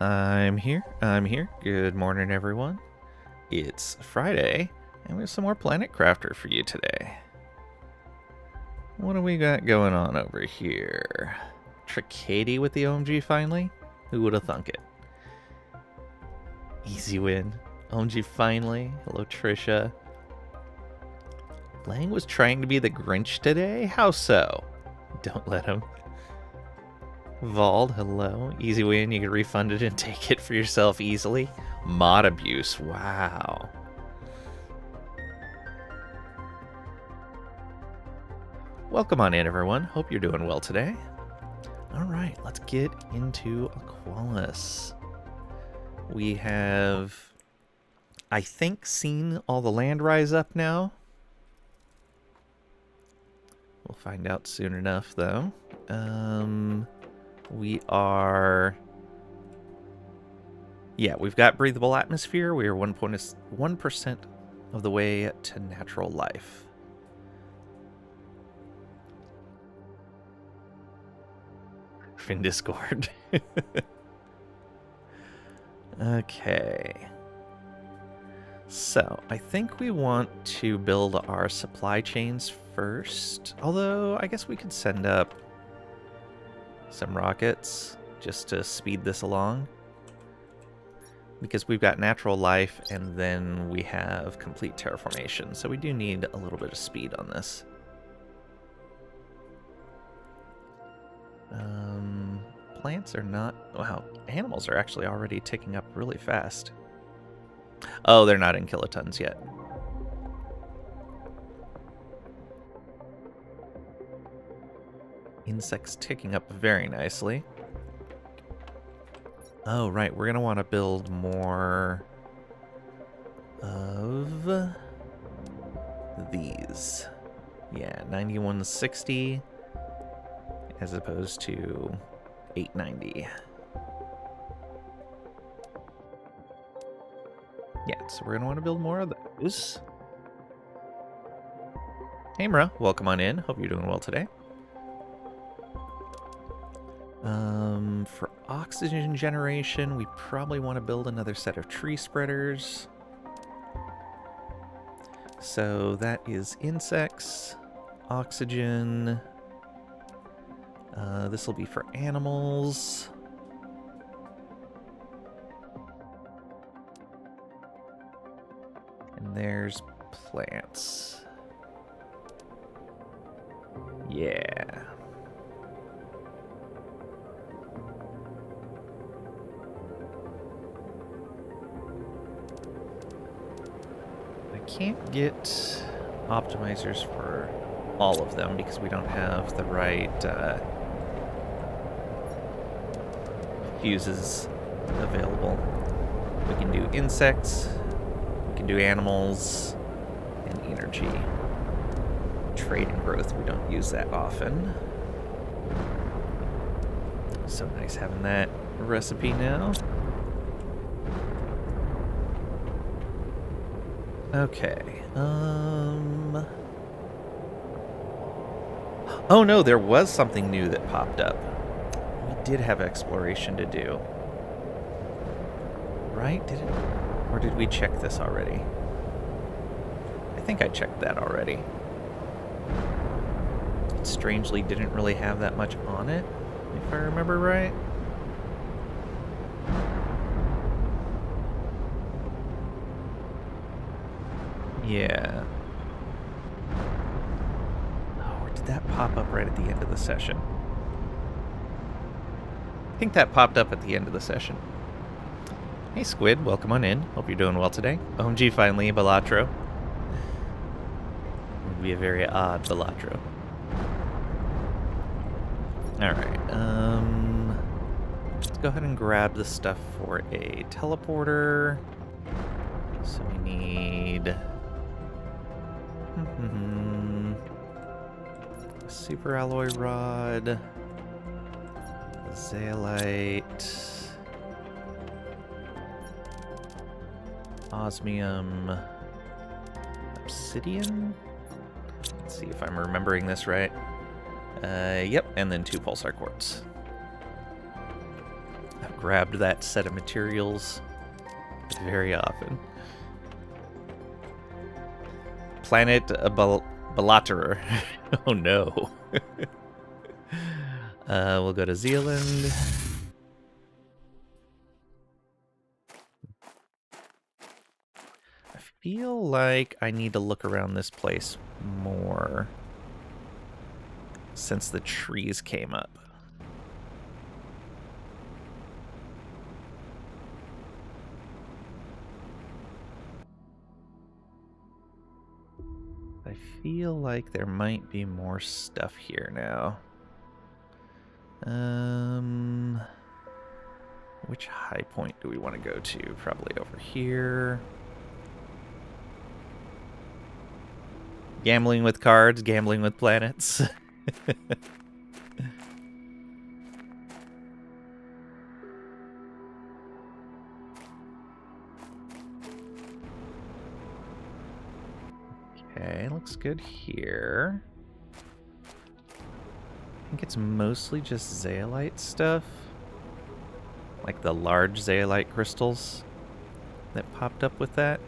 I'm here. I'm here. Good morning, everyone. It's Friday, and we have some more Planet Crafter for you today. What do we got going on over here? Tricady with the OMG finally? Who would have thunk it? Easy win. OMG finally. Hello, Trisha. Lang was trying to be the Grinch today? How so? Don't let him. Vald, hello. Easy win, you can refund it and take it for yourself easily. Mod abuse, wow. Welcome on in, everyone. Hope you're doing well today. Alright, let's get into Aqualis. We have, I think, seen all the land rise up now. We'll find out soon enough, though. We are... Yeah, we've got breathable atmosphere. We are 1% of the way to natural life. In Discord. Okay. So, I think we want to build our supply chains first. Although, I guess we could send up some rockets just to speed this along. Because we've got natural life and then we have complete terraformation. So we do need a little bit of speed on this. Plants are not... Wow, animals are actually already ticking up really fast. Oh, they're not in kilotons yet. Insects ticking up very nicely. Oh, right, we're going to want to build more of these. Yeah, 9160 as opposed to 890. Yeah, so we're going to want to build more of those. Hey, Mra, welcome on in. Hope you're doing well today. For oxygen generation, we probably want to build another set of tree spreaders. So that is insects, oxygen. This will be for animals. And there's plants. Yeah. I can't get optimizers for all of them because we don't have the right fuses available. We can do insects, we can do animals, and energy. Trade and growth, we don't use that often. So nice having that recipe now. Okay, Oh no, there was something new that popped up. We did have exploration to do. Right? Did it? Or did we check this already? I think I checked that already. It strangely didn't really have that much on it, if I remember right. Yeah. Oh, or did that pop up right at the end of the session? I think that popped up at the end of the session. Hey Squid, welcome on in. Hope you're doing well today. OMG finally, Balatro. It would be a very odd Balatro. Alright, let's go ahead and grab the stuff for a teleporter. So we need... a super alloy rod, zeolite, osmium, obsidian. Let's see if I'm remembering this right. Yep, and then 2 pulsar quartz. grabbed that set of materials very often. Planet Balaterer. Oh no. We'll go to Zealand. I feel like I need to look around this place more since the trees came up. I feel like there might be more stuff here now. Which high point do we want to go to? Probably over here. Gambling with cards, gambling with planets. Okay, looks good here. I think it's mostly just zeolite stuff. Like the large zeolite crystals that popped up with that.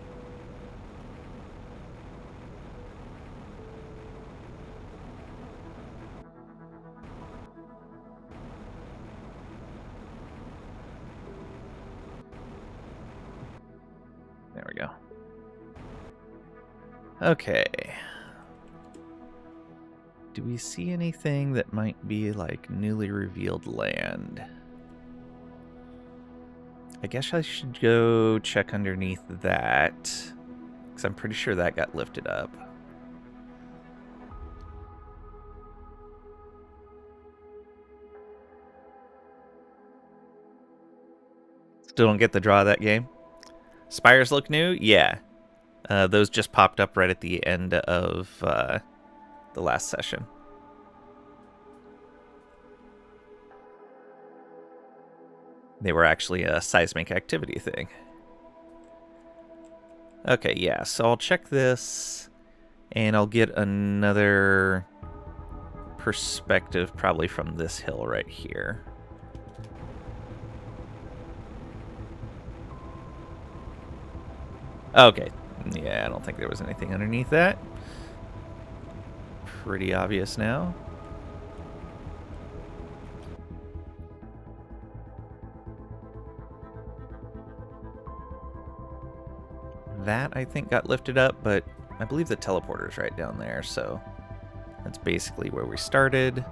There we go. Okay. Do we see anything that might be like newly revealed land? I guess I should go check underneath that, because I'm pretty sure that got lifted up. Still don't get the draw of that game. Spires look new? Yeah. Those just popped up right at the end of the last session. They were actually a seismic activity thing. Okay, yeah, so I'll check this, and I'll get another perspective probably from this hill right here. Okay, yeah, I don't think there was anything underneath that. Pretty obvious now. That, I think, got lifted up, but I believe the teleporter's right down there, so that's basically where we started.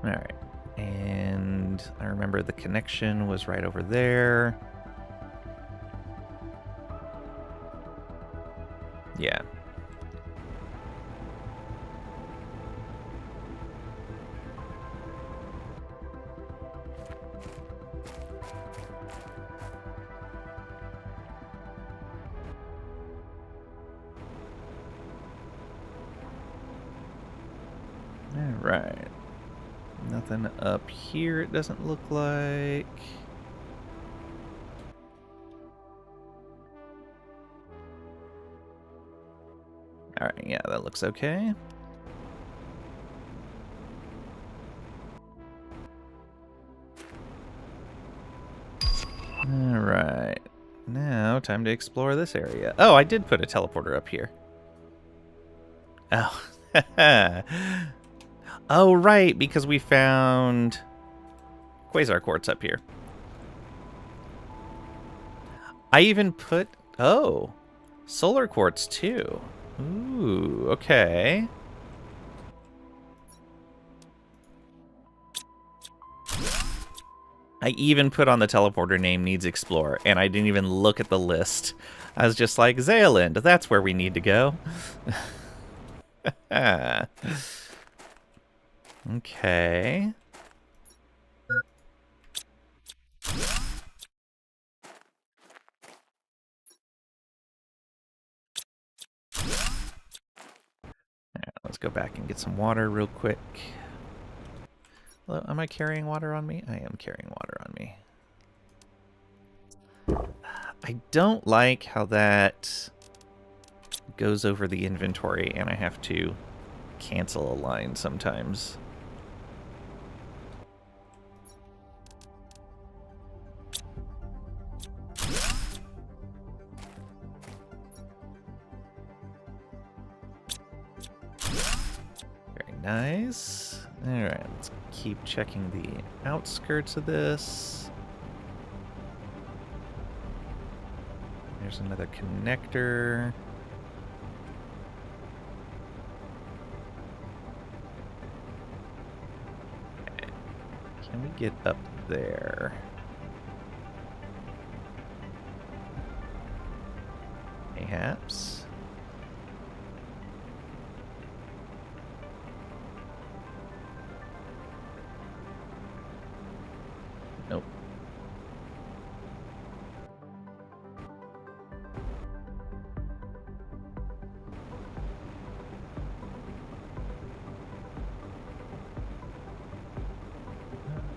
Alright, and I remember the connection was right over there. Yeah. Alright. Nothing up here, it doesn't look like. Alright, yeah, that looks okay. Alright. Now, time to explore this area. Oh, I did put a teleporter up here. Oh. Oh, right, because we found quasar quartz up here. I even put... Oh, solar quartz, too. Ooh, okay. I even put on the teleporter name needs explore, and I didn't even look at the list. I was just like, Zealand, that's where we need to go. Okay. Right, let's go back and get some water real quick. Hello, am I carrying water on me? I am carrying water on me. I don't like how that goes over the inventory and I have to cancel a line sometimes. Very nice. Alright, let's keep checking the outskirts of this. There's another connector. Okay. Can we get up there? Perhaps. Nope.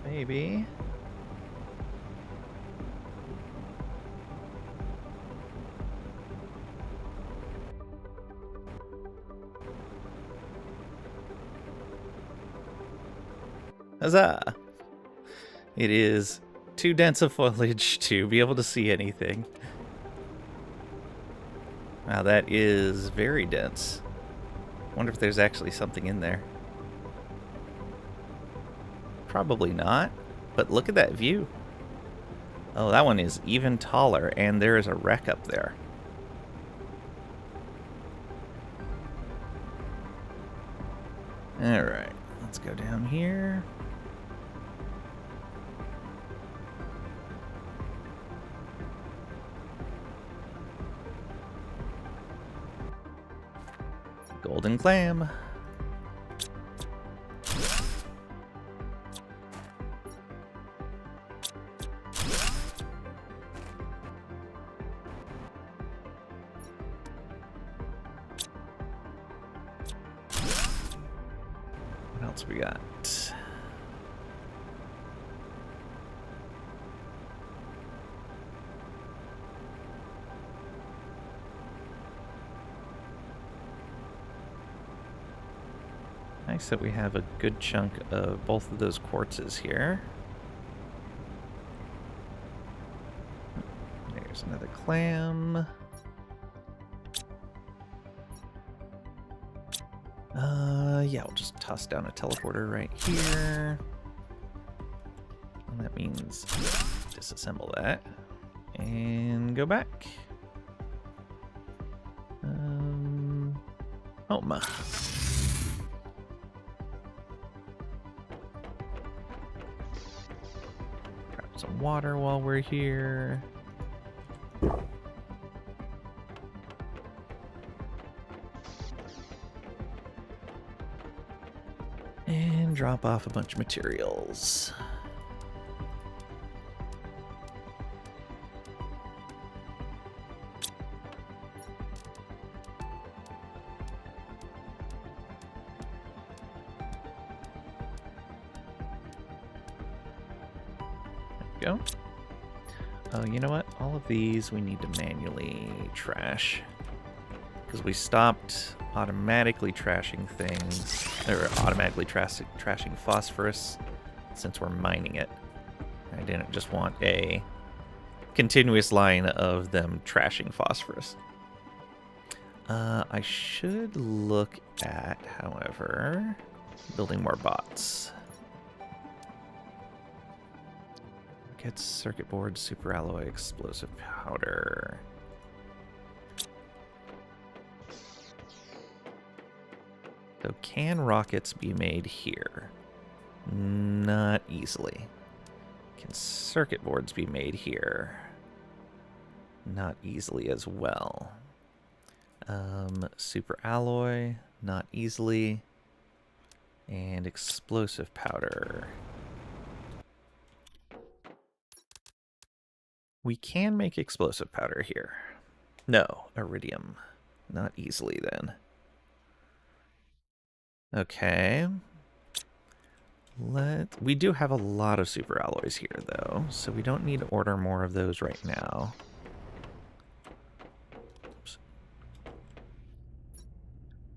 Maybe. Huzzah! It is too dense of foliage to be able to see anything. Wow, that is very dense. Wonder if there's actually something in there. Probably not, but look at that view. Oh, that one is even taller, and there is a wreck up there. Alright, let's go down here. Golden clam. What else we got? Nice that we have a good chunk of both of those quartzes here. There's another clam. Yeah, we'll just toss down a teleporter right here. And that means disassemble that and go back. Home. Grab some water while we're here. And drop off a bunch of materials. There we go. Oh, you know what? All of these we need to manually trash. Because we stopped automatically trashing things, or automatically trashing phosphorus since we're mining it. I didn't just want a continuous line of them trashing phosphorus. I should look at, however, building more bots. Get circuit board, super alloy, explosive powder. So can rockets be made here? Not easily. Can circuit boards be made here? Not easily as well. Super alloy, not easily. And explosive powder. We can make explosive powder here. No, iridium. Not easily then. Okay. We do have a lot of super alloys here, though, so we don't need to order more of those right now. Oops.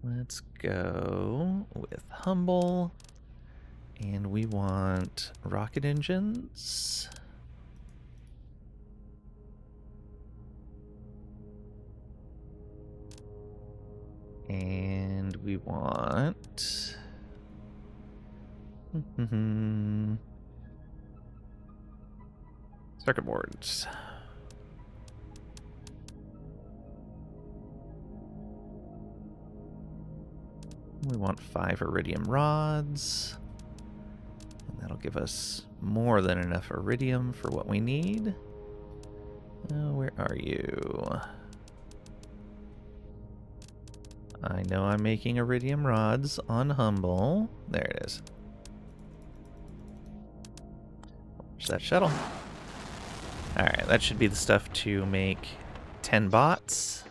Let's go with humble. And we want rocket engines. And we want... circuit boards. We want 5 iridium rods. And that'll give us more than enough iridium for what we need. Where are you? I know I'm making iridium rods on humble. There it is. Where's that shuttle? Alright, that should be the stuff to make 10 bots.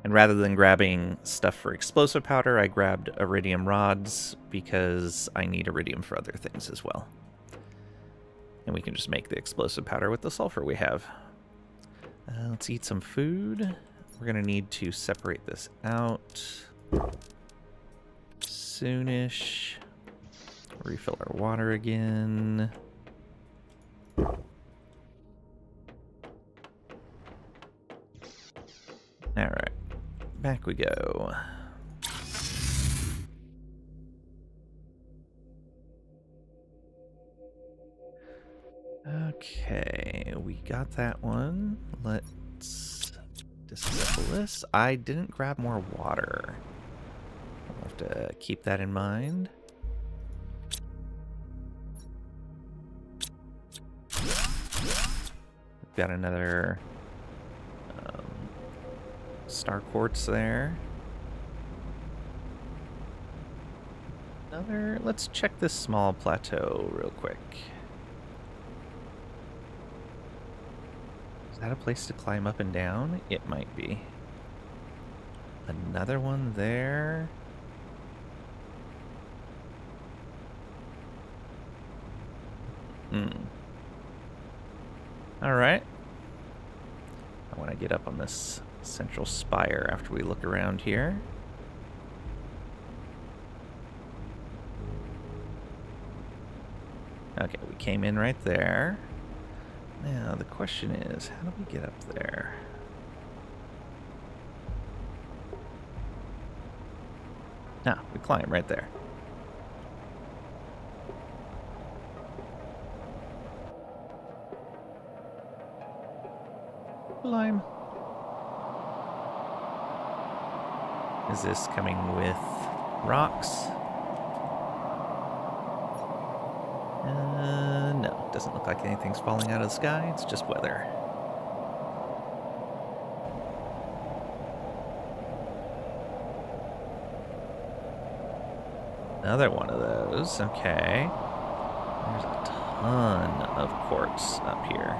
And rather than grabbing stuff for explosive powder, I grabbed iridium rods because I need iridium for other things as well. And we can just make the explosive powder with the sulfur we have. Let's eat some food. We're going to need to separate this out soonish. Refill our water again. Alright, back we go. Okay, we got that one. Let's disassemble this. I didn't grab more water. I'll have to keep that in mind. We've got another star quartz there. Let's check this small plateau real quick. Is that a place to climb up and down? It might be. Another one there. Alright. I want to get up on this central spire after we look around here. Okay, we came in right there. Now the question is, how do we get up there? Ah, we climb right there. Climb. Is this coming with rocks? No, it doesn't look like anything's falling out of the sky. It's just weather. Another one of those. Okay. There's a ton of quartz up here.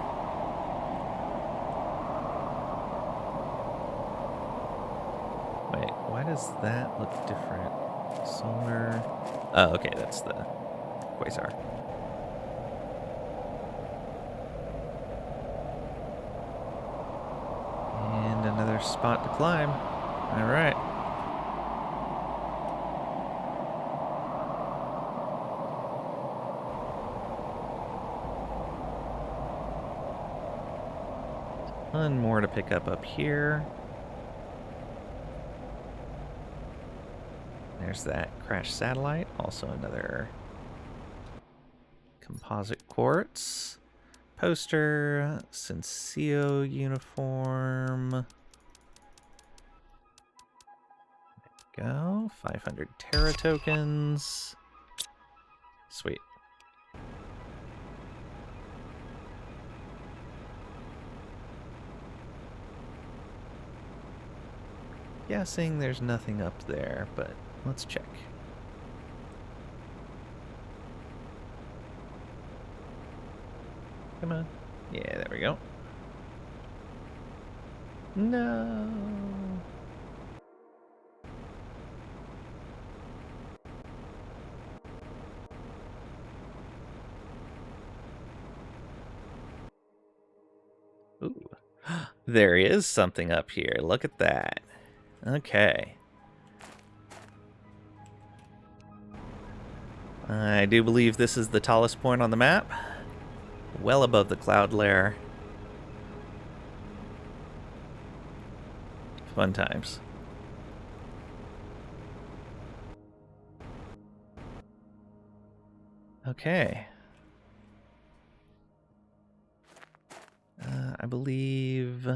Wait, why does that look different? Solar... Oh, okay, that's the quasar. And another spot to climb. Alright. Ton more to pick up here. There's that crashed satellite. Also another composite quartz. Poster. Senseo uniform. There we go. 500 Terra tokens. Sweet. Guessing there's nothing up there, but let's check. Come on. Yeah, there we go. No. There is something up here. Look at that. Okay. I do believe this is the tallest point on the map. Well above the cloud layer. Fun times. Okay. I believe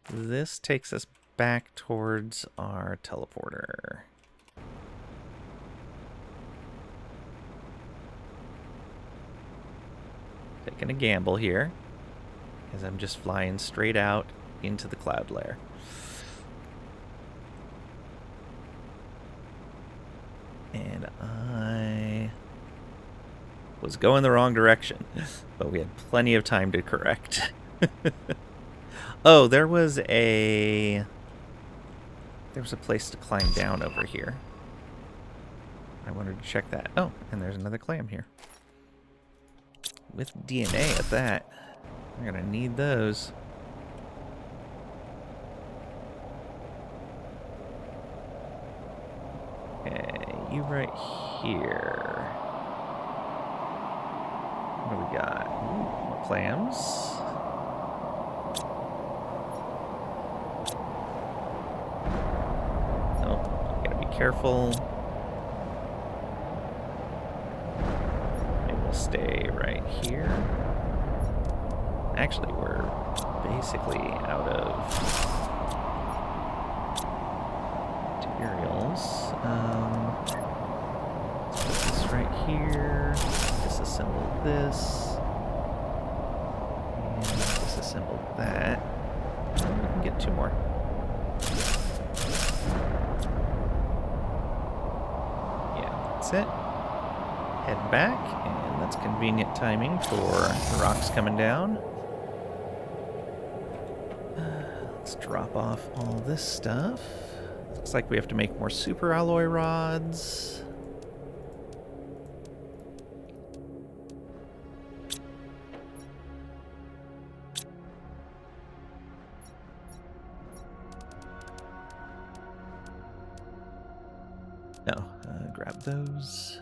this takes us back towards our teleporter. Taking a gamble here, as I'm just flying straight out into the cloud layer. And I was going the wrong direction, but we had plenty of time to correct. Oh, there was a place to climb down over here. I wanted to check that. Oh, and there's another clam here. With DNA at that. We're gonna need those. Okay, you right here. What do we got? Ooh, more clams. Oh, gotta be careful. Maybe we'll stay right here. Actually, we're basically out of materials. Let's put this right here. Disassemble this. And disassemble that. And we can get two more. Yeah, that's it. Head back, and that's convenient timing for the rocks coming down. Let's drop off all this stuff. Looks like we have to make more super alloy rods. No, grab those.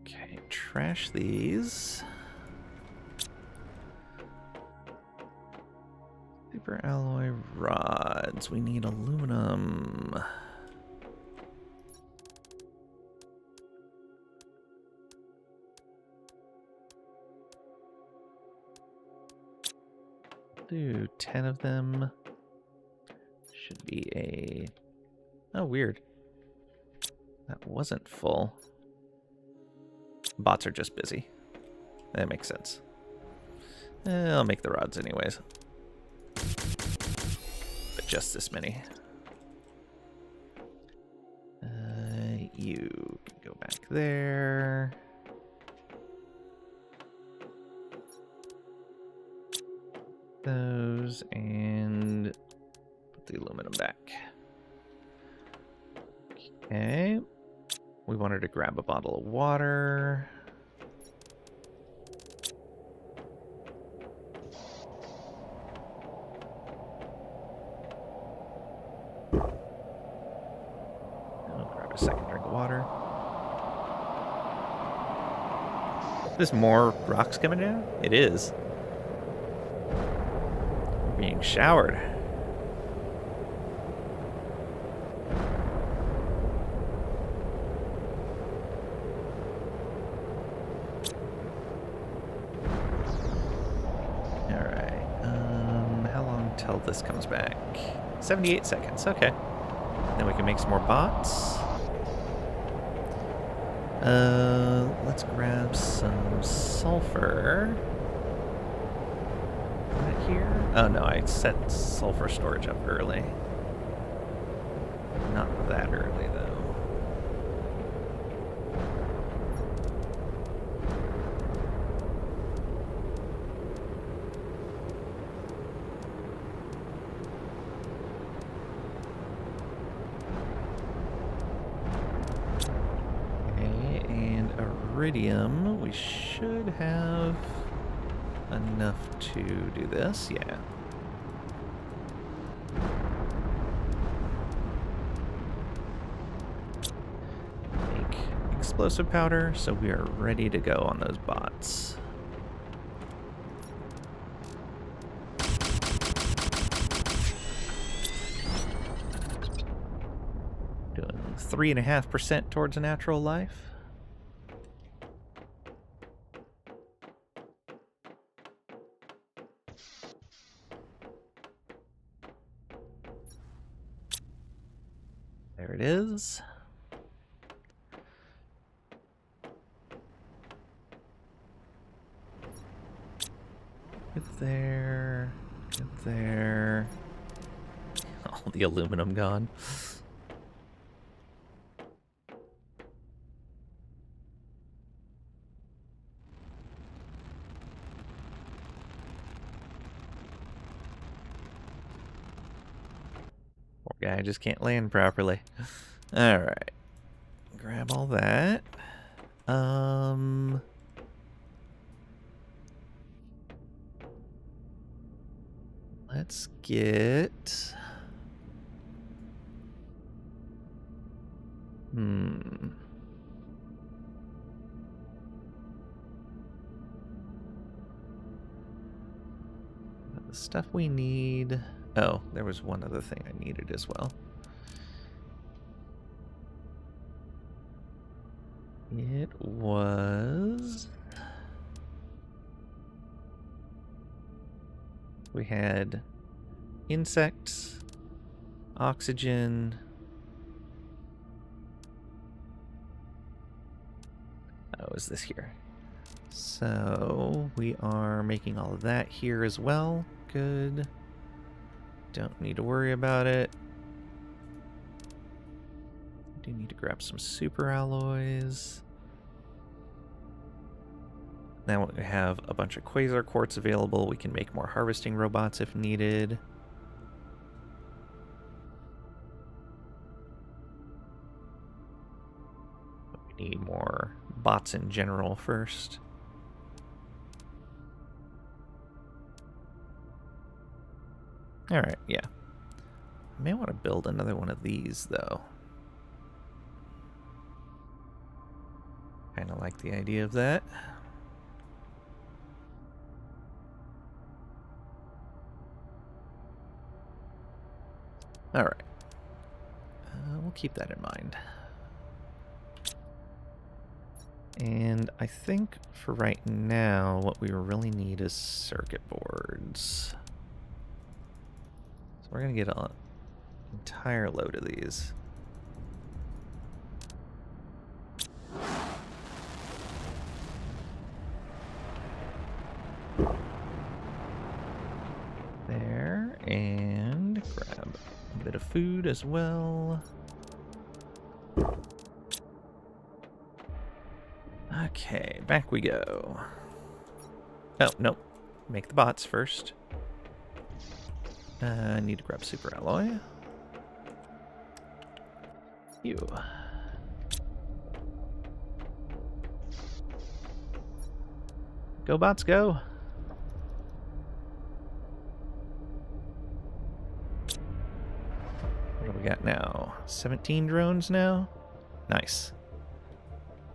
Okay, trash these. Super alloy rods. We need aluminum. Do 10 of them. Should be a... Oh, weird. That wasn't full. Bots are just busy. That makes sense. I'll make the rods anyways. But just this many. You can go back there. Those, and put the aluminum back. Okay. We wanted to grab a bottle of water. I'll grab a second drink of water. There's more rocks coming down? It is. We're being showered. Until this comes back. 78 seconds, okay. Then we can make some more bots. Let's grab some sulfur. Right here? Oh no, I set sulfur storage up early. Not that early though. iridium, we should have enough to do this, yeah. Make explosive powder, so we are ready to go on those bots. Doing 3.5% towards a natural life. There it is. Get there. Get there. All the aluminum gone. Poor guy just can't land properly. Alright. Grab all that. Let's get... The stuff we need... Oh, there was one other thing I needed as well. It was... We had insects, oxygen... Oh, is this here? So, we are making all of that here as well. Good. Don't need to worry about it. Do need to grab some super alloys. Now we have a bunch of quasar quartz available. We can make more harvesting robots if needed. But we need more bots in general first. Alright, yeah. I may want to build another one of these, though. Kind of like the idea of that. Alright. We'll keep that in mind. And I think for right now, what we really need is circuit boards. So we're going to get an entire load of these. There, and grab a bit of food as well. Okay, back we go. Oh, nope. Make the bots first. I need to grab super alloy. You. Go bots, go. What do we got now? 17 drones now? Nice.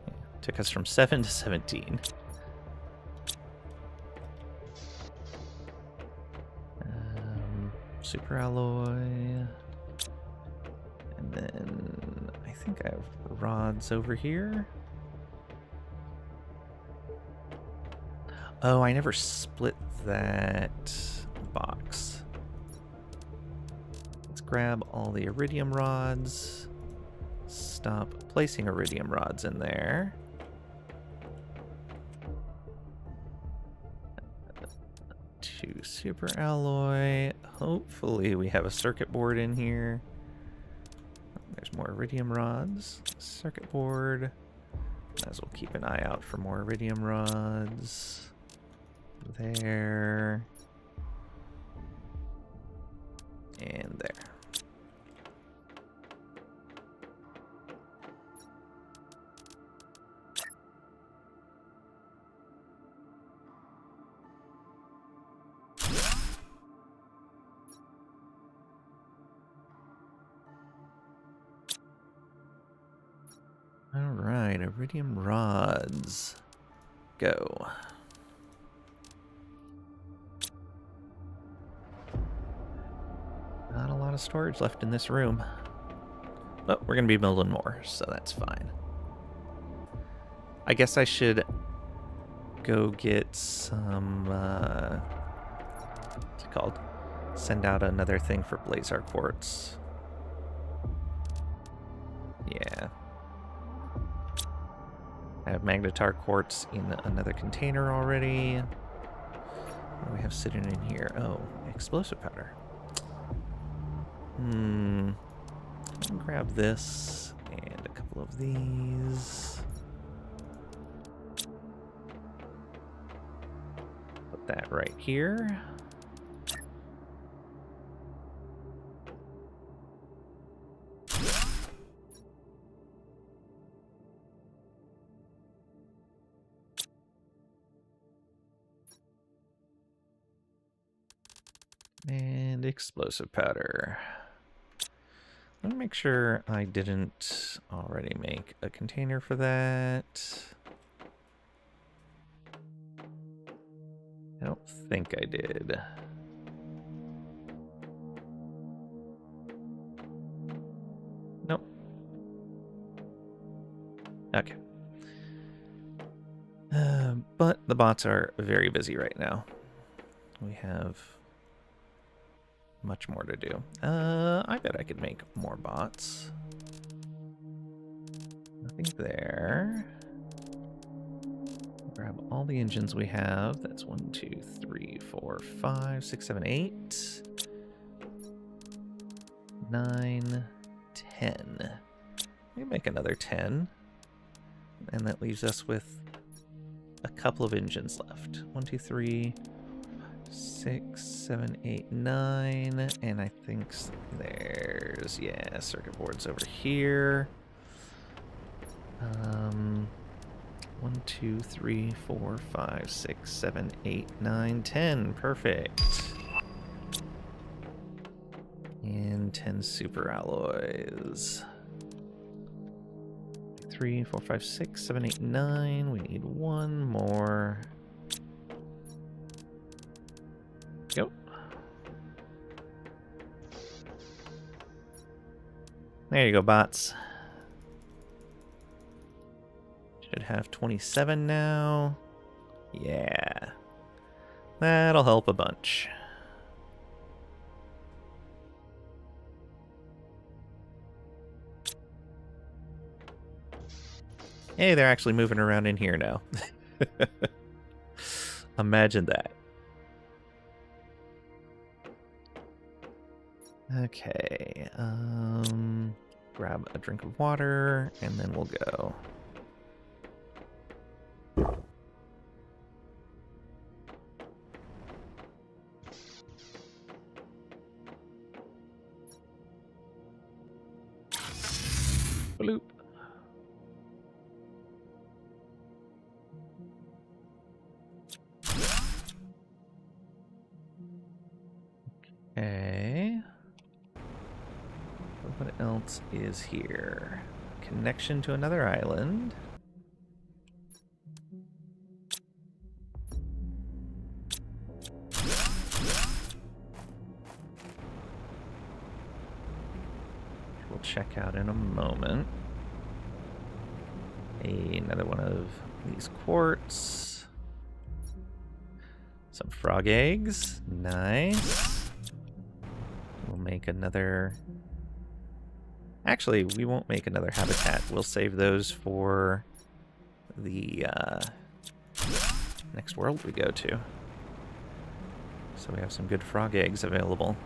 Yeah, took us from 7 to 17. Super alloy. And then I think I have rods over here. Oh, I never split that box. Let's grab all the iridium rods. Stop placing iridium rods in there. Two super alloy. Hopefully we have a circuit board in here. There's more iridium rods. Circuit board. Might as well keep an eye out for more iridium rods. There. And there. Alright, iridium rods. Go. Not a lot of storage left in this room. But we're going to be building more, so that's fine. I guess I should go get some, what's it called? Send out another thing for Blazar quartz. Yeah. I have magnetar quartz in another container already. What do we have sitting in here? Oh, explosive powder. I'll grab this and a couple of these. Put that right here. And explosive powder. Let me make sure I didn't already make a container for that. I don't think I did. Nope. Okay. But the bots are very busy right now. We have much more to do. I bet I could make more bots. Nothing there. Grab all the engines we have. That's 1, 2, 3, 4, 5, 6, 7, 8, 9, 10. We make another 10. And that leaves us with a couple of engines left. 1, 2, 3, 6, 7, 8, 9. And I think there's, yeah, circuit boards over here. 1, 2, 3, 4, 5, 6, 7, 8, 9, 10. Perfect. And 10 super alloys. 3, 4, 5, 6, 7, 8, 9. We need one more. Go. There you go, bots. Should have 27 now. Yeah. That'll help a bunch. Hey, they're actually moving around in here now. Imagine that. Okay. Grab a drink of water, and then we'll go. Bloop. Okay. What else is here? Connection to another island. We'll check out in a moment. Another one of these quartz. Some frog eggs. Nice. We'll make another... Actually, we won't make another habitat. We'll save those for the next world we go to. So we have some good frog eggs available.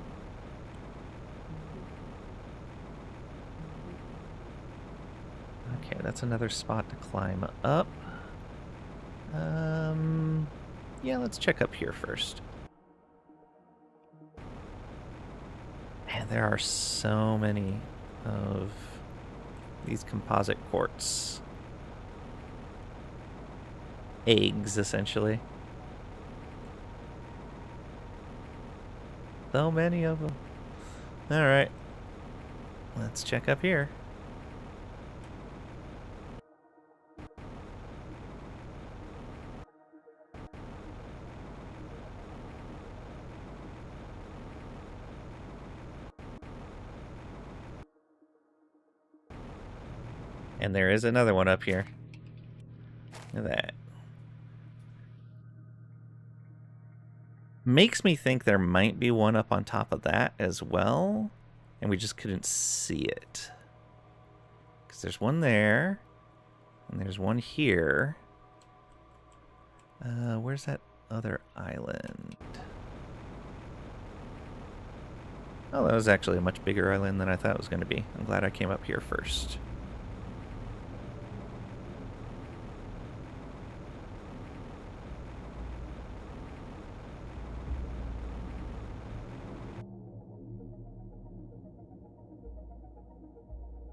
Okay, that's another spot to climb up. Yeah, let's check up here first. Man, there are so many of these composite quartz eggs, essentially. So many of them. Alright. Let's check up here. And there is another one up here. Look at that. Makes me think there might be one up on top of that as well, and we just couldn't see it. Because there's one there, and there's one here. Where's that other island? Oh, that was actually a much bigger island than I thought it was going to be. I'm glad I came up here first.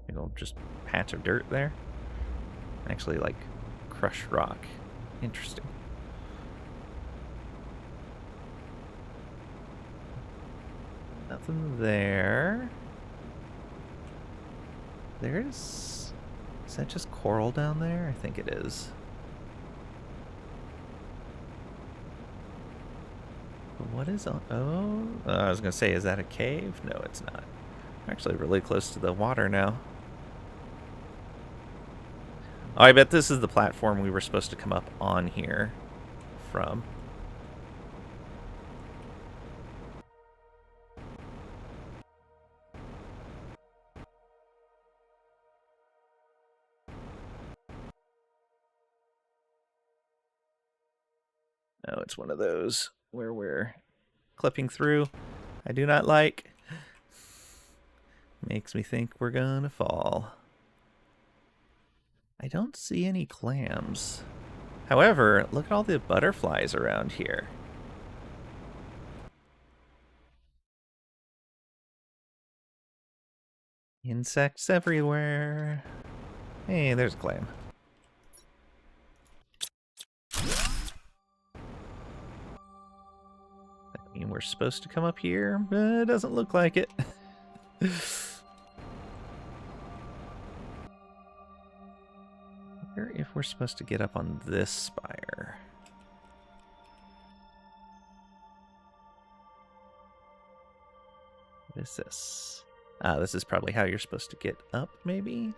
Big old just patch of dirt there. Actually, like crushed rock. Interesting. Nothing there. Is that just coral down there? I think it is. But what is on... Oh, I was going to say, is that a cave? No, it's not. I'm actually really close to the water now. Oh, I bet this is the platform we were supposed to come up on here from. Oh, it's one of those where we're clipping through. I do not like. Makes me think we're gonna fall. I don't see any clams. However, look at all the butterflies around here. Insects everywhere. Hey, there's a clam. I mean, we're supposed to come up here, but it doesn't look like it. I wonder if we're supposed to get up on this spire. What is this? Ah, this is probably how you're supposed to get up, maybe?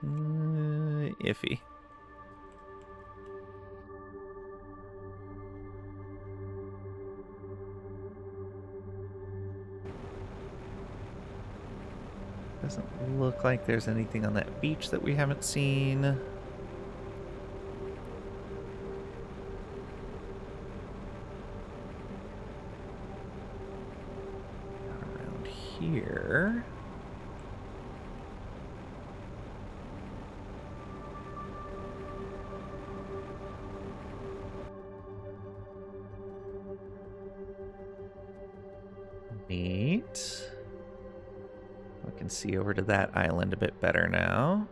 Iffy. Doesn't look like there's anything on that beach that we haven't seen. Around here. Neat. I can see over to that island a bit better now.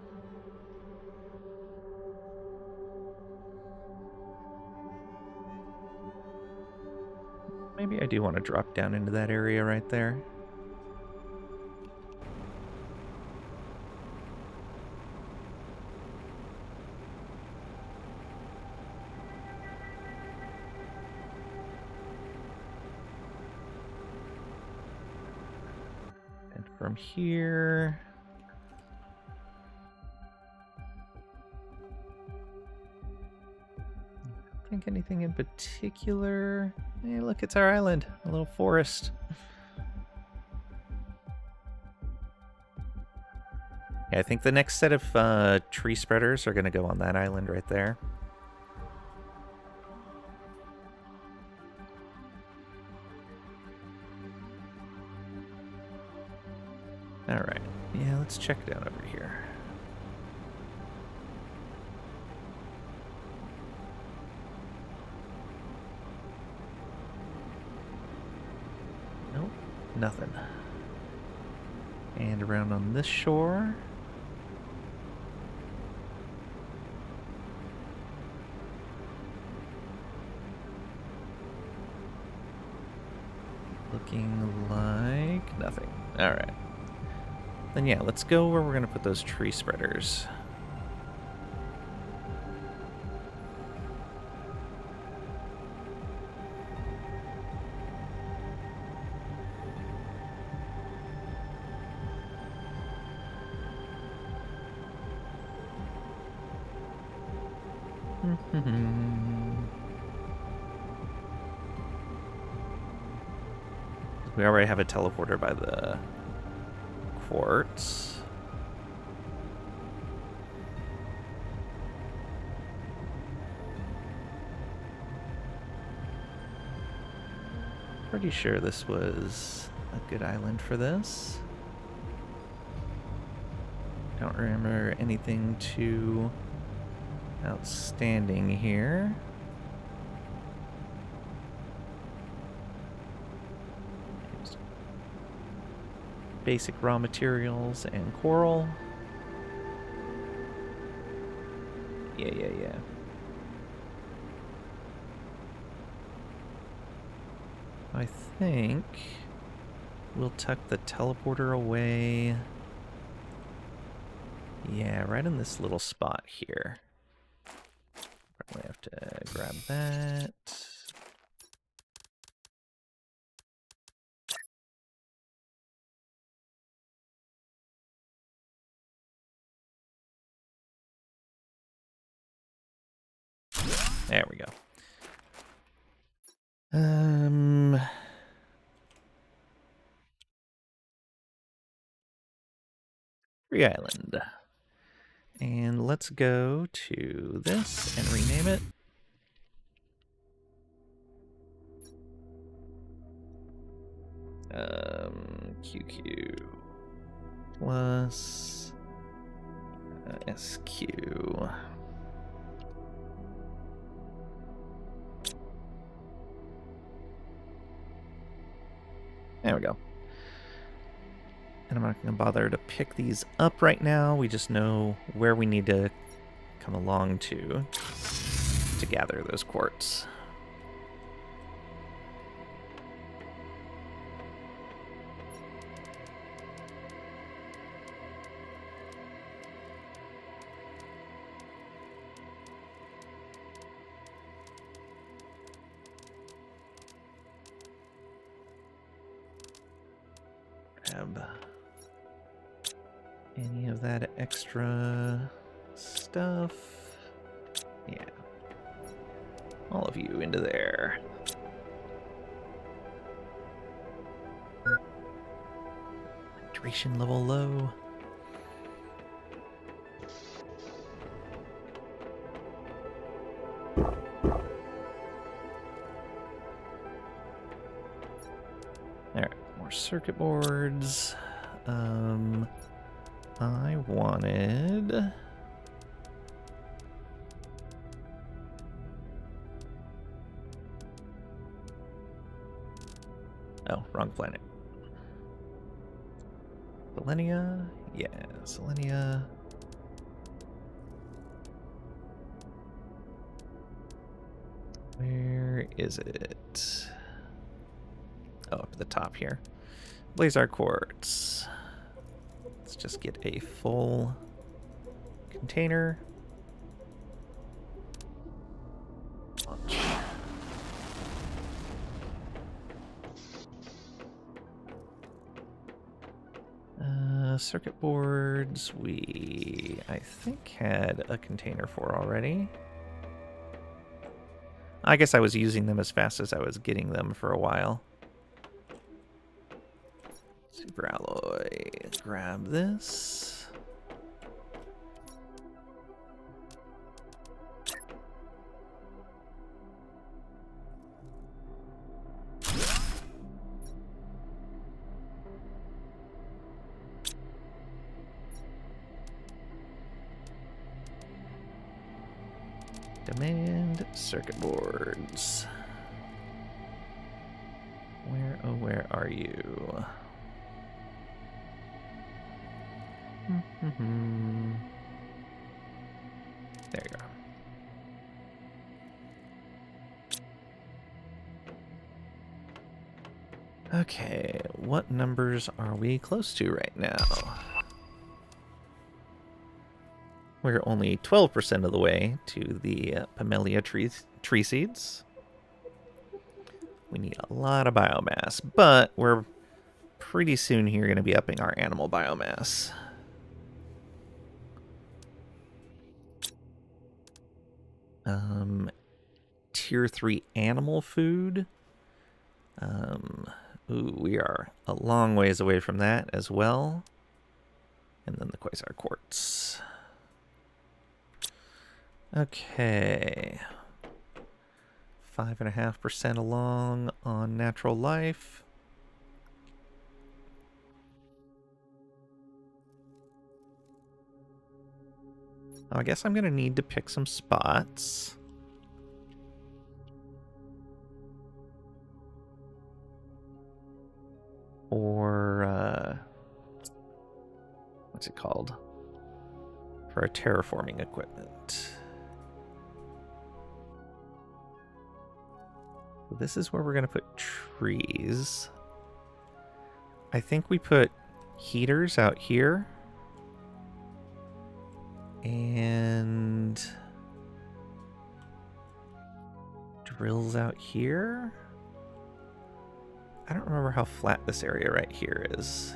Maybe I do want to drop down into that area right there. From here, I don't think anything in particular. Hey, look, it's our island, a little forest. Yeah, I think the next set of tree spreaders are going to go on that island right there. Alright, yeah, let's check down over here. Nope, nothing. And around on this shore. Looking like nothing. Alright. Then yeah, let's go where we're going to put those tree spreaders. We already have a teleporter by the quartz. Pretty sure this was a good island for this. Don't remember anything too outstanding here. Basic raw materials and coral. Yeah. I think we'll tuck the teleporter away. Yeah, right in this little spot here. Probably have to grab that. There we go. Free Island. And let's go to this and rename it. QQ plus SQ. There we go. And I'm not going to bother to pick these up right now. We just know where we need to come along to gather those quartz. Grab any of that extra stuff. Yeah. All of you into there. Hydration level low. Alright, more circuit boards. I wanted... Oh, wrong planet. Selenia? Yeah, Selenia. Where is it? Oh, up at the top here. Blazar quartz. Let's just get a full container. Launch. Circuit boards, I think, had a container for already. I guess I was using them as fast as I was getting them for a while. Super alloy, grab this. Demand circuit boards. Where, oh, where are you? There you go. Okay, what numbers are we close to right now? We're only 12% of the way to the Pamelia tree seeds. We need a lot of biomass, but we're pretty soon here going to be upping our animal biomass. Tier 3 animal food. Ooh, we are a long ways away from that as well. And then the quasar quartz. Okay. 5.5% along on natural life. Oh, I guess I'm going to need to pick some spots. Or, what's it called? For our terraforming equipment. This is where we're going to put trees. I think we put heaters out here. And drills out here. I don't remember how flat this area right here is.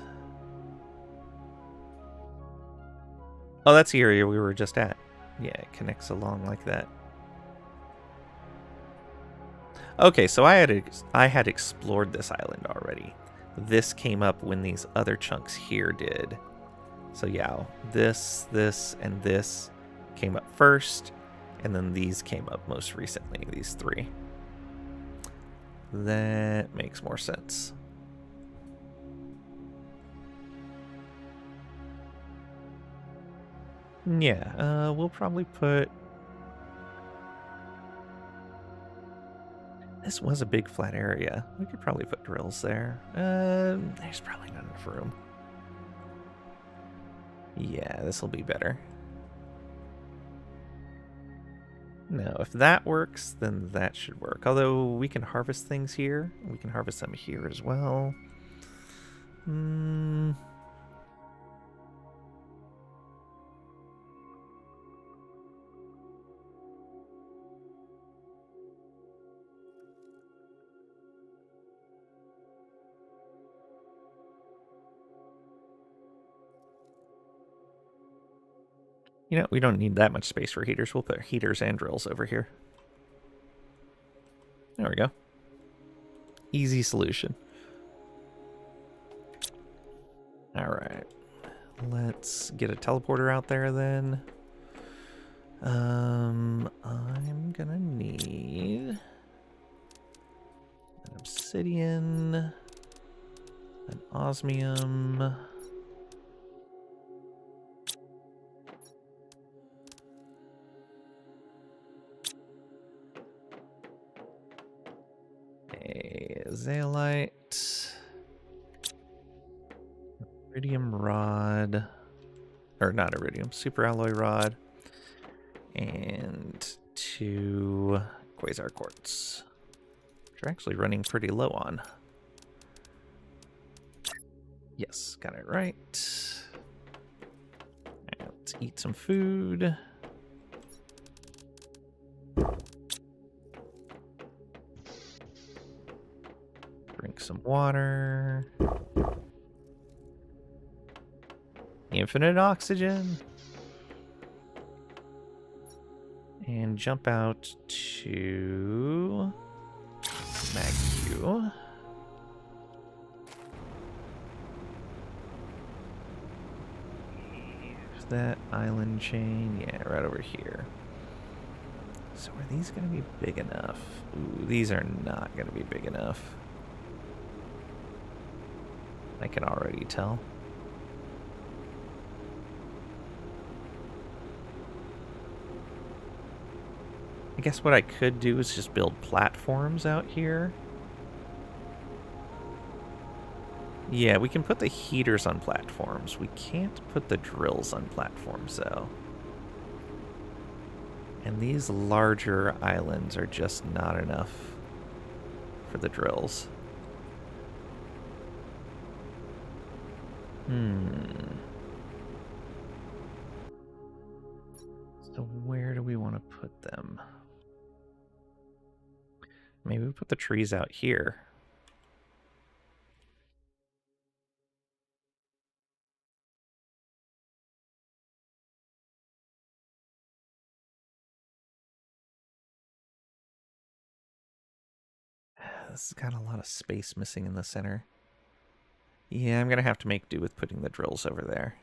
Oh, that's the area we were just at. Yeah, it connects along like that. Okay, so I had explored this island already. This came up when these other chunks here did. So yeah, this, and this came up first, and then these came up most recently, these three. That makes more sense. Yeah, we'll probably put... This was a big flat area. We could probably put drills there. There's probably not enough room. Yeah, this will be better. No, if that works, then that should work. Although we can harvest things here. We can harvest them here as well. You know, we don't need that much space for heaters. We'll put heaters and drills over here. There we go. Easy solution. All right. Let's get a teleporter out there then. I'm gonna need an obsidian, an osmium, a zeolite, iridium rod, or not iridium, super alloy rod, and 2 quasar quartz, which are actually running pretty low on. Yes, got it right. Right, let's eat some food. Drink some water. Infinite oxygen. And jump out to Magcu. Is that island chain? Yeah, right over here. So are these going to be big enough? Ooh, these are not going to be big enough. I can already tell. I guess what I could do is just build platforms out here. Yeah, we can put the heaters on platforms. We can't put the drills on platforms, though. And these larger islands are just not enough for the drills. So where do we want to put them? Maybe we put the trees out here. This has got a lot of space missing in the center. Yeah, I'm going to have to make do with putting the drills over there.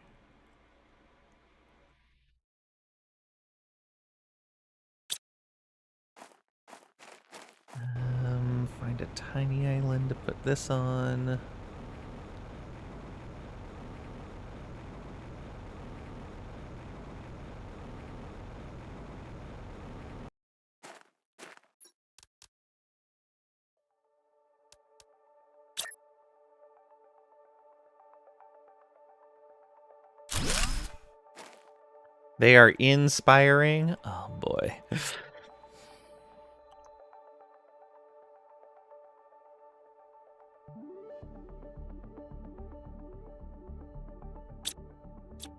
Find a tiny island to put this on. They are inspiring. Oh boy.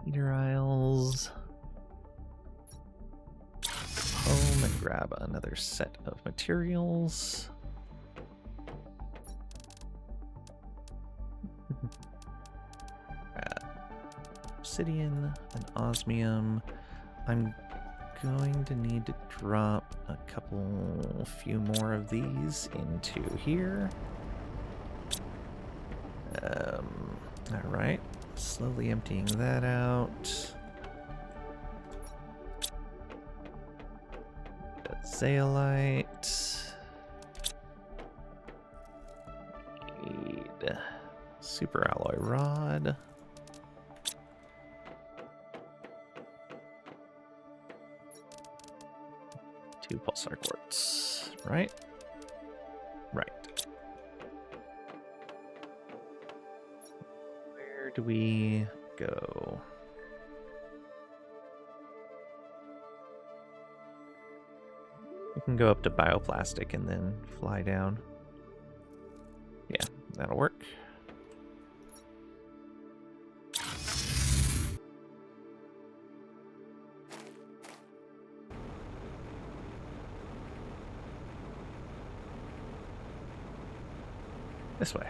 Heater aisles. Home and grab another set of materials. Obsidian and osmium. I'm going to need to drop a few more of these into here. All right, slowly emptying that out. Zeolite. Need super alloy rod. Two pulsar quartz, right? Right. Where do we go? We can go up to bioplastic and then fly down. Yeah, that'll work. This way.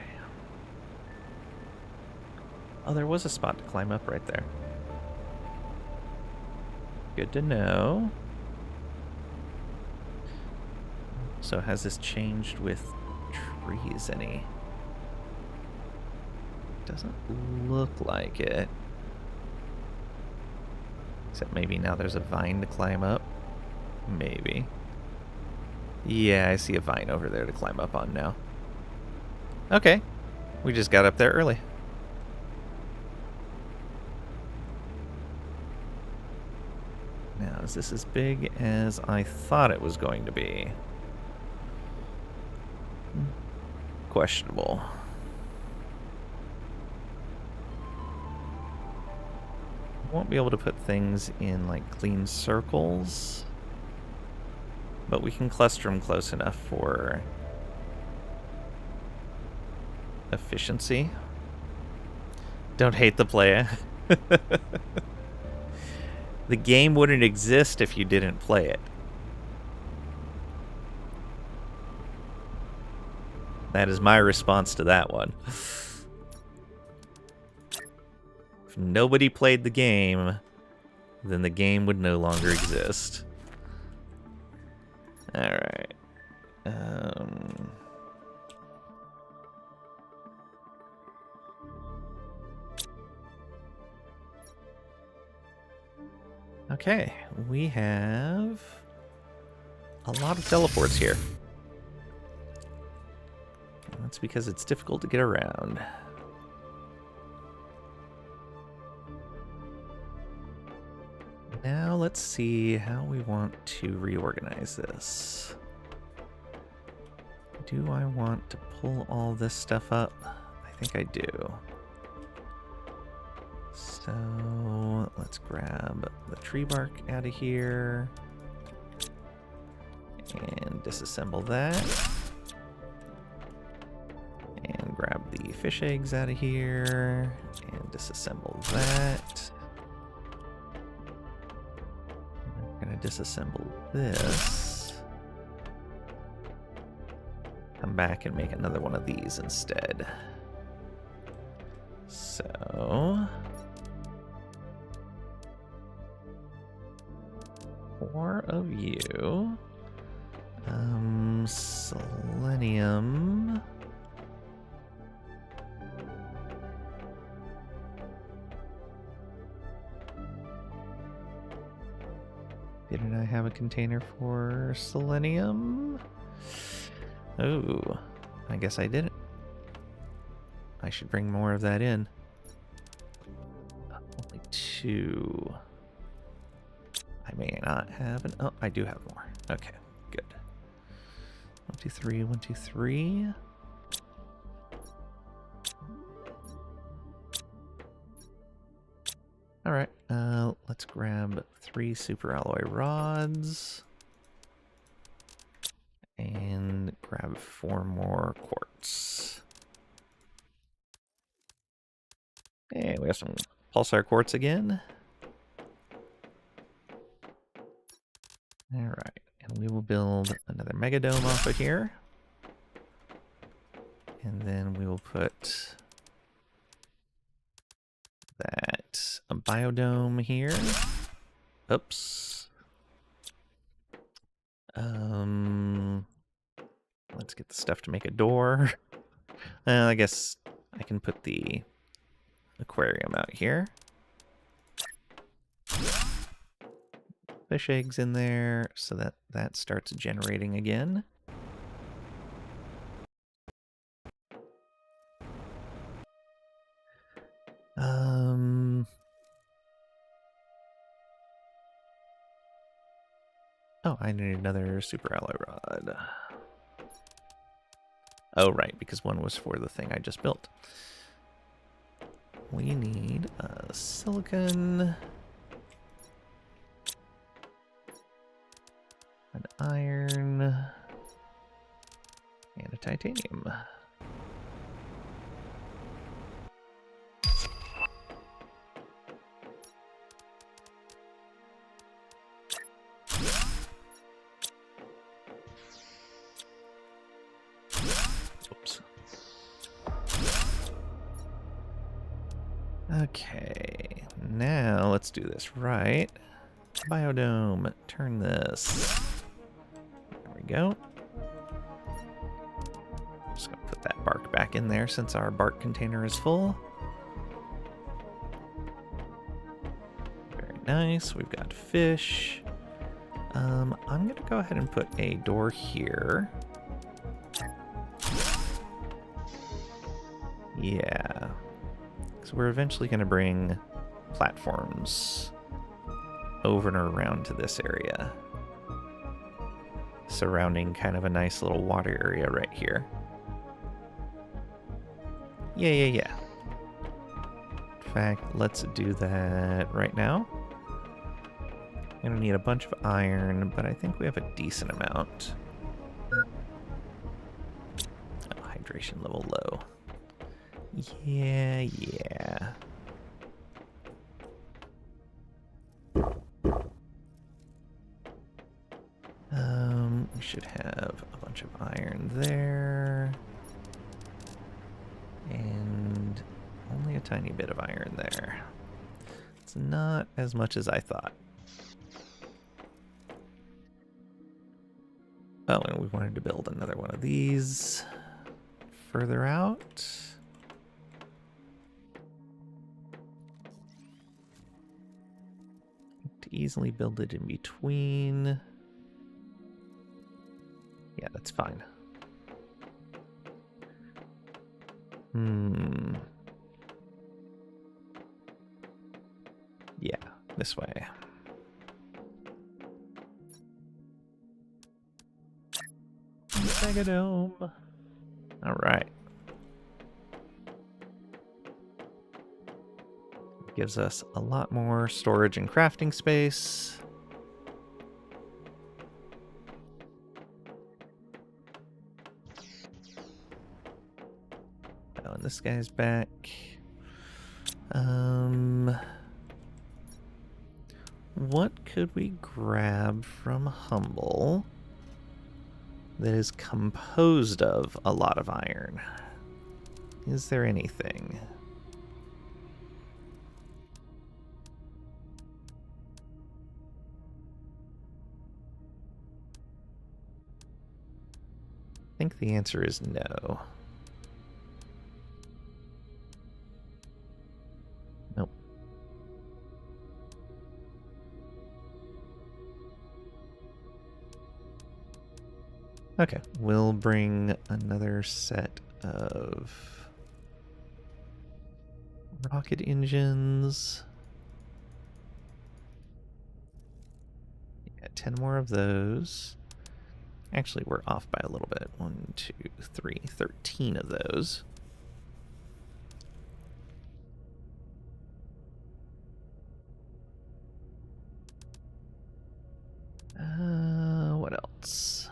Oh, there was a spot to climb up right there. Good to know. So has this changed with trees any? Doesn't look like it. Except maybe now there's a vine to climb up. Maybe. Yeah, I see a vine over there to climb up on now. Okay. We just got up there early. Now, is this as big as I thought it was going to be? Questionable. Won't be able to put things in like clean circles, but we can cluster them close enough for efficiency. Don't hate the play. The game wouldn't exist if you didn't play it. That is my response to that one. If nobody played the game, then the game would no longer exist. Alright. Okay, we have a lot of teleports here. That's because it's difficult to get around. Now let's see how we want to reorganize this. Do I want to pull all this stuff up? I think I do. So let's grab the tree bark out of here and disassemble that. And grab the fish eggs out of here and disassemble that. I'm gonna disassemble this. Come back and make another one of these instead. So 4 of you. Selenium. Didn't I have a container for selenium? Oh, I guess I didn't. I should bring more of that in. Only 2. I may not have an... Oh, I do have more. Okay, good. 1, 2, 3, 1, 2, 3. Alright, let's grab 3 super alloy rods. And grab 4 more quartz. Hey, we have some pulsar quartz again. Alright, and we will build another mega dome off of here. And then we will put that a biodome here. Oops. Let's get the stuff to make a door. I guess I can put the aquarium out here. Fish eggs in there so that that starts generating again. Oh, I need another super alloy rod. Oh, right, because one was for the thing I just built. We need silicon, an iron, and a titanium. Oops. Okay, now let's do this right. Biodome, turn this. There we go. Just gonna put that bark back in there since our bark container is full. Very nice. We've got fish. I'm gonna go ahead and put a door here. Yeah. So we're eventually gonna bring platforms over and around to this area, surrounding kind of a nice little water area right here. Yeah. In fact, let's do that right now. I'm gonna need a bunch of iron, but I think we have a decent amount. Oh, hydration level low. Yeah. We should have a bunch of iron there. And only a tiny bit of iron there. It's not as much as I thought. Oh, and we wanted to build another one of these further out. To easily build it in between. Yeah, that's fine. Yeah, this way. Megadome. All right. Gives us a lot more storage and crafting space. Oh, and this guy's back. What could we grab from Humble that is composed of a lot of iron? Is there anything? think the answer is no. Nope. Okay, we'll bring another set of rocket engines. Yeah, 10 more of those. Actually, we're off by a little bit. 1, 2, 3, 13 of those. What else?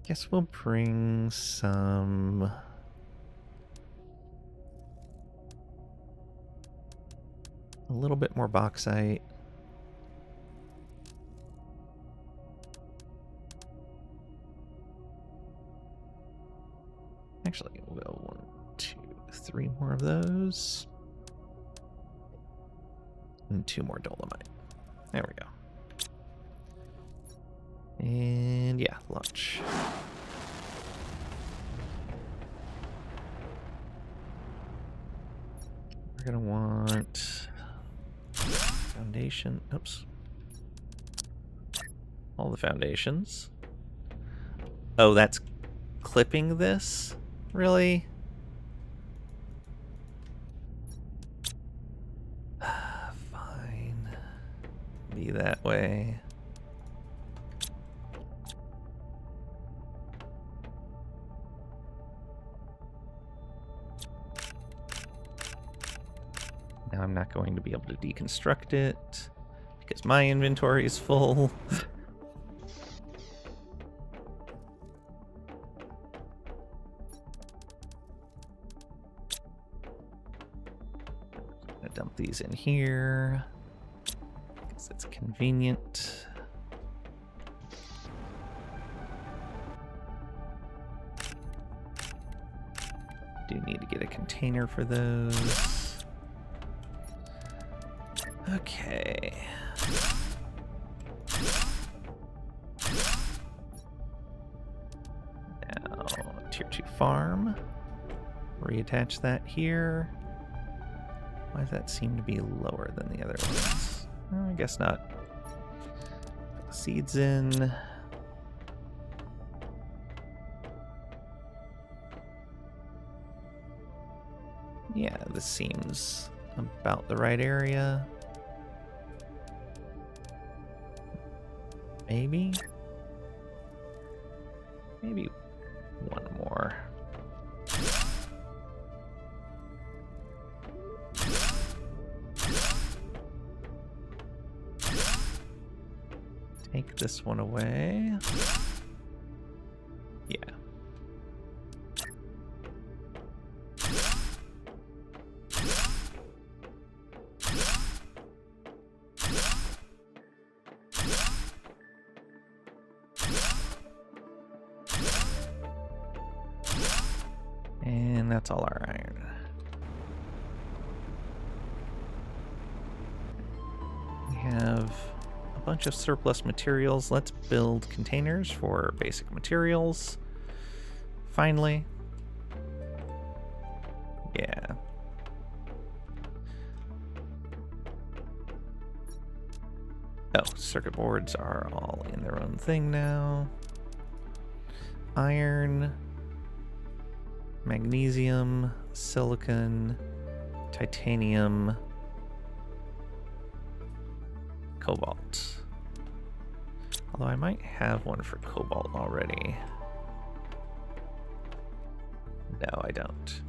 Guess we'll bring some... a little bit more bauxite. Actually, we'll go 1, 2, 3 more of those. And 2 more dolomite. There we go. And yeah, launch. We're gonna want foundation. Oops. All the foundations. Oh, that's clipping this? Really? Fine. Be that way. Now I'm not going to be able to deconstruct it because my inventory is full. I'm gonna dump these in here because it's convenient. Do need to get a container for those. Okay. Now, tier 2 farm. Reattach that here. Why does that seem to be lower than the other ones? Oh, I guess not. Put the seeds in. Yeah, this seems about the right area. Maybe? Maybe one more. Take this one away. Yeah. And that's all our iron. We have a bunch of surplus materials. Let's build containers for basic materials. Finally. Yeah. Oh, circuit boards are all in their own thing now. Iron. Magnesium, silicon, titanium, cobalt. Although I might have one for cobalt already. No, I don't.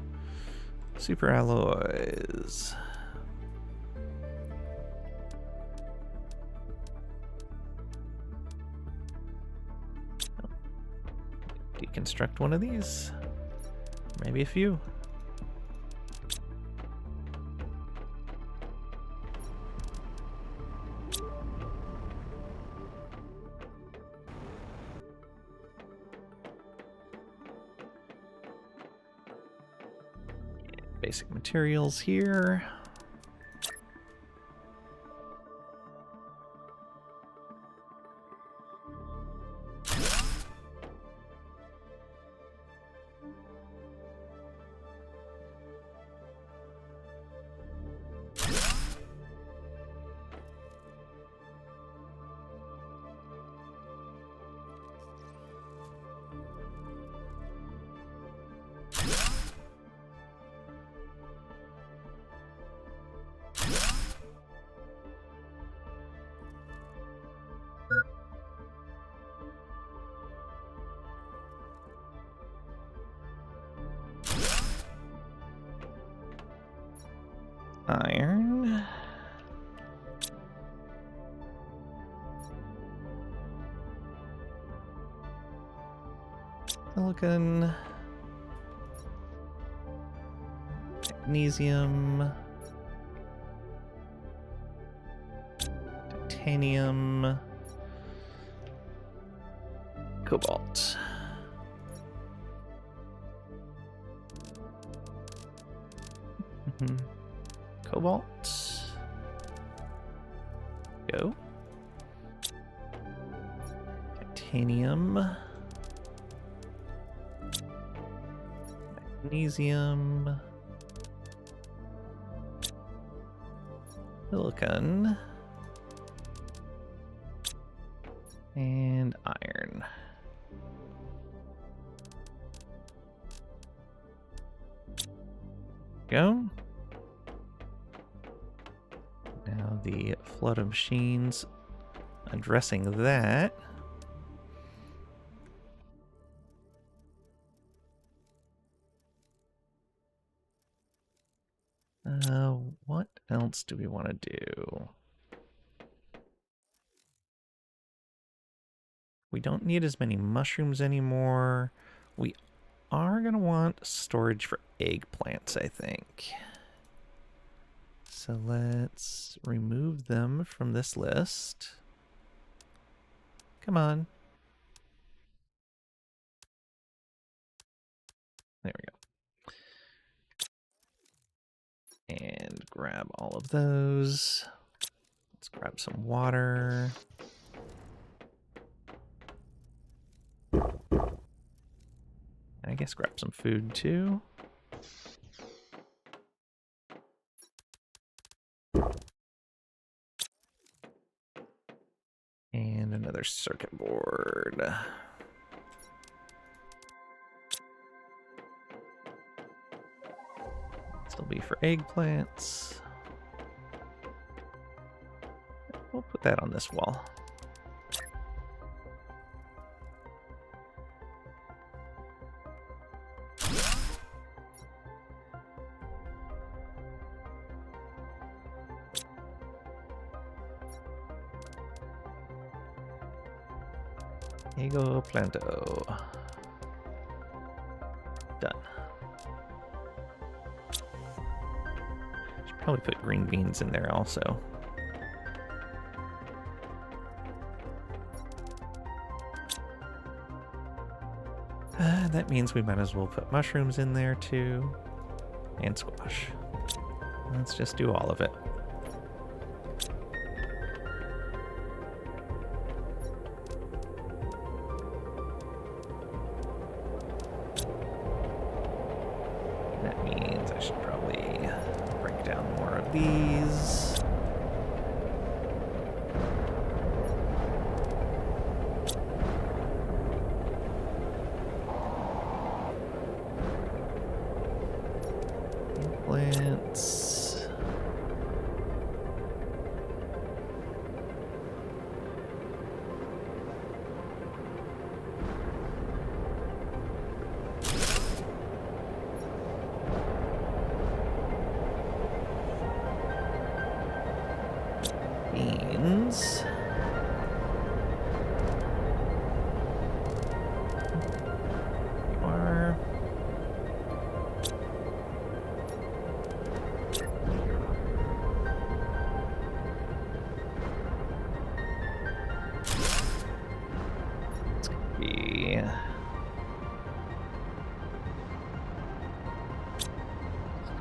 Super alloys. Deconstruct one of these. Maybe a few. Basic materials here. iron. Silicon. Magnesium. Titanium. Cobalt. Cobalt. Go. Titanium. Magnesium. Silicon. And iron. Go. Now the flood of machines addressing that. What else do we want to do? We don't need as many mushrooms anymore. We are going to want storage for eggplants, I think. So let's remove them from this list. Come on. There we go. And grab all of those. Let's grab some water. And I guess grab some food too. And another circuit board. This will be for eggplants. We'll put that on this wall. Ego planto. Done. Should probably put green beans in there also. That means we might as well put mushrooms in there too. And squash. Let's just do all of it. That means I should probably break down more of these. Plants. Beans.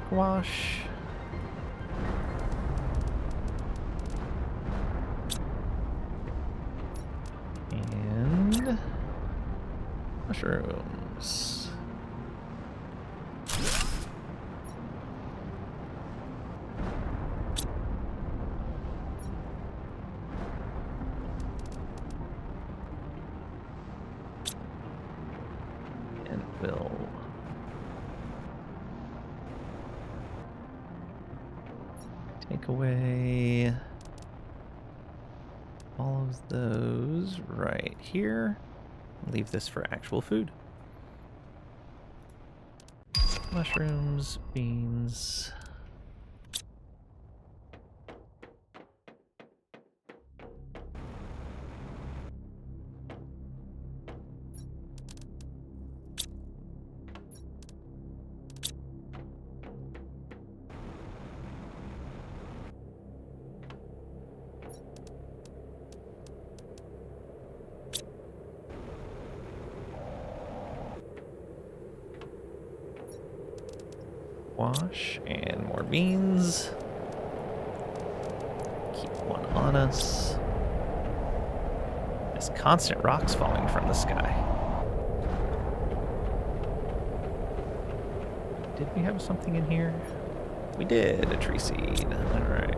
Squash. And mushrooms. And we'll take away all of those right here. Leave this for actual food. Mushrooms, beans. Wash and more beans. Keep one on us. There's constant rocks falling from the sky. Did we have something in here? We did, a tree seed. Alright.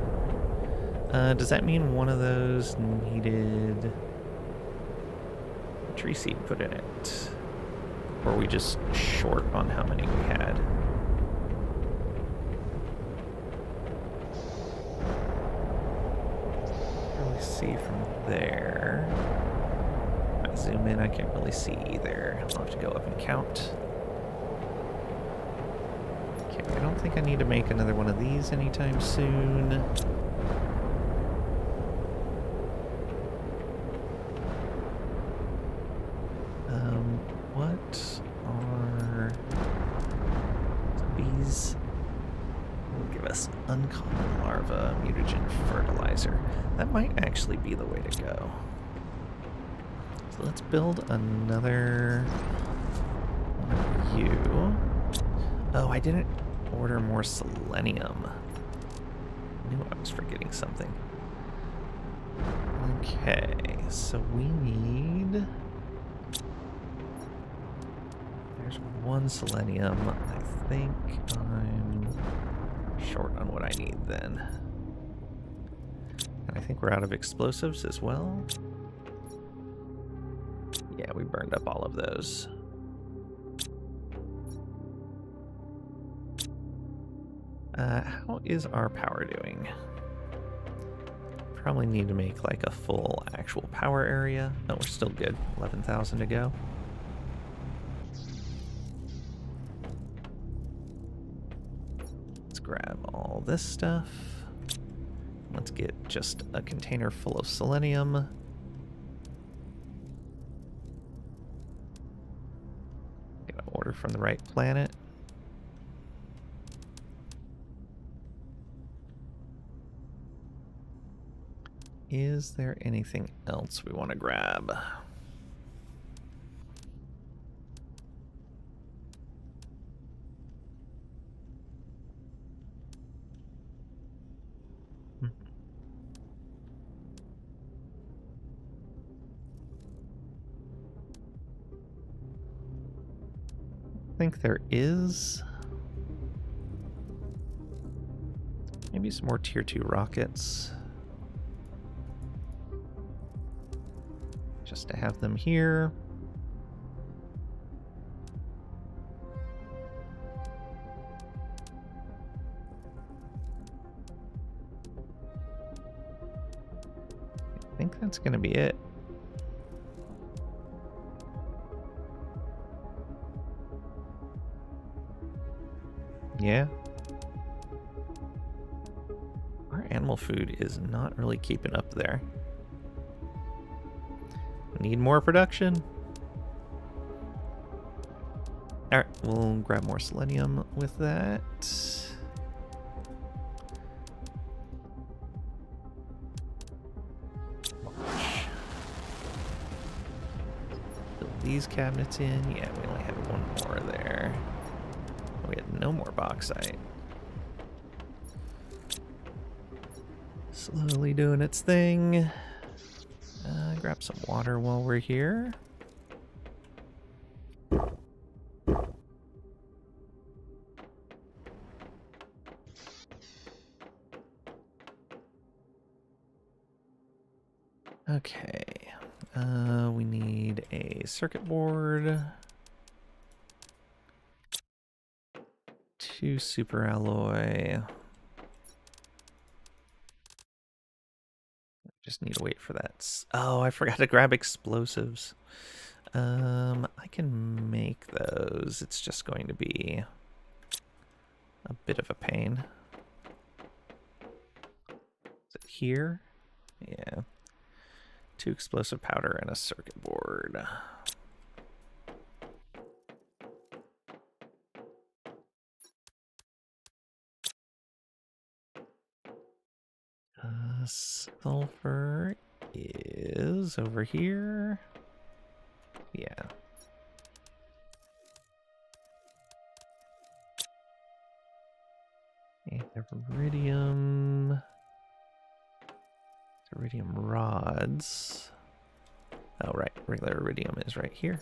Does that mean one of those needed a tree seed put in it? Or are we just short on how many we had? Can't really see from there. If I zoom in, I can't really see either. I'll have to go up and count. Okay, I don't think I need to make another one of these anytime soon. What are these? Will give us uncommon larva mutagen fertilizer. That might actually be the way to go. So let's build another one of you. Oh, I didn't order more selenium. I knew I was forgetting something. Okay, so we need... There's one selenium. I think I'm short on what I need then. And I think we're out of explosives as well. Yeah, we burned up all of those. How is our power doing? Probably need to make like a full actual power area. No, we're still good. 11,000 to go. Let's grab all this stuff. Let's get just a container full of selenium. Get an order from the right planet. Is there anything else we want to grab? I think there is. Maybe some more tier 2 rockets. Just to have them here. I think that's going to be it. Yeah. Our animal food is not really keeping up there. Need more production. Alright, we'll grab more selenium with that. Build these cabinets in. Yeah, we only have one more there. We had no more bauxite. Slowly doing its thing. Grab some water while we're here. Okay. We need a circuit board. 2 super alloy. Just need to wait for that. Oh, I forgot to grab explosives. I can make those. It's just going to be a bit of a pain. Is it here? Yeah. 2 explosive powder and a circuit board. Sulfur is over here. Yeah. Okay, iridium. Iridium rods. Oh, right. Regular iridium is right here.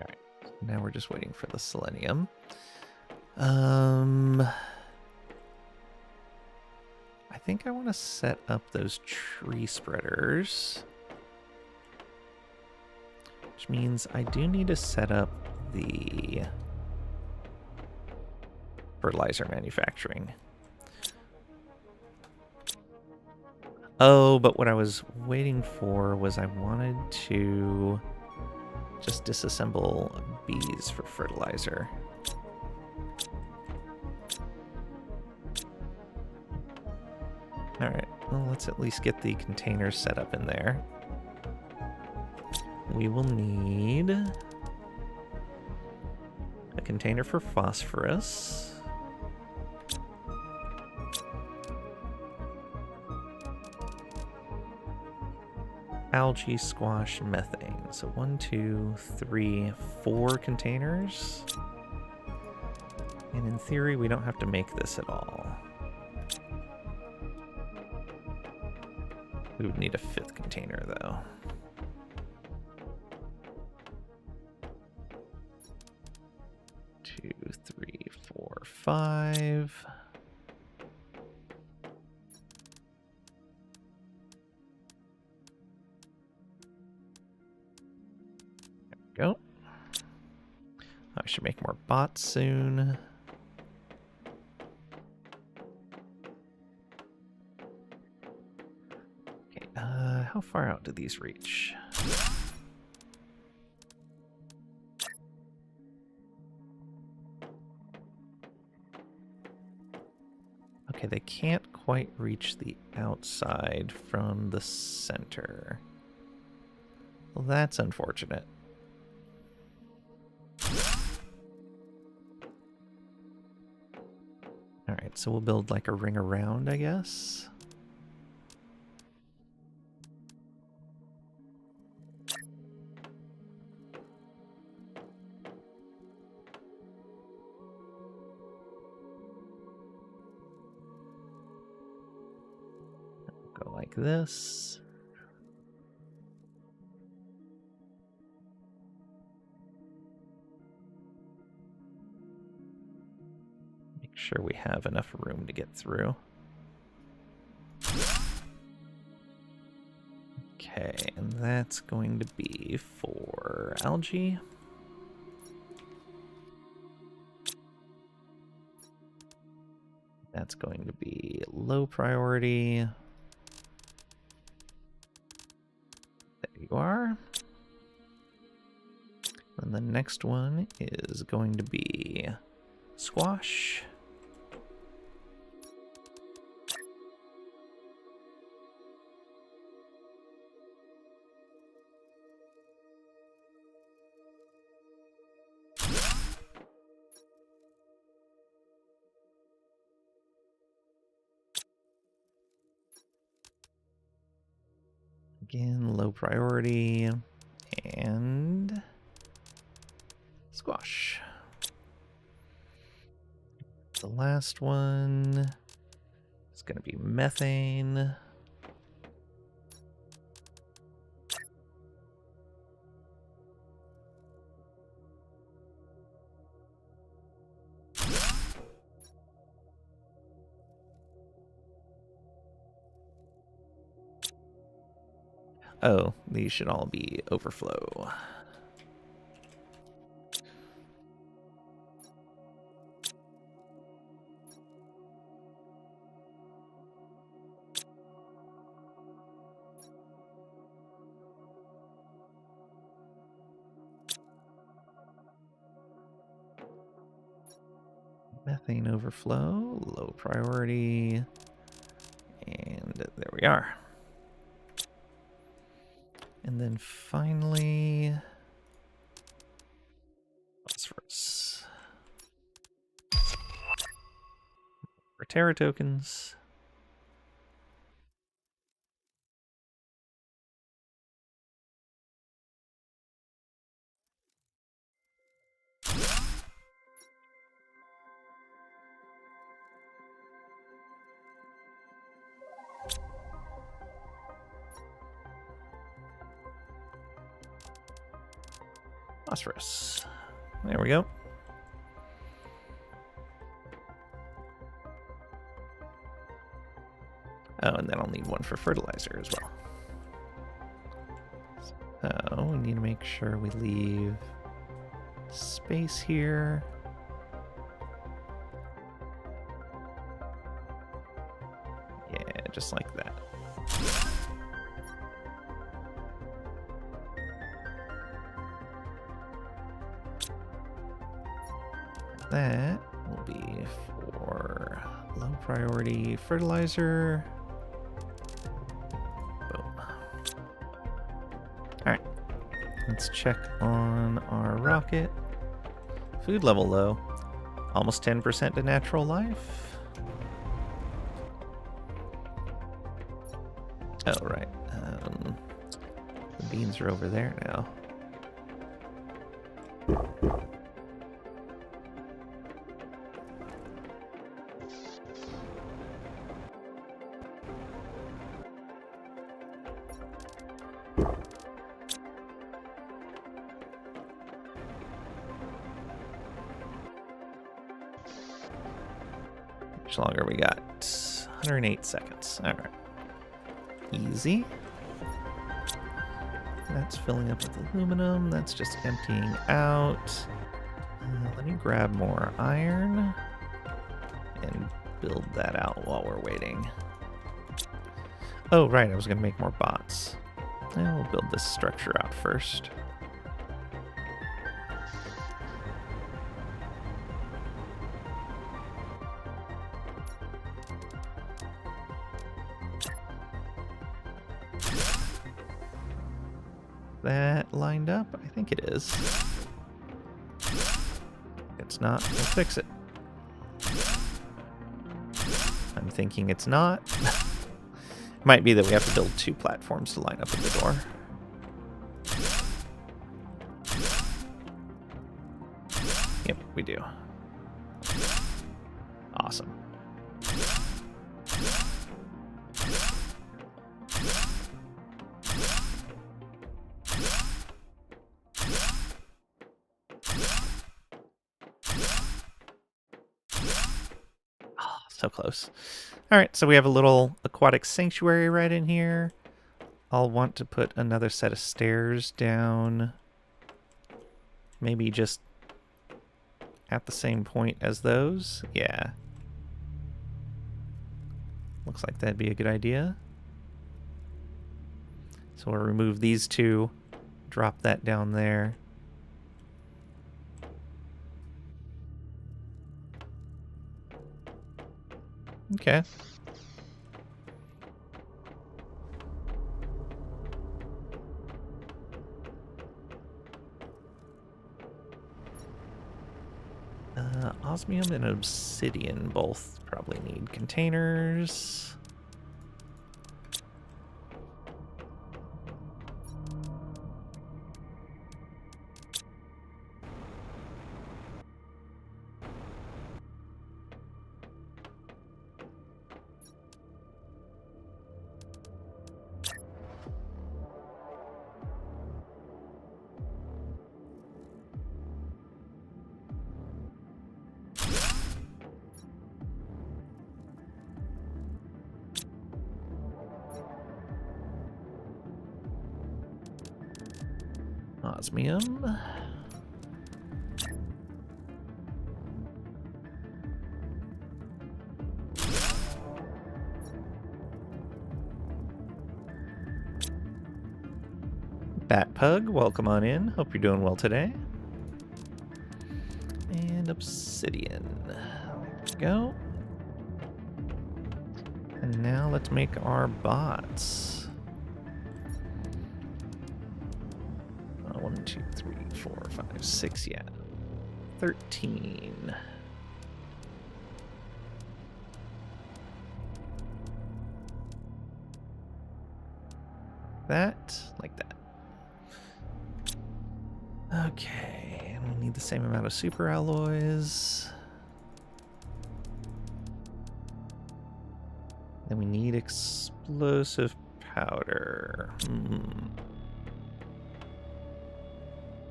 Alright. Now we're just waiting for the selenium. I think I want to set up those tree spreaders. Which means I do need to set up the fertilizer manufacturing. Oh, but what I was waiting for was I wanted to just disassemble bees for fertilizer. Alright, well, let's at least get the containers set up in there. We will need a container for phosphorus. Algae, squash, methane. So 1, 2, 3, 4 containers. And in theory, we don't have to make this at all. We would need a 5th container, though. Two, 3, 4, 5. There we go. I should make more bots soon. Okay, how far out do these reach? Okay, they can't quite reach the outside from the center. Well, that's unfortunate. Alright, so we'll build like a ring around, I guess. Go like this. Make sure we have enough room to get through. Okay, and that's going to be for algae. That's going to be low priority. There you are. And the next one is going to be squash. Again, low priority, and squash. The last one is going to be methane. Oh, these should all be overflow. Methane overflow, low priority, and there we are. And then finally, phosphorus. For Terra tokens. Phosphorus. There we go. Oh, and then I'll need one for fertilizer as well. So we need to make sure we leave space here. Yeah, just like that. That will be for low priority fertilizer. Boom. Alright. Let's check on our rocket. Food level low. Almost 10% to natural life. Oh, right. The beans are over there now. How much longer we got? 108 seconds. All right. Easy. That's filling up with aluminum. That's just emptying out. Let me grab more iron and build that out while we're waiting. Oh, right. I was going to make more bots. And we'll build this structure out first. That lined up? I think it is. It's not. We'll fix it. I'm thinking it's not. It might be that we have to build 2 platforms to line up at the door. Yep, we do. Awesome. So close. All right, so we have a little aquatic sanctuary right in here. I'll want to put another set of stairs down. Maybe just at the same point as those. Yeah. Looks like that'd be a good idea. So we'll remove these 2, drop that down there. Okay. Osmium and obsidian both probably need containers. Osmium. Bat Pug, welcome on in. Hope you're doing well today. And obsidian. There we go. And now let's make our bots. 1, 2, 3, 4, 5, 6, yeah. 13. That, like that. Okay, and we need the same amount of super alloys. Then we need explosive powder.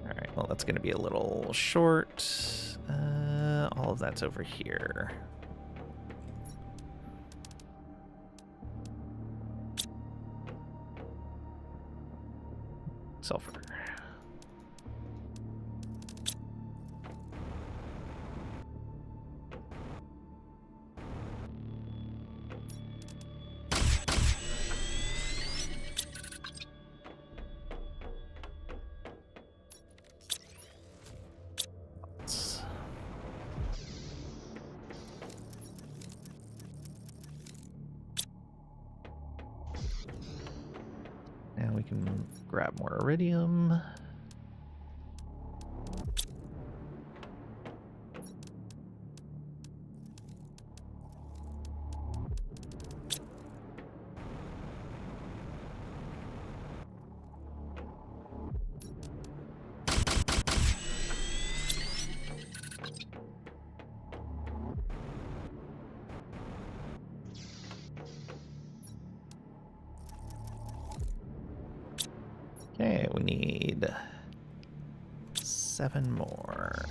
Alright, Well, that's going to be a little short. All of that's over here. Sulfur. Now we can grab more iridium. Okay, we need 7 more.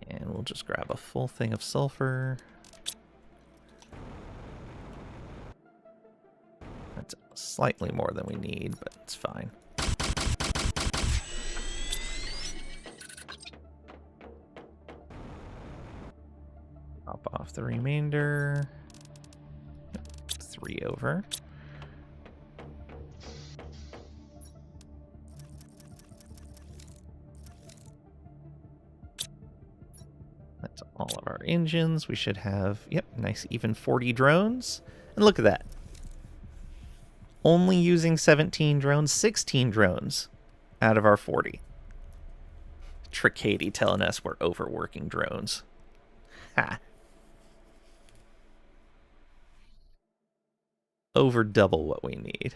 And we'll just grab a full thing of sulfur. That's slightly more than we need, but it's fine. Drop off the remainder. 3 over. That's all of our engines. We should have, yep, nice even 40 drones. And look at that. Only using 17 drones, 16 drones out of our 40. Tricady telling us we're overworking drones. Ha. Over double what we need.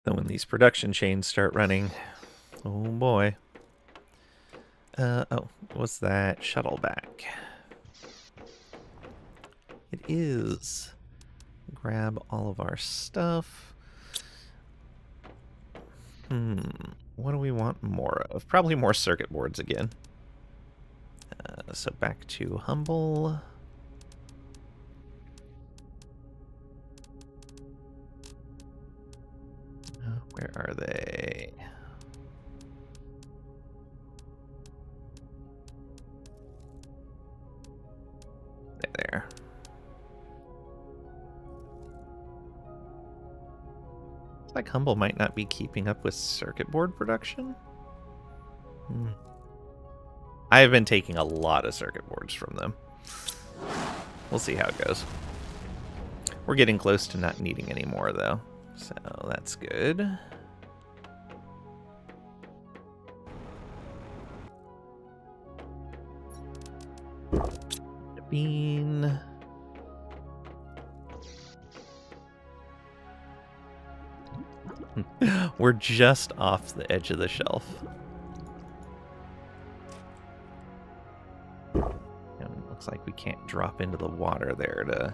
Then when these production chains start running, oh boy. Oh, what's that? Shuttle back. It is. Grab all of our stuff. What do we want more of? Probably more circuit boards again. So back to Humble. Where are they? There. It's like Humble might not be keeping up with circuit board production. I have been taking a lot of circuit boards from them. We'll see how it goes. We're getting close to not needing any more, though. So that's good. Bean. We're just off the edge of the shelf. And it looks like we can't drop into the water there to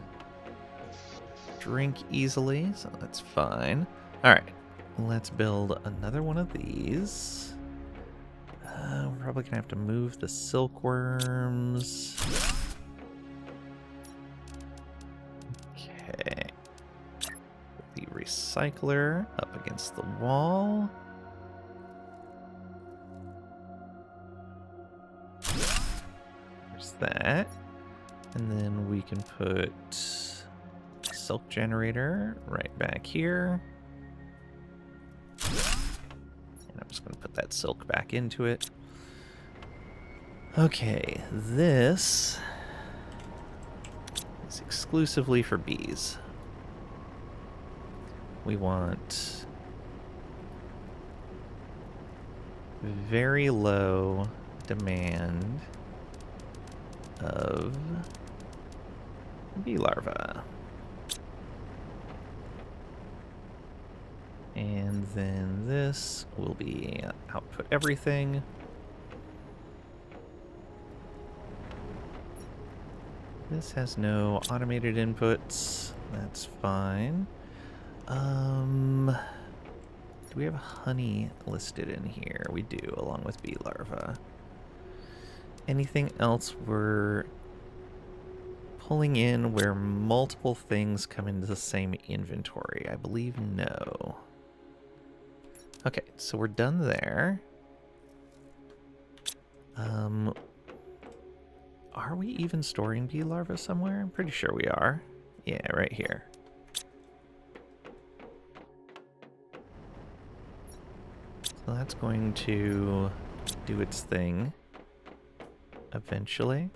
drink easily, so that's fine. All right, let's build another one of these. We're probably gonna have to move the silkworms. Okay. The recycler up against the wall. There's that. And then we can put silk generator right back here. And I'm just going to put that silk back into it. Okay, this is exclusively for bees. We want very low demand of bee larvae. And then this will be output everything. This has no automated inputs. That's fine. Do we have honey listed in here? We do, along with bee larvae. Anything else we're pulling in where multiple things come into the same inventory? I believe no. Okay, so we're done there. Are we even storing bee larvae somewhere? I'm pretty sure we are. Yeah, right here. So that's going to do its thing eventually.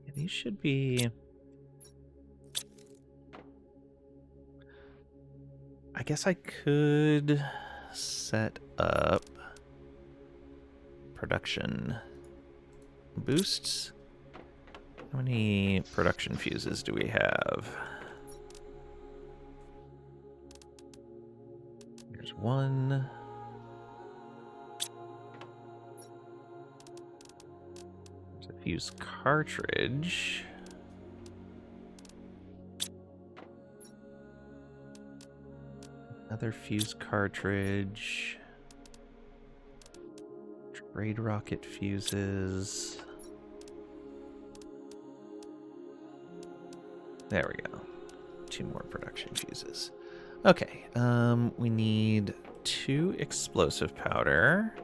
Yeah, these should be... I guess I could set up production boosts. How many production fuses do we have? There's one. There's a fuse cartridge. Another fuse cartridge. Trade rocket fuses. There we go. 2 more production fuses. Okay, we need 2 explosive powder.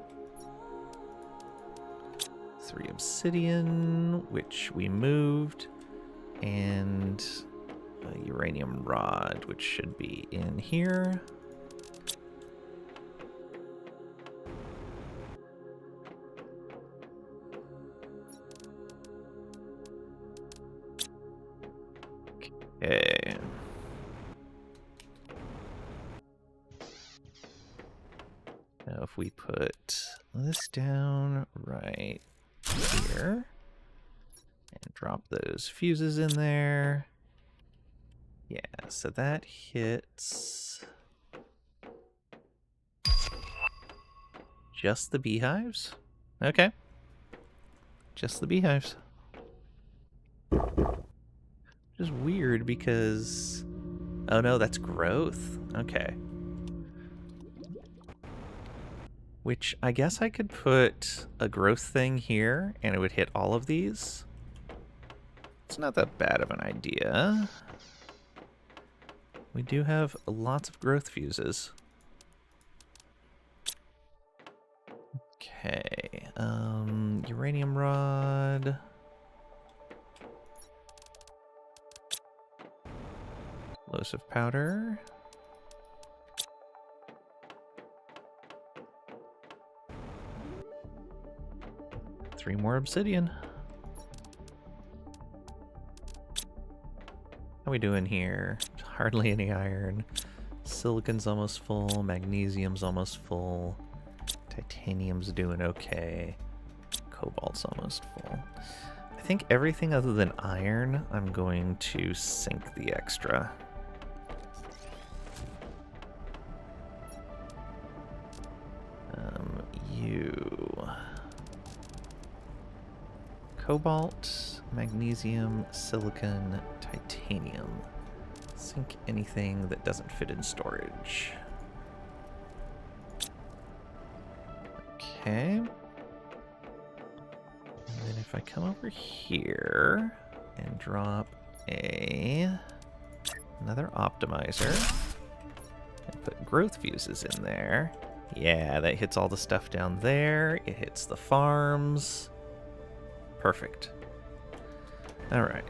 3 obsidian, which we moved. And a uranium rod, which should be in here. Okay. Now if we put this down right here and drop those fuses in there. Yeah, so that hits just the beehives. Okay. Just the beehives. Which is weird because... Oh no, that's growth. Okay. Which I guess I could put a growth thing here and it would hit all of these. It's not that bad of an idea. We do have lots of growth fuses. Okay, uranium rod. Explosive powder. Three more obsidian. How are we doing here? Hardly any iron. Silicon's almost full. Magnesium's almost full. Titanium's doing okay. Cobalt's almost full. I think everything other than iron, I'm going to sink the extra. Cobalt, magnesium, silicon, titanium. Sink anything that doesn't fit in storage. Okay. And then if I come over here and drop another optimizer and put growth fuses in there. Yeah, that hits all the stuff down there. It hits the farms. Perfect. Alright.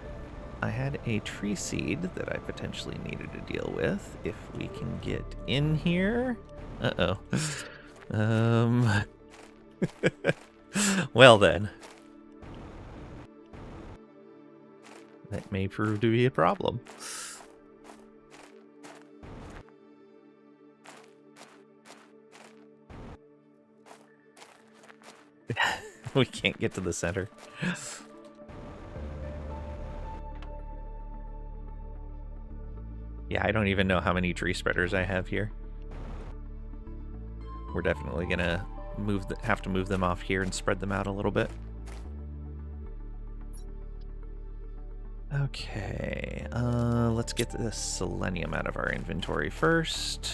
I had a tree seed that I potentially needed to deal with. If we can get in here. Uh-oh. Well then. That may prove to be a problem. We can't get to the center. Yeah, I don't even know how many tree spreaders I have here. We're definitely gonna have to move them off here and spread them out a little bit. Okay, let's get the selenium out of our inventory first.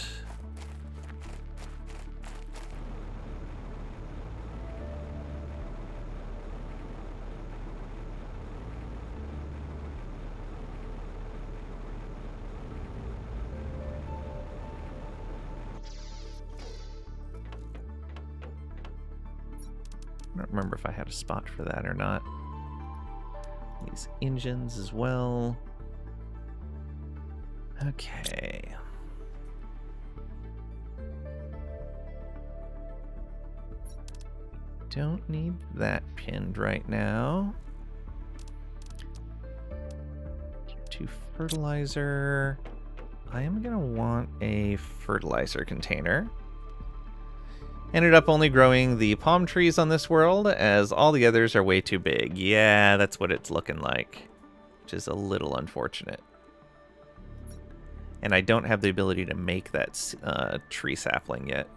I don't remember if I had a spot for that or not. These engines as well. Okay. Don't need that pinned right now. Tier 2 fertilizer. I am gonna want a fertilizer container. Ended up only growing the palm trees on this world, as all the others are way too big. Yeah, that's what it's looking like, which is a little unfortunate. And I don't have the ability to make that tree sapling yet.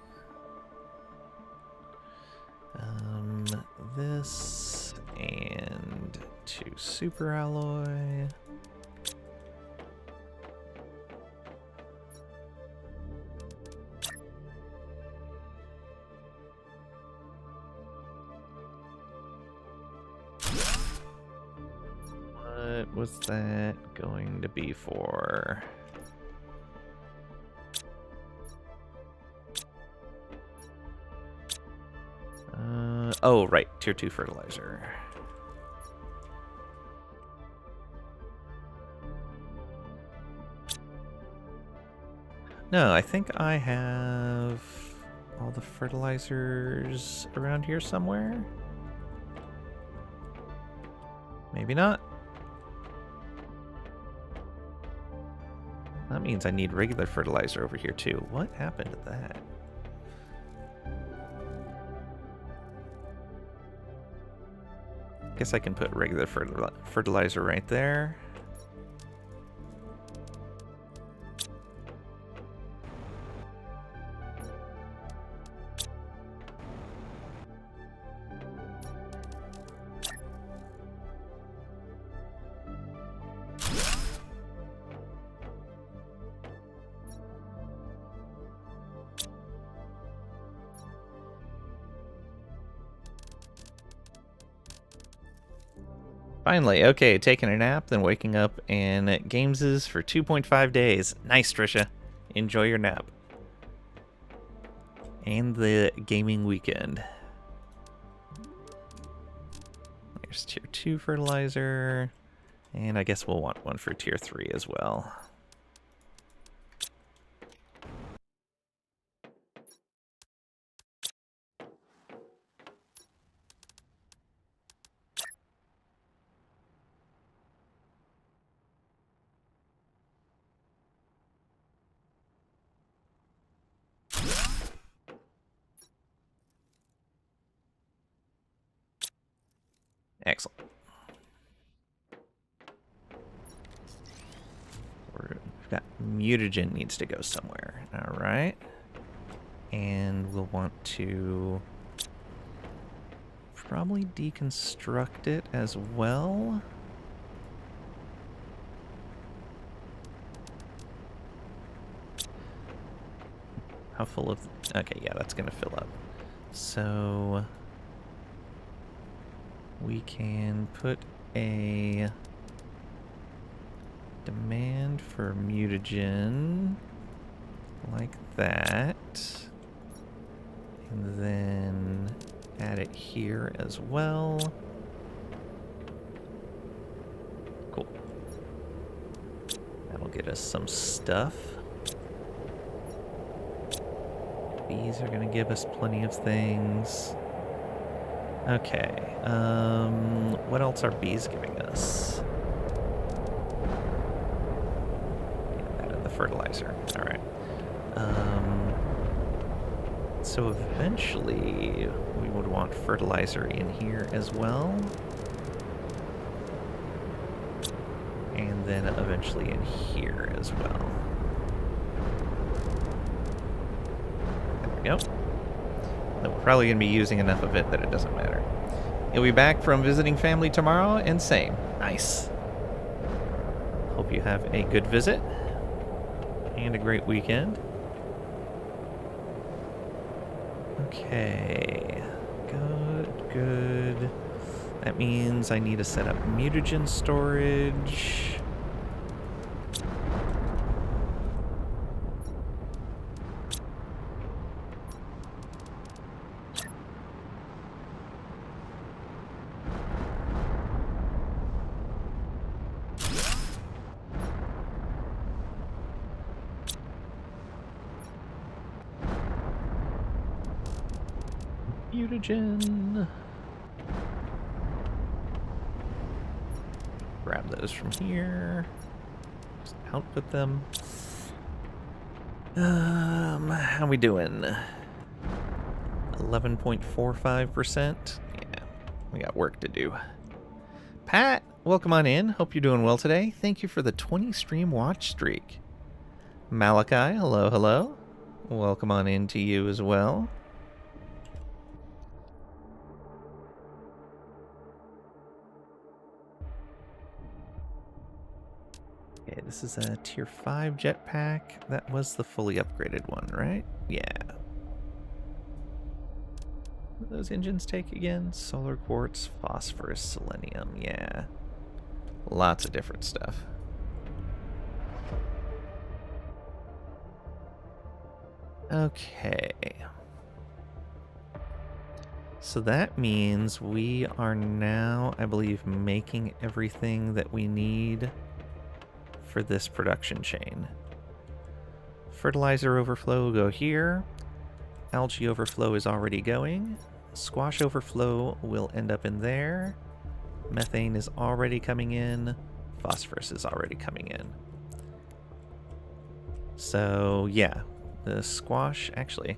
This and 2 super alloy. What was that going to be for? Oh, right. Tier 2 fertilizer. No, I think I have all the fertilizers around here somewhere. Maybe not. That means I need regular fertilizer over here too. What happened to that? Guess I can put regular fertilizer right there. Finally, okay, taking a nap, then waking up in Gameses for 2.5 days. Nice, Trisha. Enjoy your nap. And the gaming weekend. There's tier 2 fertilizer. And I guess we'll want one for tier 3 as well. Excellent. We've got mutagen needs to go somewhere. All right. And we'll want to probably deconstruct it as well. How full of... Okay, yeah, that's going to fill up. So... we can put a demand for mutagen like that. And then add it here as well. Cool. That'll get us some stuff. Bees are going to give us plenty of things. Okay, what else are bees giving us? Yeah, that and the fertilizer. All right. So eventually we would want fertilizer in here as well. And then eventually in here as well. There we go. Though we're probably going to be using enough of it that it doesn't matter. You'll be back from visiting family tomorrow, and same. Nice. Hope you have a good visit and a great weekend. Okay. Good. That means I need to set up mutagen storage. Mutagen. Grab those from here. Just output them. How we doing? 11.45%. Yeah, we got work to do. Pat, welcome on in. Hope you're doing well today. Thank you for the 20 stream watch streak. Malachi, hello. Welcome on in to you as well. Okay, this is a tier 5 jetpack. That was the fully upgraded one, right? Yeah. What do those engines take again? Solar quartz, phosphorus, selenium. Yeah. Lots of different stuff. Okay. So that means we are now, I believe, making everything that we need for this production chain. Fertilizer overflow will go here. Algae overflow is already going. Squash overflow will end up in there. Methane is already coming in. Phosphorus is already coming in. So yeah, the squash, actually,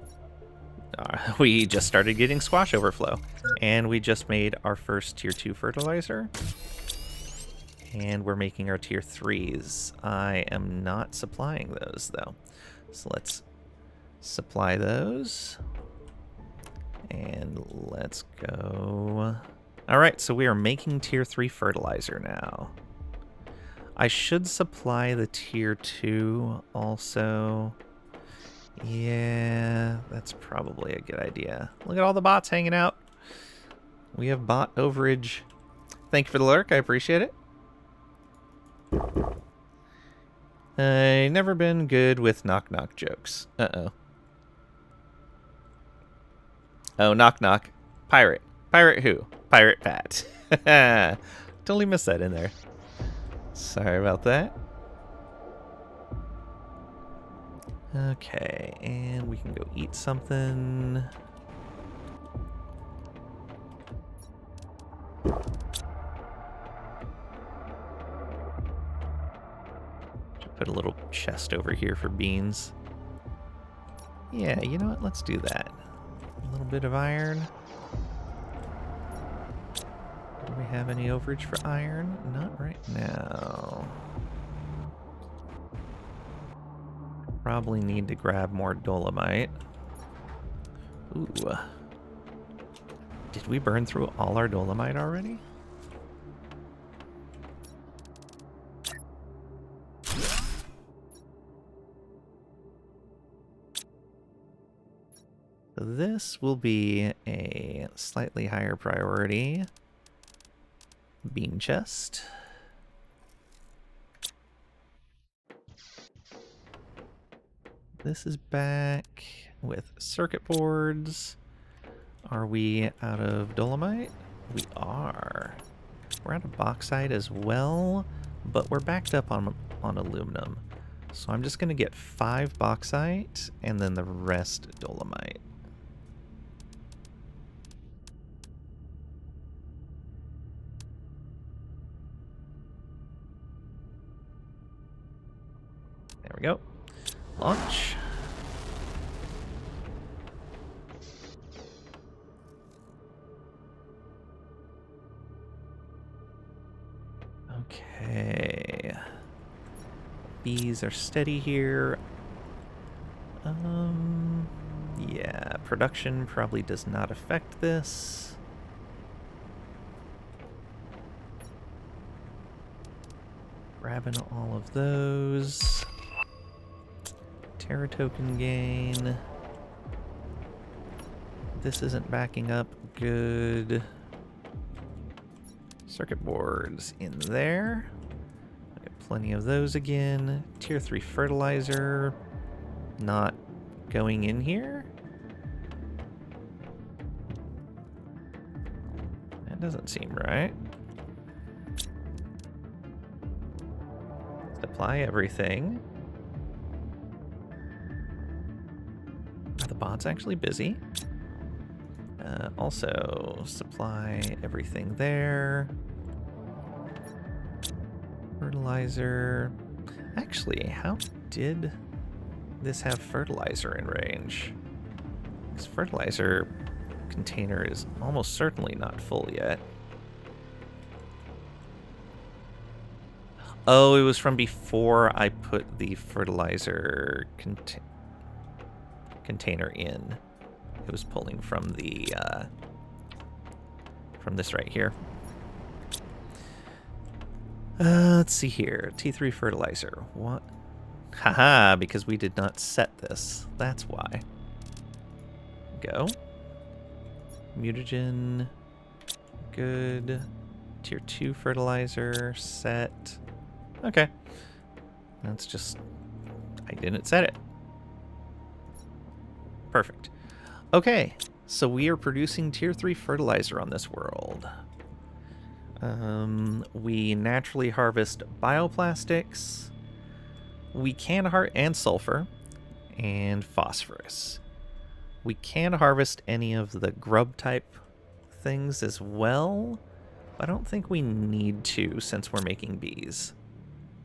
we just started getting squash overflow. And we just made our first tier 2 fertilizer. And we're making our tier 3s. I am not supplying those, though. So let's supply those. And let's go. All right, so we are making tier 3 fertilizer now. I should supply the tier 2 also. Yeah, that's probably a good idea. Look at all the bots hanging out. We have bot overage. Thank you for the lurk. I appreciate it. I've never been good with knock-knock jokes. Uh-oh. Oh, knock-knock. Pirate. Pirate who? Pirate Pat. Totally missed that in there. Sorry about that. Okay, and we can go eat something. Should put a little chest over here for beans. Yeah, you know what? Let's do that. A little bit of iron. Do we have any overage for iron? Not right now. Probably need to grab more dolomite. Ooh. Did we burn through all our dolomite already? So this will be a slightly higher priority. Bean chest. This is back with circuit boards. Are we out of dolomite? We are. We're out of bauxite as well, but we're backed up on aluminum. So I'm just going to get 5 bauxite and then the rest dolomite. There we go. Launch. Okay. Bees are steady here. Yeah, production probably does not affect this. Grabbing all of those. Terra token gain. This isn't backing up. Good. Circuit boards in there. I got plenty of those again. Tier 3 fertilizer. Not going in here. That doesn't seem right. Supply everything. The bot's actually busy. Also, supply everything there. Fertilizer. Actually, how did this have fertilizer in range? This fertilizer container is almost certainly not full yet. Oh, it was from before I put the fertilizer container in. It was pulling from the from this right here. Let's see here. T3 fertilizer. What? Haha, because we did not set this. That's why. Go. Mutagen. Good. Tier 2 fertilizer. Set. Okay. That's just... I didn't set it. Perfect. Okay. So we are producing Tier 3 fertilizer on this world. We naturally harvest bioplastics. We can and sulfur and phosphorus. We can harvest any of the grub type things as well. I don't think we need to since we're making bees.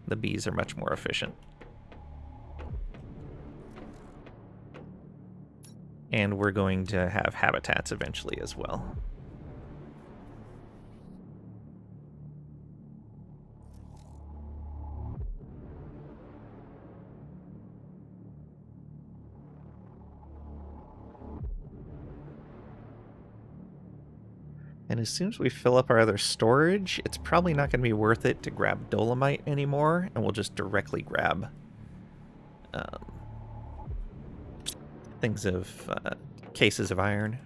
The bees are much more efficient. And we're going to have habitats eventually as well. And as soon as we fill up our other storage, it's probably not going to be worth it to grab dolomite anymore, and we'll just directly grab things of cases of iron.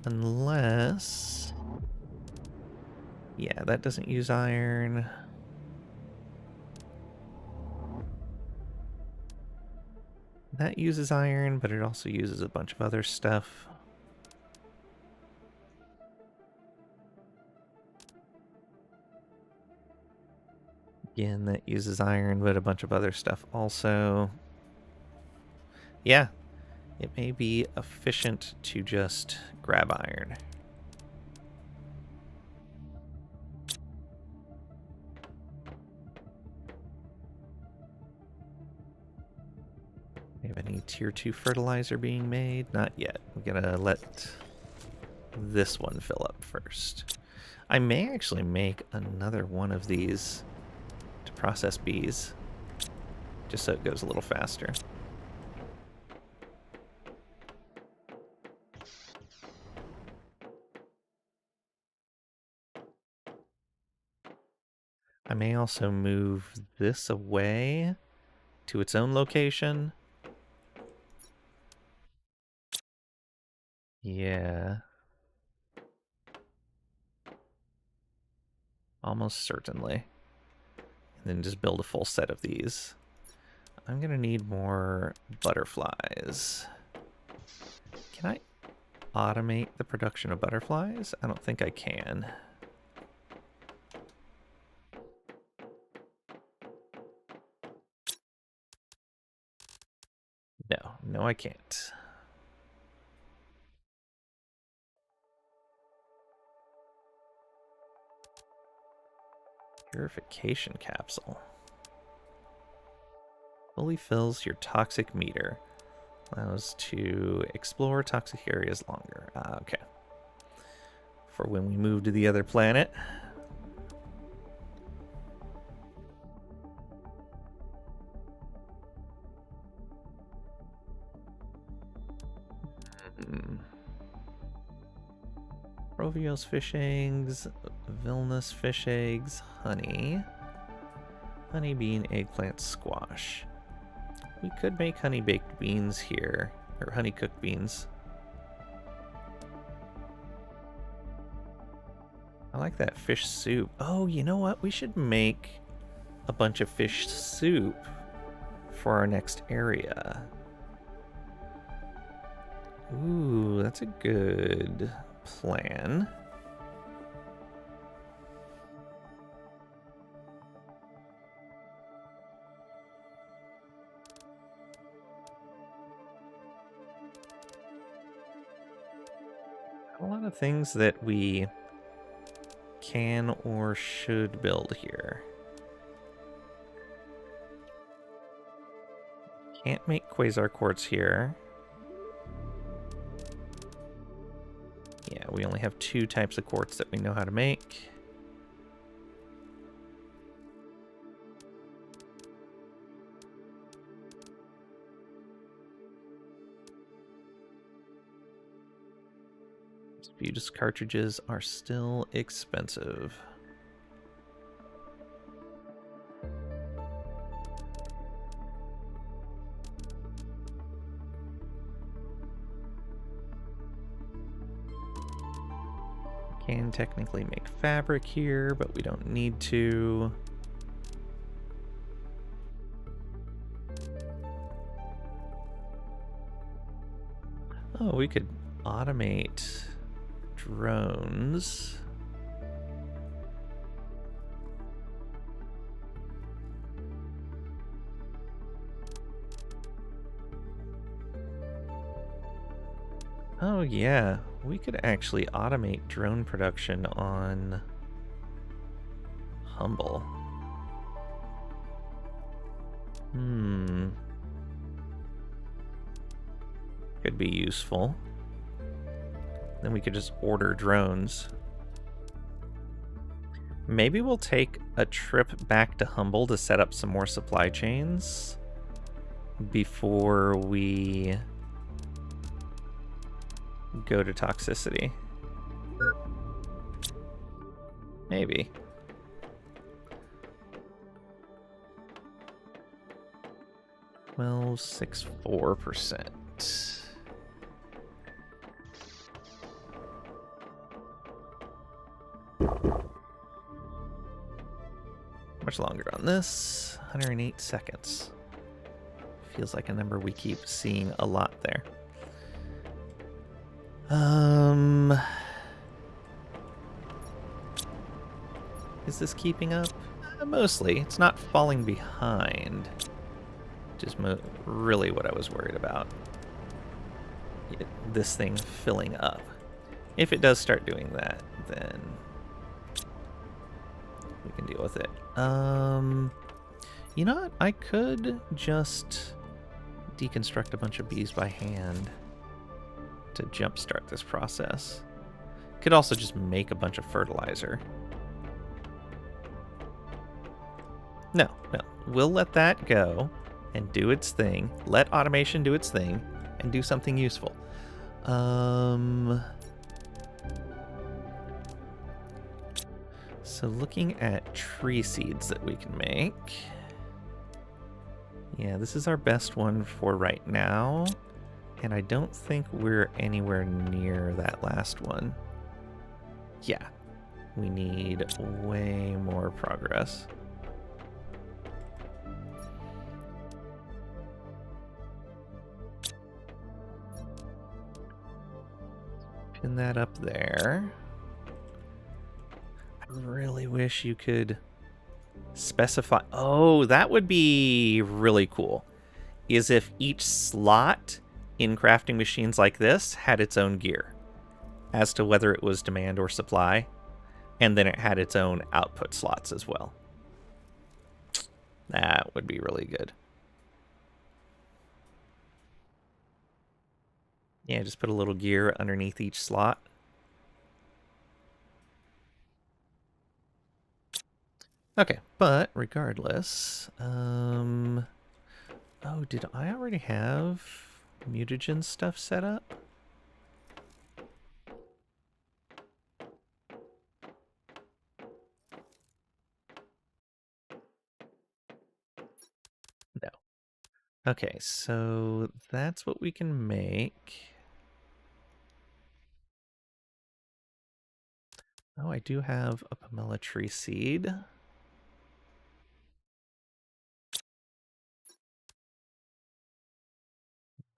Unless... yeah, that doesn't use iron. That uses iron, but it also uses a bunch of other stuff. Again, that uses iron, but a bunch of other stuff also. Yeah, it may be efficient to just grab iron. Do we have any tier 2 fertilizer being made? Not yet. I'm gonna let this one fill up first. I may actually make another one of these to process bees, just so it goes a little faster. I may also move this away to its own location. Yeah. Almost certainly. And then just build a full set of these. I'm gonna need more butterflies. Can I automate the production of butterflies? I don't think I can. No, I can't. Purification capsule. Fully fills your toxic meter. Allows to explore toxic areas longer. Okay. For when we move to the other planet. Foveos fish eggs, Vilnus fish eggs, honey. Honey bean, eggplant, squash. We could make honey baked beans here, or honey cooked beans. I like that fish soup. Oh, you know what? We should make a bunch of fish soup for our next area. Ooh, that's a good plan. A lot of things that we can or should build here. Can't make quasar quartz here. Yeah, we only have 2 types of quartz that we know how to make. Sputus cartridges are still expensive. Can technically make fabric here, but we don't need to. Oh, we could automate drones. Oh yeah, we could actually automate drone production on Humble. Could be useful. Then we could just order drones. Maybe we'll take a trip back to Humble to set up some more supply chains before we go to Toxicity. Maybe. Well, 64%. Much longer on this. 108 seconds. Feels like a number we keep seeing a lot there. Is this keeping up? Mostly. It's not falling behind. Which is really what I was worried about. This thing filling up. If it does start doing that, then we can deal with it. You know what? I could just deconstruct a bunch of bees by hand to jumpstart this process. Could also just make a bunch of fertilizer. No. We'll let that go and do its thing. Let automation do its thing and do something useful. So looking at tree seeds that we can make. Yeah, this is our best one for right now. And I don't think we're anywhere near that last one. Yeah, we need way more progress. Pin that up there. I really wish you could specify. Oh, that would be really cool. Is if each slot in crafting machines like this had its own gear as to whether it was demand or supply, and then it had its own output slots as well. That would be really good. Yeah, just put a little gear underneath each slot. Okay, but regardless, oh, did I already have mutagen stuff set up? Okay, so that's what we can make. Oh, I do have a pomelo tree seed.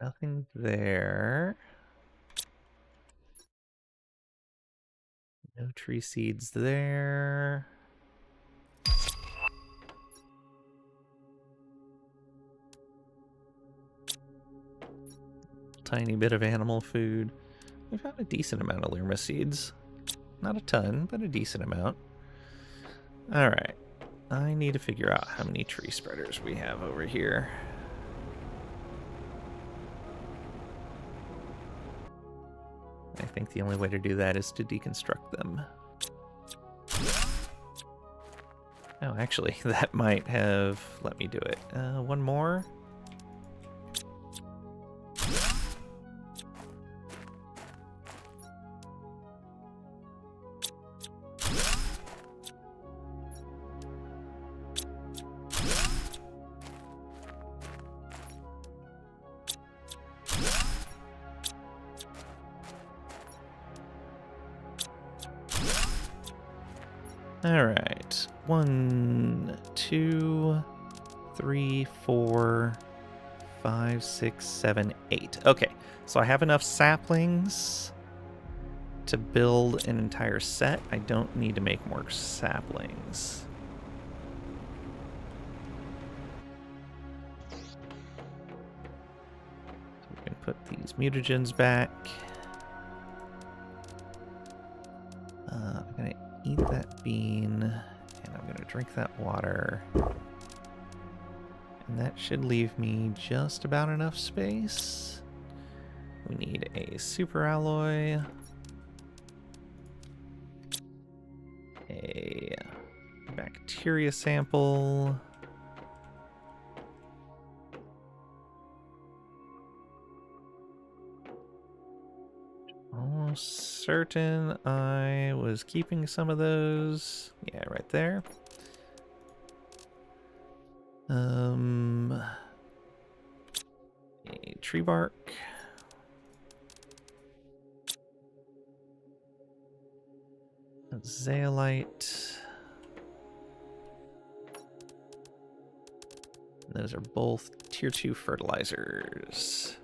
Nothing there. No tree seeds there. Tiny bit of animal food. We found a decent amount of Lirma seeds. Not a ton, but a decent amount. Alright. I need to figure out how many tree spreaders we have over here. I think the only way to do that is to deconstruct them. Oh, actually, that might have let me do it. One more. All right. 1, 2, 3, 4, 5, 6, 7, 8. Okay, so I have enough saplings to build an entire set. I don't need to make more saplings. So we can put these mutagens back. I'm gonna eat that bean, and I'm gonna drink that water. And that should leave me just about enough space. We need a super alloy, a bacteria sample, almost certain I was keeping some of those. Yeah, right there. A tree bark. A zeolite. Those are both tier 2 fertilizers.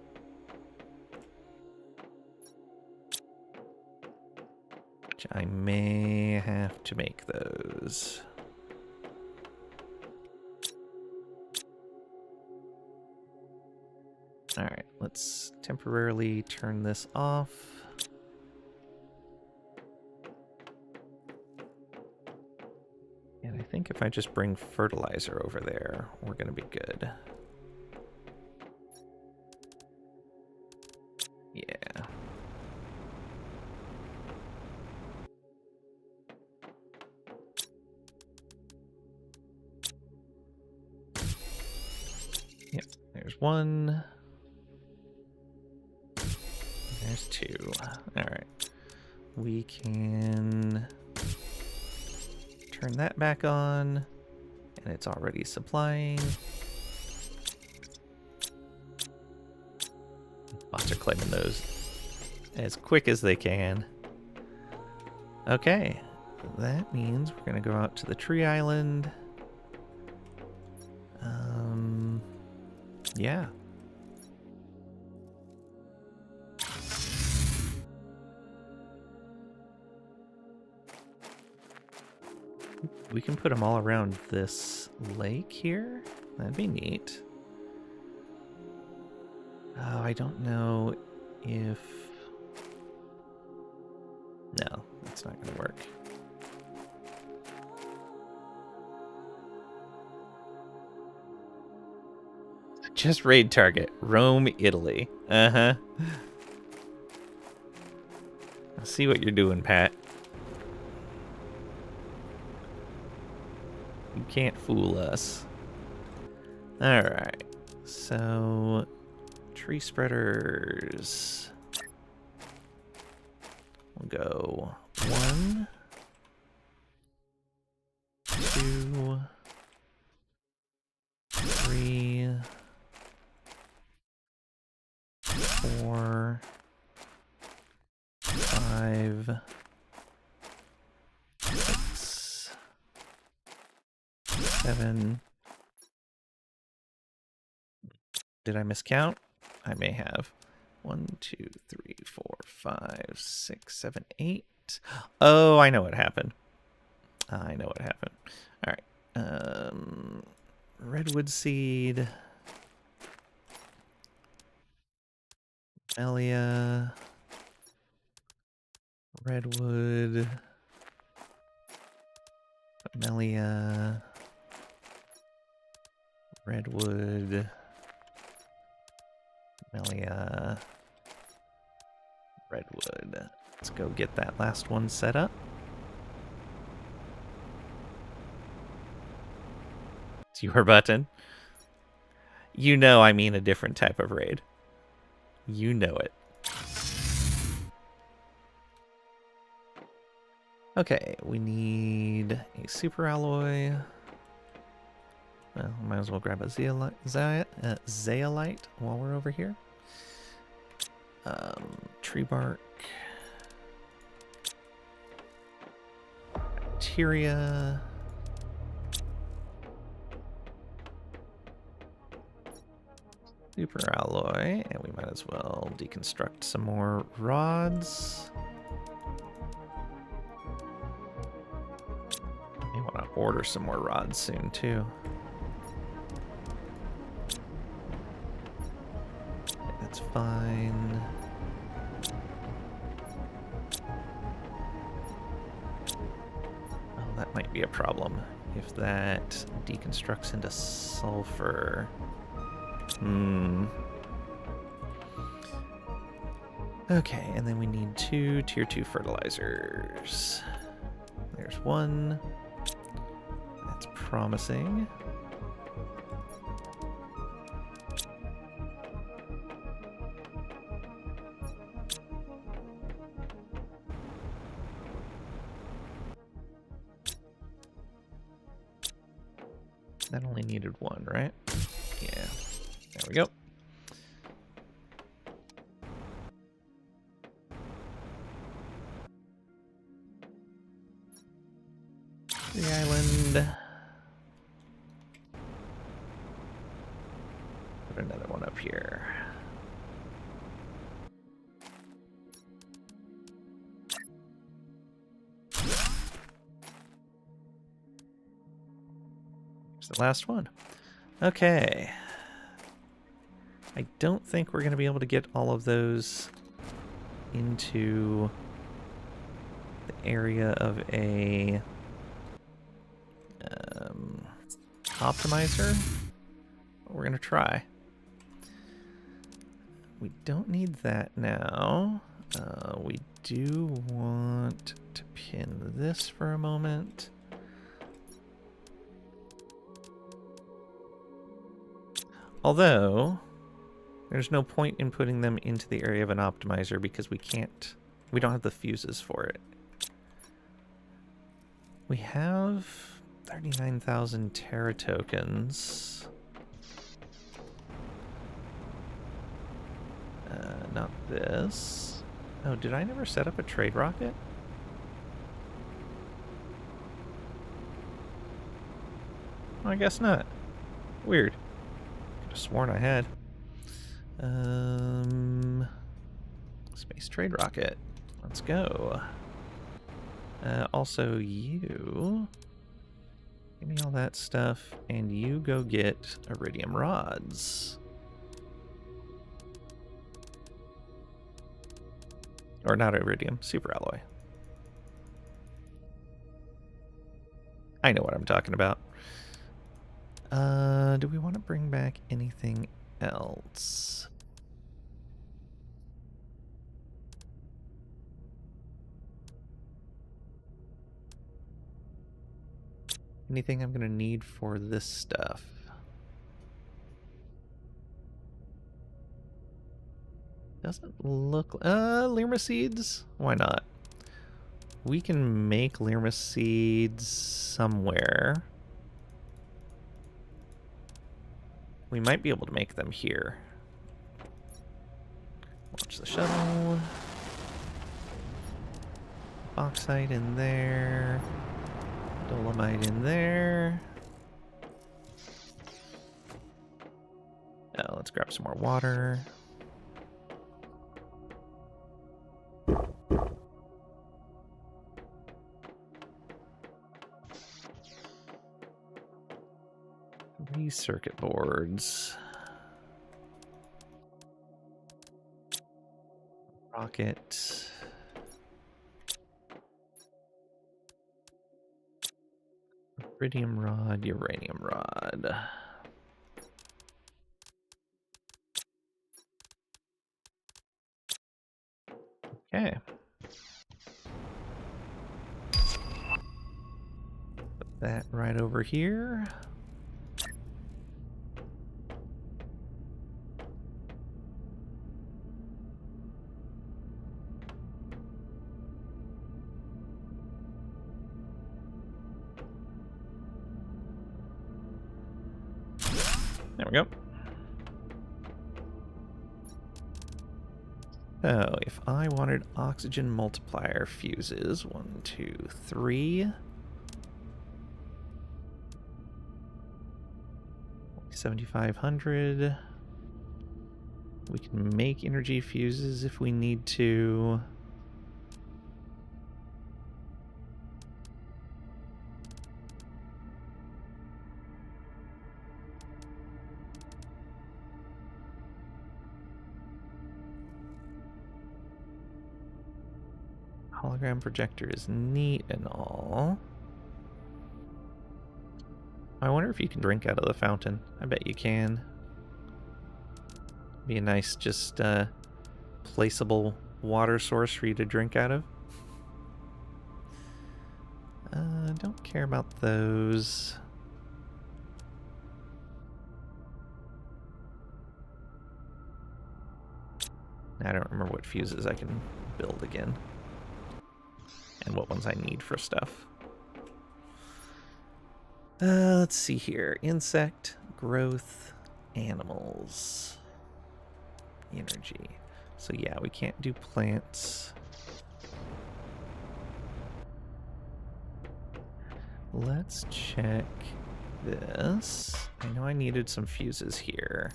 Which I may have to make those. Alright, let's temporarily turn this off. And I think if I just bring fertilizer over there, we're going to be good. Yeah. Yep, there's one. There's two. Alright. We can turn that back on, and it's already supplying. Bots are claiming those as quick as they can. Okay, that means we're gonna go out to the tree island. Yeah. We can put them all around this lake here. That'd be neat. Oh, I don't know if... No, that's not going to work. Just raid target. Rome, Italy. Uh-huh. I see what you're doing, Pat. You can't fool us. Alright. So... tree spreaders. We'll go 1, 2, 3, 5, 6, 7. Did I miscount? I may have. 1, 2, 3, 4, 5, 6, 7, 8. Oh, I know what happened. I know what happened. All right. Redwood seed. Melia. Redwood. Melia. Redwood. Melia. Redwood. Let's go get that last one set up. It's your button. You know I mean a different type of raid. You know it. Okay, we need a super alloy. Well, might as well grab a zeolite while we're over here. Tree bark. Bacteria. Super alloy, and we might as well deconstruct some more rods. I want to order some more rods soon too. Okay, that's fine. Oh, that might be a problem if that deconstructs into sulfur. Okay, and then we need 2 tier 2 fertilizers. There's one. That's promising. That only needed one, right? Yeah. There we go. The island. Put another one up here. Here's the last one. Okay. I don't think we're going to be able to get all of those into the area of a optimizer. But we're going to try. We don't need that now. We do want to pin this for a moment. Although, there's no point in putting them into the area of an optimizer because we don't have the fuses for it. We have 39,000 Terra tokens. Not this. Oh, did I never set up a trade rocket? I guess not. Weird. Could have sworn I had. Space trade rocket. Let's go. Also, you give me all that stuff, and you go get iridium rods. Or not iridium, super alloy. I know what I'm talking about. Do we want to bring back anything else? Anything I'm going to need for this stuff? Doesn't look... Lirma seeds? Why not? We can make Lirma seeds somewhere. We might be able to make them here. Launch the shuttle. Bauxite in there. Dolomite in there. Oh, let's grab some more water. Three circuit boards. Rocket. Iridium rod, uranium rod. Okay. Put that right over here. There we go. So, if I wanted oxygen multiplier fuses, 1, 2, 3. 7,500. We can make energy fuses if we need to. Hologram projector is neat and all. I wonder if you can drink out of the fountain. I bet you can. Be a nice, just placeable water source for you to drink out of. Don't care about those. I don't remember what fuses I can build again. And what ones I need for stuff. Let's see here. Insect, growth, animals, energy. So yeah, we can't do plants. Let's check this. I know I needed some fuses here.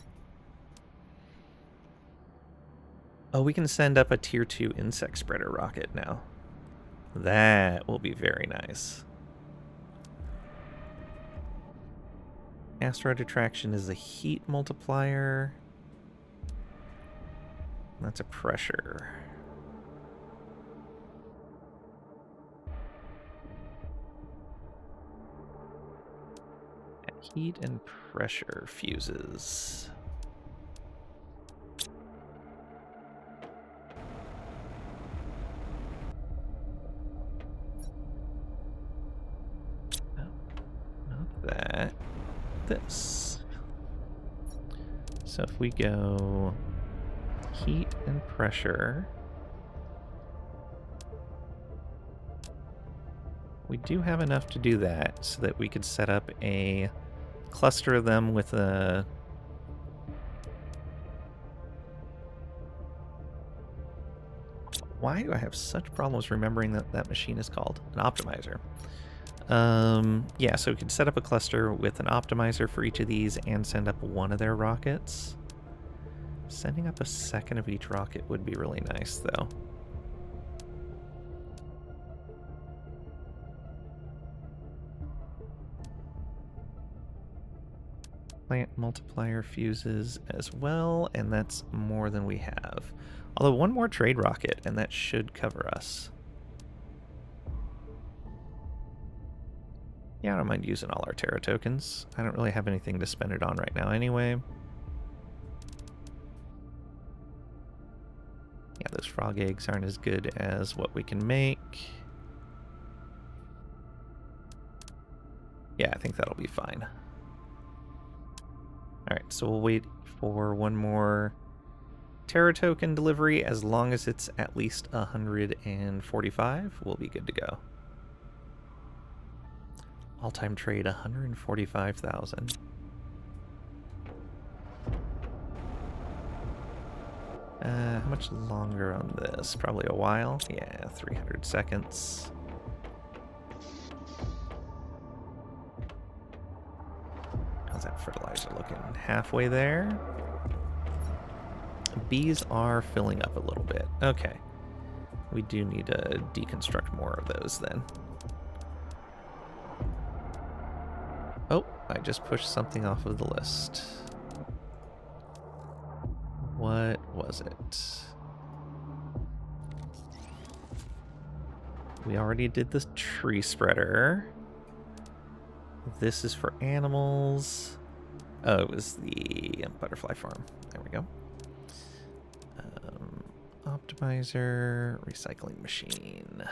Oh, we can send up a tier 2 insect spreader rocket now. That will be very nice. Asteroid attraction is a heat multiplier. That's a pressure. Heat and pressure fuses. No, not that. This. So if we go heat and pressure, we do have enough to do that so that we could set up a cluster of them with a why do I have such problems remembering that that machine is called? An optimizer. Yeah, so we could set up a cluster with an optimizer for each of these and send up one of their rockets. Sending up a second of each rocket would be really nice, though. Plant multiplier fuses as well, and that's more than we have. Although one more trade rocket, and that should cover us. Yeah, I don't mind using all our Terra tokens. I don't really have anything to spend it on right now anyway. Yeah, those frog eggs aren't as good as what we can make. Yeah, I think that'll be fine. Alright, so we'll wait for one more Terra token delivery. As long as it's at least 145, we'll be good to go. All-time trade, 145,000. How much longer on this? Probably a while. Yeah, 300 seconds. How's that fertilizer looking? Halfway there. Bees are filling up a little bit. Okay. We do need to deconstruct more of those then. Oh, I just pushed something off of the list. What was it? We already did the tree spreader. This is for animals. Oh, it was the butterfly farm. There we go. Optimizer, recycling machine.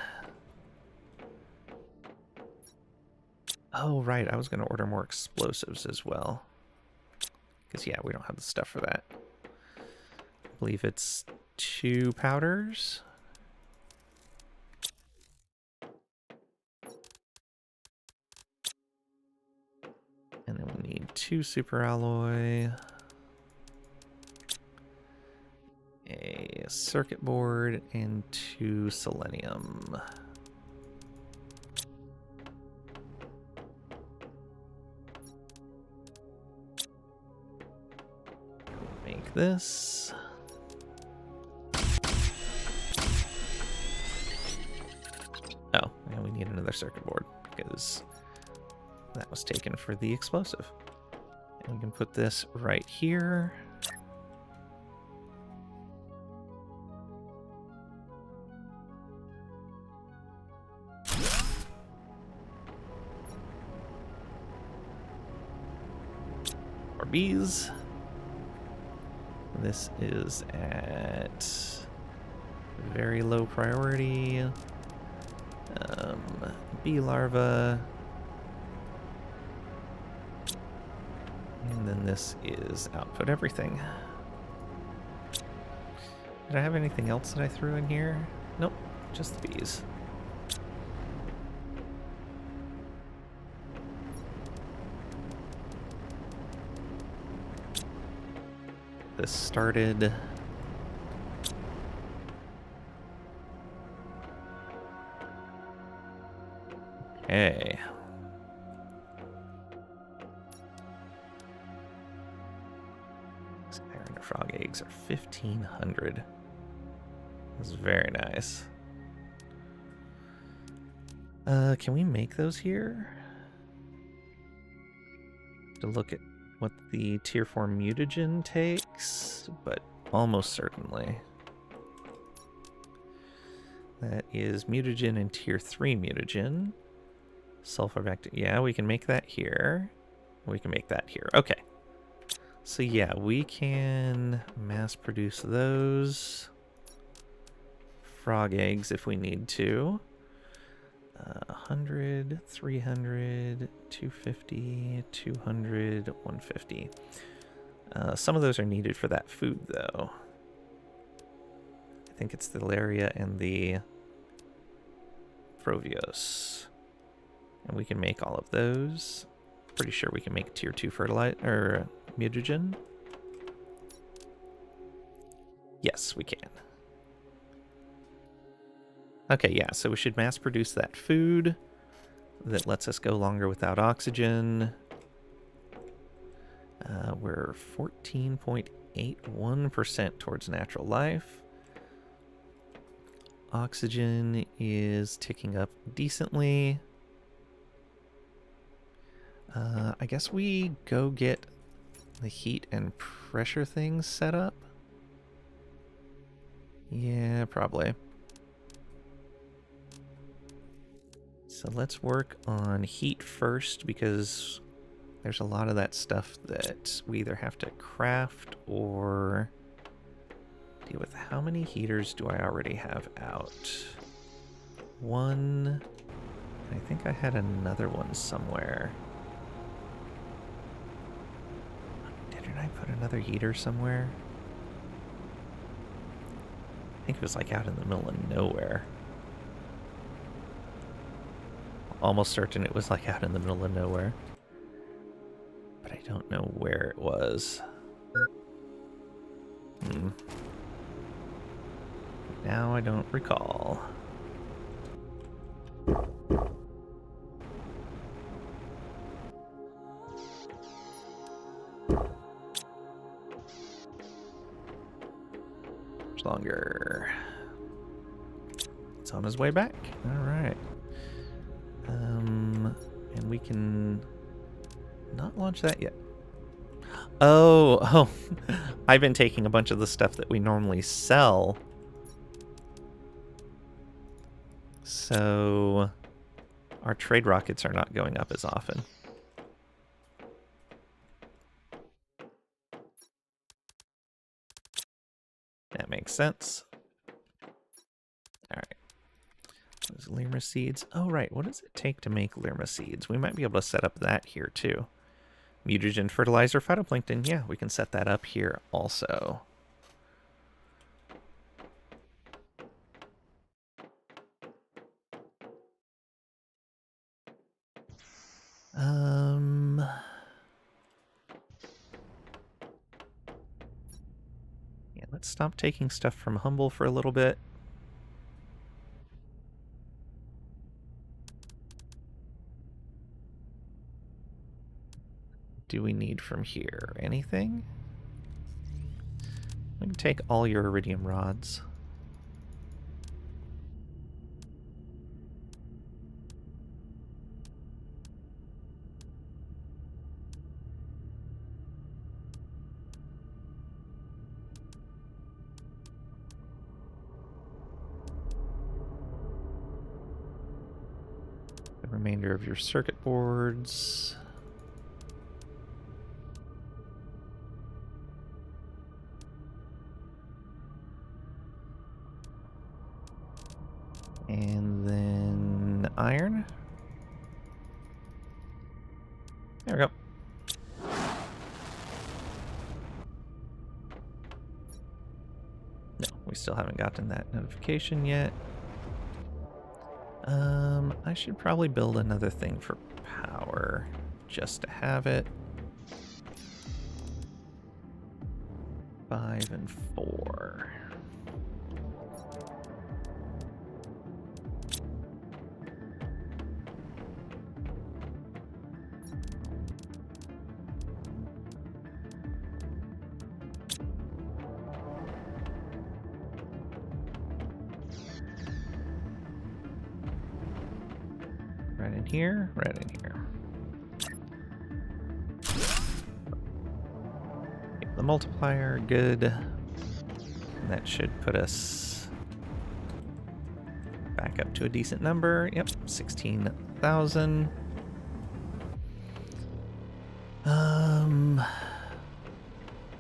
Oh, right. I was going to order more explosives as well. Because, yeah, we don't have the stuff for that. I believe it's 2 powders. And then we need 2 super alloy. A circuit board and 2 selenium. Make this. Oh, and we need another circuit board because that was taken for the explosive. And we can put this right here. More bees. This is at very low priority. Bee larva. And then this is output everything. Did I have anything else that I threw in here? Nope, just the bees. This started. Okay. Iron frog eggs are 1,500. This is very nice. Can we make those here? To look at what the tier 4 mutagen takes, but almost certainly. That is mutagen and tier 3 mutagen. Sulfur bacteria. Yeah, we can make that here. We can make that here. Okay. So yeah, we can mass produce those frog eggs if we need to. 100, 300, 250, 200, 150. Some of those are needed for that food, though. I think it's the Laria and the Provios. And we can make all of those. Pretty sure we can make tier 2 fertilizer or mutagen. Yes, we can. Okay, yeah, so we should mass produce that food that lets us go longer without oxygen. We're 14.81% towards natural life. Oxygen is ticking up decently. I guess we go get the heat and pressure things set up. Yeah, probably. So let's work on heat first, because there's a lot of that stuff that we either have to craft or deal with. How many heaters do I already have out? 1. I think I had another one somewhere. Didn't I put another heater somewhere? I think it was like out in the middle of nowhere. Almost certain it was like out in the middle of nowhere. But I don't know where it was. Now I don't recall. Much longer. It's on his way back. All right. And we can not launch that yet. Oh, I've been taking a bunch of the stuff that we normally sell. So our trade rockets are not going up as often. That makes sense. All right. Those Lirma seeds. Oh, right. What does it take to make Lirma seeds? We might be able to set up that here, too. Mutagen fertilizer, phytoplankton. Yeah, we can set that up here also. Yeah, let's stop taking stuff from Humble for a little bit. Do we need from here anything? We can take all your iridium rods. The remainder of your circuit boards. And then iron. There we go. No, we still haven't gotten that notification yet. I should probably build another thing for power, just to have it. 5 and 4. Right in here, right in here. The multiplier, good. And that should put us back up to a decent number. Yep, 16,000.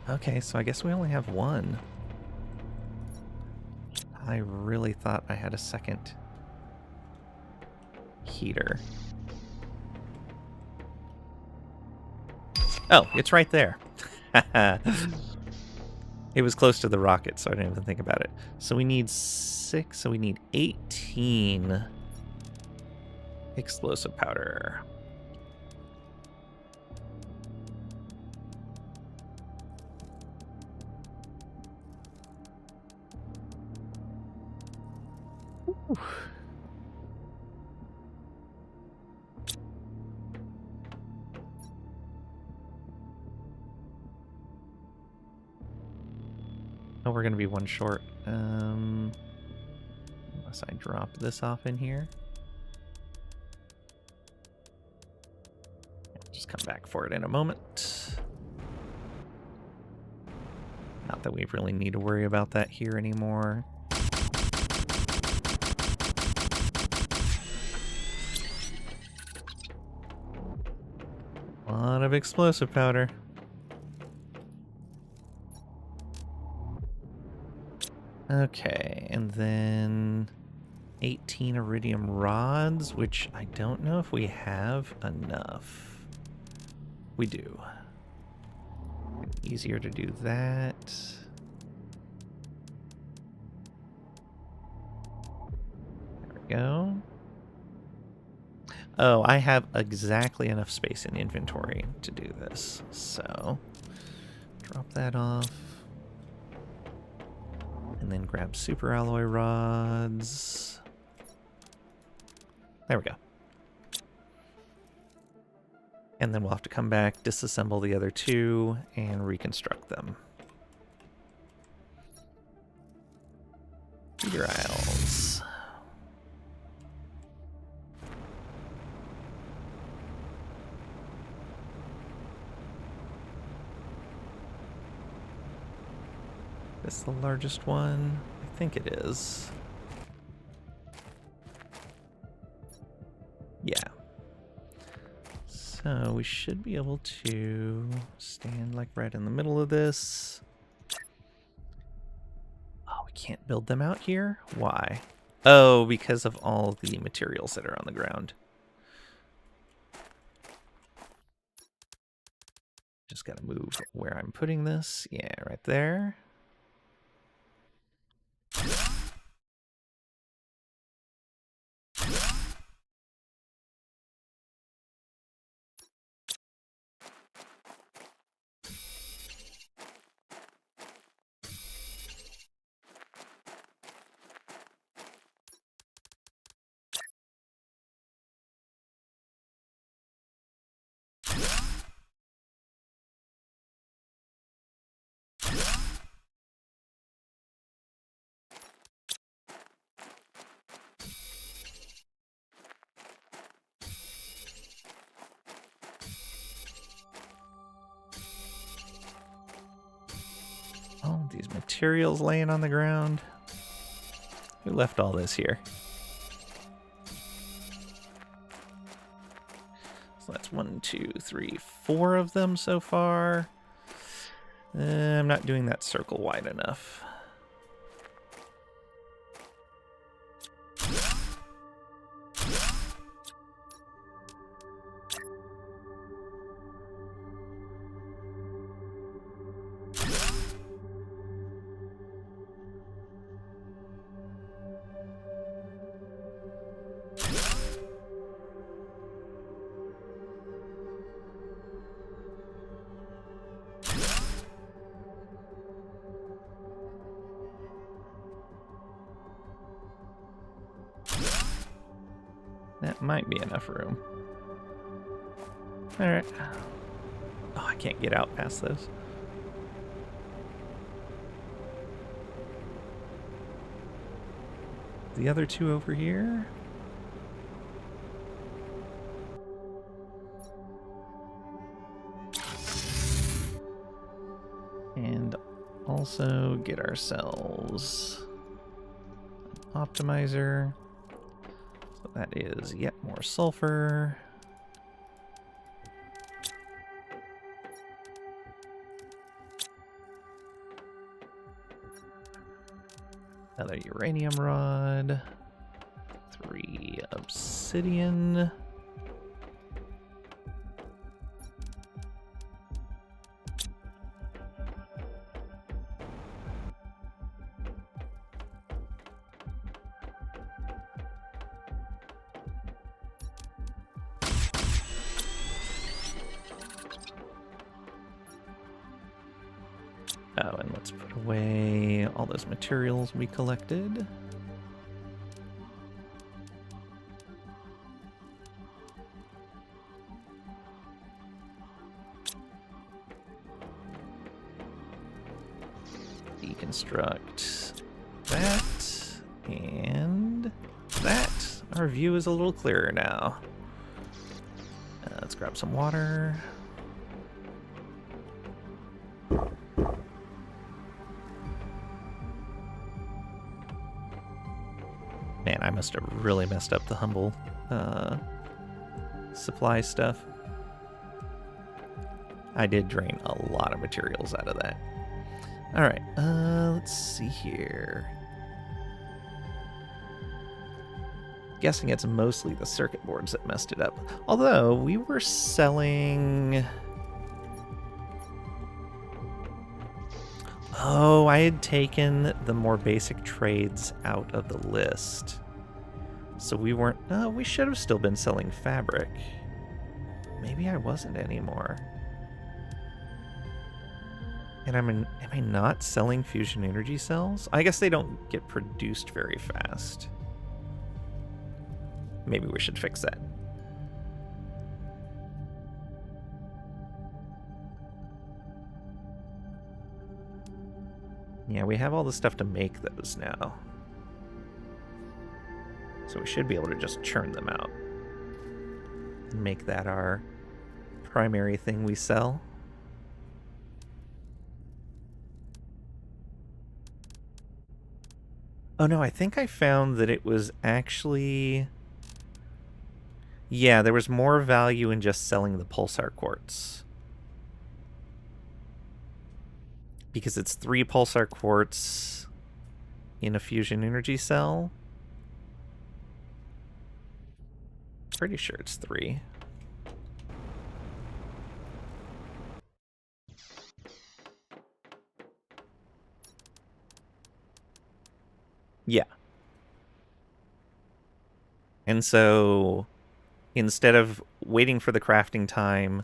Okay, so I guess we only have one. I really thought I had a second heater. Oh, it's right there. It was close to the rocket, so I didn't even think about it. So we need 6, so we need 18 explosive powder. Ooh. Oh, we're going to be one short. Unless I drop this off in here. I'll just come back for it in a moment. Not that we really need to worry about that here anymore. A lot of explosive powder. Okay, and then 18 iridium rods, which I don't know if we have enough. We do. Easier to do that. There we go. Oh, I have exactly enough space in inventory to do this. So, drop that off. And then grab super alloy rods. There we go. And then we'll have to come back, disassemble the other two, and reconstruct them. Feeder aisles. This the largest one? I think it is. Yeah. So we should be able to stand like right in the middle of this. Oh, we can't build them out here? Why? Oh, because of all the materials that are on the ground. Just gotta move where I'm putting this. Yeah, right there. All these materials laying on the ground. Who left all this here? So that's 1, 2, 3, 4 of them so far. I'm not doing that circle wide enough. That might be enough room. Alright. Oh, I can't get out past those. The other two over here. And also get ourselves an optimizer. So that is yet more sulfur. Another uranium rod. 3 obsidian. Oh, and let's put away all those materials we collected. Deconstruct that and that. Our view is a little clearer now. Let's grab some water. Man, I must have really messed up the humble supply stuff. I did drain a lot of materials out of that. Alright, let's see here. Guessing it's mostly the circuit boards that messed it up. Although, we were selling... Oh, I had taken the more basic trades out of the list. So we weren't... No, we should have still been selling fabric. Maybe I wasn't anymore. And am I not selling fusion energy cells? I guess they don't get produced very fast. Maybe we should fix that. Yeah, we have all the stuff to make those now. So we should be able to just churn them out. Make that our primary thing we sell. Oh no, I think I found that it was actually... Yeah, there was more value in just selling the pulsar quartz. Because it's 3 pulsar quartz in a fusion energy cell. Pretty sure it's 3. Yeah. And so instead of waiting for the crafting time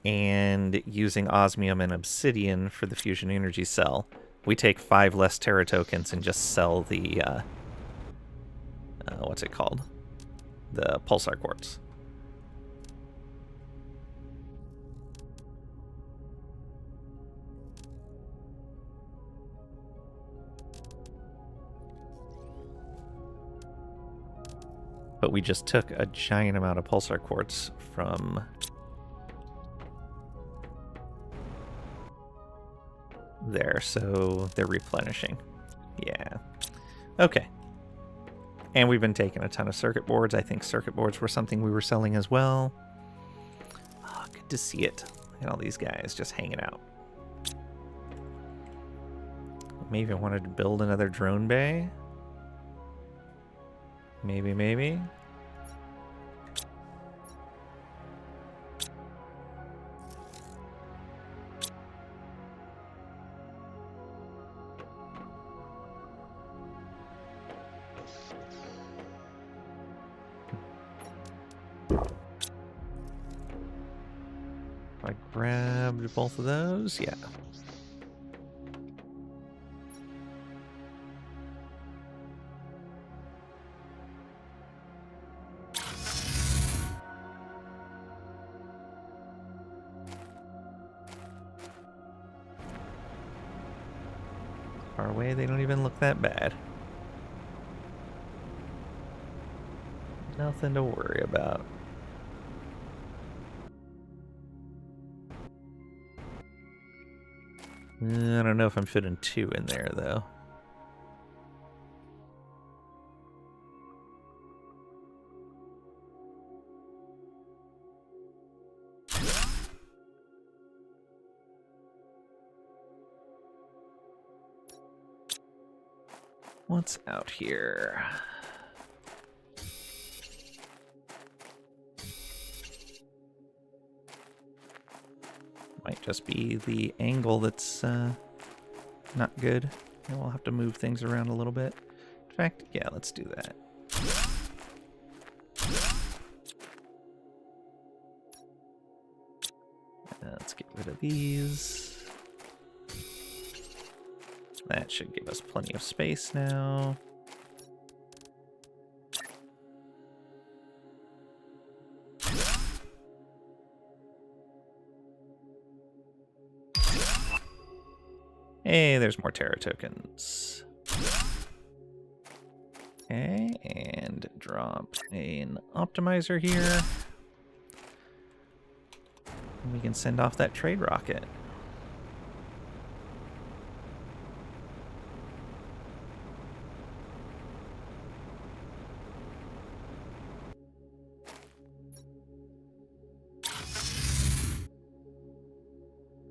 and using osmium and obsidian for the fusion energy cell, we take 5 less Terra tokens and just sell the, what's it called? The pulsar quartz. But we just took a giant amount of pulsar quartz from there, so they're replenishing. Yeah. Okay. And we've been taking a ton of circuit boards. I think circuit boards were something we were selling as well. Oh, good to see it. Look at all these guys just hanging out. Maybe I wanted to build another drone bay. Maybe. I grabbed both of those, yeah. Far away, they don't even look that bad. Nothing to worry about. I don't know if I'm fitting 2 in there, though. What's out here? Might just be the angle that's not good. And we'll have to move things around a little bit. In fact, yeah, let's do that. Let's get rid of these. That should give us plenty of space now. Hey, there's more Terra tokens. Okay, and drop an optimizer here. And we can send off that trade rocket.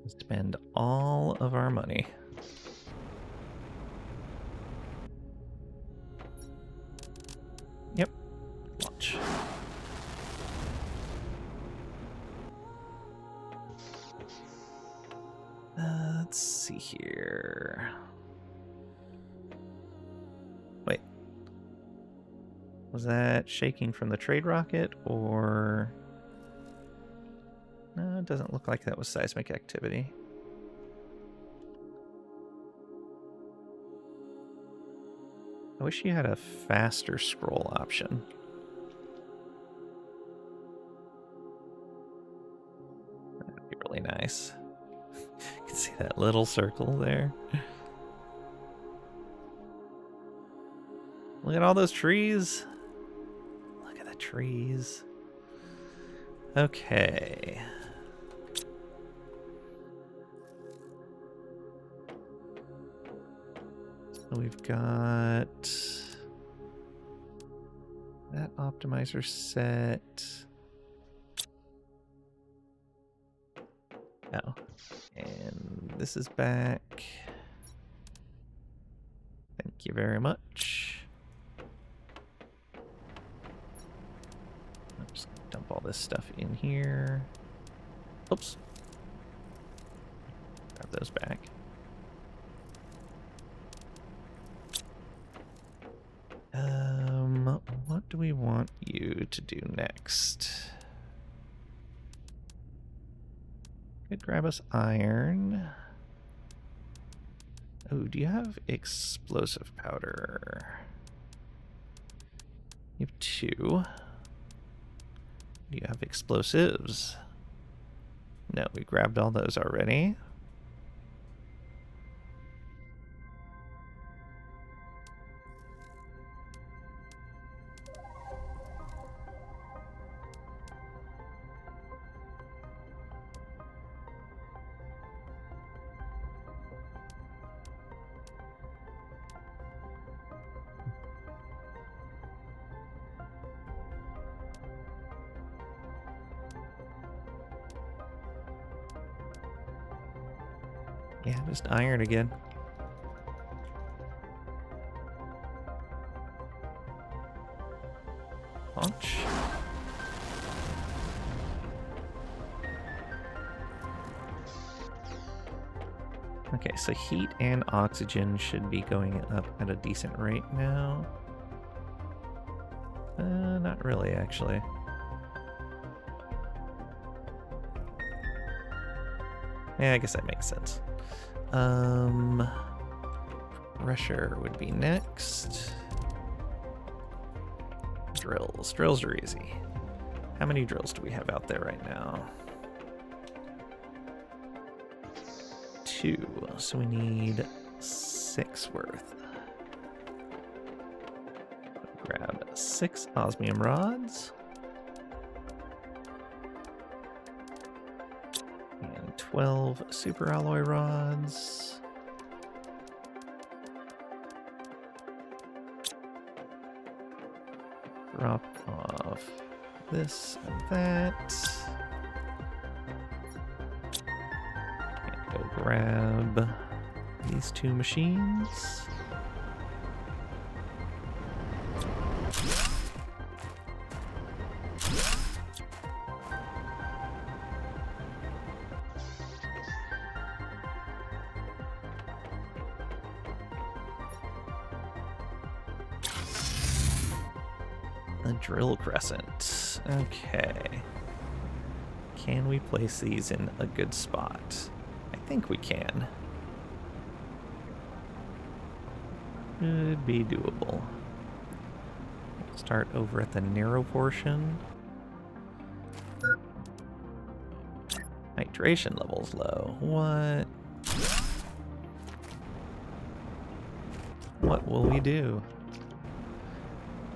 Spend all of our money. Yep. Launch. Let's see here. Wait. Was that shaking from the trade rocket, or... No, it doesn't look like that was seismic activity. I wish you had a faster scroll option. That'd be really nice. You can see that little circle there. Look at all those trees. Look at the trees. Okay. So we've got that optimizer set. Oh, and this is back. Thank you very much. I'm just gonna dump all this stuff in here. Oops. Grab those back. What do we want you to do next? Could grab us iron. Oh, do you have explosive powder? You have 2. Do you have explosives? No, we grabbed all those already. Yeah, just iron again. Launch. Okay, so heat and oxygen should be going up at a decent rate now. Not really, actually. Yeah, I guess that makes sense. Pressure would be next. Drills. Drills are easy. How many drills do we have out there right now? 2. So we need 6 worth. Grab 6 osmium rods. And 12 super alloy rods. Drop off this and that. And go grab these 2 machines. A drill crescent. Okay. Can we place these in a good spot? I think we can. Should be doable. Start over at the narrow portion. Hydration level's low. What? What will we do?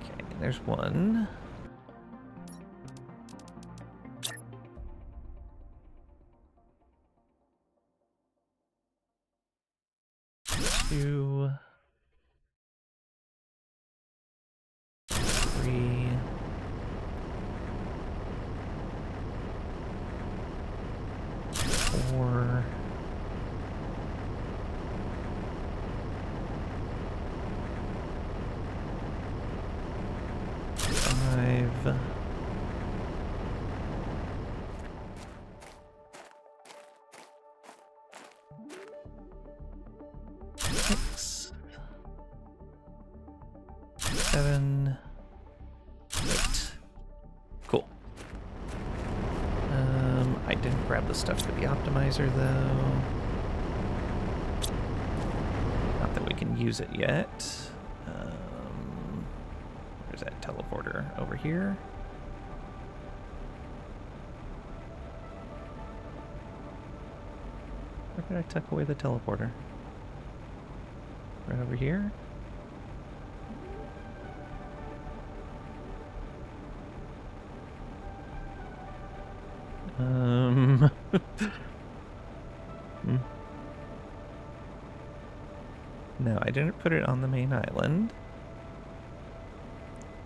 Okay, there's 1. 2. 3. 4. 5. 6. 7. 8. Cool. I didn't grab the stuff for the optimizer, though. Not that we can use it yet. Where's that teleporter? Over here. Where did I tuck away the teleporter? Right over here? No, I didn't put it on the main island.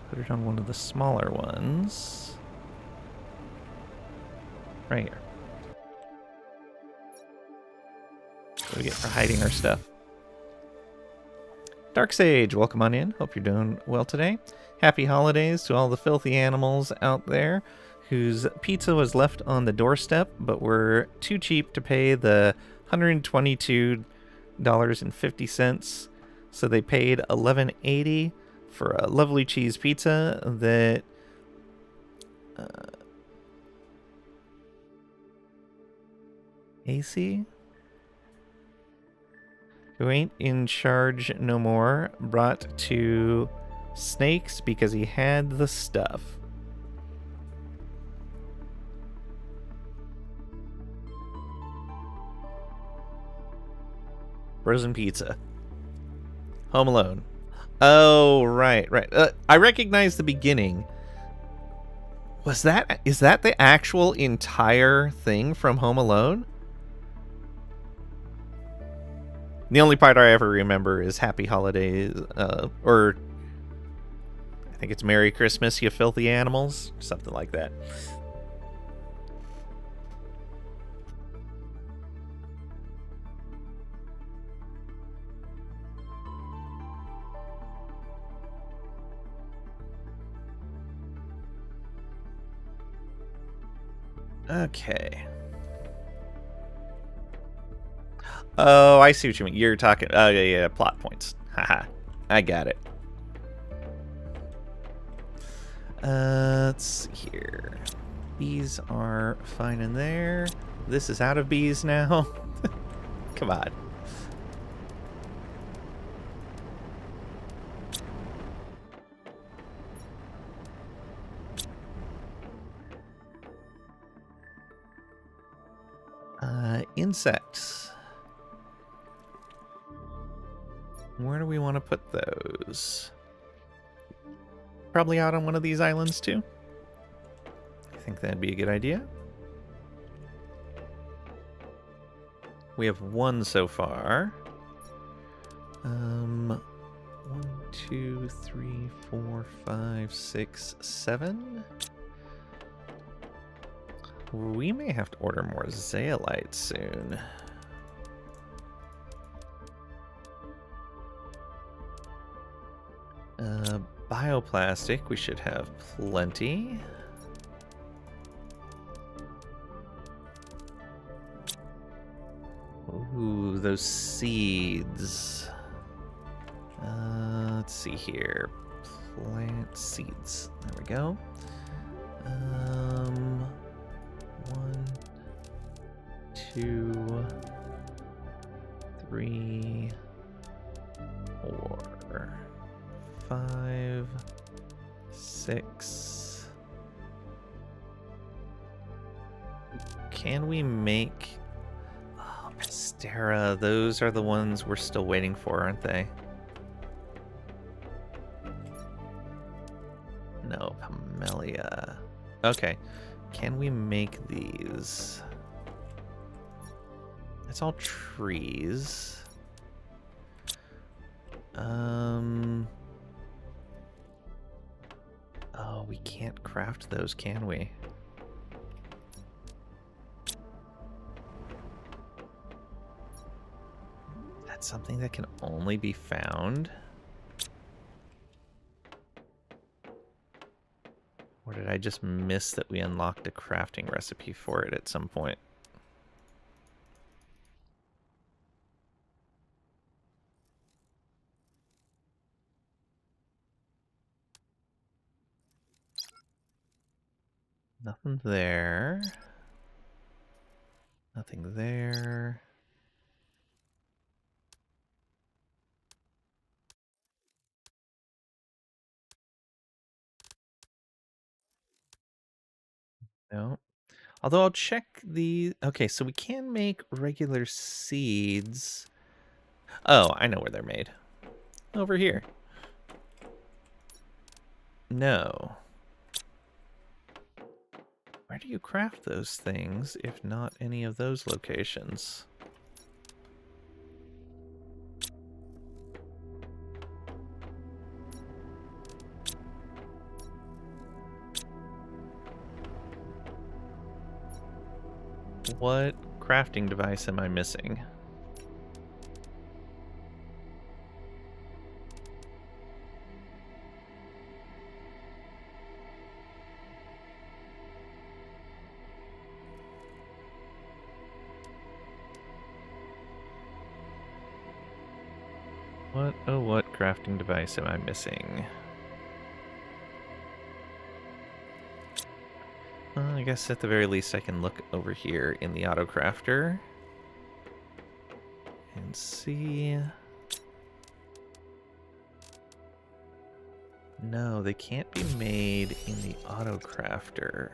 Put it on one of the smaller ones. Right here. What do we get for hiding our stuff? Dark Sage, welcome on in. Hope you're doing well today. Happy holidays to all the filthy animals out there whose pizza was left on the doorstep, but were too cheap to pay the $122.50. So they paid $11.80 for a lovely cheese pizza that AC, who ain't in charge no more, brought to Snakes because he had the stuff. Frozen pizza. Home Alone. Oh, right. I recognize the beginning. Is that the actual entire thing from Home Alone? The only part I ever remember is Happy Holidays, or I think it's Merry Christmas, you filthy animals, something like that. Okay. Oh, I see what you mean. You're talking... Oh, yeah, plot points. Haha. I got it. Let's see here. Bees are fine in there. This is out of bees now. Come on. Insects. Where do we want to put those? Probably out on one of these islands too. I think that'd be a good idea. We have one so far. 1, 2, 3, 4, 5, 6, 7. We may have to order more zeolites soon. Bioplastic, we should have plenty. Ooh, those seeds. Let's see here. Plant seeds. There we go. 1, 2, 3, 4, 5, 6. Can we make... Oh, Pastera. Those are the ones we're still waiting for, aren't they? No, Camellia. Okay. Can we make these? It's all trees. Oh, we can't craft those, can we? That's something that can only be found. Or did I just miss that we unlocked a crafting recipe for it at some point? Nothing there. Nothing there. No. Although I'll check the... Okay, so we can make regular seeds. Oh, I know where they're made. Over here. No. Where do you craft those things, if not any of those locations? What crafting device am I missing? What crafting device am I missing? I guess at the very least I can look over here in the auto crafter and see. No, they can't be made in the auto crafter.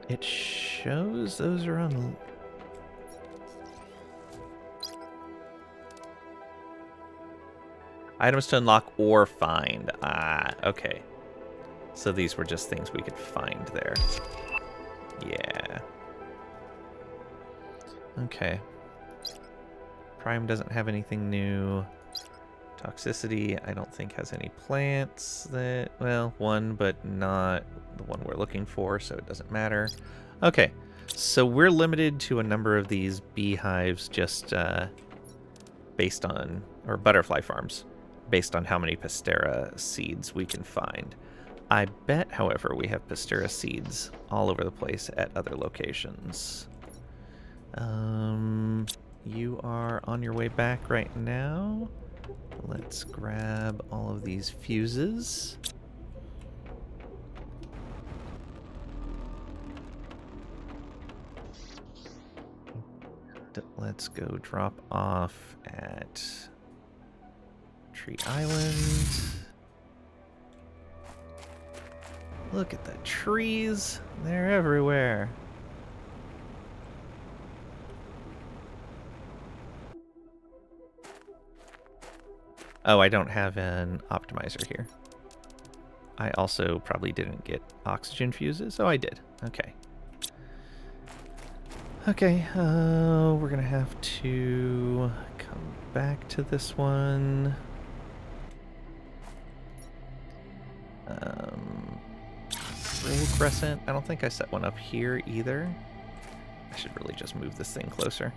It shows those are on... Items to unlock or find. Ah, okay. So these were just things we could find there. Yeah. Okay. Prime doesn't have anything new. Toxicity, I don't think has any plants that... Well, one, but not the one we're looking for, so it doesn't matter. Okay. So we're limited to a number of these beehives just based on... Or butterfly farms. Based on how many Pastera seeds we can find. I bet, however, we have Pastera seeds all over the place at other locations. You are on your way back right now. Let's grab all of these fuses. Let's go drop off at... Tree Island. Look at the trees. They're everywhere. Oh, I don't have an optimizer here. I also probably didn't get oxygen fuses. Oh, I did. Okay. Okay, we're gonna have to come back to this one. Roll crescent. I don't think I set one up here either. I should really just move this thing closer.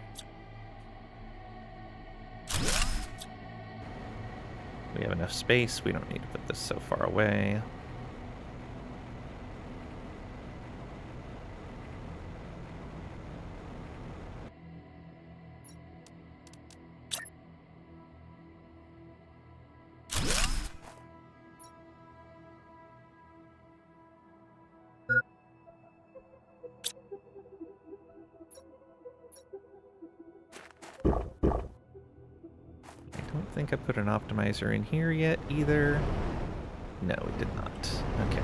We have enough space. We don't need to put this so far away. I think I put an optimizer in here yet either. No, we did not. Okay.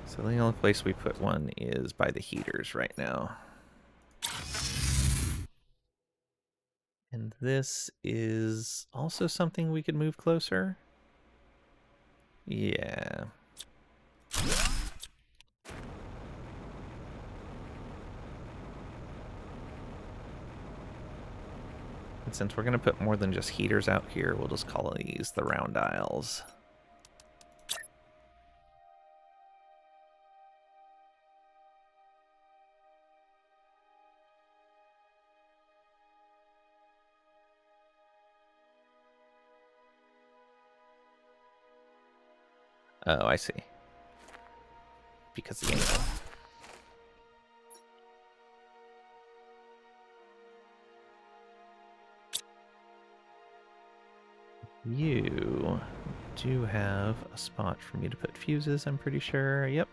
So the only place we put one is by the heaters right now. And this is also something we could move closer. Yeah. And since we're going to put more than just heaters out here, we'll just call these the round aisles. Oh, I see. Because the angle. You do have a spot for me to put fuses, I'm pretty sure. Yep.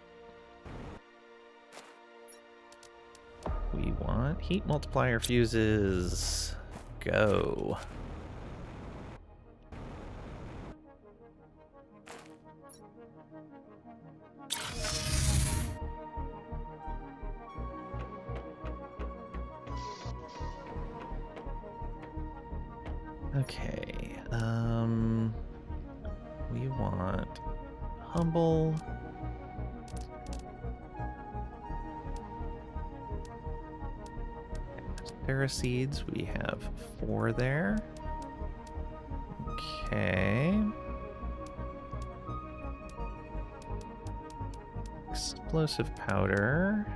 We want heat multiplier fuses. Go. Okay, we want humble. Terra seeds, we have 4 there. Okay. Explosive powder.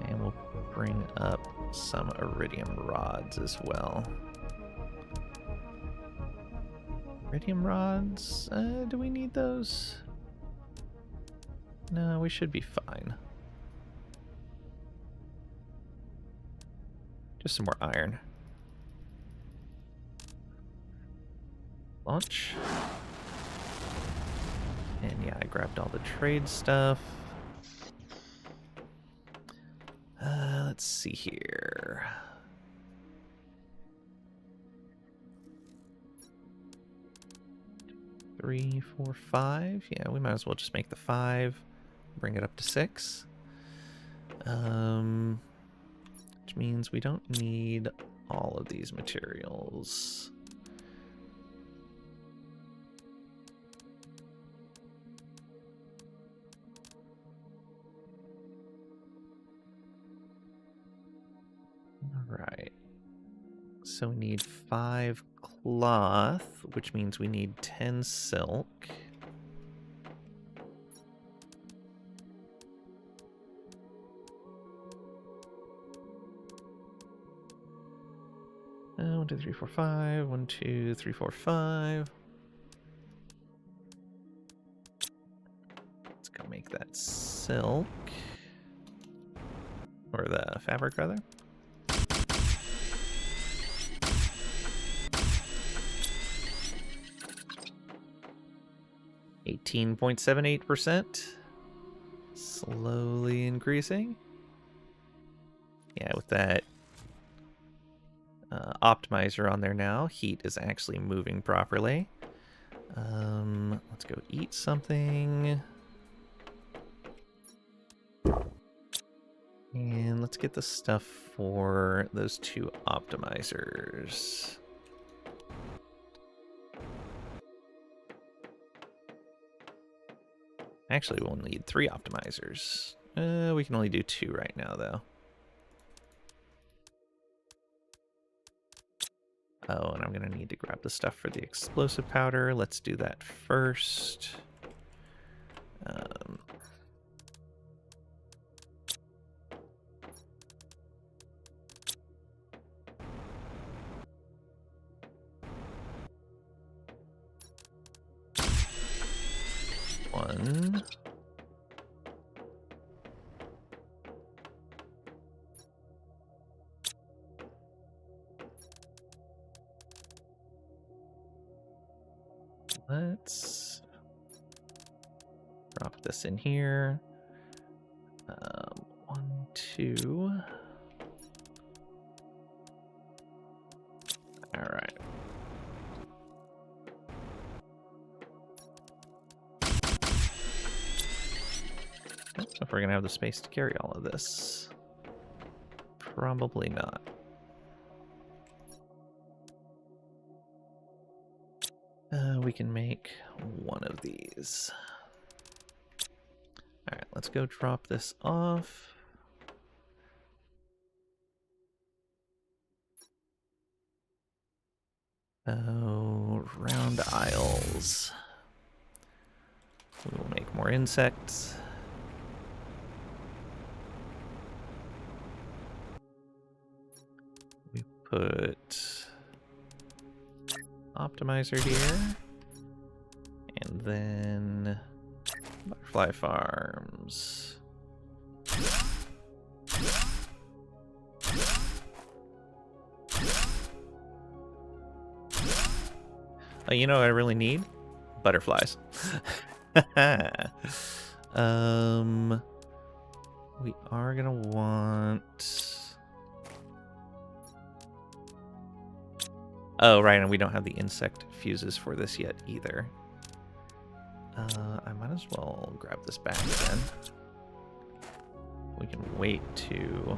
And we'll bring up some iridium rods as well. Iridium rods, do we need those? No, we should be fine. Just some more iron. Launch. And yeah, I grabbed all the trade stuff. Let's see here. Three, 4, 5. Yeah, we might as well just make the 5. Bring it up to 6. Which means we don't need all of these materials. Alright. So we need 5 cloth, which means we need 10 silk. One, 2, 3, 4, 5. 1, 2, 3, 4, 5. Let's go make that silk. Or the fabric, rather. .78%. Slowly increasing. Yeah, with that optimizer on there now, heat is actually moving properly. Let's go eat something. And let's get the stuff for those 2 optimizers. Actually, we'll need 3 optimizers. We can only do 2 right now, though. Oh, and I'm going to need to grab the stuff for the explosive powder. Let's do that first. One. Let's drop this in here. 1, 2. All right. So if we're gonna have the space to carry all of this, probably not. We can make 1 of these. All right, let's go drop this off. Oh, round aisles. We will make more insects. We put optimizer here. And then butterfly farms. Oh, you know what I really need? Butterflies. We are gonna want... Oh, right, and we don't have the insect fuses for this yet either. I might as well grab this back then. We can wait to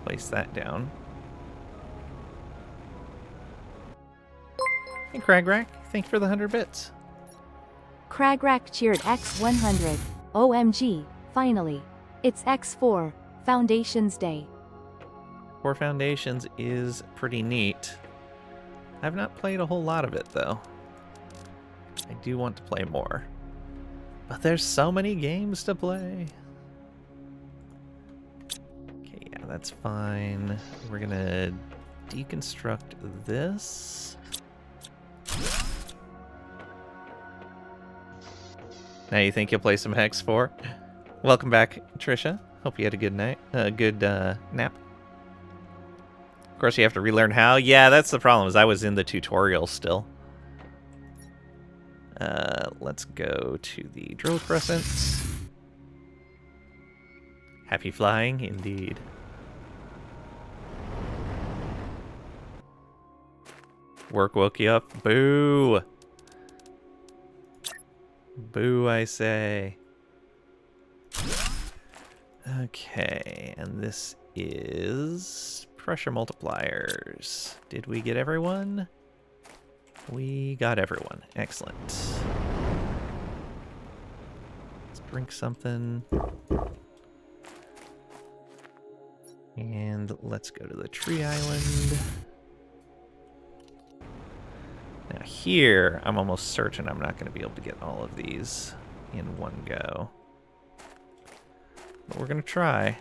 place that down. Hey, Cragrack, thank you for the 100 bits. Cragrack cheered X100. OMG, finally. It's X4, Foundations Day. 4 Foundations is pretty neat. I've not played a whole lot of it, though. I do want to play more. But there's so many games to play. Okay, yeah, that's fine. We're gonna deconstruct this. Now you think you'll play some Hex 4? Welcome back, Trisha. Hope you had a good night, good nap. Of course, you have to relearn how. Yeah, that's the problem. Is I was in the tutorial still. Let's go to the drill crescent. Happy flying, indeed. Work woke you up. Boo. Boo, I say. Okay, and this is pressure multipliers. Did we get everyone? We got everyone. Excellent. Let's drink something. And let's go to the tree island. Now here, I'm almost certain I'm not going to be able to get all of these in one go. But we're going to try.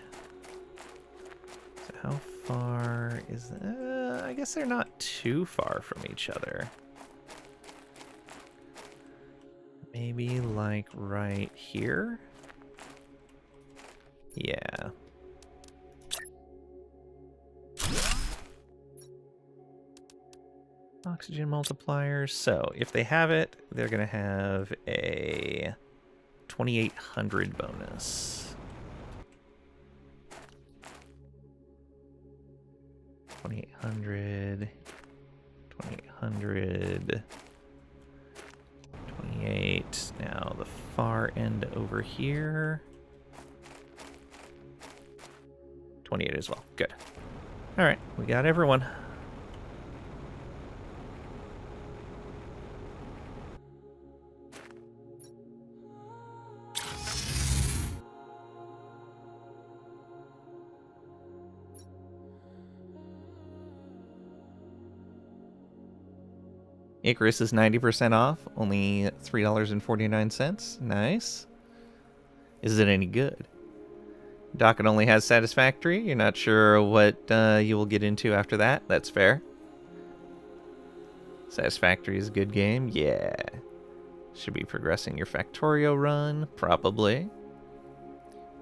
So how far is that? I guess they're not too far from each other. Maybe like right here? Yeah. Oxygen multipliers. So if they have it, they're going to have a 2800 bonus. 2800. 2800. 28. Now the far end over here. 28 as well. Good. All right, we got everyone. Icarus is 90% off, only $3.49. Nice. Is it any good? Docket only has Satisfactory. You're not sure what you will get into after that. That's fair. Satisfactory is a good game. Yeah. Should be progressing your Factorio run. Probably.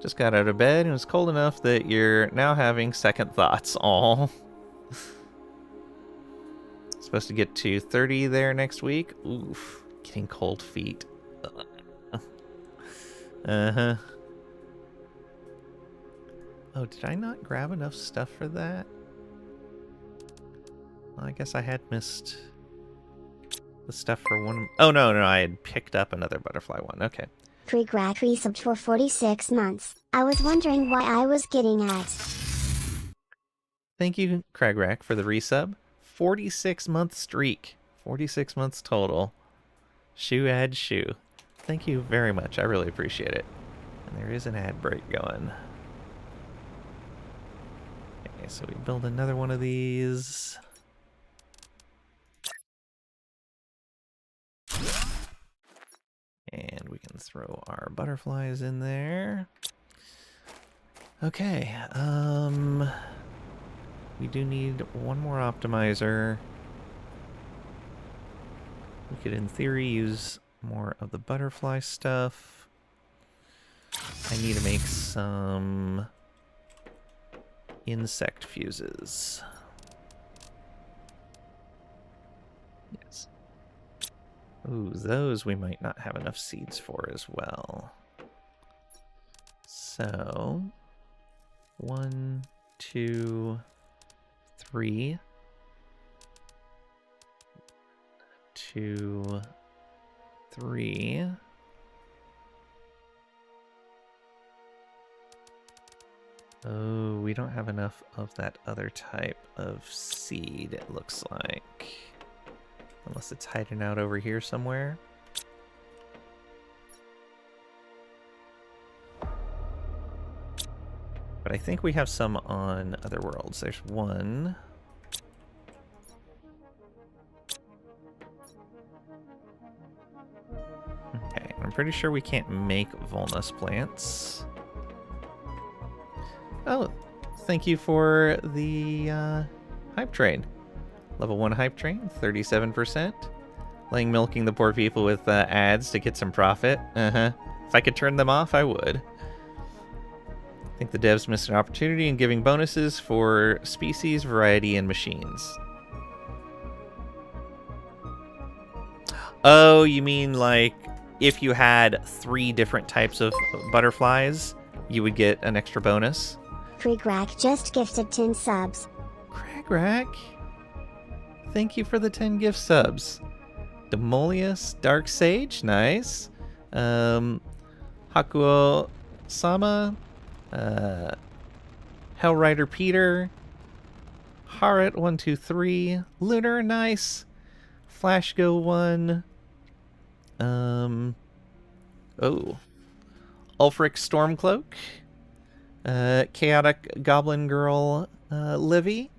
Just got out of bed and it was cold enough that you're now having second thoughts. Aw. Supposed to get to 30 there next week. Oof. Getting cold feet. Uh-huh. Oh, did I not grab enough stuff for that? Well, I guess I had missed the stuff for one. Oh, no, I had picked up another butterfly one. Okay. Cragrack resubbed for 46 months. I was wondering why I was getting ads. Thank you, Cragrack, for the resub. 46-month streak. 46 months total. Shoe ad shoe. Thank you very much. I really appreciate it. And there is an ad break going. Okay, so we build another one of these. And we can throw our butterflies in there. Okay, we do need one more optimizer. We could, in theory, use more of the butterfly stuff. I need to make some insect fuses. Yes. Ooh, those we might not have enough seeds for as well. So, 1, 2, 3. 2, 3. Oh, we don't have enough of that other type of seed, it looks like. Unless it's hiding out over here somewhere. But I think we have some on other worlds. There's one. Okay, I'm pretty sure we can't make Volnus plants. Oh, thank you for the hype train. Level 1 hype train, 37%. Laying milking the poor people with ads to get some profit. If I could turn them off, I would. I think the devs missed an opportunity in giving bonuses for species, variety, and machines. Oh, you mean like if you had 3 different types of butterflies, you would get an extra bonus? Kragrack just gifted 10 subs. Kragrack? Thank you for the 10 gift subs. Demolius, Dark Sage, nice. Hakuo Sama, Hellrider Peter, Harit123, Lunar, nice. Flashgo 1. Oh. Ulfric Stormcloak. Chaotic Goblin Girl, Livy.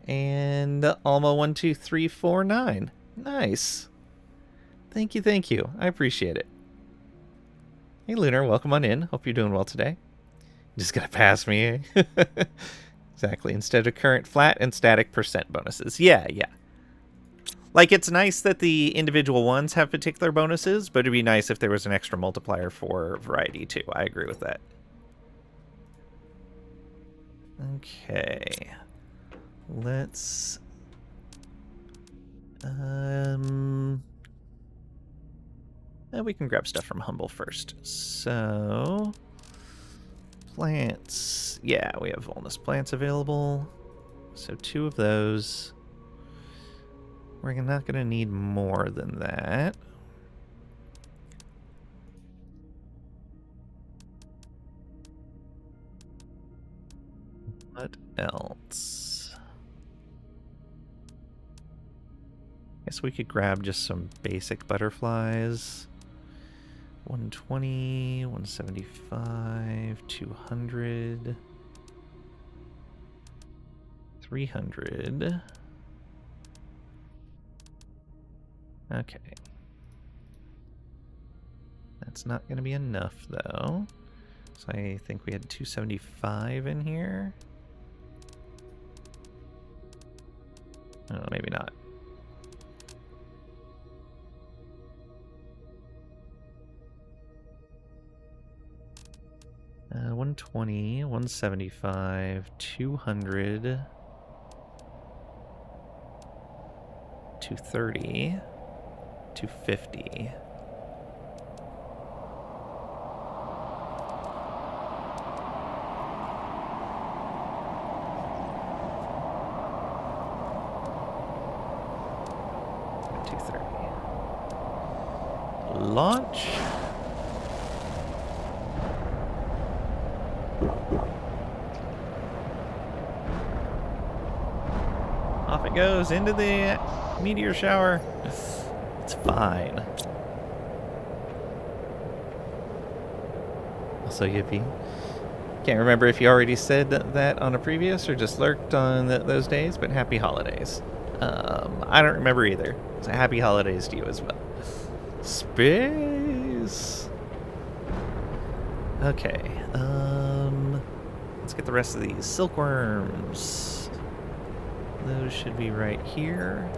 And Alma12349. Nice. Thank you, thank you. I appreciate it. Hey, Lunar, welcome on in. Hope you're doing well today. Just gonna pass me, eh? Exactly. Instead of current flat and static percent bonuses. Yeah. Like, it's nice that the individual ones have particular bonuses, but it'd be nice if there was an extra multiplier for variety, too. I agree with that. Okay. Let's... we can grab stuff from Humble first. So... plants. Yeah, we have Volnus plants available. So 2 of those. We're not going to need more than that. What else? Guess we could grab just some basic butterflies. 120, 175, 200, 300. Okay. That's not going to be enough, though. So I think we had 275 in here. Oh, maybe not. Uh, 120, 175, 200, 230, 250. Launch. Off it goes into the meteor shower. It's fine. Also, Yippee. Can't remember if you already said that on a previous or just lurked on those days, but happy holidays. I don't remember either. So happy holidays to you as well. Space. Okay. Let's get the rest of these silkworms. Those should be right here.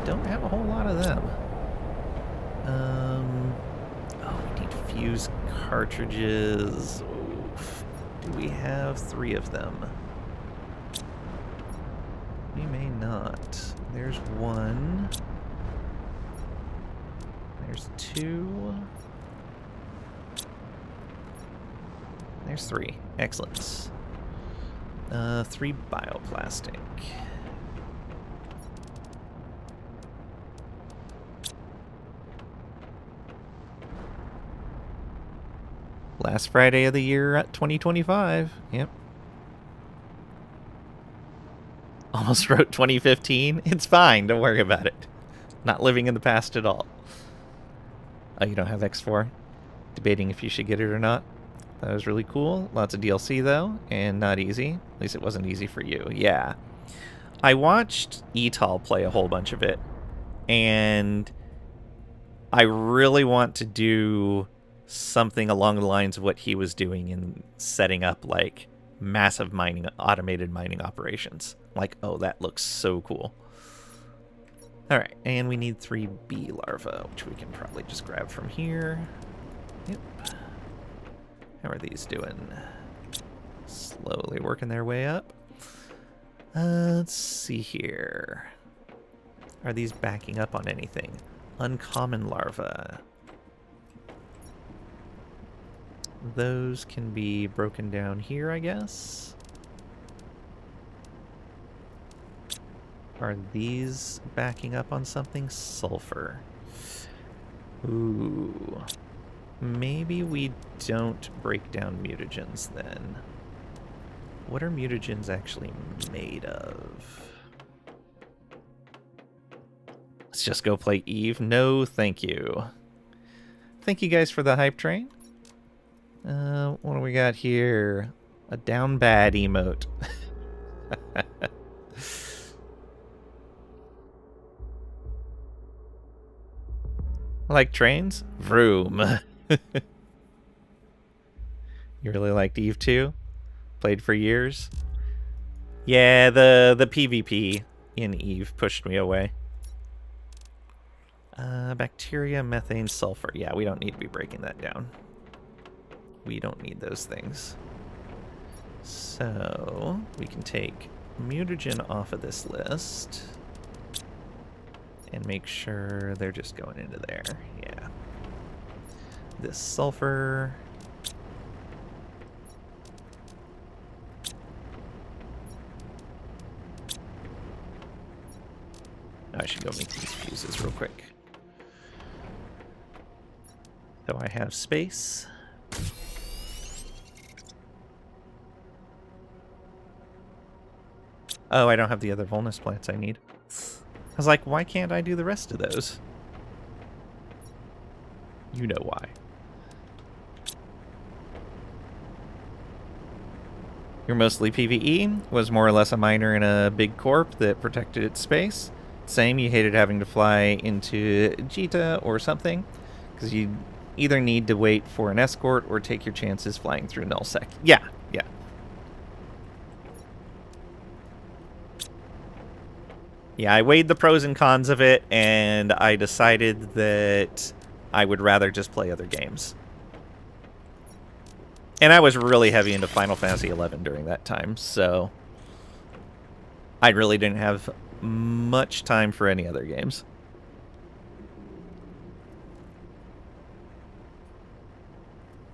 Don't have a whole lot of them. Oh, we need fuse cartridges. Oof. Do we have 3 of them? We may not. There's 1. There's 2. There's 3. Excellent. 3 bioplastic. Last Friday of the year at 2025. Yep. Almost wrote 2015. It's fine. Don't worry about it. Not living in the past at all. Oh, you don't have X4? Debating if you should get it or not. That was really cool. Lots of DLC, though, and not easy. At least it wasn't easy for you. Yeah. I watched Etal play a whole bunch of it, and I really want to do something along the lines of what he was doing in setting up, like, massive mining, automated mining operations. Like, oh, that looks so cool. Alright, and we need 3 bee larvae, which we can probably just grab from here. Yep. How are these doing? Slowly working their way up. Let's see here. Are these backing up on anything? Uncommon larvae. Those can be broken down here, I guess. Are these backing up on something? Sulfur. Ooh. Maybe we don't break down mutagens then. What are mutagens actually made of? Let's just go play Eve. No, thank you. Thank you guys for the hype train. What do we got here? A down bad emote. Like trains? Vroom. You really liked Eve 2? Played for years? Yeah, the PvP in Eve pushed me away. Bacteria, methane, sulfur. Yeah, we don't need to be breaking that down. We don't need those things. So, we can take mutagen off of this list. And make sure they're just going into there. Yeah. This sulfur. I should go make these fuses real quick. So I have space. Oh, I don't have the other Volnus plants I need. I was like, why can't I do the rest of those? You know why. You're mostly PvE, was more or less a miner in a big corp that protected its space. Same, you hated having to fly into Jita or something, because you either need to wait for an escort or take your chances flying through nullsec. Yeah, yeah. Yeah, I weighed the pros and cons of it, and I decided that I would rather just play other games. And I was really heavy into Final Fantasy XI during that time, so I really didn't have much time for any other games.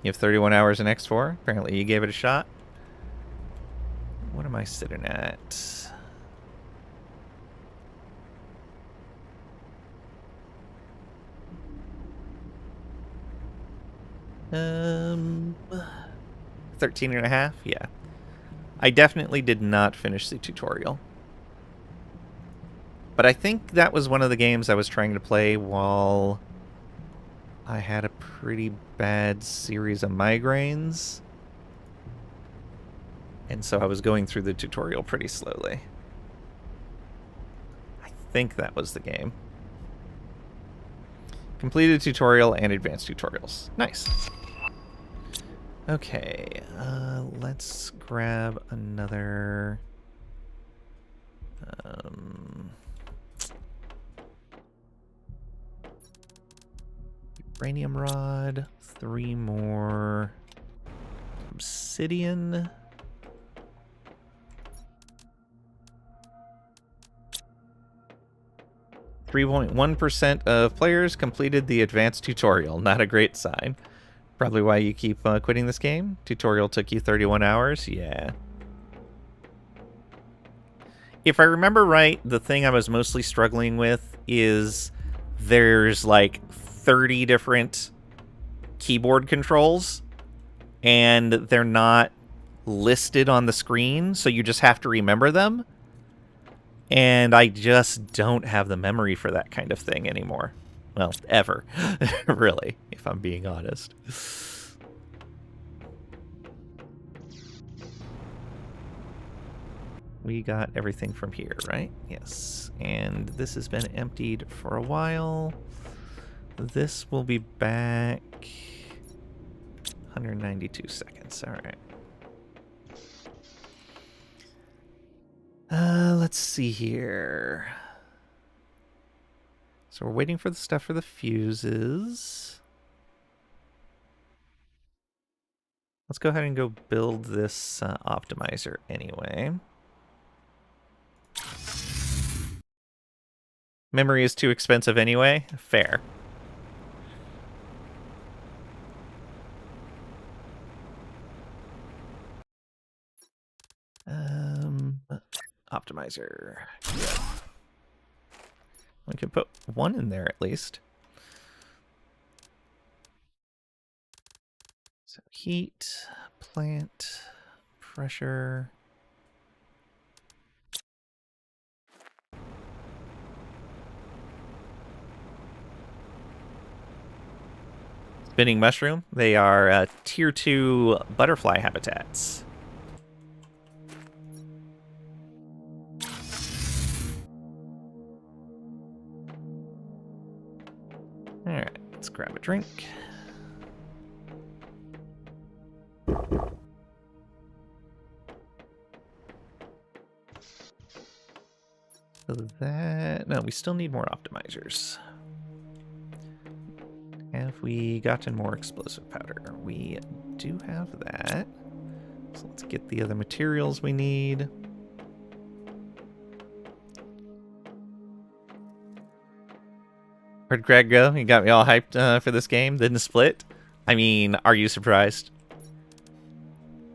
You have 31 hours in X4? Apparently you gave it a shot. What am I sitting at? 13.5? Yeah. I definitely did not finish the tutorial. But I think that was one of the games I was trying to play while I had a pretty bad series of migraines. And so I was going through the tutorial pretty slowly. I think that was the game. Completed tutorial and advanced tutorials. Nice. Okay, let's grab another... uranium rod, 3 more obsidian. .1% of players completed the advanced tutorial. Not a great sign. Probably why you keep quitting this game. Tutorial took you 31 hours. Yeah. If I remember right, the thing I was mostly struggling with is there's like 30 different keyboard controls, and they're not listed on the screen, so you just have to remember them. And I just don't have the memory for that kind of thing anymore. Well, ever, really, if I'm being honest. We got everything from here, right? Yes. And this has been emptied for a while. This will be back 192 seconds. All right. Let's see here. So we're waiting for the stuff for the fuses. Let's go ahead and go build this optimizer anyway. Memory is too expensive anyway? Fair. Optimizer. Yeah. We can put one in there at least. So heat, plant, pressure. Spinning mushroom. They are tier 2 butterfly habitats. Alright, let's grab a drink. So that... No, we still need more optimizers. Have we gotten more explosive powder? We do have that. So let's get the other materials we need. Where'd Greg go? He got me all hyped for this game. Didn't split. I mean, are you surprised?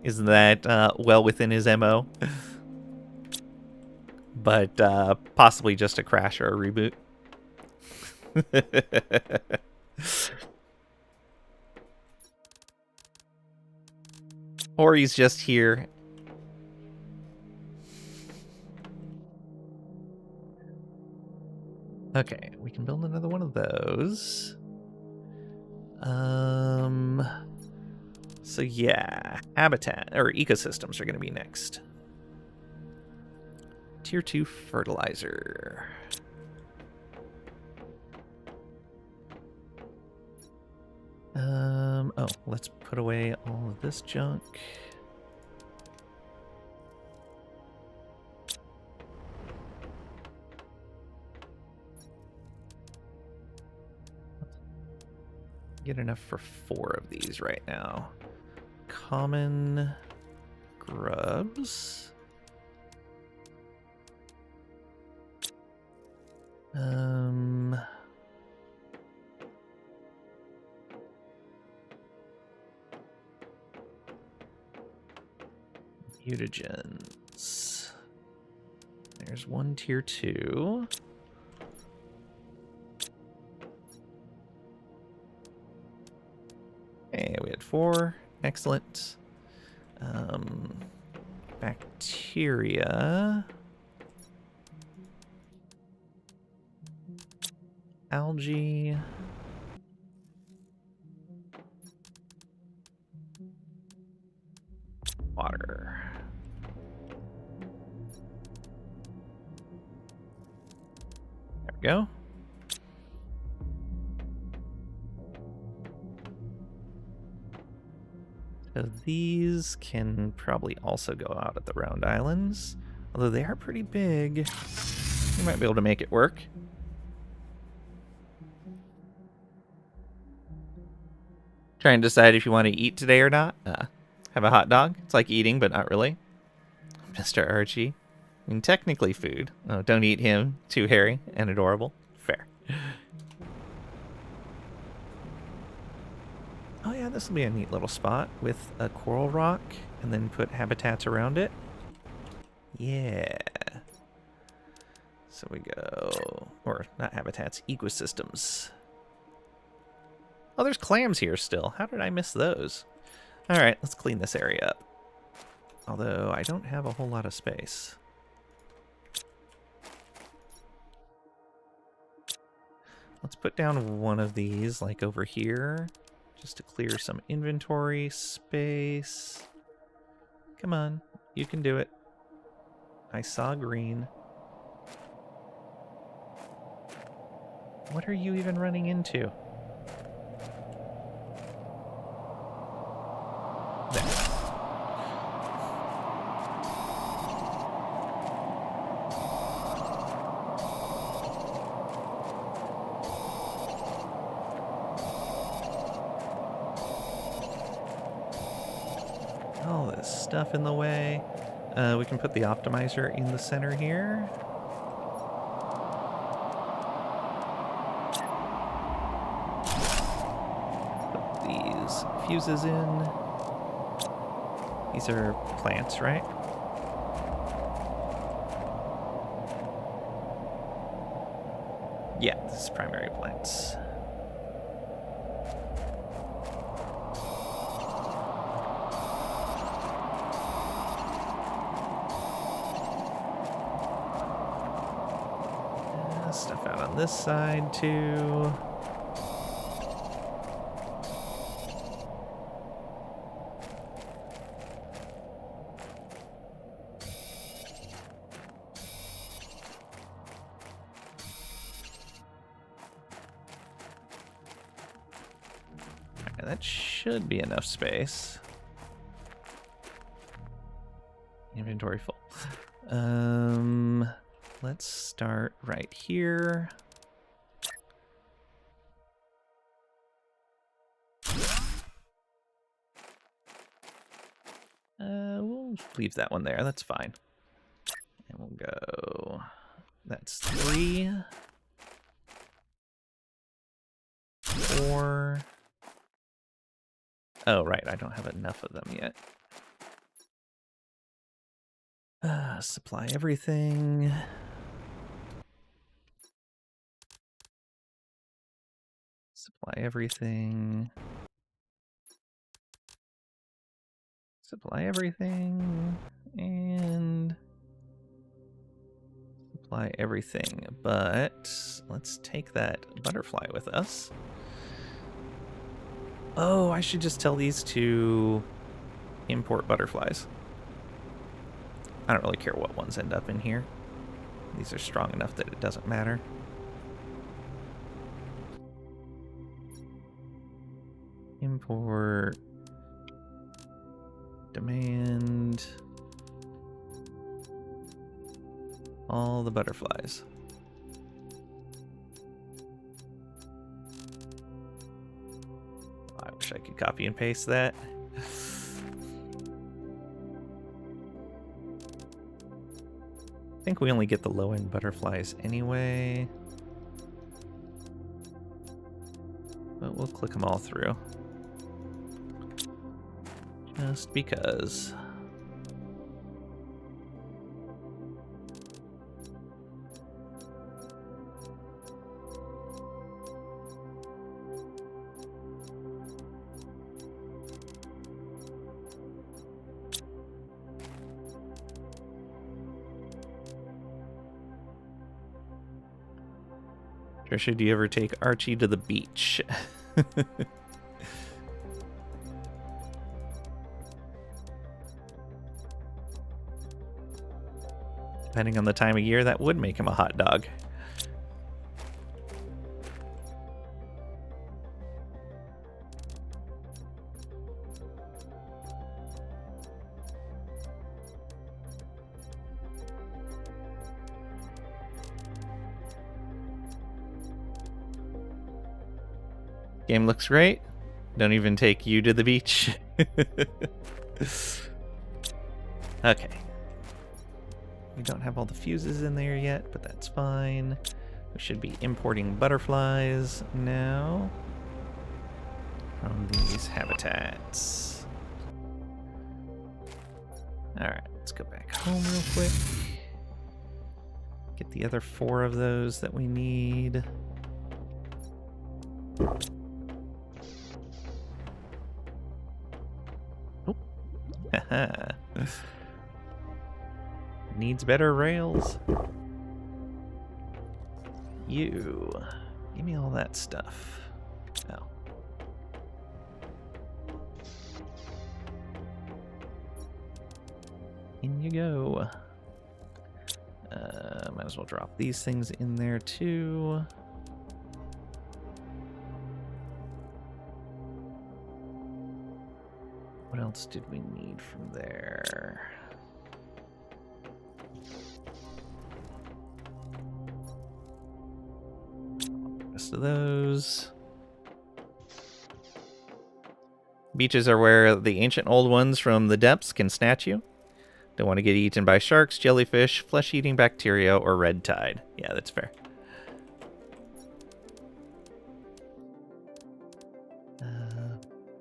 Isn't that well within his MO? But possibly just a crash or a reboot. Or he's just here. Okay, we can build another one of those. So yeah, habitat or ecosystems are going to be next. Tier 2 fertilizer. Oh, let's put away all of this junk. Get enough for 4 of these right now. Common grubs. Mutagens. There's one tier 2. Okay, we had 4. Excellent. Bacteria. Algae. Water. There we go. So these can probably also go out at the Round Islands. Although they are pretty big. You might be able to make it work. Trying to decide if you want to eat today or not. Have a hot dog. It's like eating, but not really. Mr. Archie. I mean, technically food. Oh, don't eat him. Too hairy and adorable. Fair. Oh yeah, this will be a neat little spot with a coral rock and then put habitats around it. Yeah. So we go... Or, not habitats, ecosystems. Oh, there's clams here still. How did I miss those? Alright, let's clean this area up. Although I don't have a whole lot of space. Let's put down one of these, like over here, just to clear some inventory space. Come on, you can do it. I saw green. What are you even running into? All this stuff in the way. We can put the optimizer in the center here. Put these fuses in. These are plants, right? Yeah, this is primary plants. Stuff out on this side too. Okay, that should be enough space. Inventory full. Let's start right here. We'll leave that one there. That's fine. And we'll go. That's 3, 4. Oh, right. I don't have enough of them yet. Supply everything. Supply everything. Supply everything. And supply everything. But let's take that butterfly with us. Oh, I should just tell these to import butterflies. I don't really care what ones end up in here. These are strong enough that it doesn't matter. Import. Demand. All the butterflies. I wish I could copy and paste that. I think we only get the low-end butterflies anyway. But we'll click them all through. Just because. Trisha, do you ever take Archie to the beach? Depending on the time of year, that would make him a hot dog. Game looks great. Don't even take you to the beach. Okay. We don't have all the fuses in there yet, but that's fine. We should be importing butterflies now from these habitats. Alright, let's go back home real quick. Get the other 4 of those that we need. Needs better rails. You. Give me all that stuff. Oh. In you go. Might as well drop these things in there too. What else did we need from there? Rest of those. Beaches are where the ancient old ones from the depths can snatch you. Don't want to get eaten by sharks, jellyfish, flesh-eating bacteria, or red tide. Yeah, that's fair.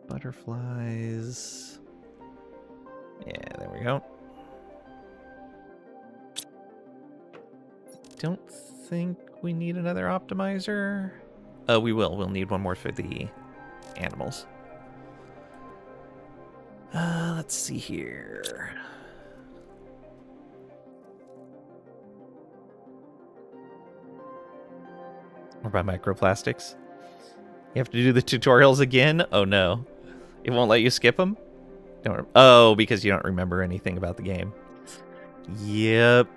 Butterflies. Yeah, there we go. Don't think we need another optimizer. Oh, we will. We'll need one more for the animals. Let's see here. Or by microplastics. You have to do the tutorials again? Oh no. It won't let you skip them? Oh, because you don't remember anything about the game. Yep.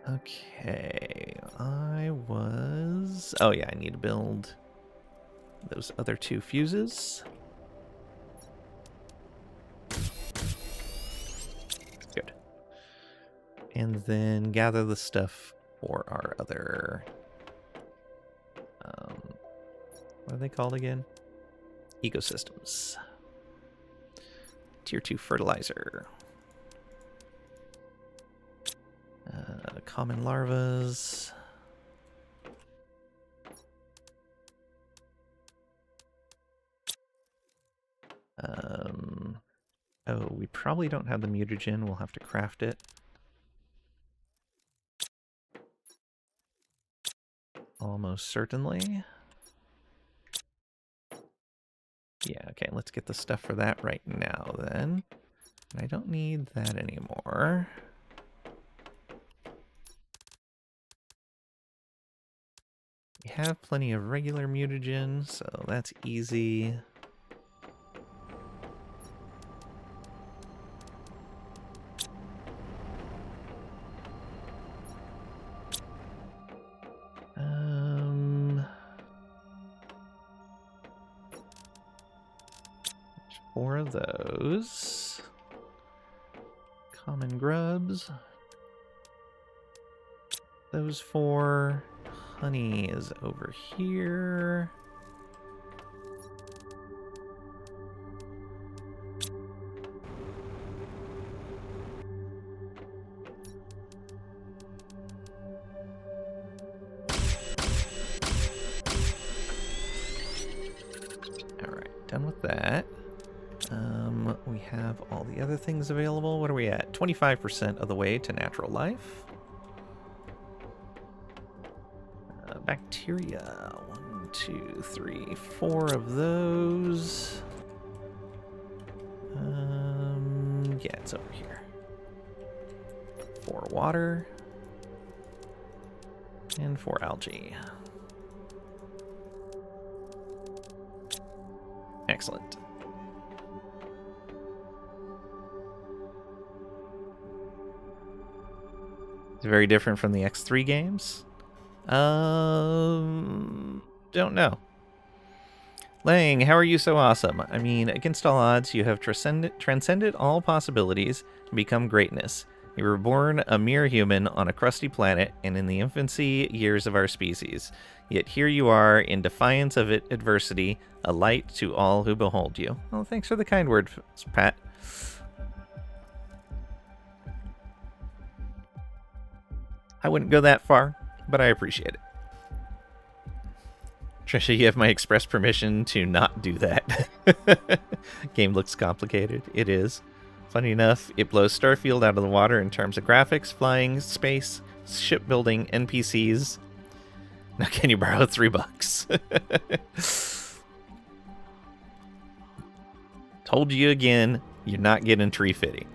Okay. Oh yeah, I need to build those other 2 fuses. Good. And then gather the stuff for our other... what are they called again? Ecosystems. Tier 2 fertilizer. Common larvas. Oh, we probably don't have the mutagen. We'll have to craft it. Almost certainly. Yeah, okay, let's get the stuff for that right now then. I don't need that anymore. We have plenty of regular mutagen, so that's easy. Four of those. Common grubs. Those 4. Honey is over here. Alright, done with that. We have all the other things available. What are we at? 25% of the way to natural life. Bacteria. 1, 2, 3, 4 of those. Yeah, it's over here. 4 water. And 4 algae. Excellent. It's very different from the X3 games. Don't know. Lang, how are you so awesome? I mean, against all odds, you have transcended all possibilities and become greatness. You were born a mere human on a crusty planet and in the infancy years of our species. Yet here you are, in defiance of adversity, a light to all who behold you. Well, thanks for the kind words, Pat. I wouldn't go that far, but I appreciate it. Trisha, you have my express permission to not do that. Game looks complicated. It is. Funny enough, it blows Starfield out of the water in terms of graphics, flying, space, shipbuilding, NPCs. Now can you borrow $3? Told you again, you're not getting tree fitting.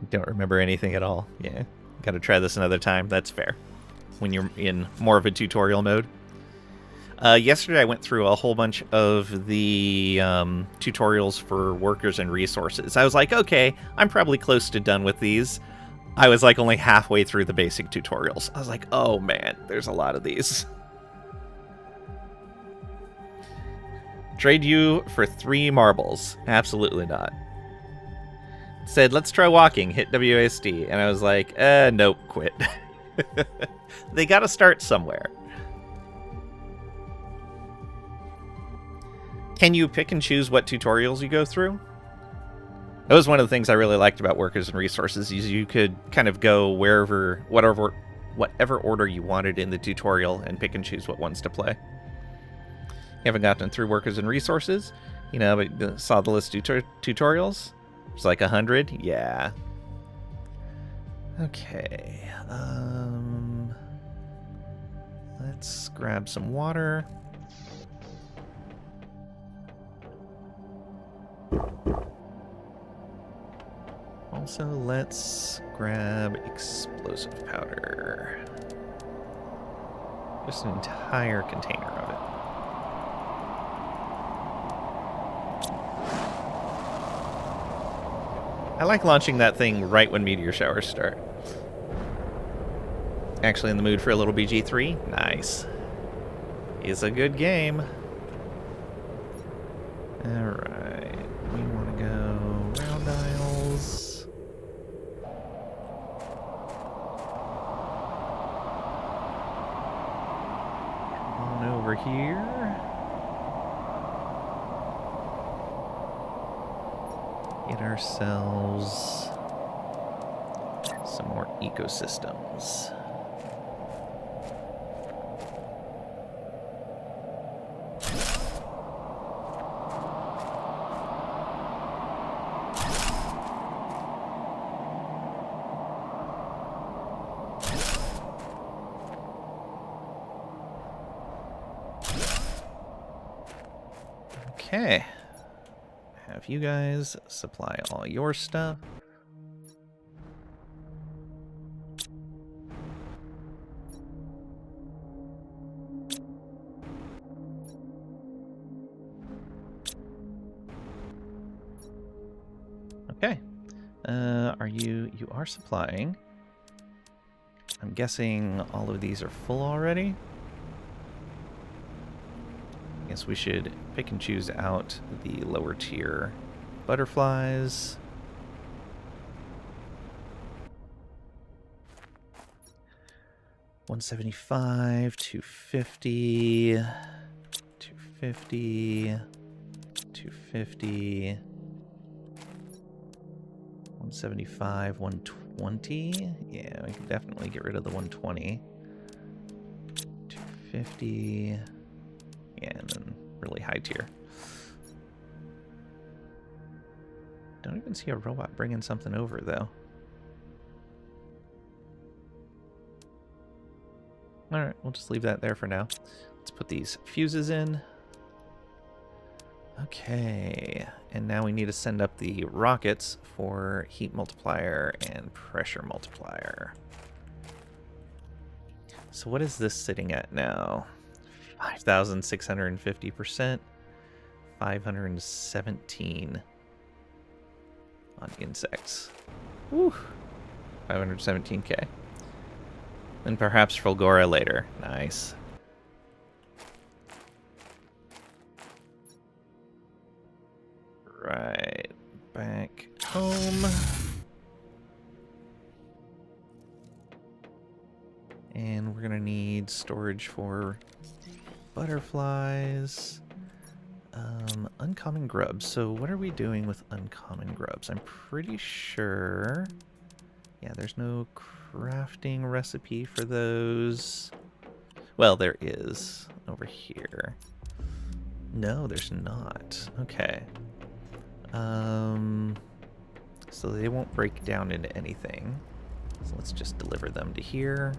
Don't remember anything at all. Yeah, gotta try this another time. That's fair. When you're in more of a tutorial mode. Yesterday I went through a whole bunch of the tutorials for workers and resources. I was like, okay, I'm probably close to done with these. I was like only halfway through the basic tutorials. I was like, oh man, there's a lot of these. Trade you for 3 marbles. Absolutely not. Said, let's try walking. Hit WASD. And I was like, nope, quit. They gotta start somewhere. Can you pick and choose what tutorials you go through? That was one of the things I really liked about workers and resources, is you could kind of go whatever order you wanted in the tutorial and pick and choose what ones to play. You haven't gotten through workers and resources, you know, but saw the list of tutorials. It's like 100. Yeah. Okay. Let's grab some water. Also, let's grab explosive powder. Just an entire container of it. I like launching that thing right when meteor showers start. Actually in the mood for a little BG3? Nice. It's a good game. Alright. We want to go round dials. Come on over here. Get ourselves some more ecosystems. Okay. Have you guys supply all your stuff. Okay. You are supplying. I'm guessing all of these are full already. Guess we should pick and choose out the lower tier butterflies. $175, $250, $250, $250, $175, $120. Yeah, we can definitely get rid of the $120. $250. Yeah, and then really high tier. Don't even see a robot bringing something over, though. Alright, we'll just leave that there for now. Let's put these fuses in. Okay, and now we need to send up the rockets for heat multiplier and pressure multiplier. So what is this sitting at now? 5,650%, 517 on insects. Woo, 517k. And perhaps Fulgora later. Nice. Right, back home. And we're gonna need storage for butterflies. Uncommon grubs. So what are we doing with uncommon grubs? I'm pretty sure... Yeah, there's no crafting recipe for those. Well, there is over here. No, there's not. Okay. So they won't break down into anything. So let's just deliver them to here.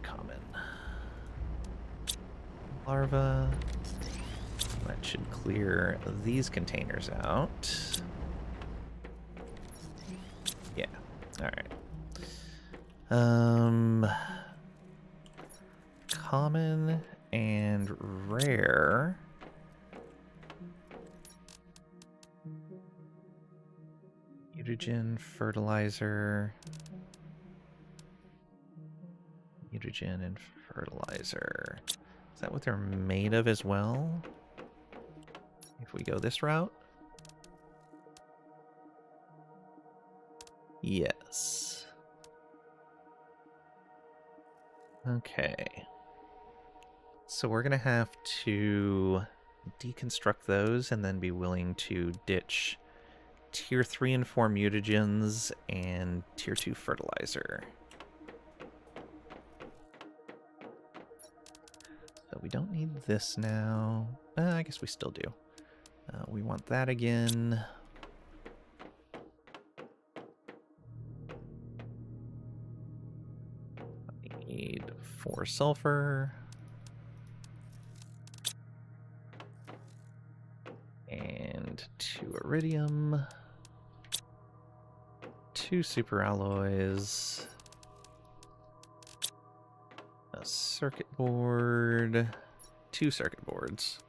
Common. larva. That should clear these containers out. Yeah, alright. Common and rare. Mutagen, fertilizer. Mutagen and fertilizer. Is that what they're made of as well? If we go this route? Yes. Okay. So we're gonna have to deconstruct those and then be willing to ditch tier 3 and 4 mutagens and tier 2 fertilizer. So we don't need this now. I guess we still do. We want that again. I need 4 sulfur. And 2 iridium. 2 superalloys. A circuit board. 2 circuit boards.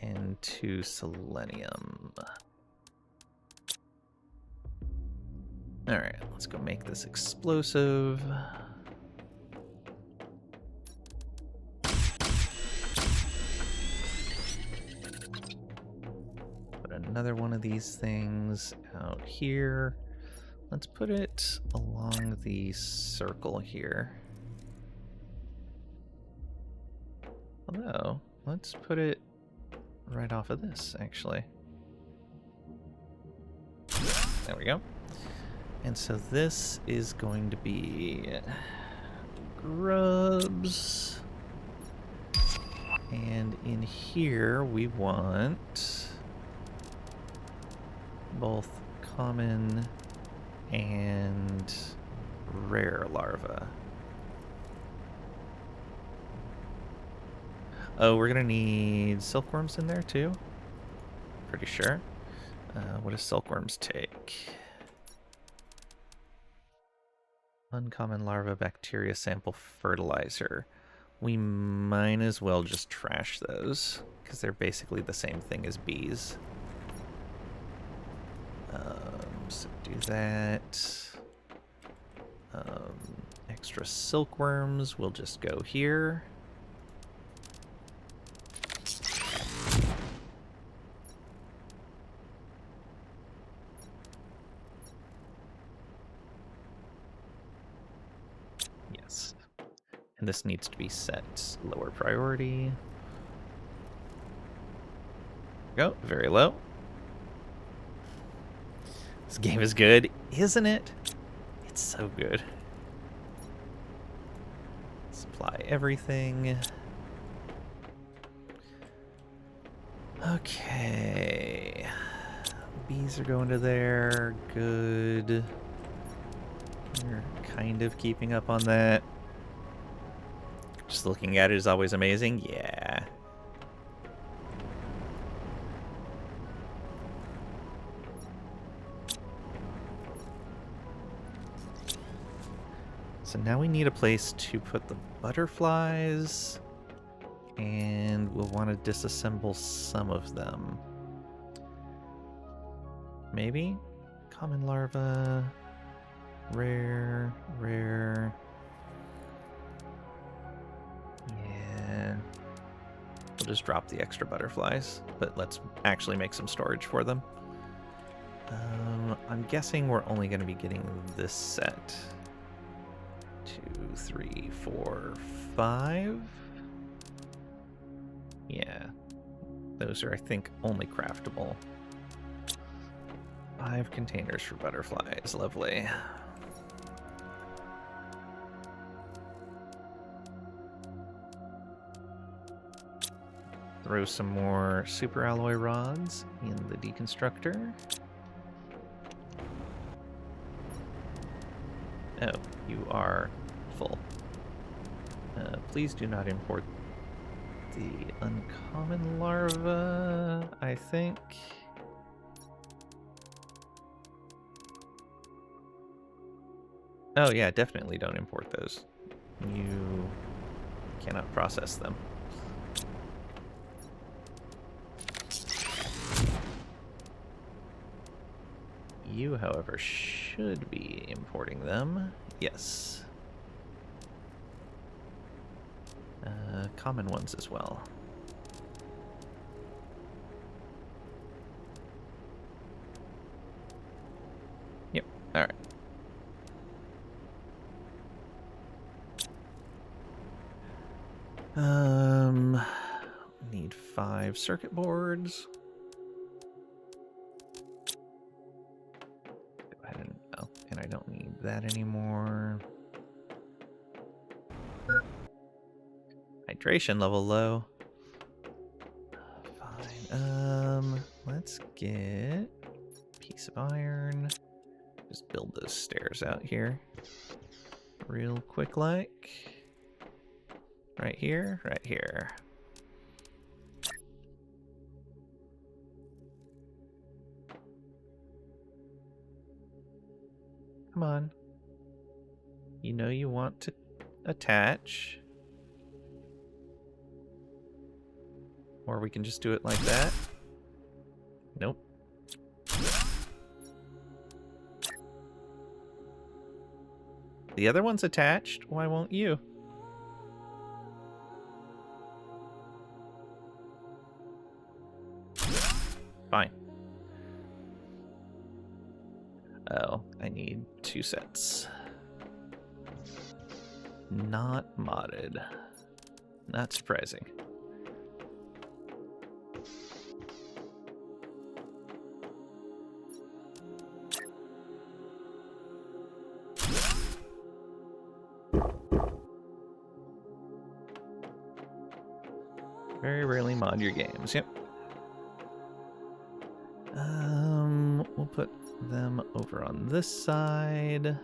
And 2 selenium. Alright, let's go make this explosive. Put another one of these things out here. Let's put it along the circle here. Although, let's put it right off of this, actually. There we go. And so this is going to be grubs. And in here we want both common and rare larvae. Oh, we're gonna need silkworms in there too? Pretty sure. What does silkworms take? Uncommon larva, bacteria sample, fertilizer. We might as well just trash those, because they're basically the same thing as bees. So do that. Extra silkworms will just go here. Yes. And this needs to be set lower priority. Go, very low. This game is good, isn't it? It's so good. Supply everything. Okay. Bees are going to there. Good. You're kind of keeping up on that. Just looking at it is always amazing. Yeah. So now we need a place to put the butterflies, and we'll want to disassemble some of them. Maybe? Common larva, rare, rare. Yeah. We'll just drop the extra butterflies, but let's actually make some storage for them. I'm guessing we're only going to be getting this set. 2, 3, 4, 5. Yeah. Those are, I think, only craftable. 5 containers for butterflies. Lovely. Throw some more superalloy rods in the deconstructor. Oh, you are full. Please do not import the uncommon larva, I think. Oh yeah, definitely don't import those. You cannot process them. You, however, should be importing them. Yes. Common ones as well. Yep, alright. Need 5 circuit boards. Go ahead and, oh, and I don't need that anymore. Hydration level low. Fine. Let's get a piece of iron. Just build those stairs out here. Real quick like. Right here, right here. Come on. You know you want to attach. Or we can just do it like that. Nope. The other one's attached. Why won't you? Fine. Oh, I need 2 sets. Not modded. Not surprising. Very rarely mod your games. Yep. We'll put them over on this side.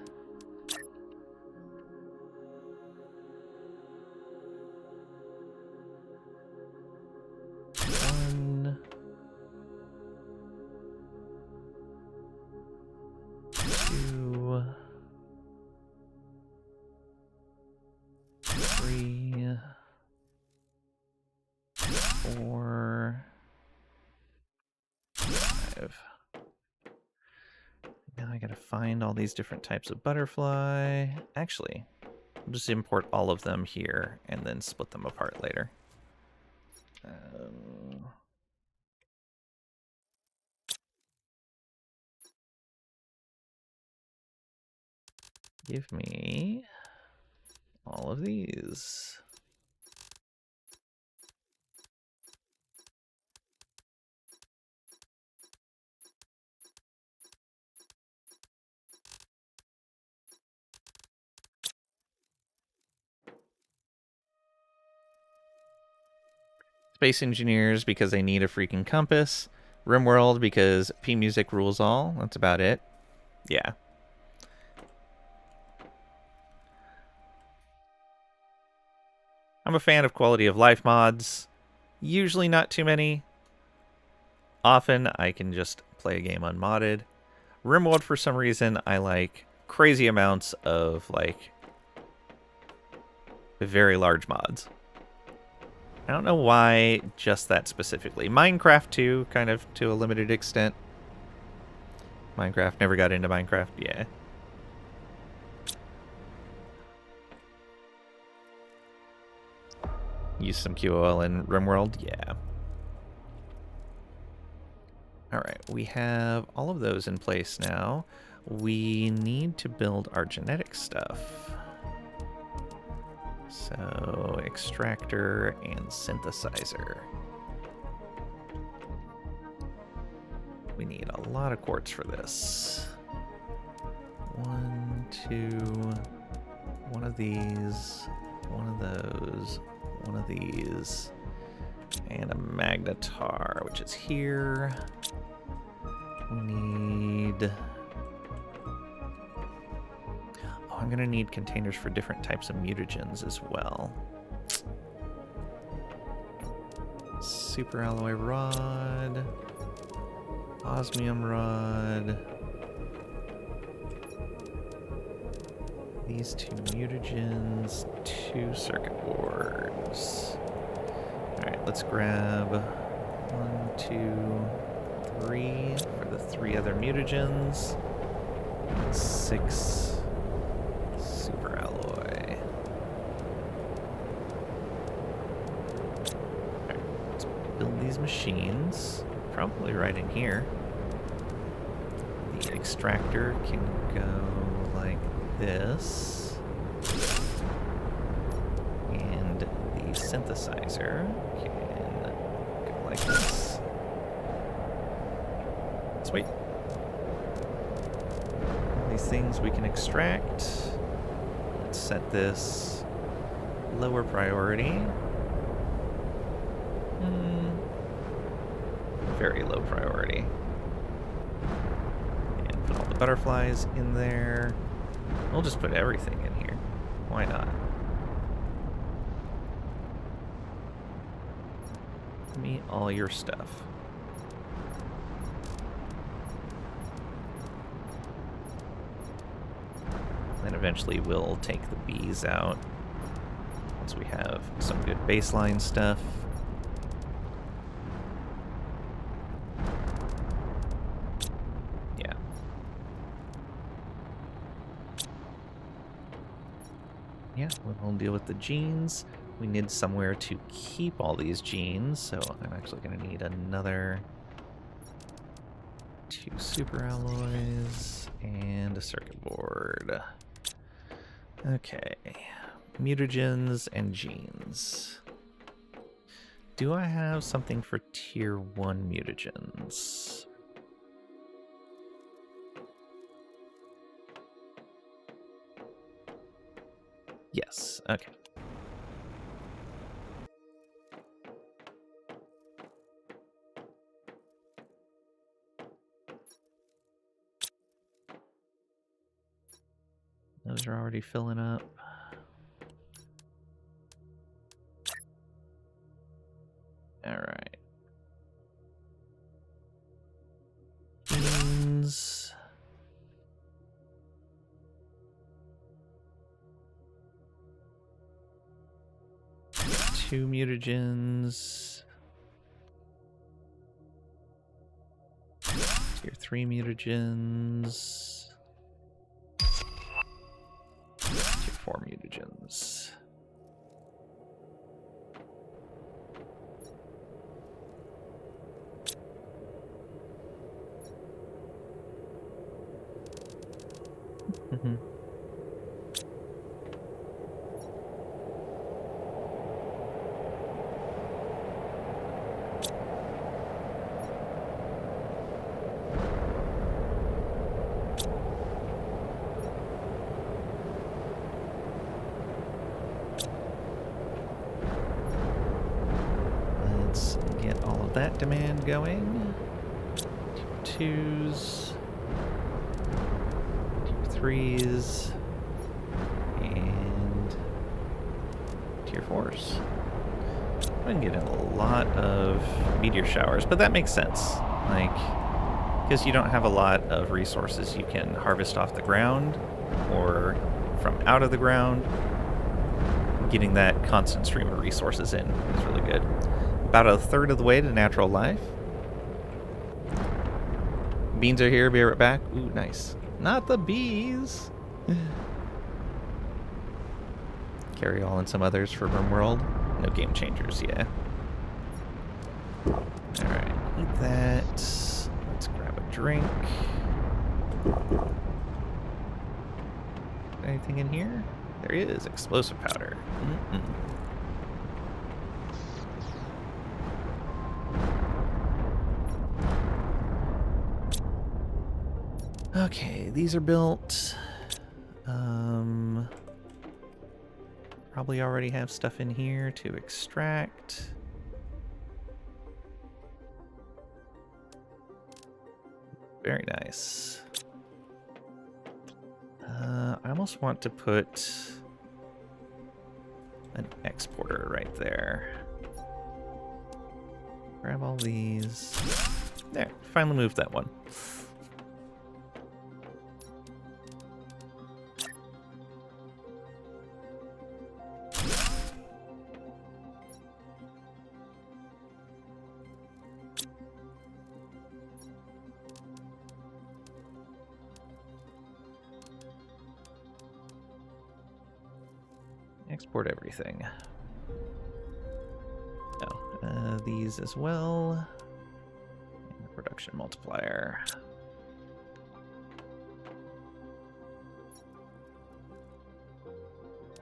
One. 2. 3. 4. 5. Now I gotta find all these different types of butterfly. Actually, I'll just import all of them here and then split them apart later. Give me all of these. Space Engineers because they need a freaking compass. RimWorld because P-Music rules all. That's about it. Yeah. I'm a fan of quality of life mods. Usually not too many. Often I can just play a game unmodded. RimWorld, for some reason, I like crazy amounts of, like, very large mods. I don't know why just that specifically. Minecraft too, kind of to a limited extent. Minecraft, never got into Minecraft, yeah. Use some QOL in RimWorld, yeah. Alright, we have all of those in place now. We need to build our genetic stuff. So, extractor and synthesizer. We need a lot of quartz for this. 1, 2, one of these, one of those, one of these, and a magnetar, which is here. We need... I'm gonna need containers for different types of mutagens as well. super alloy rod, osmium rod, these 2 mutagens, 2 circuit boards. Alright, let's grab 1, 2, 3 for the 3 other mutagens, and 6 super alloy. Alright, let's build these machines, probably right in here. The extractor can go like this, and the synthesizer can go like this. Sweet. These things we can extract. Let's set this lower priority. Very low priority. And put all the butterflies in there. We'll just put everything in here. Why not? Give me all your stuff. Then eventually we'll take the bees out once we have some good baseline stuff. Yeah. Yeah, we'll deal with the genes. We need somewhere to keep all these genes, so I'm actually going to need another 2 super alloys and a circuit board. Okay, mutagens and genes. Do I have something for tier 1 mutagens? Yes, okay. Those are already filling up. All right. Genes. Two mutagens. Tier 3 mutagens. Tier 4 mutagens. Let's get all of that demand going. Tier 2s. Tier 3s. And Tier 4s. I'm getting a lot of meteor showers, but that makes sense. Like, because you don't have a lot of resources you can harvest off the ground or from out of the ground. Getting that constant stream of resources in is really good. About a third of the way to natural life. Beans are here, be right back. Ooh, nice. Not the bees. Carry all and some others for Rimworld. No game changers, yeah. Alright, eat that. Let's grab a drink. Anything in here? There is explosive powder. Okay, these are built. Probably already have stuff in here to extract. Very nice. I almost want to put an exporter right there. Grab all these. There, finally moved that one. Export everything. Oh, these as well. And the production multiplier.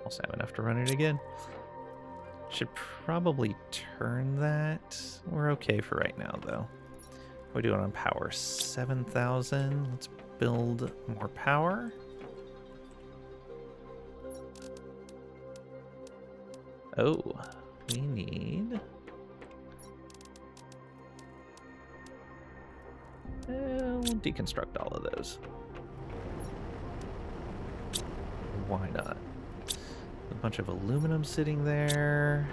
Also have enough to run it again. Should probably turn that. We're okay for right now, though. What are we doing on power? 7,000. Let's build more power. Oh, we need... we'll deconstruct all of those. Why not? A bunch of aluminum sitting there.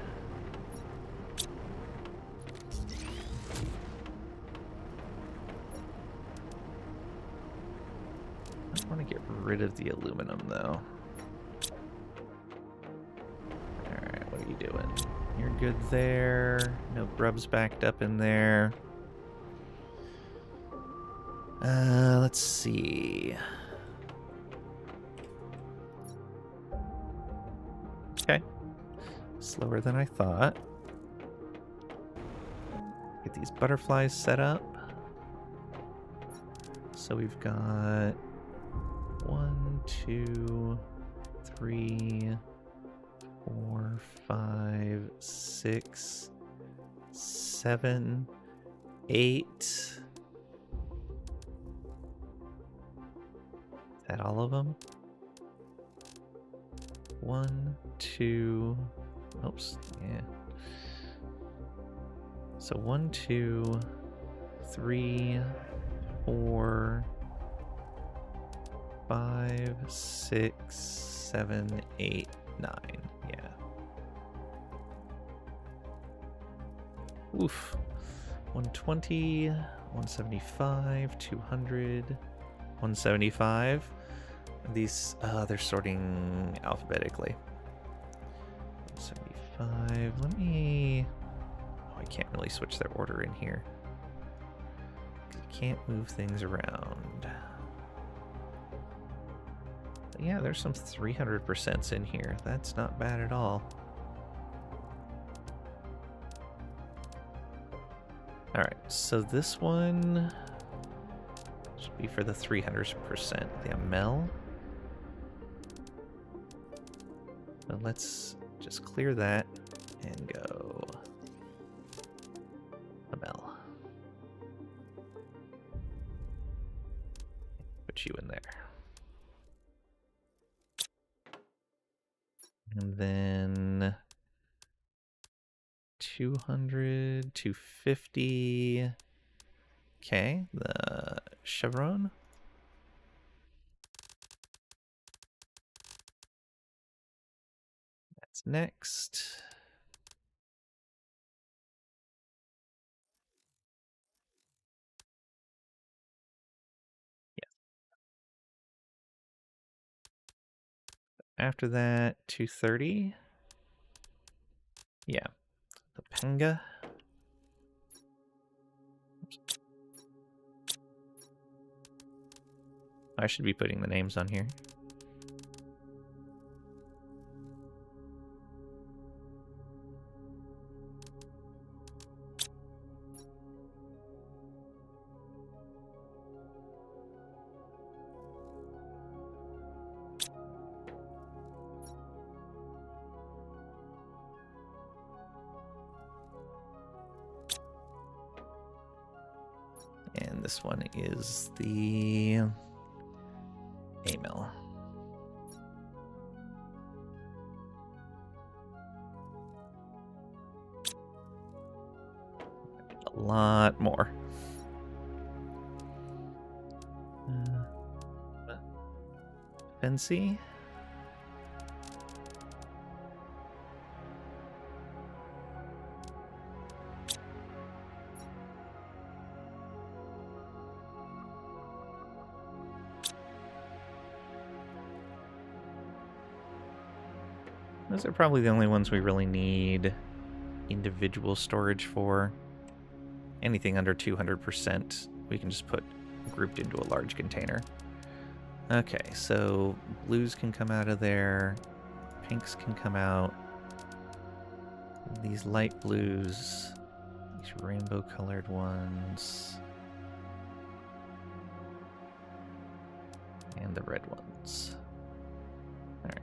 I want to get rid of the aluminum, though. Alright, what are you doing? You're good there. No grubs backed up in there. Let's see. Okay. Slower than I thought. Get these butterflies set up. So we've got 1, 2, 3, 4, 5, 6, 7, 8. Is that all of them? 1, 2, oops, yeah. So 1, 2, 3, 4, 5, 6, 7, 8, 9. Yeah. Oof. 120, 175, 200, 175. These, they're sorting alphabetically. 175. Let me... Oh, I can't really switch their order in here. You can't move things around. But yeah, there's some 300% in here. That's not bad at all. Alright, so this one should be for the 300%. The ML. So let's just clear that and go ML. Put you in there. And then 200, 250. Okay, the chevron. That's next. Yeah. After that, 230. Yeah, the Penga. Oops. I should be putting the names on here. And this one is the A-mill. A lot more. Fancy. Those are probably the only ones we really need individual storage for. Anything under 200%, we can just put grouped into a large container. Okay, so blues can come out of there. Pinks can come out. These light blues. These rainbow colored ones. And the red ones. Alright.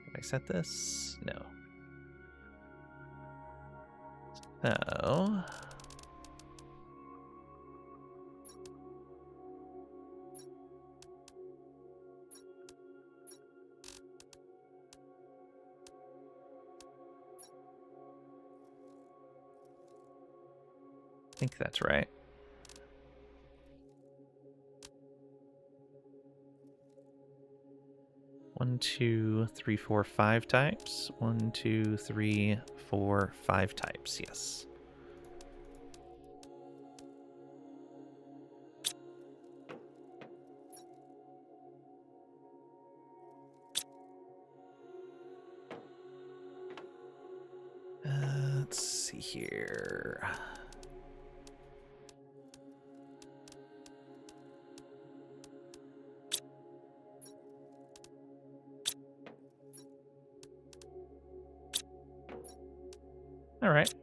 Did I set this? No. So... I think that's right. One, two, three, four, five types. 1, 2, 3, 4, 5 types. Yes. Let's see here. All right,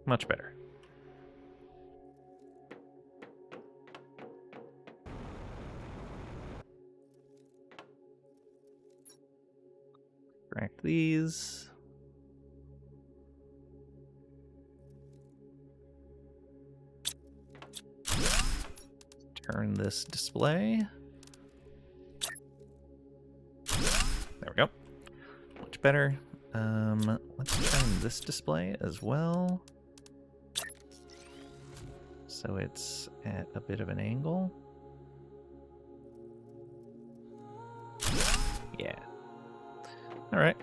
much better. Correct these. Turn this display. There we go. Much better. Let's turn this display as well. So it's at a bit of an angle. Yeah. All right.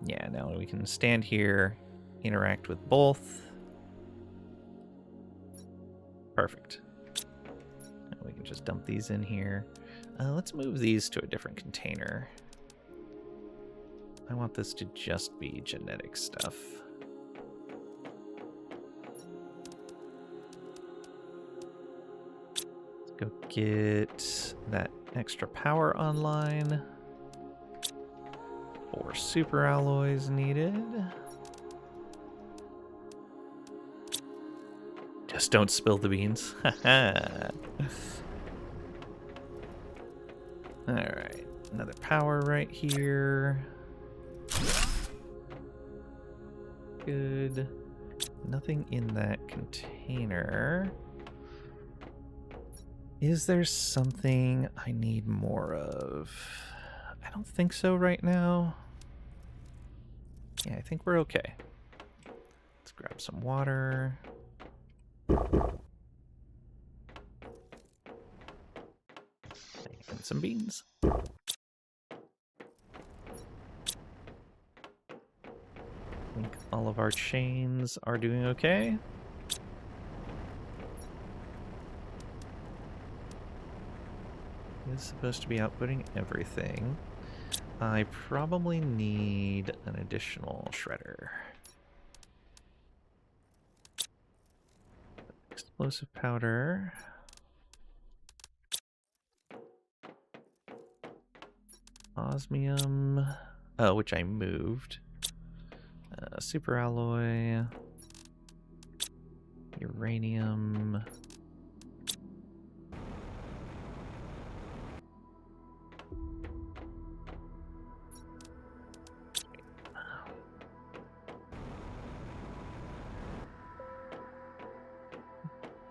Yeah, now we can stand here, interact with both. Perfect. And we can just dump these in here. Let's move these to a different container. I want this to just be genetic stuff. Let's go get that extra power online. 4 super alloys needed. Just don't spill the beans. Haha. Alright, another power right here. Good. Nothing in that container. Is there something I need more of? I don't think so right now. Yeah, I think we're okay. Let's grab some water. And some beans. I think all of our chains are doing okay. It's supposed to be outputting everything. I probably need an additional shredder. Explosive powder. Osmium. Oh, which I moved. Super alloy. Uranium.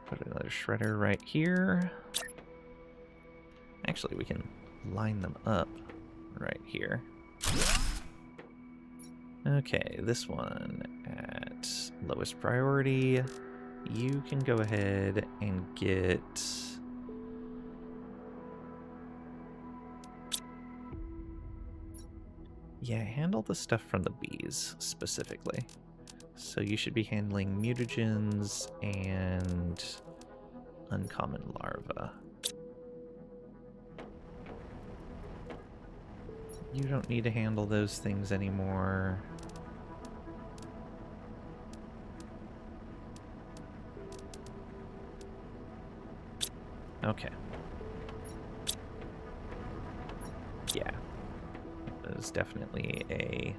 Put another shredder right here. Actually, we can line them up right here. Okay, this one at lowest priority. You can go ahead and get... Yeah, handle the stuff from the bees specifically. So you should be handling mutagens and uncommon larvae. You don't need to handle those things anymore. Okay. Yeah. There's definitely a...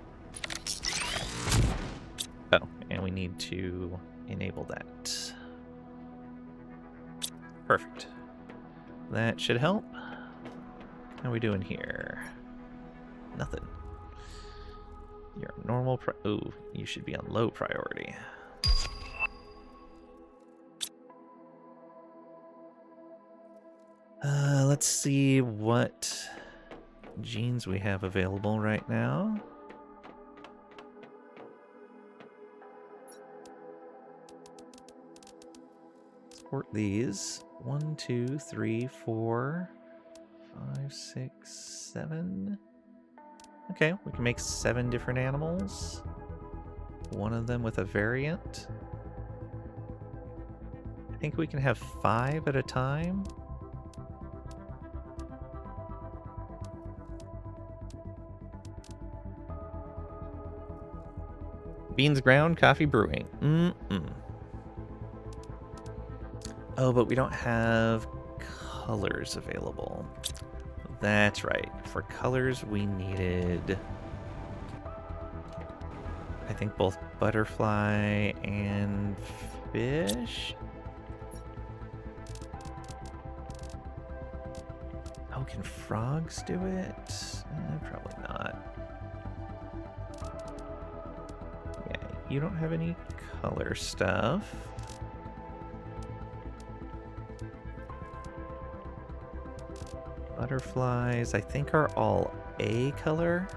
Oh, and we need to enable that. Perfect. That should help. How are we doing here? Nothing. You're on normal ooh, you should be on low priority. Let's see what genes we have available right now. Sort these. 1, 2, 3, 4, 5, 6, 7. Okay, we can make 7 different animals. One of them with a variant. I think we can have 5 at a time. Beans ground, coffee brewing. Oh, but we don't have colors available. That's right. For colors, we needed, I think, both butterfly and fish. Oh, can frogs do it? Probably not. Yeah, you don't have any color stuff. Butterflies, I think, are all A color.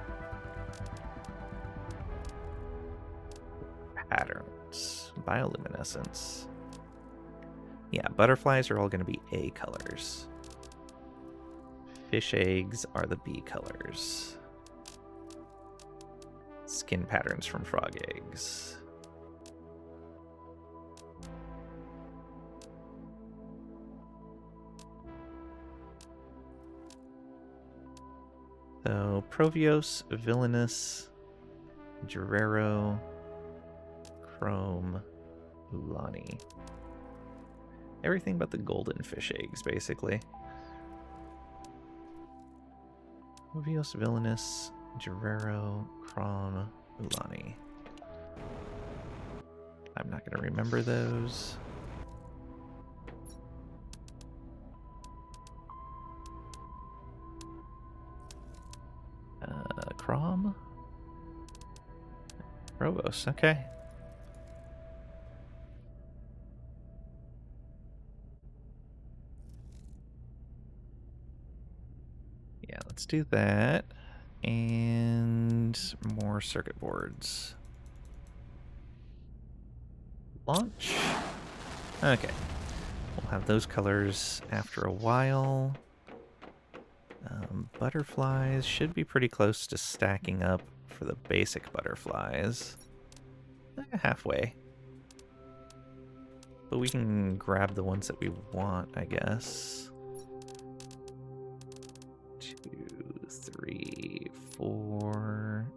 Patterns. Bioluminescence. Yeah, butterflies are all going to be A colors. Fish eggs are the B colors. Skin patterns from frog eggs. So, Provios, Villainous, Guerrero, Chrome, Ulani. Everything but the golden fish eggs, basically. Provios, Villainous, Guerrero, Chrome, Ulani. I'm not going to remember those. Crom? Robos, okay. Yeah, let's do that. And more circuit boards. Launch. Okay. We'll have those colors after a while. Butterflies should be pretty close to stacking up for the basic butterflies. Halfway. But we can grab the ones that we want, I guess. 2, 3, 4,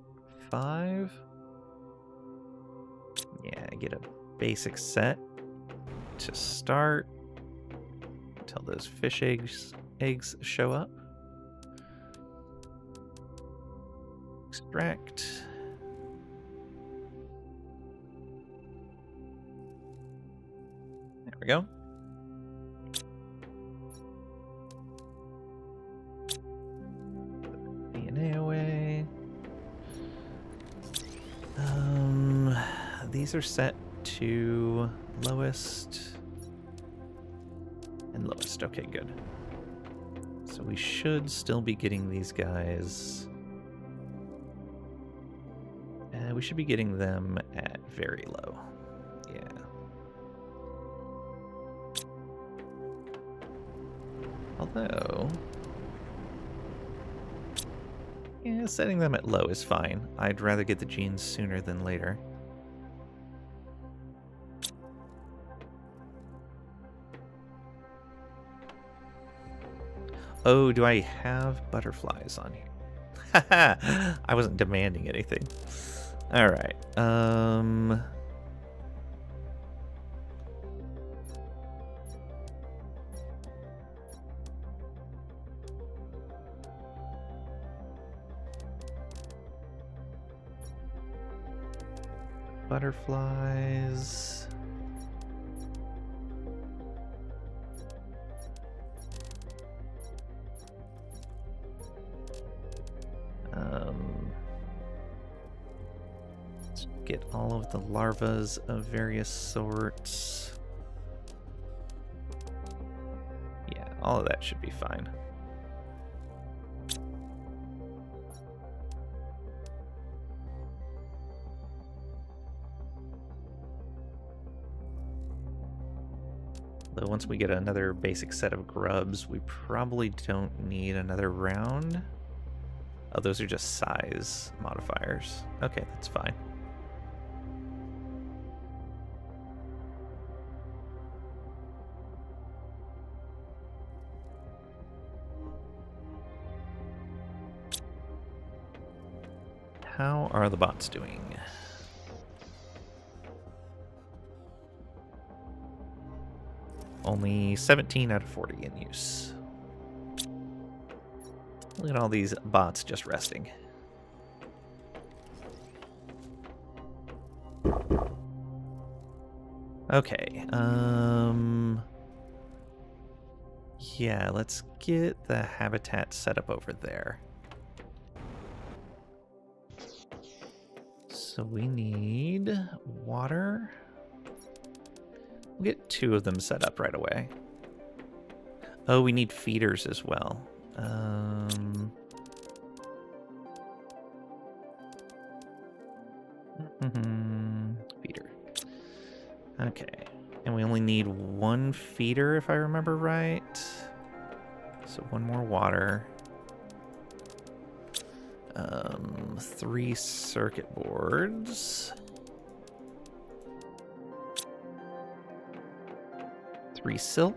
5. Yeah, get a basic set to start until those fish eggs show up. Extract. There we go. DNA away. These are set to lowest and lowest. Okay, good. So we should still be getting these guys. We should be getting them at very low. Yeah. Although, yeah, setting them at low is fine. I'd rather get the genes sooner than later. Oh, do I have butterflies on here? I wasn't demanding anything. All right. Butterflies. Let's get all of the larvas of various sorts. Yeah, all of that should be fine. Though once we get another basic set of grubs, we probably don't need another round. Oh, those are just size modifiers. Okay, that's fine. How are the bots doing? Only 17 out of 40 in use. Look at all these bots just resting. Okay, yeah, let's get the habitat set up over there. So we need water. We'll get 2 of them set up right away. Oh, we need feeders as well. Feeder. Okay. And we only need 1 feeder, if I remember right. So 1 more water. 3 circuit boards. 3 silk.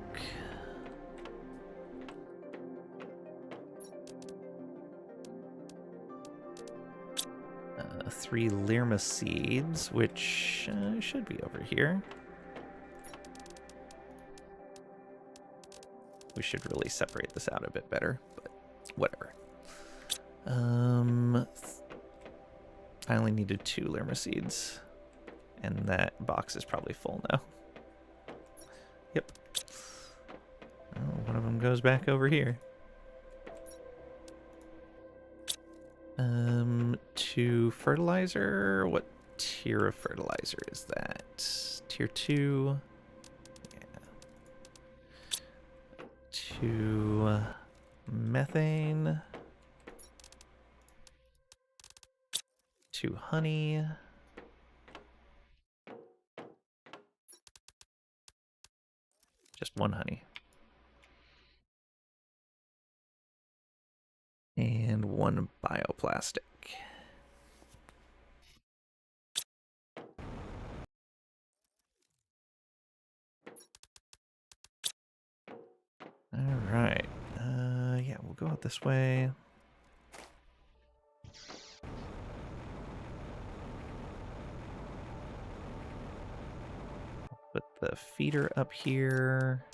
3 Lirma seeds, which should be over here. We should really separate this out a bit better, but whatever. I only needed 2 Lirma seeds, and that box is probably full now. Yep. Oh, one of them goes back over here. To fertilizer, what tier of fertilizer is that? Tier 2. Yeah. To methane. To honey. Just 1 honey. And 1 bioplastic. All right. Yeah, we'll go out this way. Put the feeder up here.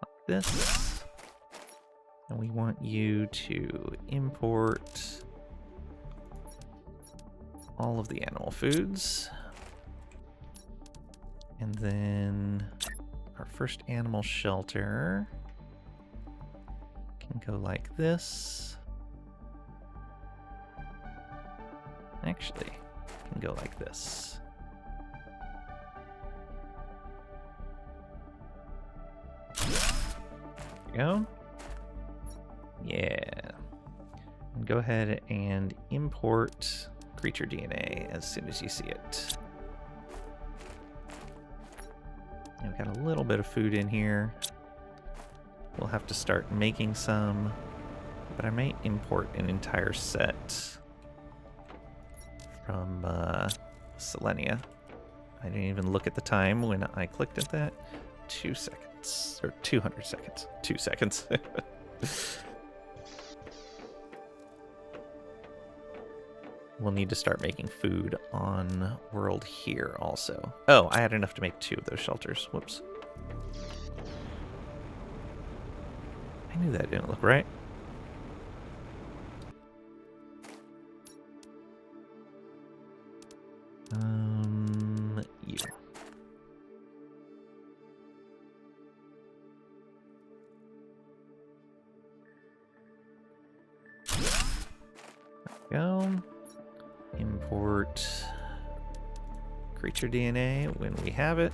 Like this. And we want you to import all of the animal foods. And then our first animal shelter can go like this. Actually, can go like this. There we go. Yeah. And go ahead and import creature DNA as soon as you see it. And we've got a little bit of food in here. We'll have to start making some, but I may import an entire set from Selenia. I didn't even look at the time when I clicked at that. 2 seconds. seconds. Or 200 seconds. 2 seconds. We'll need to start making food on world here also. Oh, I had enough to make 2 of those shelters. Whoops. I knew that didn't look right. You. There we go. Import creature DNA when we have it.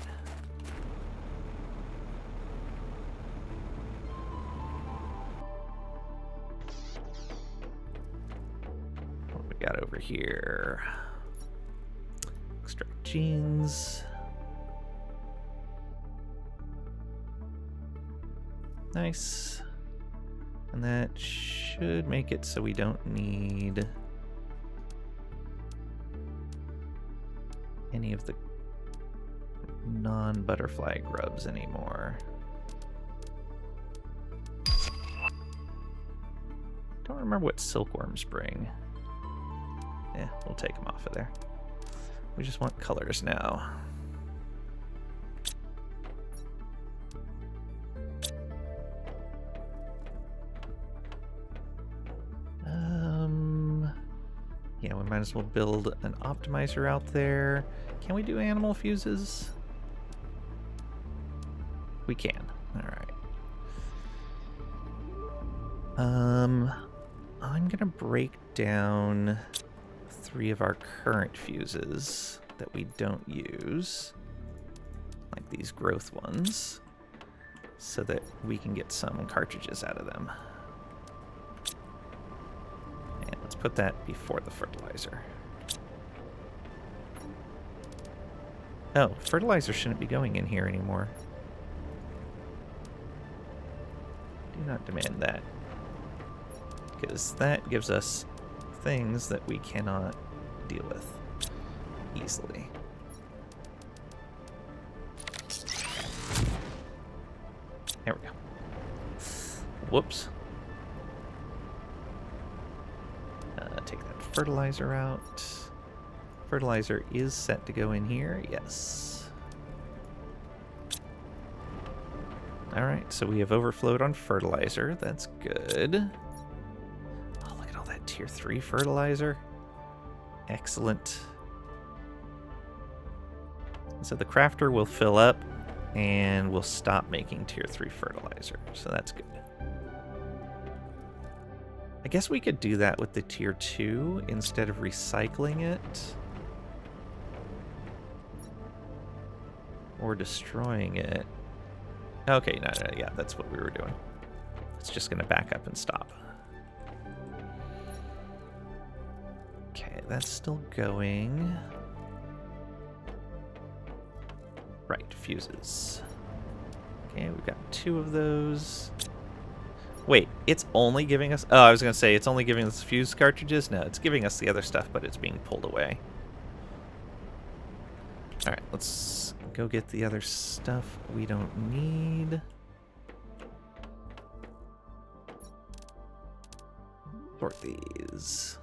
What we got over here? Extract genes. Nice. And that should make it so we don't need any of the non-butterfly grubs anymore. Don't remember what silkworms bring. Yeah, we'll take them off of there. We just want colors now. Yeah, we might as well build an optimizer out there. Can we do animal fuses? We can. All right. I'm gonna break down 3 of our current fuses that we don't use, like these growth ones, so that we can get some cartridges out of them. And let's put that before the fertilizer. Oh, fertilizer shouldn't be going in here anymore. Do not demand that, because that gives us things that we cannot deal with easily. There we go. Whoops. Take that fertilizer out. Fertilizer is set to go in here, yes. Alright, so we have overflowed on fertilizer. That's good. Oh, look at all that tier 3 fertilizer. Excellent. So the crafter will fill up and we'll stop making tier 3 fertilizer. So that's good. I guess we could do that with the tier 2 instead of recycling it. Or destroying it. Okay, no, yeah, that's what we were doing. It's just going to back up and stop. Okay, that's still going. Right, fuses. Okay, we've got 2 of those. Wait, it's only giving us... Oh, I was going to say, it's only giving us fuse cartridges? No, it's giving us the other stuff, but it's being pulled away. Alright, let's go get the other stuff we don't need. Sort these.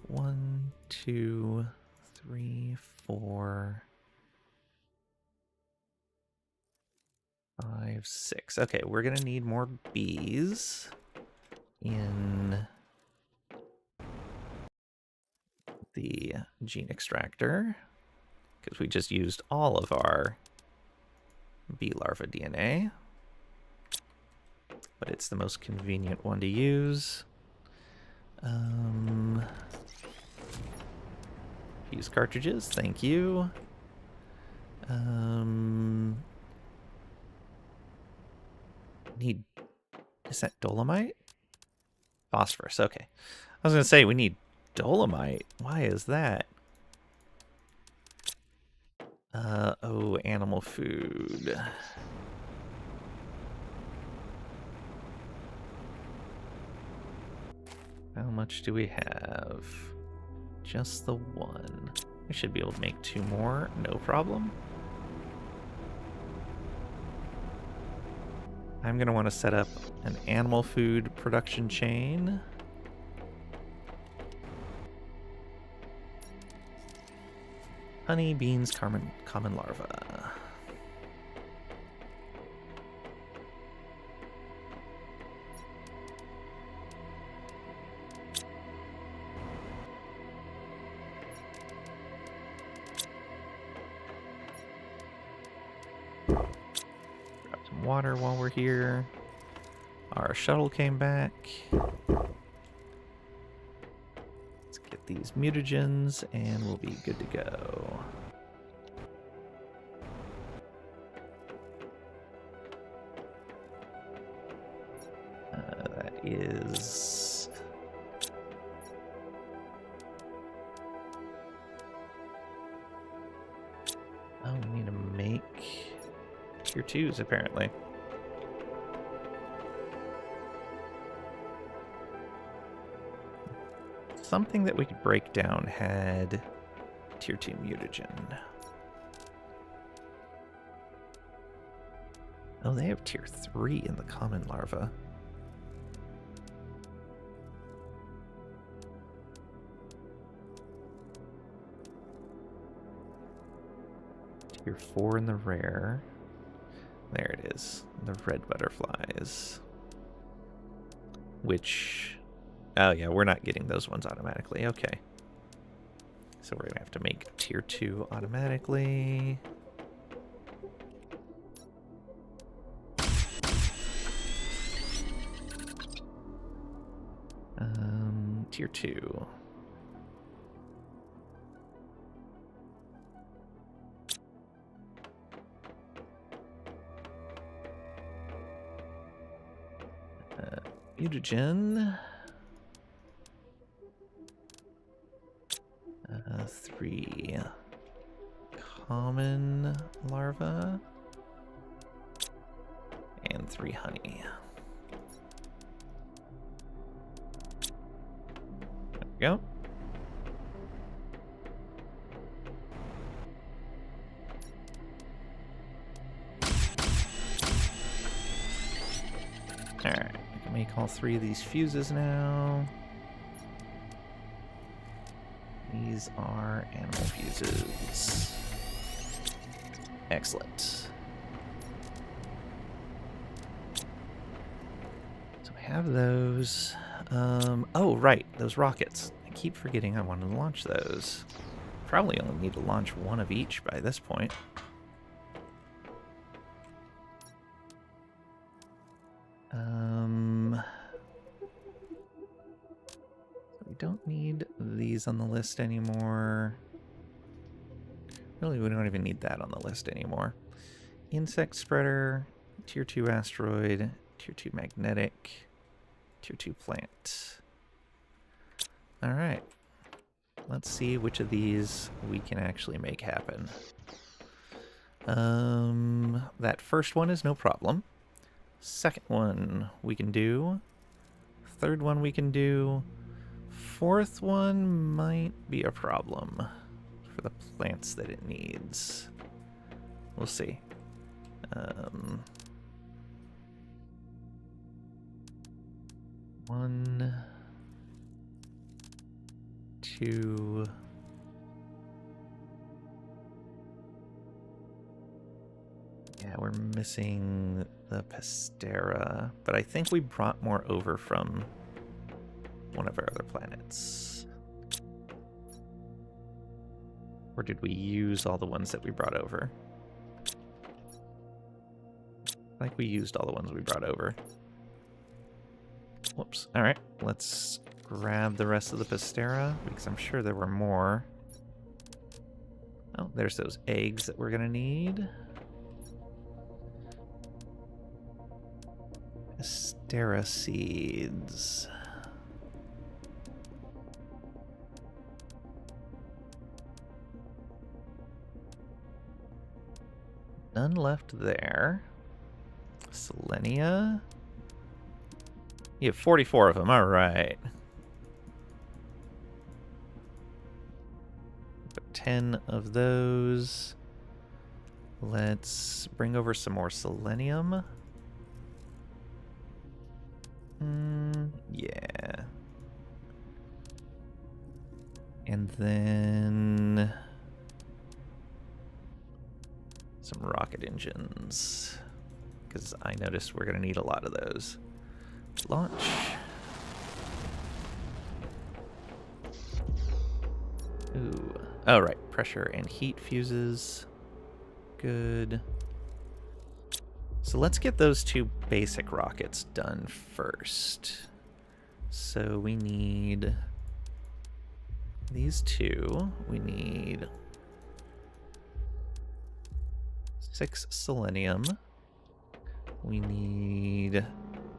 1, 2, 3, 4, 5, 6. Okay, we're gonna need more bees in the gene extractor, because we just used all of our bee larva DNA. But it's the most convenient one to use. Use cartridges, thank you. Need... Is that dolomite? Phosphorus, okay. I was gonna say, we need dolomite. Why is that? Oh, animal food. How much do we have? Just the 1. We should be able to make 2 more, no problem. I'm going to want to set up an animal food production chain. Honey, beans, common larva. Grab some water while we're here. Our shuttle came back. Let's get these mutagens and we'll be good to go. That is... Oh, we need to make tier 2s apparently. Something that we could break down had tier 2 mutagen. Oh, they have tier 3 in the common larva. Tier 4 in the rare. There it is. The red butterflies. Which... Oh yeah, we're not getting those ones automatically. Okay. So we're going to have to make tier 2 automatically. Tier 2. Mutagen. 3 common larva and 3 honey. There we go. Alright, we can make all 3 of these fuses now. These are animal fuses. Excellent. So I have those. Oh, right, those rockets. I keep forgetting I wanted to launch those. Probably only need to launch 1 of each by this point. We don't need these on the list anymore. Really, we don't even need that on the list anymore. Insect spreader, tier 2 asteroid, tier 2 magnetic, tier 2 plant. All right. Let's see which of these we can actually make happen. That first one is no problem. Second one we can do. Third one we can do. Fourth one might be a problem for the plants that it needs. We'll see. 1, 2. Yeah, we're missing the Pastera, but I think we brought more over from one of our other planets. Or did we use all the ones that we brought over? I think we used all the ones we brought over. Whoops. Alright, let's grab the rest of the Pastera, because I'm sure there were more. Oh, there's those eggs that we're going to need. Pastera seeds. None left there. Selenia. You have 44 of them. All right. 10 of those. Let's bring over some more selenium. Yeah. And then some rocket engines, because I noticed we're going to need a lot of those. Launch. Ooh. Oh, right. Pressure and heat fuses. Good. So let's get those two basic rockets done first. So we need these two. We need 6 selenium. We need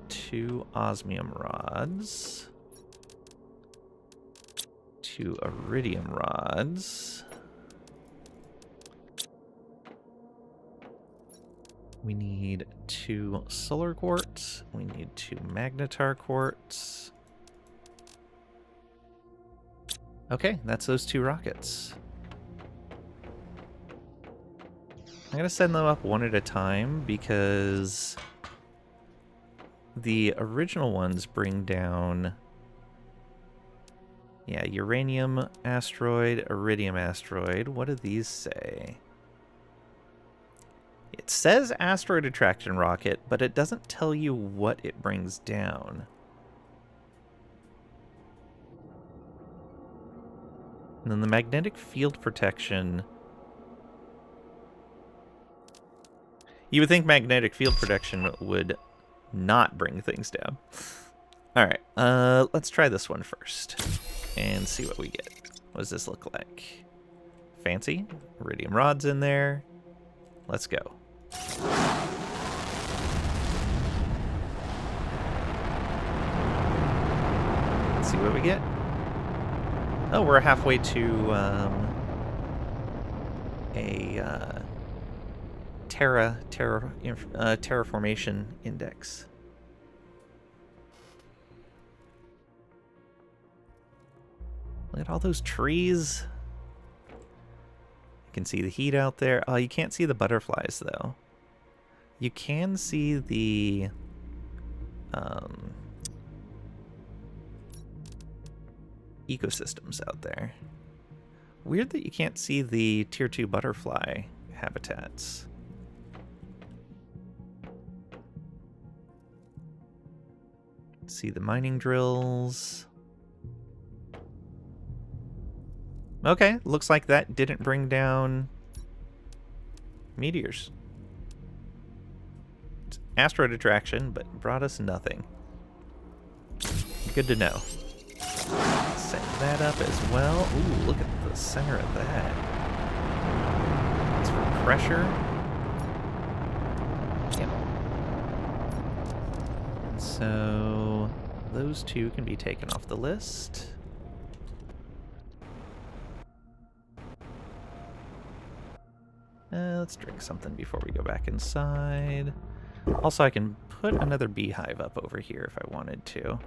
2 osmium rods. 2 iridium rods. We need 2 solar quartz. We need 2 magnetar quartz. Okay, that's those 2 rockets. I'm going to send them up one at a time because the original ones bring down, yeah, uranium asteroid, iridium asteroid. What do these say? It says asteroid attraction rocket, but it doesn't tell you what it brings down. And then the magnetic field protection. You would think magnetic field protection would not bring things down. All right, let's try this one first and see what we get. What does this look like? Fancy. Iridium rods in there. Let's go. Let's see what we get. Oh, we're halfway to a terraformation index. Look at all those trees. You can see the heat out there. Oh, you can't see the butterflies though. You can see the ecosystems out there. Weird that you can't see the tier 2 butterfly habitats. See the mining drills. Okay, looks like that didn't bring down meteors. It's asteroid attraction, but brought us nothing. Good to know. Set that up as well. Ooh, look at the center of that. It's for pressure. Yep. And so those 2 can be taken off the list. Let's drink something before we go back inside. Also, I can put another beehive up over here if I wanted to,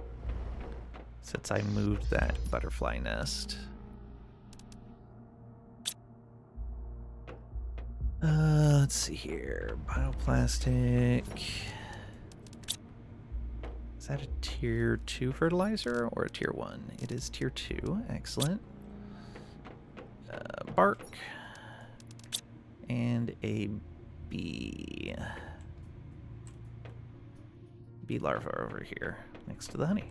since I moved that butterfly nest. Let's see here. Bioplastic. Is that a tier 2 fertilizer or a tier 1? It is tier 2. Excellent. Bark. And a bee. Bee larva over here next to the honey.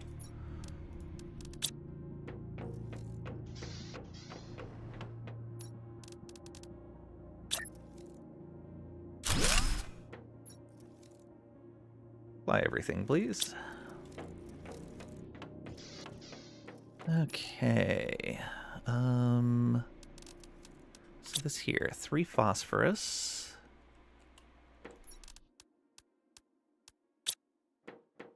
Fly everything, please. Okay. So this here, 3 phosphorus.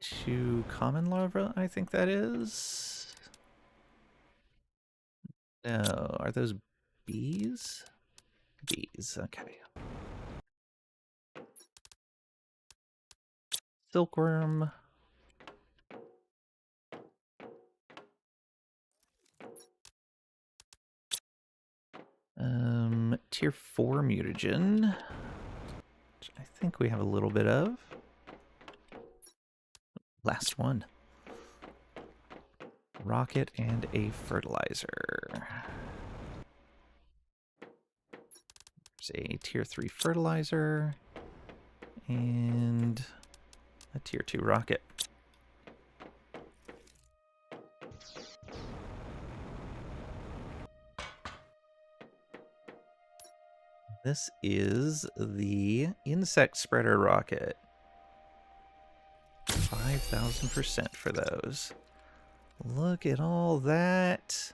2 common larvae, I think that is. No, are those bees? Bees, okay. Silkworm. Tier 4 mutagen, which I think we have a little bit of. Last one. rocket and a fertilizer. There's a tier 3 fertilizer and a tier 2 rocket. This is the insect spreader rocket. 5,000% for those. Look at all that.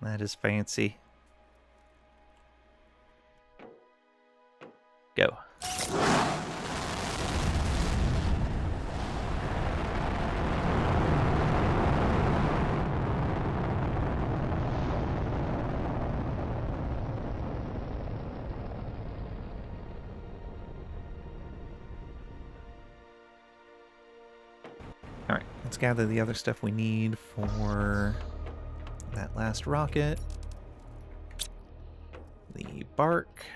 That is fancy. Go. Alright, let's gather the other stuff we need for that last rocket. The bark.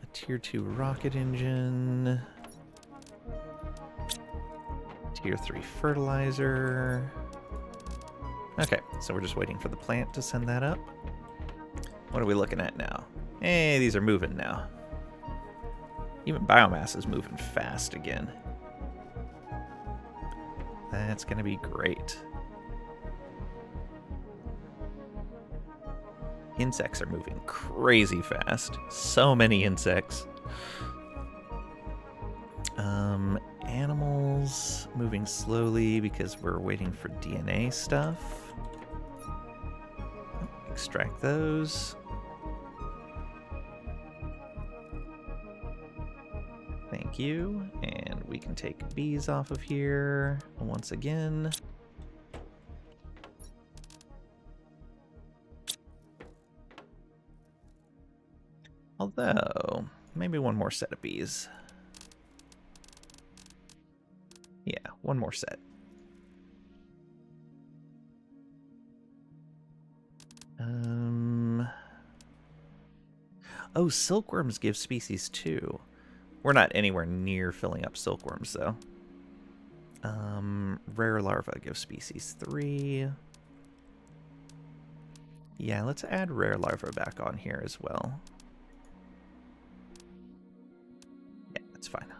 A tier 2 rocket engine. Tier 3 fertilizer. Okay, so we're just waiting for the plant to send that up. What are we looking at now? Hey, these are moving now. Even biomass is moving fast again. That's going to be great. Insects are moving crazy fast. So many insects. Animals moving slowly because we're waiting for DNA stuff. Extract those. Thank you. And we can take bees off of here once again. Although, maybe one more set of bees. Yeah, one more set. Oh, silkworms give species too. We're not anywhere near filling up silkworms, though. Rare larva gives species 3. Yeah, let's add rare larva back on here as well. Yeah, that's fine.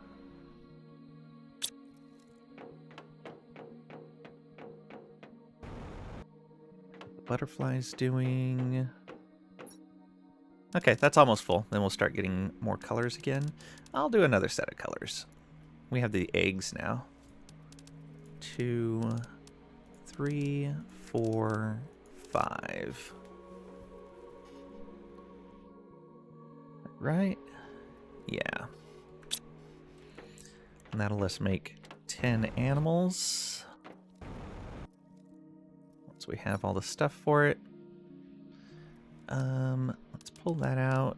The butterfly's doing... Okay, that's almost full. Then we'll start getting more colors again. I'll do another set of colors. We have the eggs now. 2, 3, 4, 5. Right? Yeah. And that'll let us make 10 animals. Once we have all the stuff for it. Let's pull that out.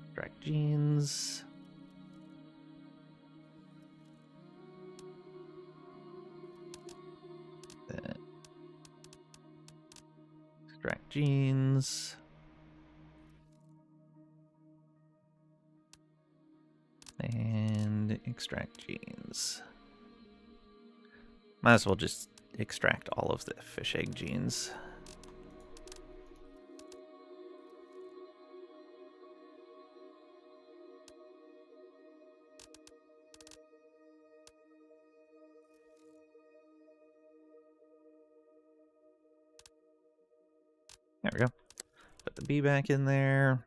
Extract genes. Then extract genes. And extract genes. Might as well just extract all of the fish egg genes. There we go. Put the bee back in there.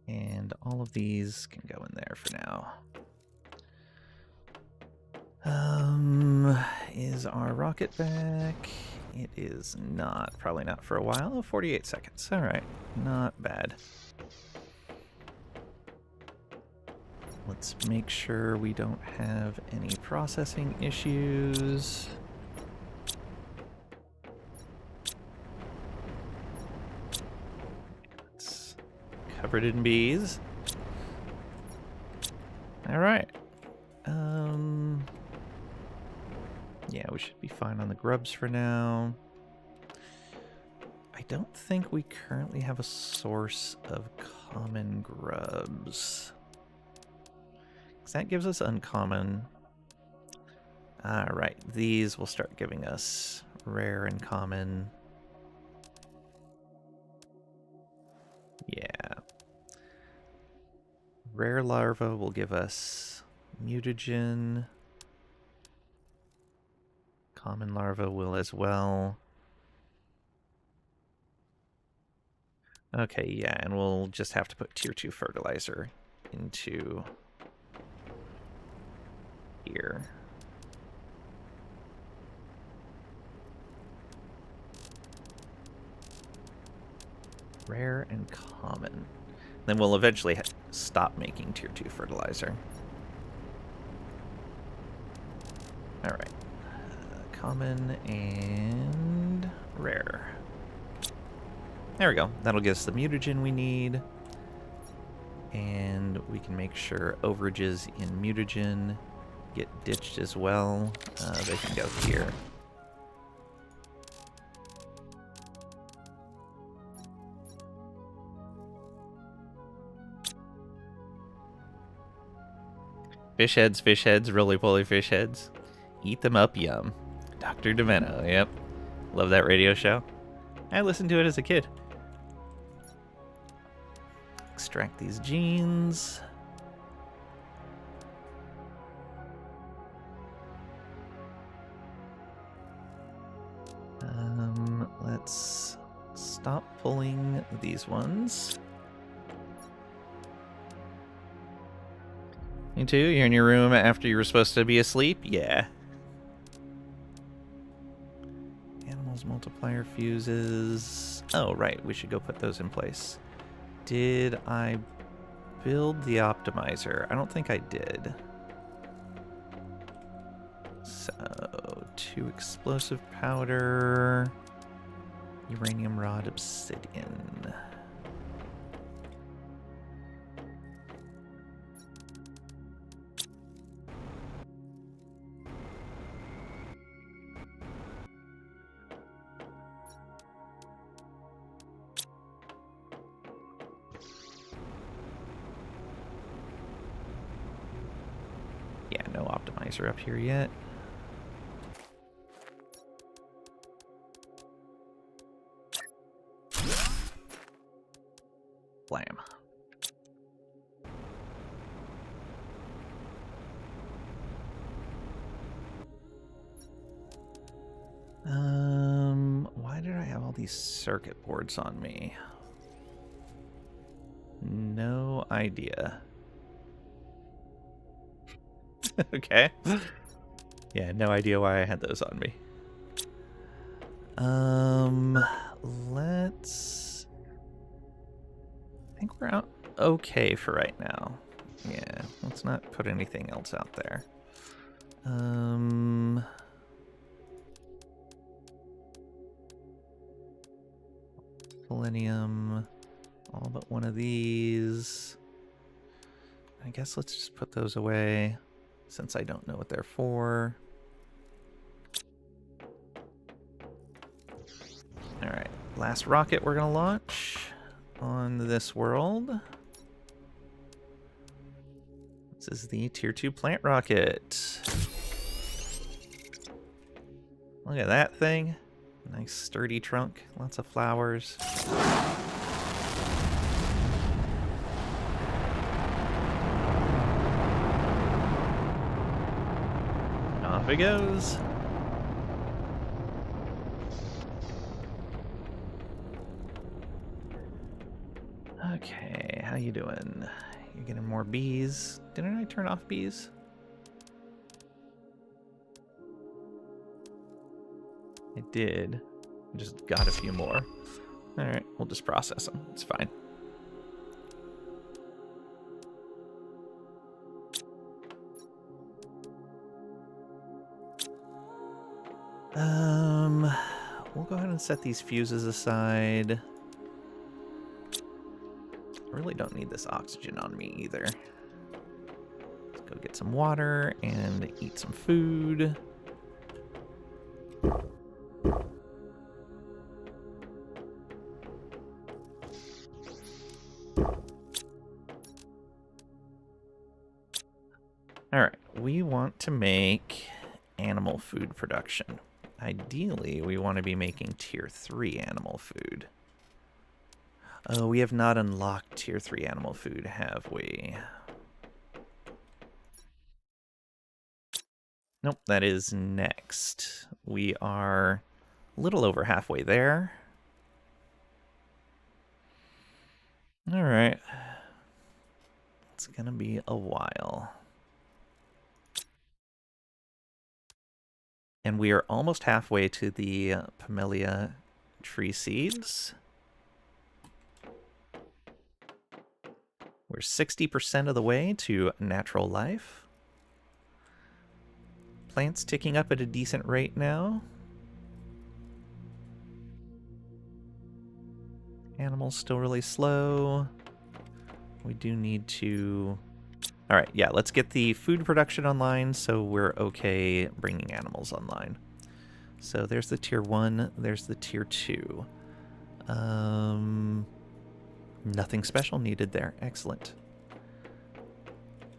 And all of these can go in there for now. Is our rocket back? It is not. Probably not for a while. Oh, 48 seconds. All right. Not bad. Let's make sure we don't have any processing issues. It's covered in bees. All right. Yeah, we should be fine on the grubs for now. I don't think we currently have a source of common grubs. 'cause that gives us uncommon. Alright, these will start giving us rare and common. Yeah. Rare larva will give us mutagen. Common larva will as well. Okay, yeah, and we'll just have to put tier 2 fertilizer into here. Rare and common. Then we'll eventually stop making tier 2 fertilizer. Alright. Common and rare. There we go. That'll give us the mutagen we need. And we can make sure overages in mutagen get ditched as well. They can go here. Fish heads, roly-poly fish heads. Eat them up, yum. Dr. Demento, yep. Love that radio show. I listened to it as a kid. Extract these genes. Let's stop pulling these ones. You too? You're in your room after you were supposed to be asleep? Yeah. Animals multiplier fuses. Oh, right. We should go put those in place. Did I build the optimizer? I don't think I did. So, 2 explosive powder. Uranium rod obsidian. Yeah, no optimizer up here yet. Blam. Why did I have all these circuit boards on me? No idea. Okay. Yeah, no idea why I had those on me. Let's... I think we're out okay for right now. Yeah, let's not put anything else out there. Selenium, all but one of these. I guess let's just put those away since I don't know what they're for. All right, last rocket we're gonna launch on this world. This is the tier 2 plant rocket. Look at that thing. Nice sturdy trunk, lots of flowers. Off it goes. Okay, how you doing? You're getting more bees. Didn't I turn off bees? I did. Just got a few more. Alright, we'll just process them. It's fine. We'll go ahead and set these fuses aside. I really don't need this oxygen on me either. Let's go get some water and eat some food. Alright, we want to make animal food production. Ideally, we want to be making tier 3 animal food. Oh, we have not unlocked tier 3 animal food, have we? Nope, that is next. We are a little over halfway there. Alright. It's gonna be a while. And we are almost halfway to the Pamelia tree seeds. We're 60% of the way to natural life. Plants ticking up at a decent rate now. Animals still really slow. We do need to... Alright, yeah, let's get the food production online so we're okay bringing animals online. So there's the tier 1, there's the tier 2. Nothing special needed there. Excellent.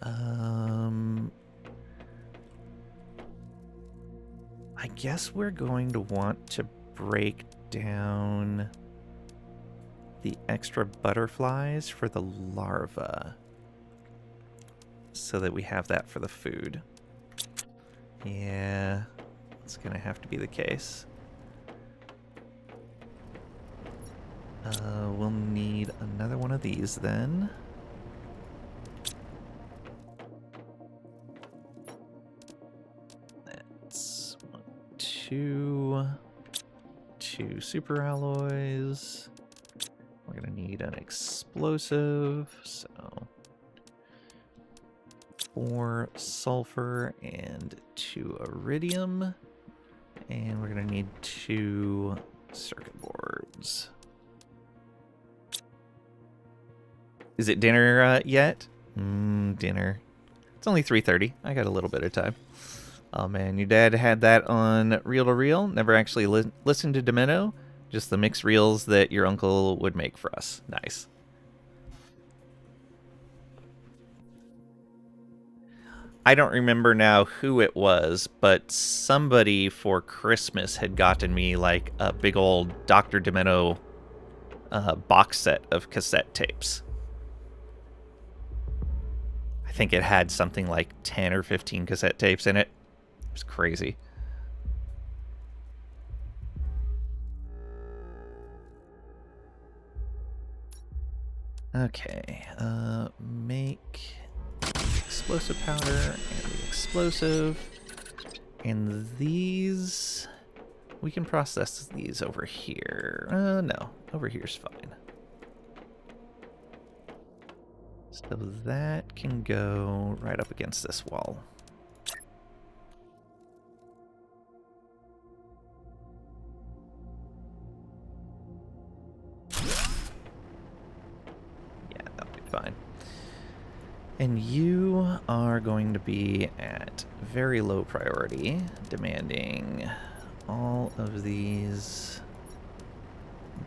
I guess we're going to want to break down the extra butterflies for the larva so that we have that for the food. Yeah, it's gonna have to be the case. We'll need another one of these then. That's 1, 2 super alloys. We're gonna need an explosive, so 4 sulfur and 2 iridium. And we're gonna need 2 circuit boards. Is it dinner yet? Dinner. It's only 3:30. I got a little bit of time. Oh man, your dad had that on reel-to-reel. Never actually listened to Domino. Just the mixed reels that your uncle would make for us. Nice. I don't remember now who it was, but somebody for Christmas had gotten me like a big old Dr. Domino box set of cassette tapes. I think it had something like 10 or 15 cassette tapes in it. It was crazy. Okay, make explosive powder and the explosive. And these, we can process these over here. No, over here's fine. So that can go right up against this wall. Yeah, that'll be fine. And you are going to be at very low priority, demanding all of these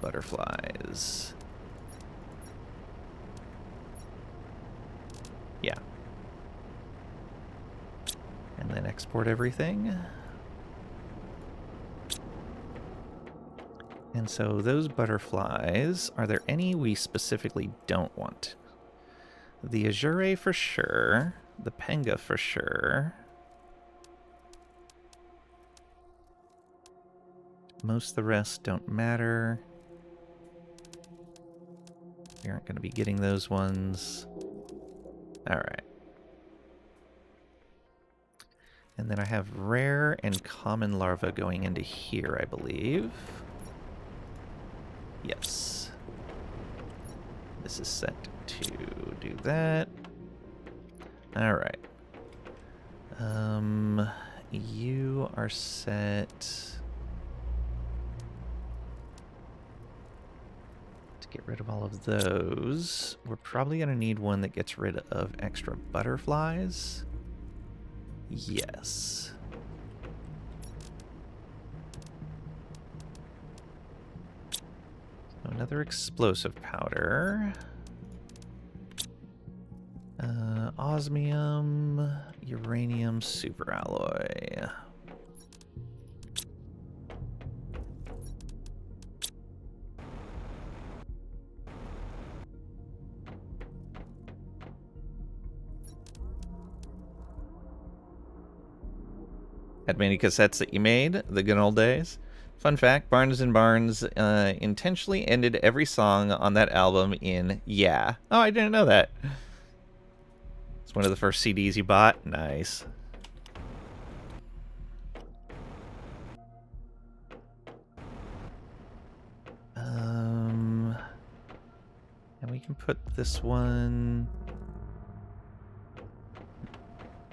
butterflies. Yeah. And then export everything. And so those butterflies, are there any we specifically don't want? The Azure for sure. The Penga for sure. Most of the rest don't matter. We aren't going to be getting those ones. Alright. And then I have rare and common larva going into here, I believe. Yes. This is set to do that. Alright. You are set to get rid of all of those. We're probably going to need one that gets rid of extra butterflies. Yes. So another explosive powder. osmium, uranium superalloy. Had many cassettes that you made, the good old days. Fun fact, Barnes and Barnes intentionally ended every song on that album in "yeah." Oh, I didn't know that. It's one of the first CDs you bought. Nice. And we can put this one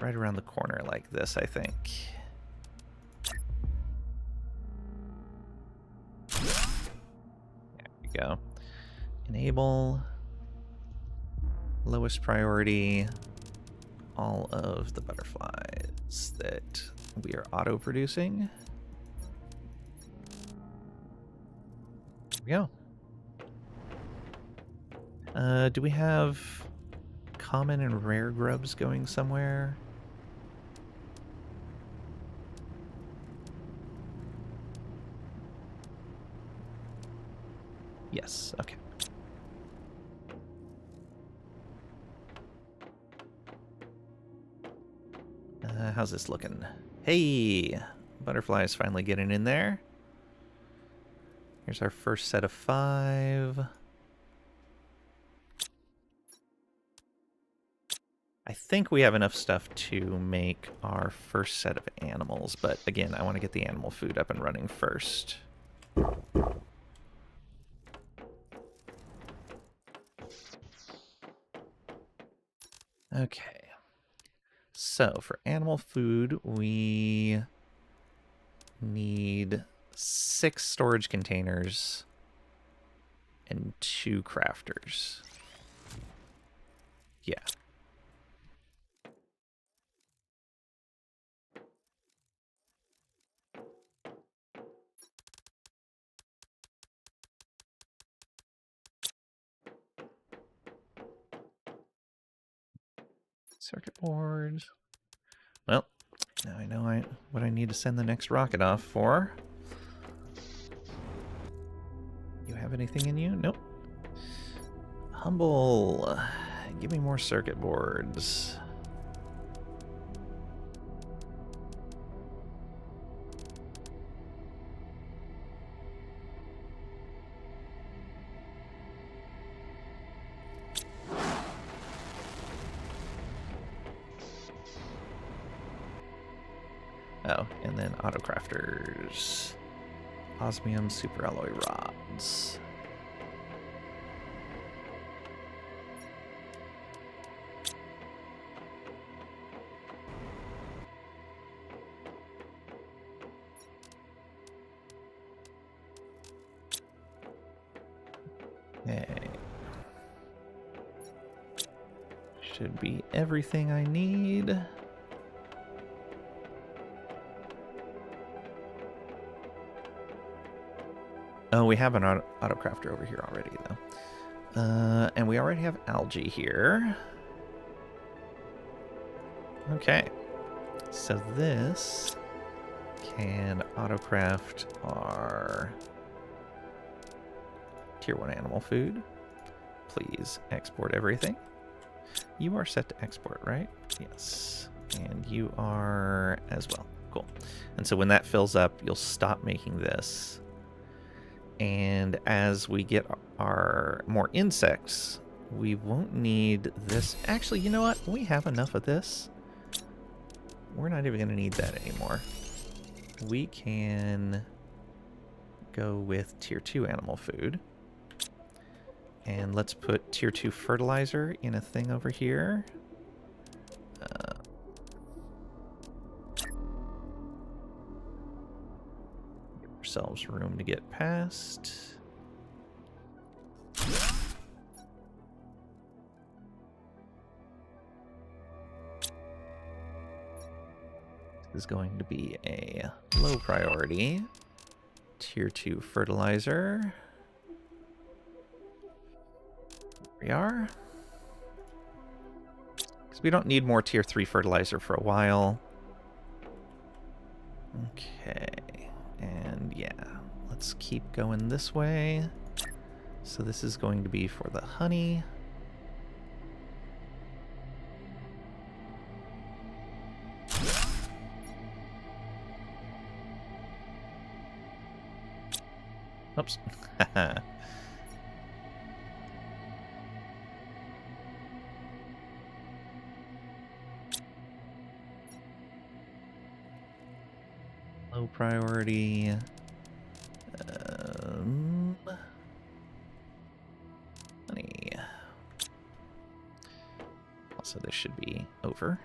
right around the corner like this, I think. There we go. Enable lowest priority all of the butterflies that we are auto-producing. There we go. Do we have common and rare grubs going somewhere? Yes, okay. How's this looking? Hey! Butterflies finally getting in there. Here's our first set of 5. I think we have enough stuff to make our first set of animals, but again, I want to get the animal food up and running first. Okay. So for animal food, we need 6 storage containers and 2 crafters. Yeah. Circuit boards. Well, now I know what I need to send the next rocket off for. You have anything in you? Nope. Humble. Give me more circuit boards. Oh, and then autocrafters. Osmium superalloy rods. Okay. Should be everything I need. Oh, we have an autocrafter over here already, though. And we already have algae here. Okay. So this can autocraft our tier 1 animal food. Please export everything. You are set to export, right? Yes. And you are as well. Cool. And so when that fills up, you'll stop making this. And as we get our more insects, we won't need this. Actually, you know what? We have enough of this. We're not even going to need that anymore. We can go with tier 2 animal food. And let's put tier 2 fertilizer in a thing over here. Give ourselves room to get past. This is going to be a low priority. Tier 2 fertilizer. Here we are. So we don't need more tier 3 fertilizer for a while. Okay, and yeah, let's keep going this way. So this is going to be for the honey. Oops. Low priority. Honey. Also, this should be over.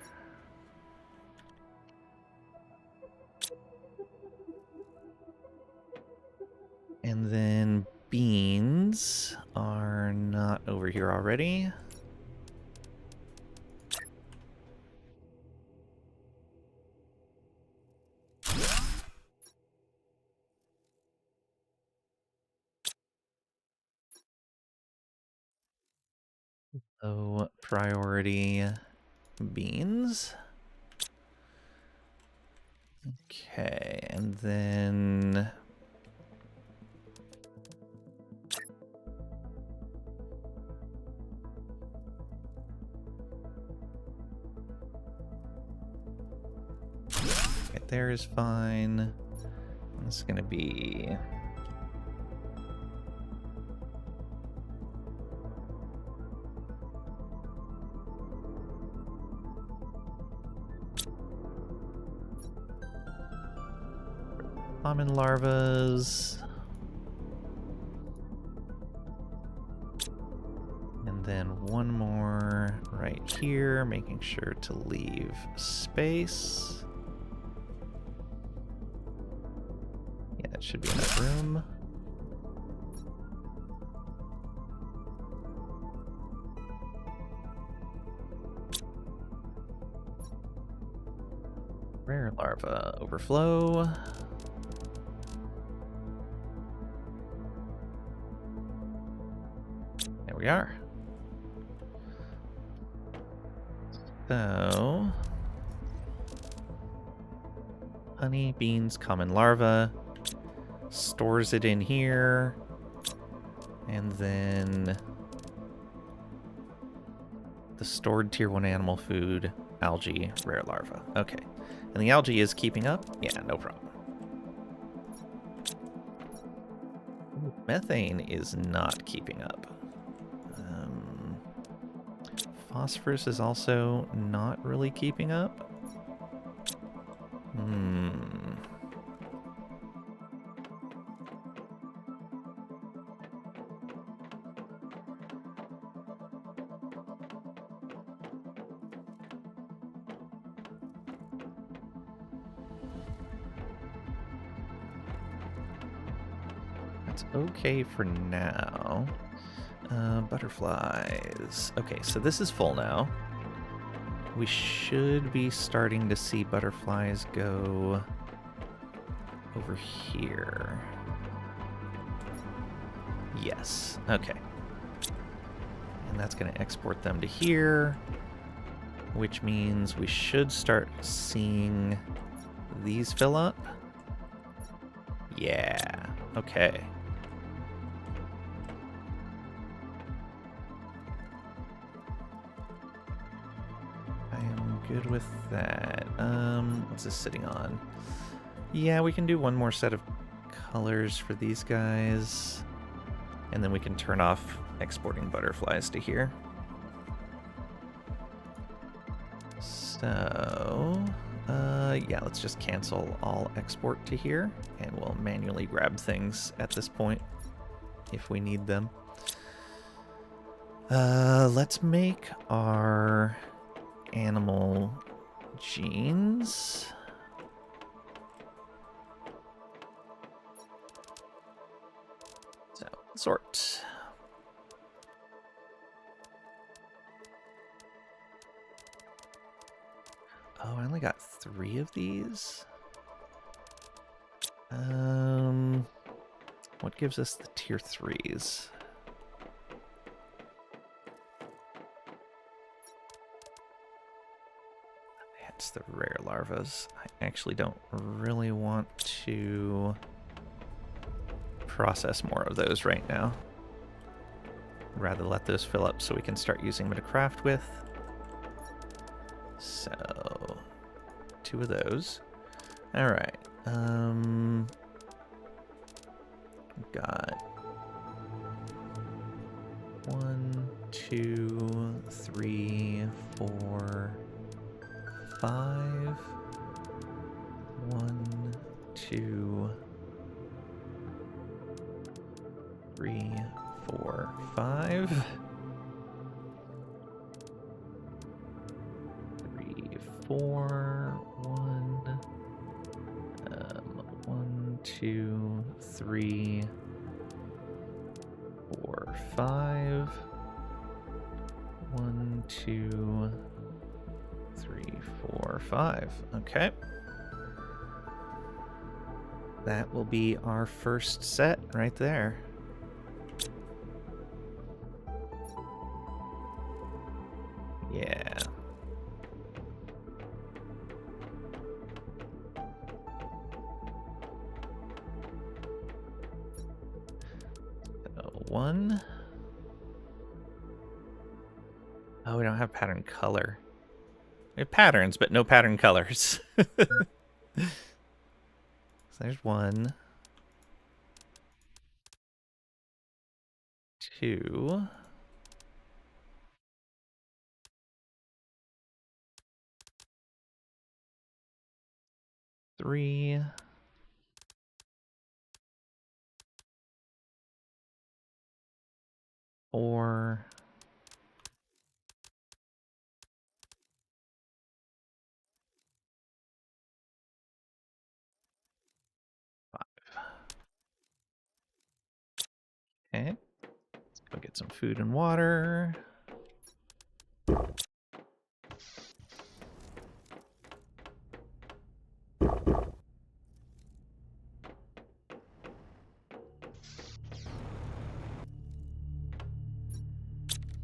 And then beans are not over here already. Low priority beans. Okay, and then right there is fine. It's gonna be common larvas. And then one more right here, making sure to leave space. Yeah, that should be enough room. Rare larva overflow. There we are. So, honey, beans, common larva, stores it in here, and then the stored tier 1 animal food, algae, rare larva. Okay. And the algae is keeping up? Yeah, no problem. Methane is not keeping up. Phosphorus is also not really keeping up. That's okay for now. Butterflies. Okay, so this is full now. We should be starting to see butterflies go over here. Yes, okay. And that's going to export them to here, which means we should start seeing these fill up. Yeah, okay. Good with that. What's this sitting on? Yeah, we can do one more set of colors for these guys. And then we can turn off exporting butterflies to here. So, yeah, let's just cancel all export to here. And we'll manually grab things at this point if we need them. Let's make our animal genes. So, sort. Oh, I only got 3 of these. What gives us the tier 3s? the rare larvas. I actually don't really want to process more of those right now. Rather let those fill up so we can start using them to craft with. So, 2 of those. All right. Got 1, 2, 3, 4, 5. 1, 2, 3, 4, 5. 3, 4, 1. 1, 2, 3, 4, 5. 1, 2, 3, 4, 5. Okay. That will be our first set right there. Yeah. So 1. Oh, we don't have pattern color. We have patterns, but no pattern colors. So there's 1. 2. 3. 4. 5. Okay. Let's go get some food and water.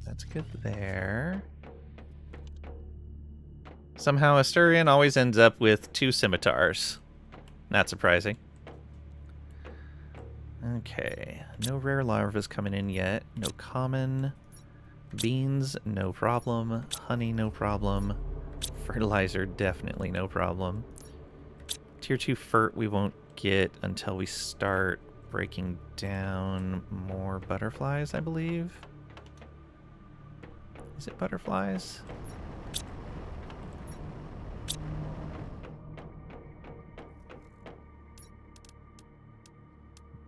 That's good there. Somehow Asturian always ends up with 2 scimitars. Not surprising. Okay, no rare larvas coming in yet. No common. Beans, no problem. Honey, no problem. Fertilizer, definitely no problem. Tier 2 fert we won't get until we start breaking down more butterflies, I believe. Is it butterflies?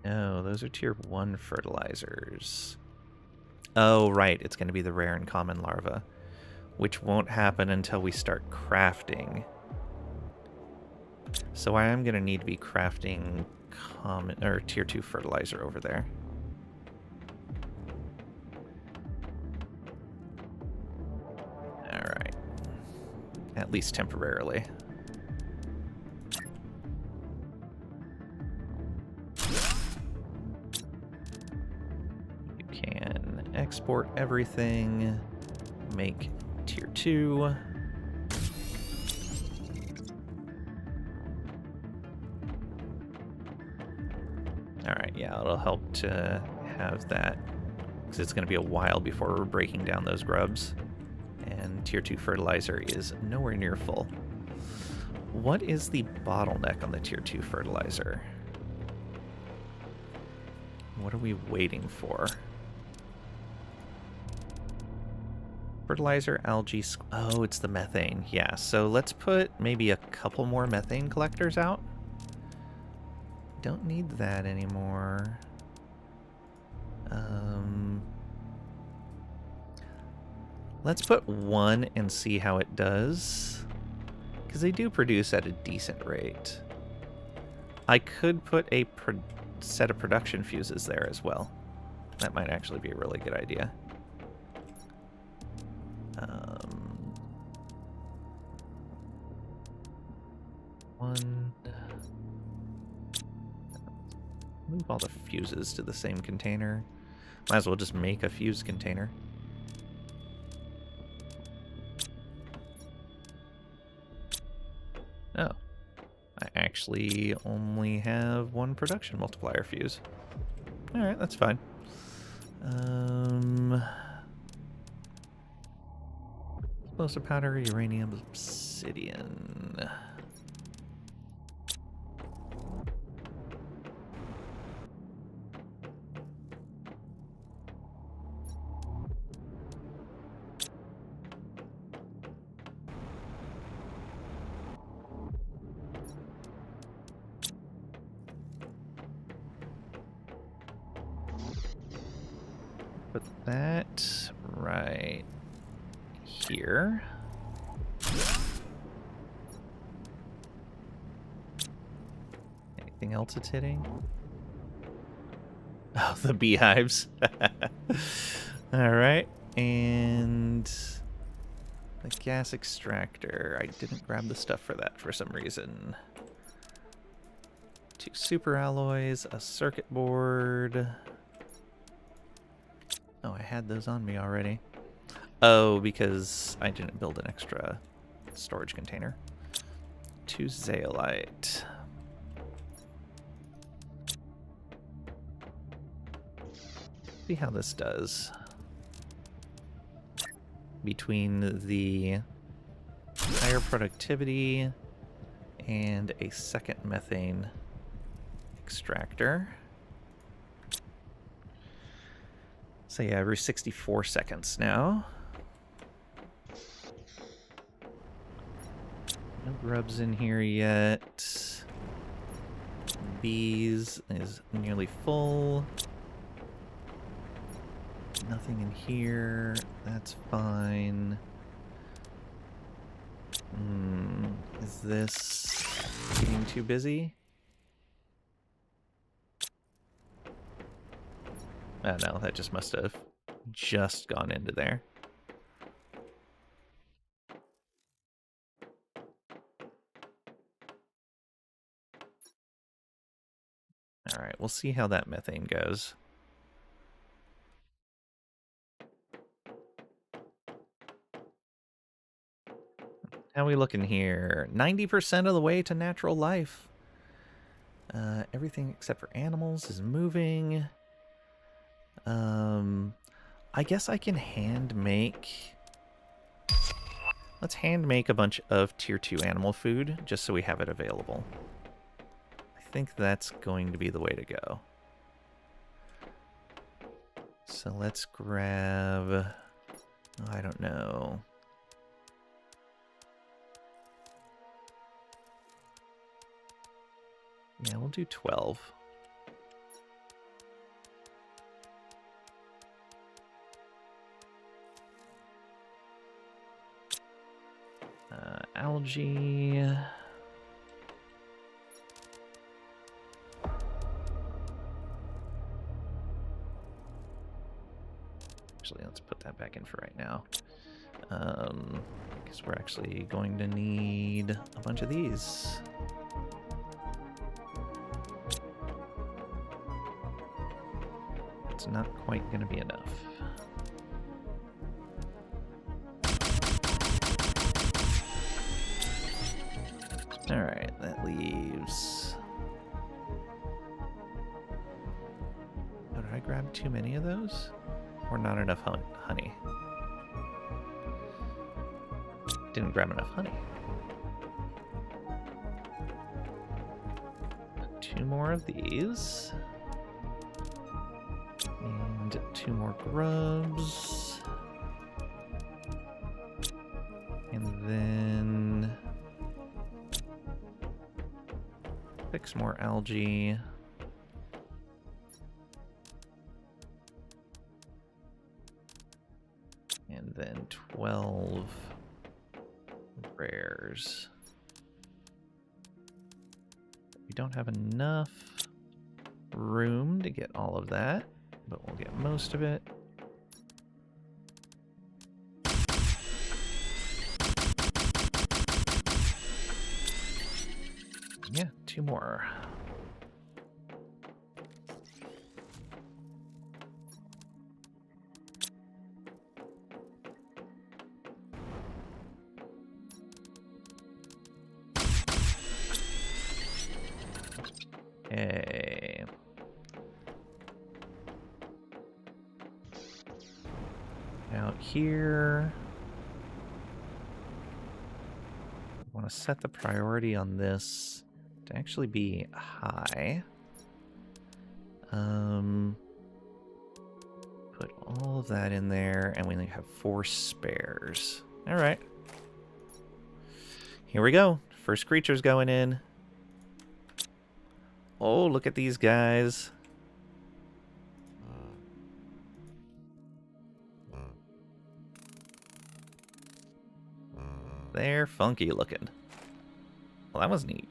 No, those are tier 1 fertilizers. Oh, right, it's going to be the rare and common larva, which won't happen until we start crafting. So I am going to need to be crafting common or tier 2 fertilizer over there. All right. At least temporarily. You can export everything, make tier 2. Alright, yeah, it'll help to have that, because it's going to be a while before we're breaking down those grubs. And tier 2 fertilizer is nowhere near full. What is the bottleneck on the tier 2 fertilizer? What are we waiting for? Fertilizer, algae, oh, it's the methane. Yeah, so let's put maybe a couple more methane collectors out. Don't need that anymore. Let's put 1 and see how it does, because they do produce at a decent rate. I could put a set of production fuses there as well. That might actually be a really good idea. Move all the fuses to the same container. Might as well just make a fuse container. I actually only have one production multiplier fuse. Alright, that's fine. Explosive powder, uranium, obsidian. Put that right here. Anything else it's hitting? Oh, the beehives. Alright, and the gas extractor. I didn't grab the stuff for that for some reason. 2 super alloys, a circuit board. Oh, I had those on me already. Oh, because I didn't build an extra storage container. 2 zeolite. See how this does. Between the higher productivity and a second methane extractor. So yeah, every 64 seconds now. No grubs in here yet. Bees is nearly full. Nothing in here. That's fine. Is this getting too busy? Oh no, that just must have just gone into there. Alright, we'll see how that methane goes. How are we looking here? 90% of the way to natural life. Everything except for animals is moving. I guess I can hand make... Let's hand make a bunch of tier 2 animal food, just so we have it available. I think that's going to be the way to go. So let's grab... Oh, I don't know. Yeah, we'll do 12. Algae. Actually, let's put that back in for right now. I guess we're actually going to need a bunch of these. It's not quite going to be enough. Alright, that leaves... Oh, did I grab too many of those? Or not enough honey? Didn't grab enough honey. 2 more of these. And 2 more grubs. And then... 6 more algae. And then 12 rares. We don't have enough room to get all of that, but we'll get most of it. Yeah, 2 more. here. I want to set the priority on this to actually be high. Put all of that in there, and we only have 4 spares. All right. Here we go. First creature's going in. Oh, look at these guys. They're funky looking. Well, that was neat.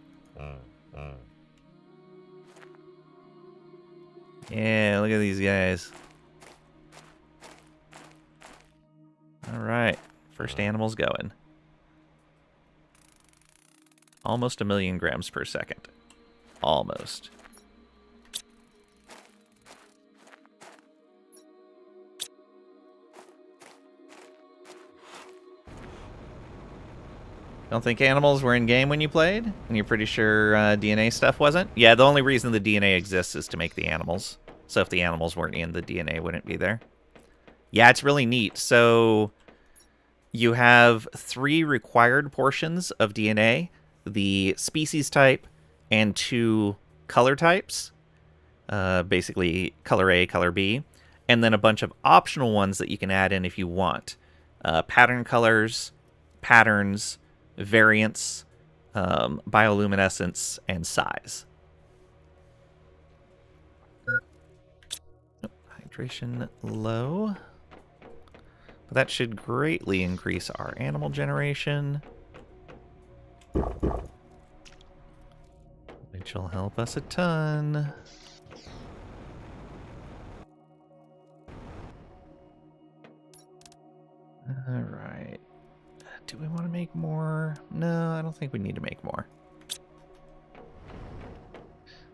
Yeah, look at these guys. All right, first animal's going. Almost 1,000,000 grams per second. Almost. Don't think animals were in game when you played? And you're pretty sure DNA stuff wasn't? Yeah, the only reason the DNA exists is to make the animals. So if the animals weren't in, the DNA wouldn't be there. Yeah, it's really neat. So you have 3 required portions of DNA. The species type and 2 color types. Basically, color A, color B. And then a bunch of optional ones that you can add in if you want. Pattern colors, patterns, variance, bioluminescence, and size. Oh, hydration low. But that should greatly increase our animal generation, which will help us a ton. All right. Do we want to make more? No, I don't think we need to make more.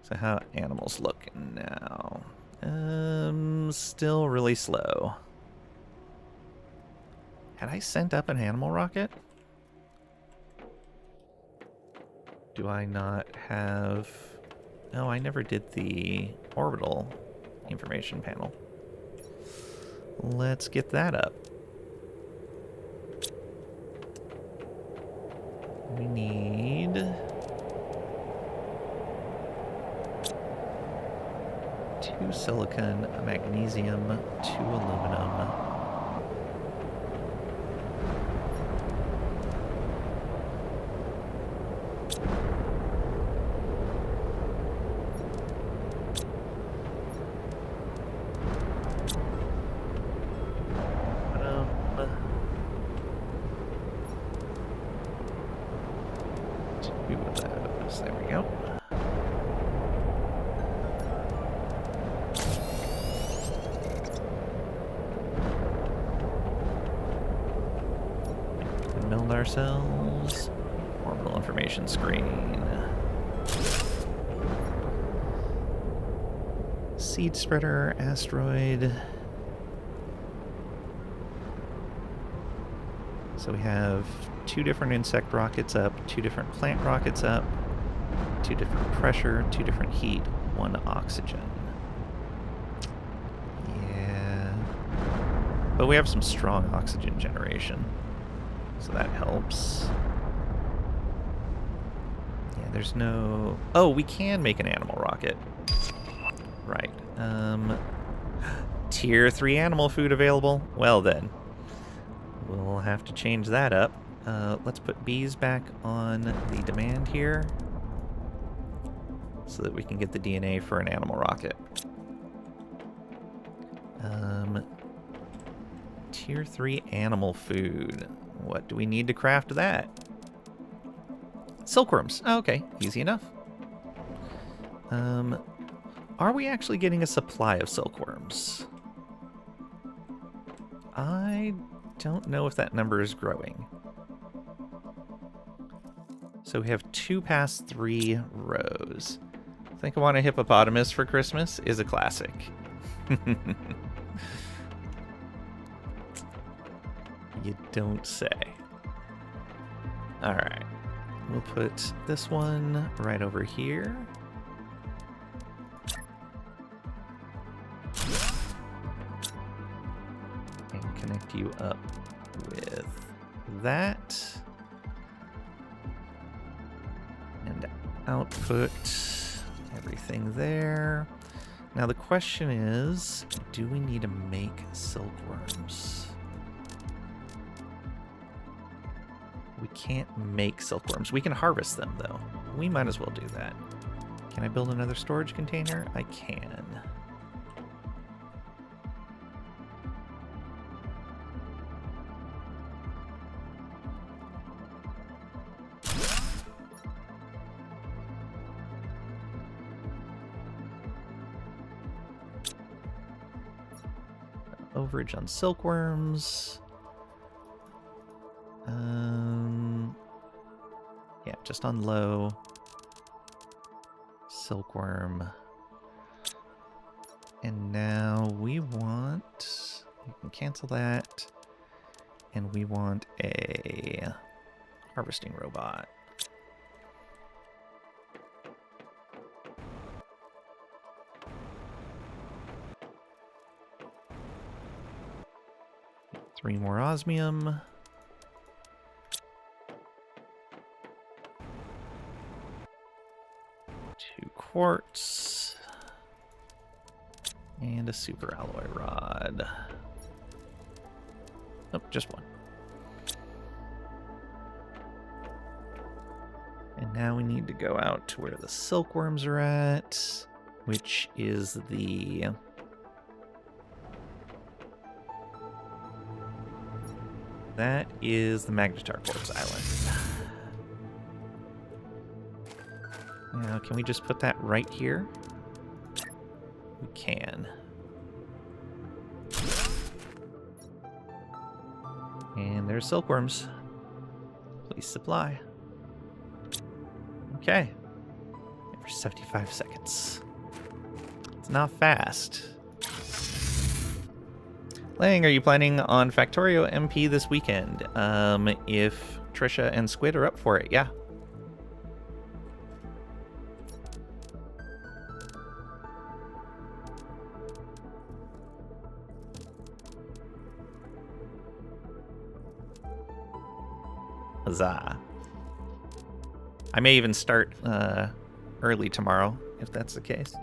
So how animals looking now? Still really slow. Had I sent up an animal rocket? Do I not have... No, I never did the orbital information panel. Let's get that up. We need 2 silicon, a magnesium, 2 aluminum. There we go. Build ourselves orbital information screen. Seed spreader, asteroid. So we have 2 different insect rockets up, 2 different plant rockets up, 2 different pressure, 2 different heat, 1 oxygen. Yeah. But we have some strong oxygen generation, so that helps. Yeah, there's no... Oh, we can make an animal rocket. Right. Tier 3 animal food available? Well then. We'll have to change that up. Let's put bees back on the demand here, so that we can get the DNA for an animal rocket. Tier 3 animal food. What do we need to craft that? Silkworms. Oh, okay, easy enough. Are we actually getting a supply of silkworms? I don't know if that number is growing. So we have 2 past 3 rows. Think I want a hippopotamus for Christmas is a classic. You don't say. Alright. We'll put this one right over here. And connect you up with that. And output everything there. Now the question is, do we need to make silkworms? We can't make silkworms. We can harvest them, though. We might as well do that. Can I build another storage container? I can. Overage on silkworms. Yeah, just on low. Silkworm. And now we want, you can cancel that. And we want a harvesting robot. Three more osmium. 2 quartz. And a super alloy rod. Oh, just 1. And now we need to go out to where the silkworms are at, which is the... That is the Magnetar Quartz Island. Now, can we just put that right here? We can. And there's silkworms. Please supply. Okay. Every 75 seconds. It's not fast. Lang, are you planning on Factorio MP this weekend? If Trisha and Squid are up for it, yeah. Huzzah. I may even start early tomorrow, if that's the case.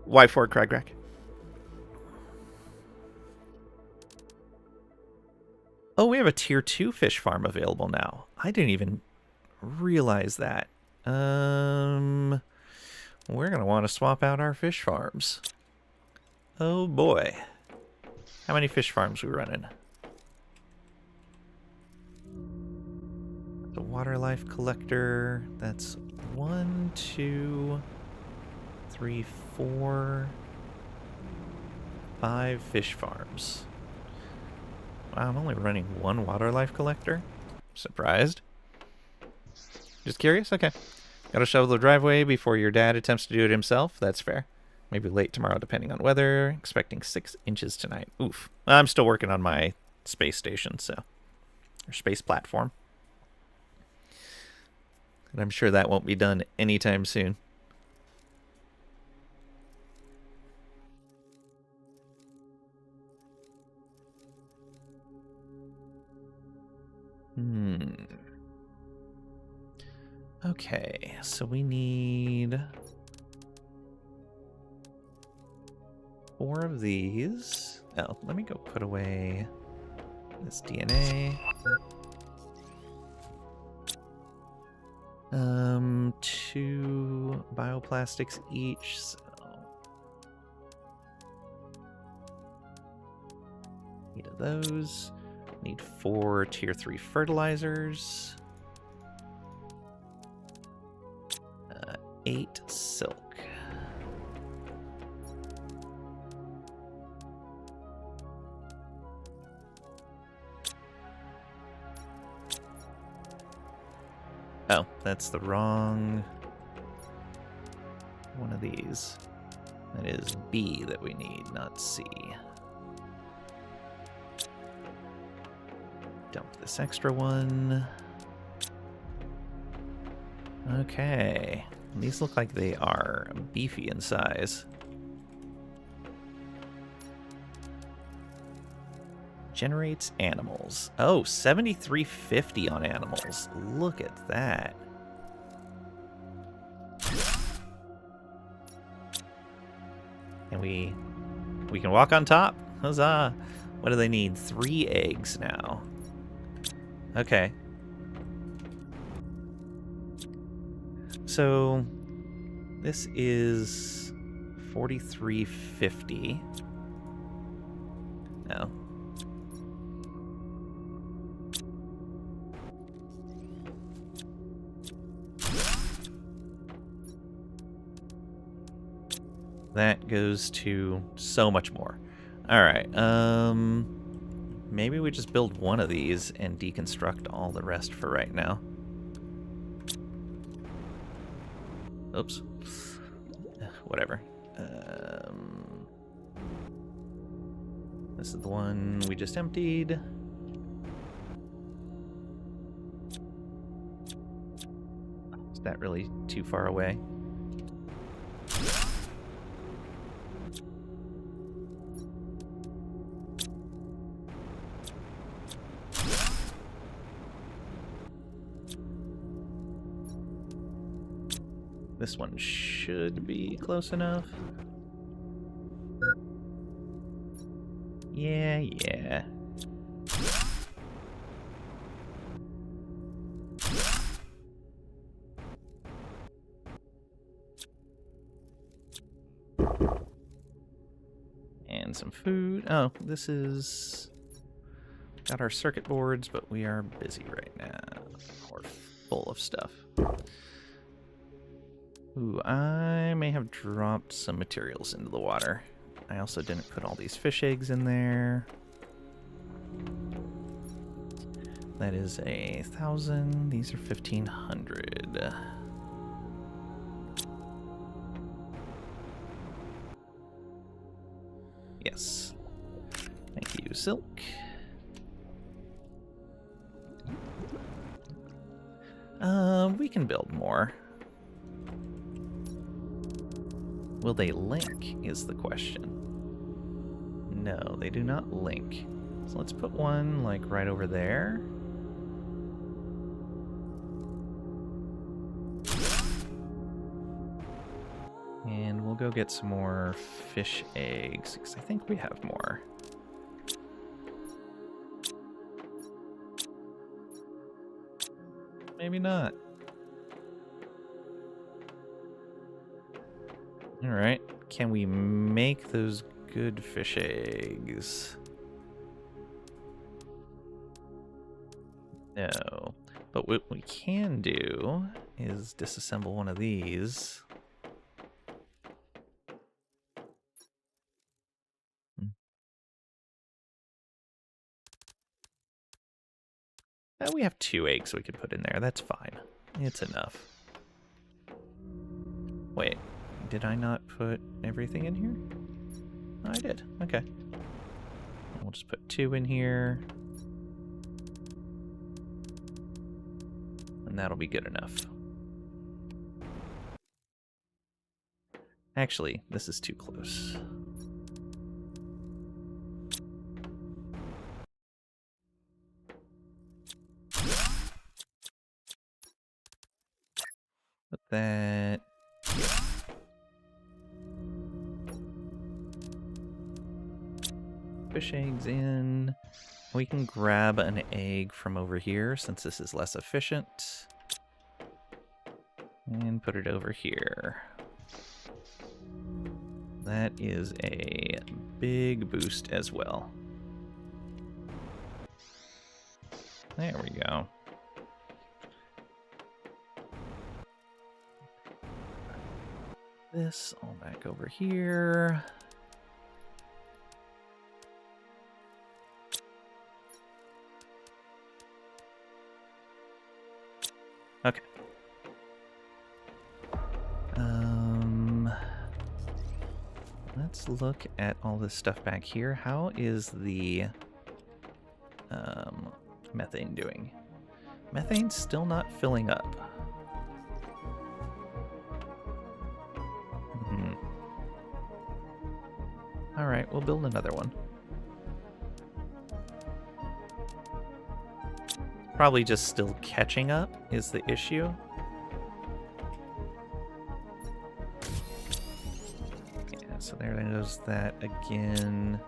Why for Cragrack? Oh, we have a tier 2 fish farm available now. I didn't even realize that. We're gonna want to swap out our fish farms. Oh boy. How many fish farms we running? The water life collector. That's 1, 2, 3, 4, 5 fish farms. Wow, I'm only running 1 water life collector. Surprised. Just curious? Okay. Gotta shovel the driveway before your dad attempts to do it himself. That's fair. Maybe late tomorrow depending on weather. Expecting 6 inches tonight. Oof. I'm still working on my space station, so. Or space platform. And I'm sure that won't be done anytime soon. Okay, so we need 4 of these. Oh, let me go put away this DNA. 2 bioplastics each, so need of those. Need 4 tier 3 fertilizers. 8 silk. Oh, that's the wrong one of these. That is B that we need, not C. Dump this extra one. Okay. And these look like they are beefy in size. Generates animals. Oh, 7350 on animals. Look at that. And we can walk on top. Huzzah. What do they need? 3 eggs now. Okay. So this is 4350. No. That goes to so much more. All right. Maybe we just build one of these and deconstruct all the rest for right now. Oops. Whatever. This is the one we just emptied. Is that really too far away? This one should be close enough. Yeah. And some food. Oh, this is... Got our circuit boards, but we are busy right now. We're full of stuff. Ooh, I may have dropped some materials into the water. I also didn't put all these fish eggs in there. That is 1,000. These are 1,500. Yes. Thank you, Silk. We can build more. Will they link, is the question. No, they do not link. So let's put one, like, right over there. And we'll go get some more fish eggs, because I think we have more. Maybe not. Alright, can we make those good fish eggs? No. But what we can do is disassemble one of these. We have 2 eggs we could put in there. That's fine. It's enough. Wait. Did I not put everything in here? Oh, I did. Okay. We'll just put 2 in here. And that'll be good enough. Actually, this is too close. Put that... Fish eggs in. We can grab an egg from over here since this is less efficient. And put it over here. That is a big boost as well. There we go. This all back over here. Okay. Let's look at all this stuff back here. How is the methane doing? Methane's still not filling up. Alright, we'll build another one. Probably just still catching up is the issue. Yeah, so there goes that again.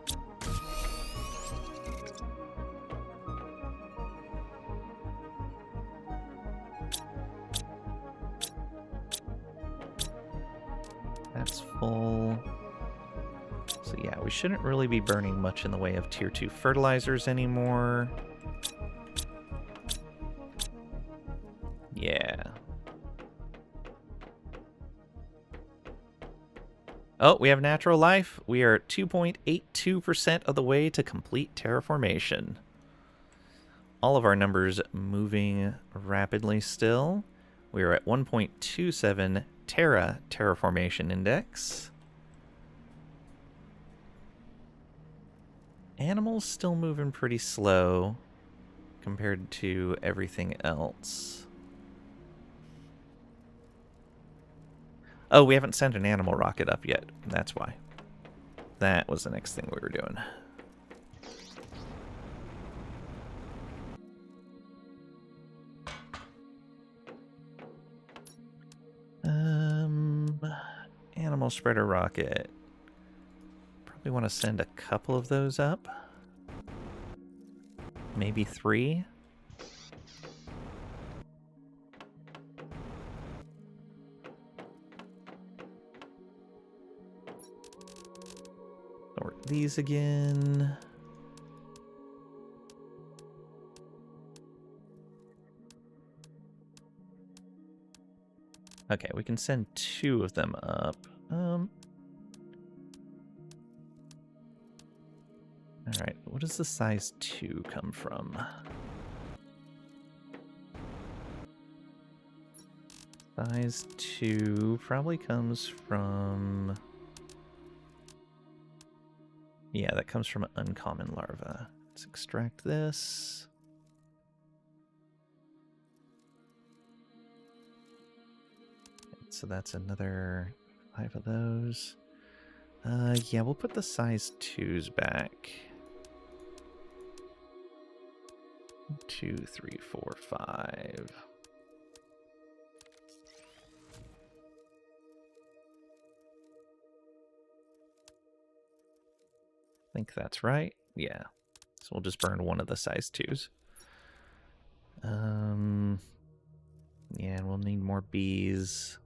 That's full. So yeah, we shouldn't really be burning much in the way of tier 2 fertilizers anymore. Yeah. Oh, we have natural life. We are at 2.82% of the way to complete terraformation. All of our numbers moving rapidly still. We are at 1.27 terraformation index. Animals still moving pretty slow compared to everything else. Oh, we haven't sent an animal rocket up yet. That's why. That was the next thing we were doing. Animal spreader rocket. Probably want to send a couple of those up. Maybe 3. Sort these again. Okay, we can send 2 of them up. Alright, what does the size 2 come from? Size 2 probably comes from... Yeah, that comes from an uncommon larva. Let's extract this. So that's another 5 of those. Yeah, we'll put the size 2s back. 2, 3, 4, 5. I think that's right. Yeah. So we'll just burn one of the size 2s. Yeah, and we'll need more bees.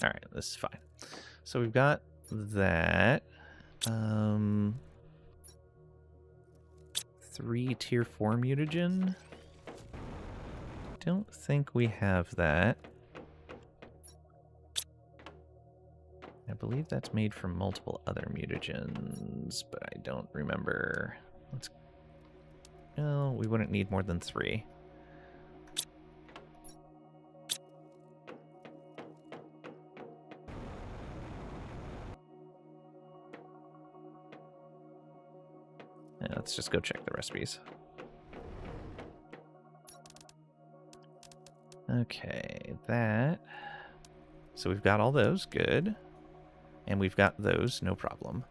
Alright, this is fine. So we've got that. 3 tier 4 mutagen. Don't think we have that. I believe that's made from multiple other mutagens, but I don't remember. Let's... No, we wouldn't need more than 3. Yeah, let's just go check the recipes. Okay, that. So we've got all those, good. And we've got those, no problem.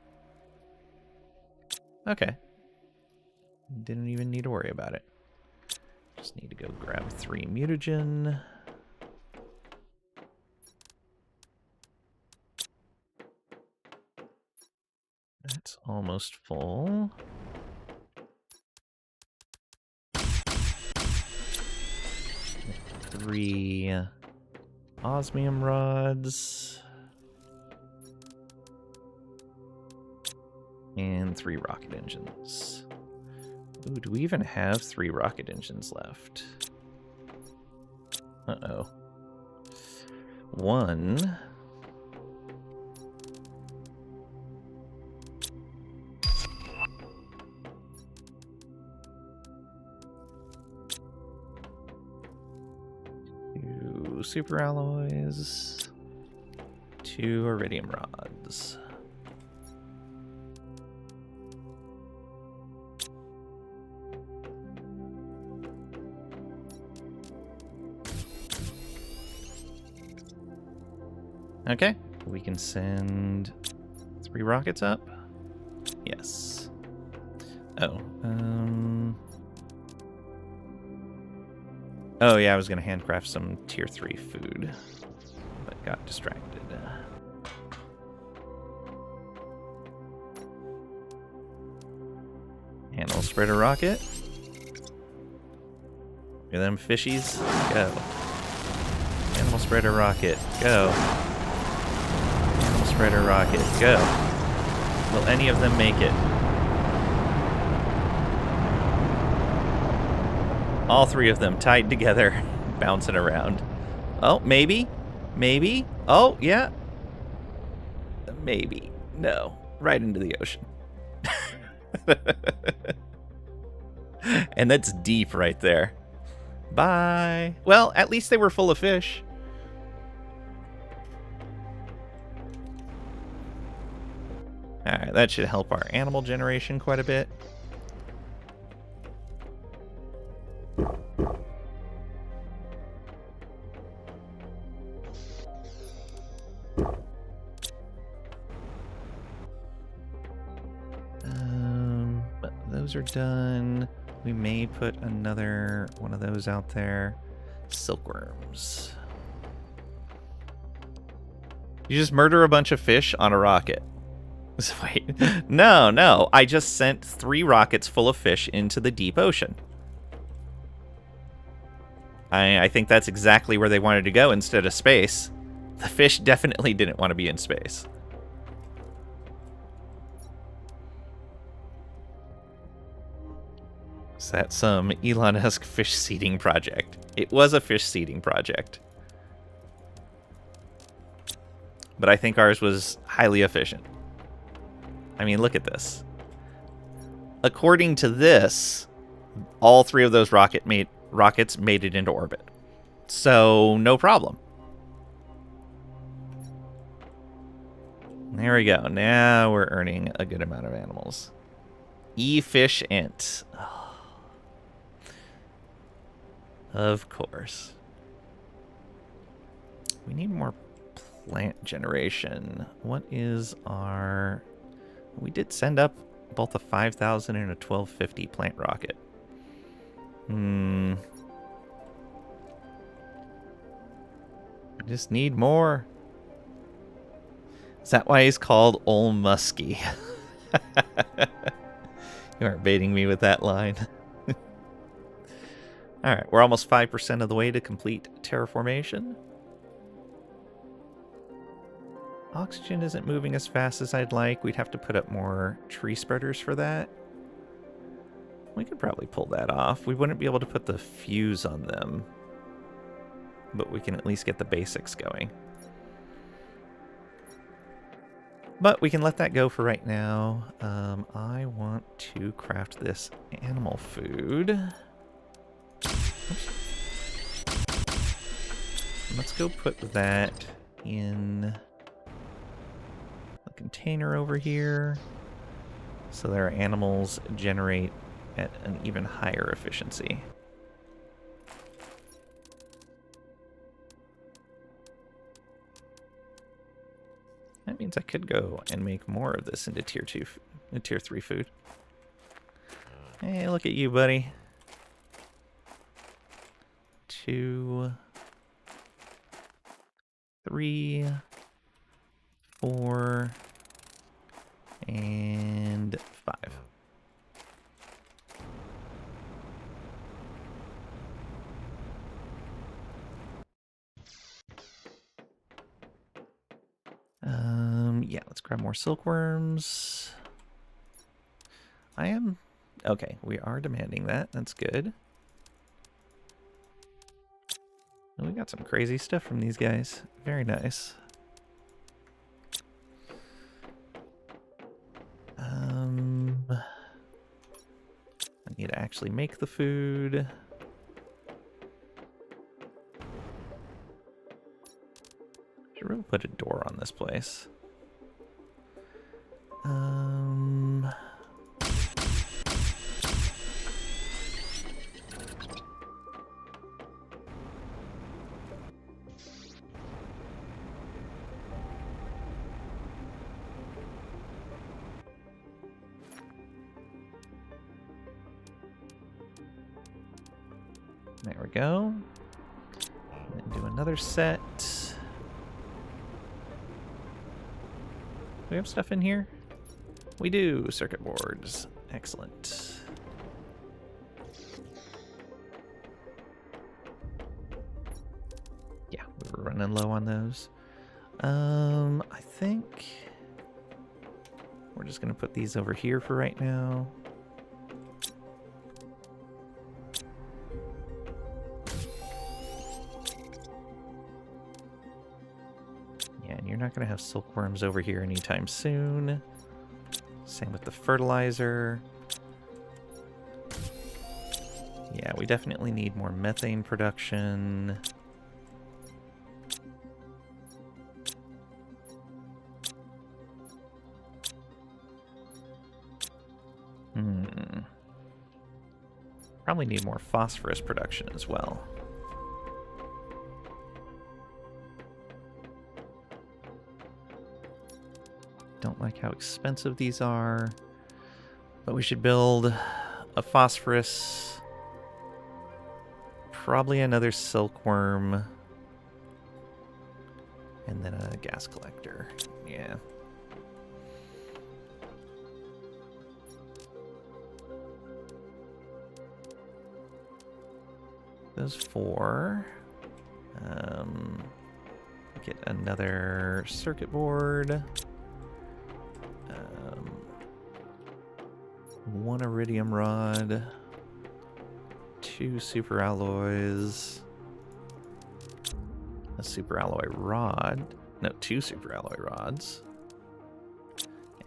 Okay. Didn't even need to worry about it. Just need to go grab 3 mutagen. That's almost full. Three osmium rods. And 3 rocket engines. Ooh, do we even have 3 rocket engines left? Uh-oh. 1. Super alloys, 2 iridium rods. Okay, we can send 3 rockets up. Yes. Oh, oh yeah, I was gonna handcraft some tier 3 food, but got distracted. Animal spreader rocket. Look at them fishies. Go. Animal spreader rocket. Go. Animal spreader rocket. Go. Will any of them make it? All 3 of them tied together, bouncing around. Oh, maybe. Maybe. Oh, yeah. Maybe. No. Right into the ocean. And that's deep right there. Bye. Well, at least they were full of fish. Alright, that should help our animal generation quite a bit. But those are done. We may put another one of those out there. Silkworms. You just murder a bunch of fish on a rocket. Wait, no. I just sent 3 rockets full of fish into the deep ocean. I think that's exactly where they wanted to go instead of space. The fish definitely didn't want to be in space. Is that some Elon-esque fish seeding project? It was a fish seeding project. But I think ours was highly efficient. I mean, look at this. According to this, all 3 of those rockets made it into orbit. So, no problem. There we go. Now we're earning a good amount of animals. E-fish ant. Oh. Of course. We need more plant generation. What is our... We did send up both a 5,000 and a 1250 plant rocket. Just need more. Is that why he's called Ol Muskie? You aren't baiting me with that line. Alright, we're almost 5% of the way to complete terraformation. Oxygen isn't moving as fast as I'd like. We'd have to put up more tree spreaders for that. We could probably pull that off. We wouldn't be able to put the fuse on them, but we can at least get the basics going. But we can let that go for right now. I want to craft this animal food. Oops. Let's go put that in the container over here so that our animals generate at an even higher efficiency. That means I could go and make more of this into tier 3 food. Hey, look at you, buddy. 2, 3, 4, and 5. Yeah, let's grab more silkworms. Okay, we are demanding that. That's good. And we got some crazy stuff from these guys. Very nice. I need to actually make the food. Should really put a door on this place. There we go. And then do another set. Do we have stuff in here? We do. Circuit boards. Excellent. Yeah, we were running low on those. I think we're just gonna put these over here for right now. Yeah, and you're not gonna have silkworms over here anytime soon. Same with the fertilizer. Yeah, we definitely need more methane production. Probably need more phosphorus production as well. Don't like how expensive these are, but we should build a phosphorus, probably another silkworm, and then a gas collector. Yeah. Those four. Get another circuit board. One iridium rod. 2 super alloys. A super alloy rod. No, 2 super alloy rods.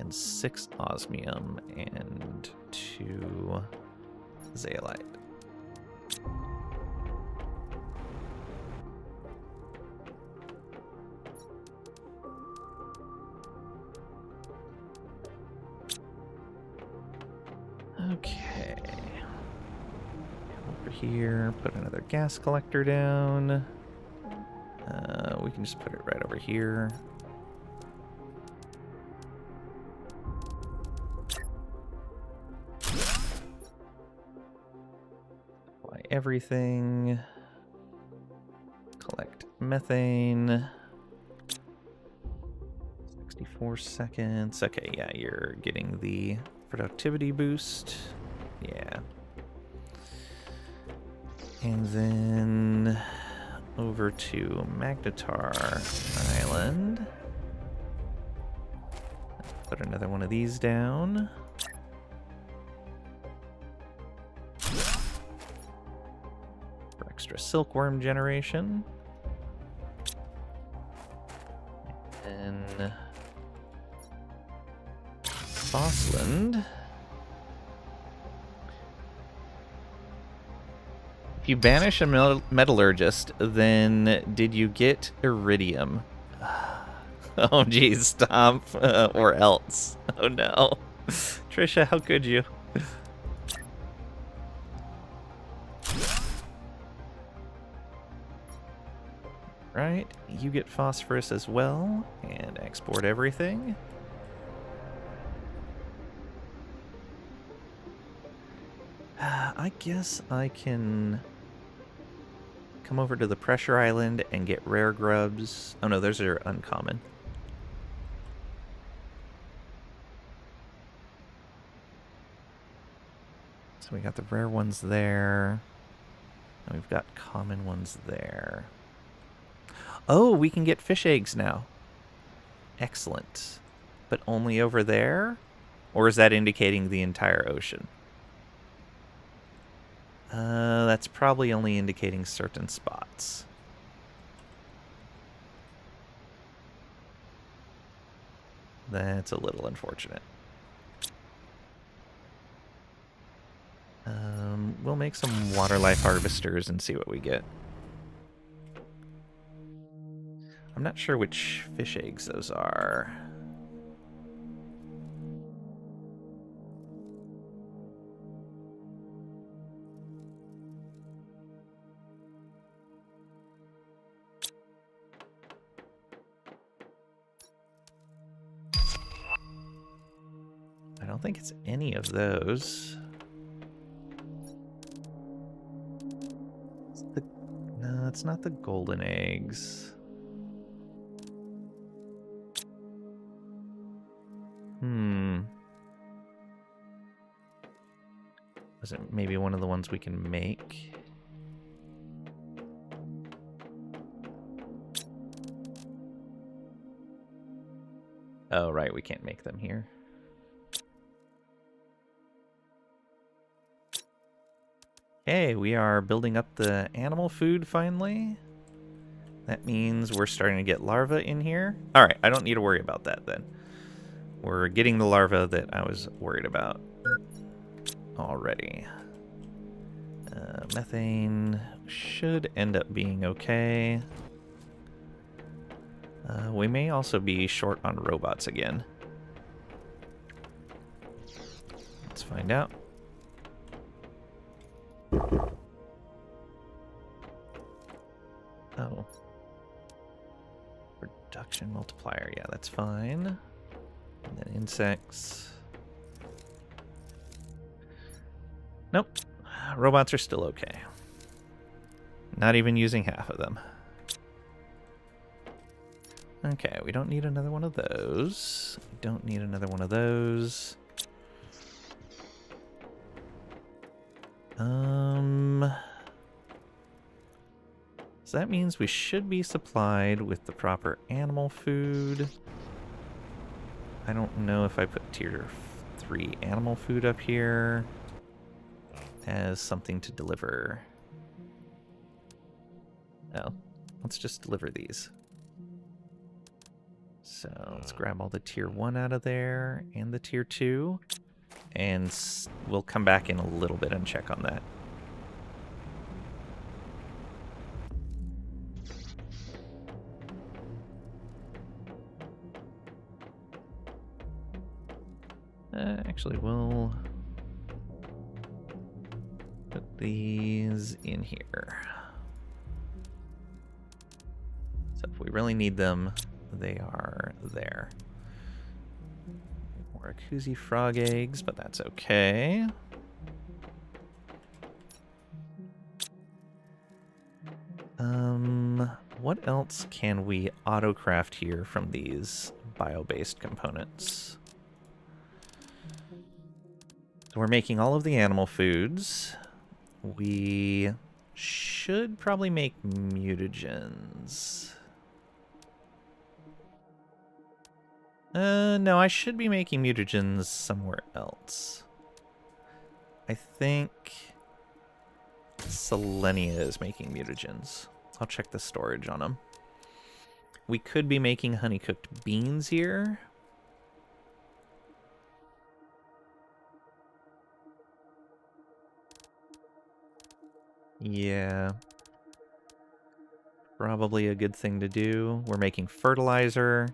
And 6 osmium and 2 zeolite. Okay. Over here, put another gas collector down. We can just put it right over here. Apply everything. Collect methane. 64 seconds. Okay, yeah, you're getting the productivity boost. Yeah. And then over to Magnetar Island. Put another one of these down. For extra silkworm generation. And Bossland. If you banish a metallurgist, then did you get iridium? Oh geez, stop. Or else. Oh no. Trisha, how could you? Right, you get phosphorus as well, and export everything. I guess I can come over to the pressure island and get rare grubs. Oh no, those are uncommon. So we got the rare ones there. And we've got common ones there. Oh, we can get fish eggs now. Excellent. But only over there? Or is that indicating the entire ocean? That's probably only indicating certain spots. That's a little unfortunate. We'll make some water life harvesters and see what we get. I'm not sure which fish eggs those are. I don't think it's any of those. It's not the golden eggs. Was it maybe one of the ones we can make? Oh, right, we can't make them here. Okay, we are building up the animal food finally. That means we're starting to get larvae in here. Alright, I don't need to worry about that then. We're getting the larvae that I was worried about already. Methane should end up being okay. We may also be short on robots again. Let's find out. Oh. Production multiplier, yeah, that's fine. And then insects. Nope. Robots are still okay. Not even using half of them. Okay, we don't need another one of those. We don't need another one of those. So that means we should be supplied with the proper animal food. I don't know if I put tier 3 animal food up here as something to deliver. No, let's just deliver these. So let's grab all the tier 1 out of there and the tier 2. And we'll come back in a little bit and check on that. Actually, we'll put these in here. So if we really need them, they are there. More Akuzi frog eggs, but that's okay. What else can we auto-craft here from these bio-based components? So we're making all of the animal foods. We should probably make mutagens. No, I should be making mutagens somewhere else. I think Selenia is making mutagens. I'll check the storage on them. We could be making honey-cooked beans here. Yeah. Probably a good thing to do. We're making fertilizer.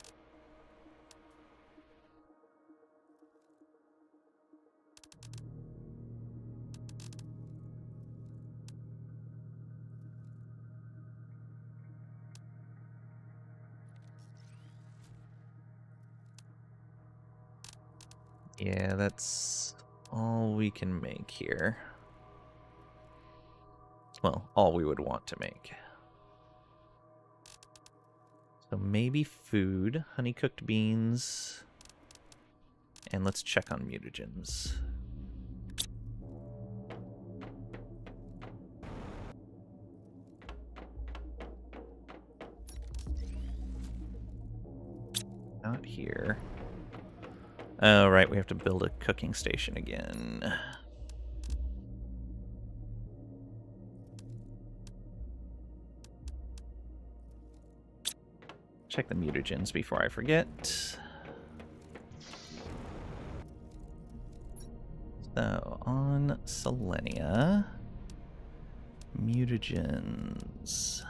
Yeah, that's all we can make here. Well, all we would want to make. So maybe food, honey-cooked beans, and let's check on mutagens. Not here. Oh, right, we have to build a cooking station again. Check the mutagens before I forget. So, on Selenia, mutagens.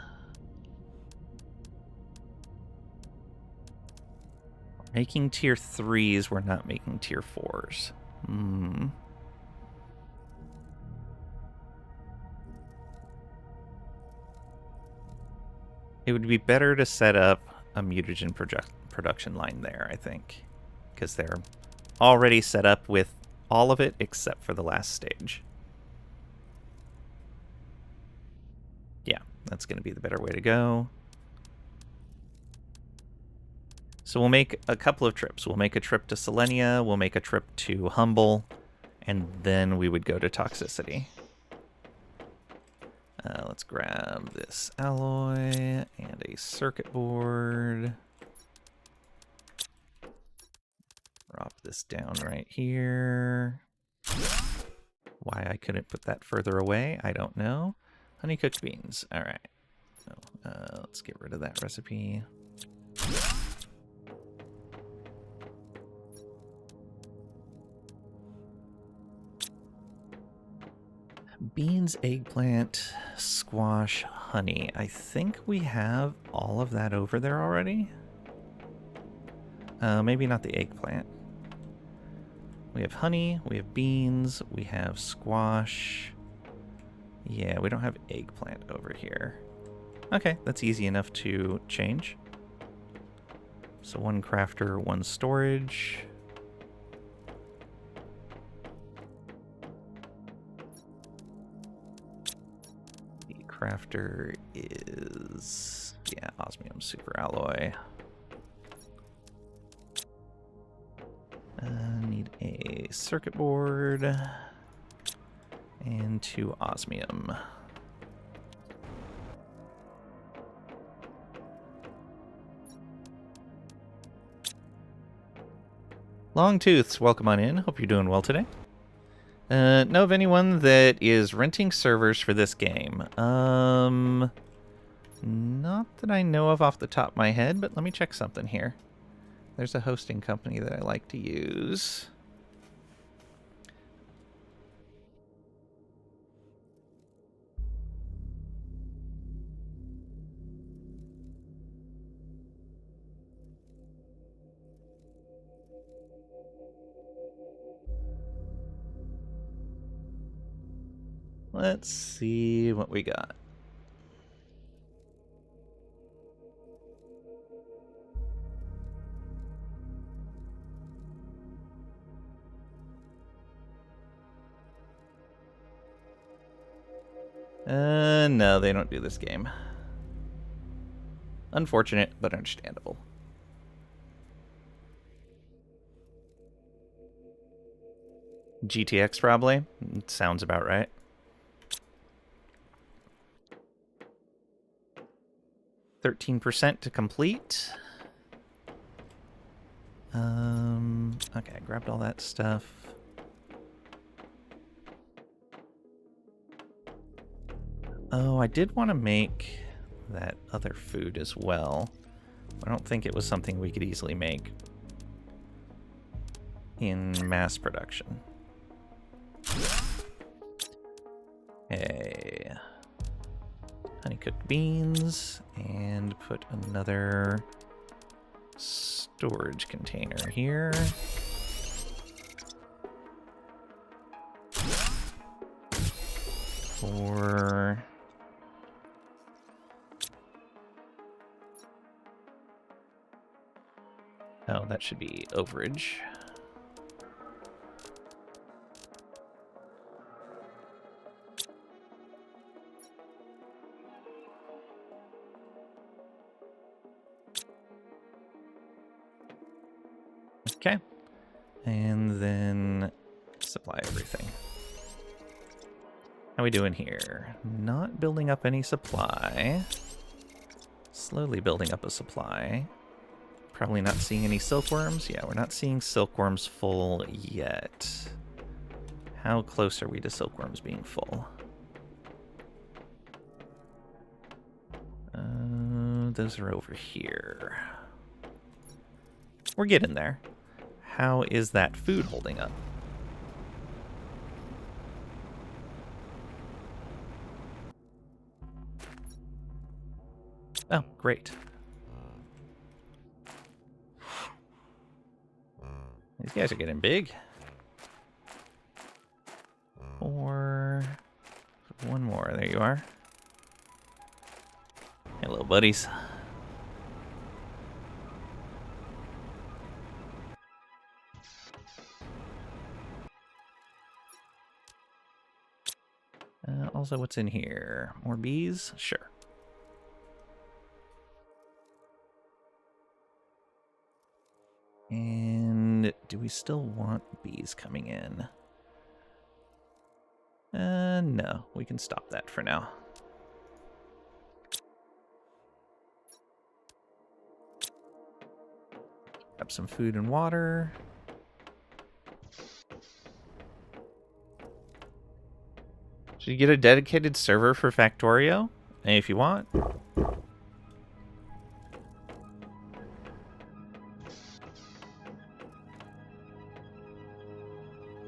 Making tier 3s, we're not making tier 4s. It would be better to set up a mutagen production line there, I think. Because they're already set up with all of it except for the last stage. Yeah, That's going to be the better way to go. So we'll make a couple of trips. We'll make a trip to Selenia, we'll make a trip to Humble, and then we would go to Toxicity. Let's grab this alloy and a circuit board. Drop this down right here. Why I couldn't put that further away, I don't know. Honey-cooked beans. All right. Let's get rid of that recipe. Beans, eggplant, squash, honey. I think we have all of that over there already. Maybe not the eggplant. We have honey, we have beans, we have squash. Yeah, we don't have eggplant over here. Okay, that's easy enough to change. So 1 crafter, 1 storage. The crafter is, yeah, osmium super alloy. Need a circuit board and 2 osmium. Longtooths, welcome on in. Hope you're doing well today. Know of anyone that is renting servers for this game? Not that I know of off the top of my head, but let me check something here. There's a hosting company that I like to use. Let's see what we got. No, they don't do this game. Unfortunate, but understandable. GTX probably. Sounds about right. %13% to complete. Okay, I grabbed all that stuff. Oh, I did want to make that other food as well. I don't think it was something we could easily make in mass production. Okay. Honey-cooked beans, and put another storage container here. For... oh, that should be overage. Okay. And then supply everything. How we doing here? Not building up any supply. Slowly building up a supply. Probably not seeing any silkworms. Yeah, we're not seeing silkworms full yet. How close are we to silkworms being full? Those are over here. We're getting there. How is that food holding up? Oh, great. These guys are getting big. Or one more. There you are. Hello, buddies. Also, what's in here? More bees? Sure. do we still want bees coming in? No, we can stop that for now. Grab some food and water. Should you get a dedicated server for Factorio? If you want.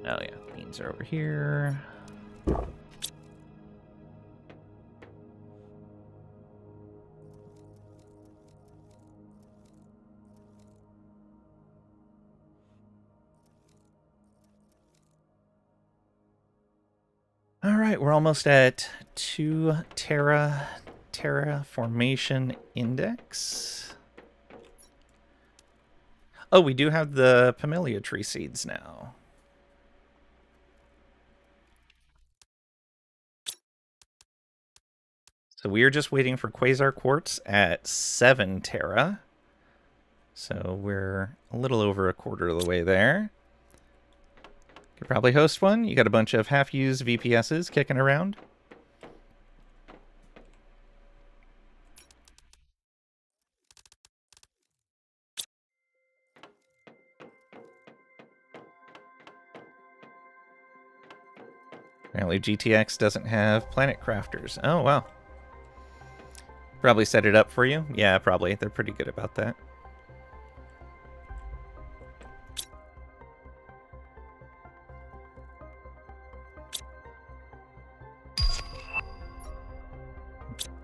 Oh yeah, beans are over here. All right, we're almost at 2 terraformation index. Oh, we do have the Pamelia tree seeds now. So we are just waiting for Quasar Quartz at 7 Terra. So we're a little over a quarter of the way there. Could probably host one. You got a bunch of half-used VPSs kicking around. Apparently GTX doesn't have planet crafters. Oh, wow. Probably set it up for you. Yeah, probably. They're pretty good about that.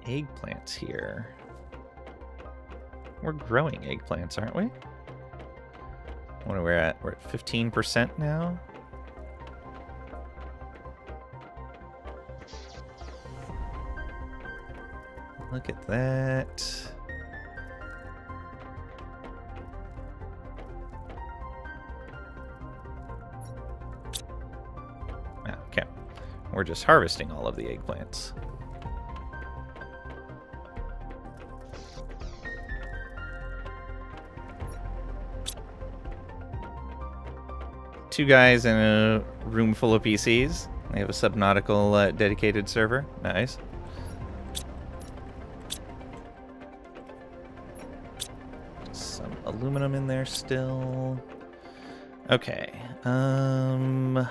Eggplants here. We're growing eggplants, aren't we? What are we at? We're at 15% now. Look at that. Okay. We're just harvesting all of the eggplants. Two guys in a room full of PCs. They have a Subnautical dedicated server. Nice. Some aluminum in there still. Okay. I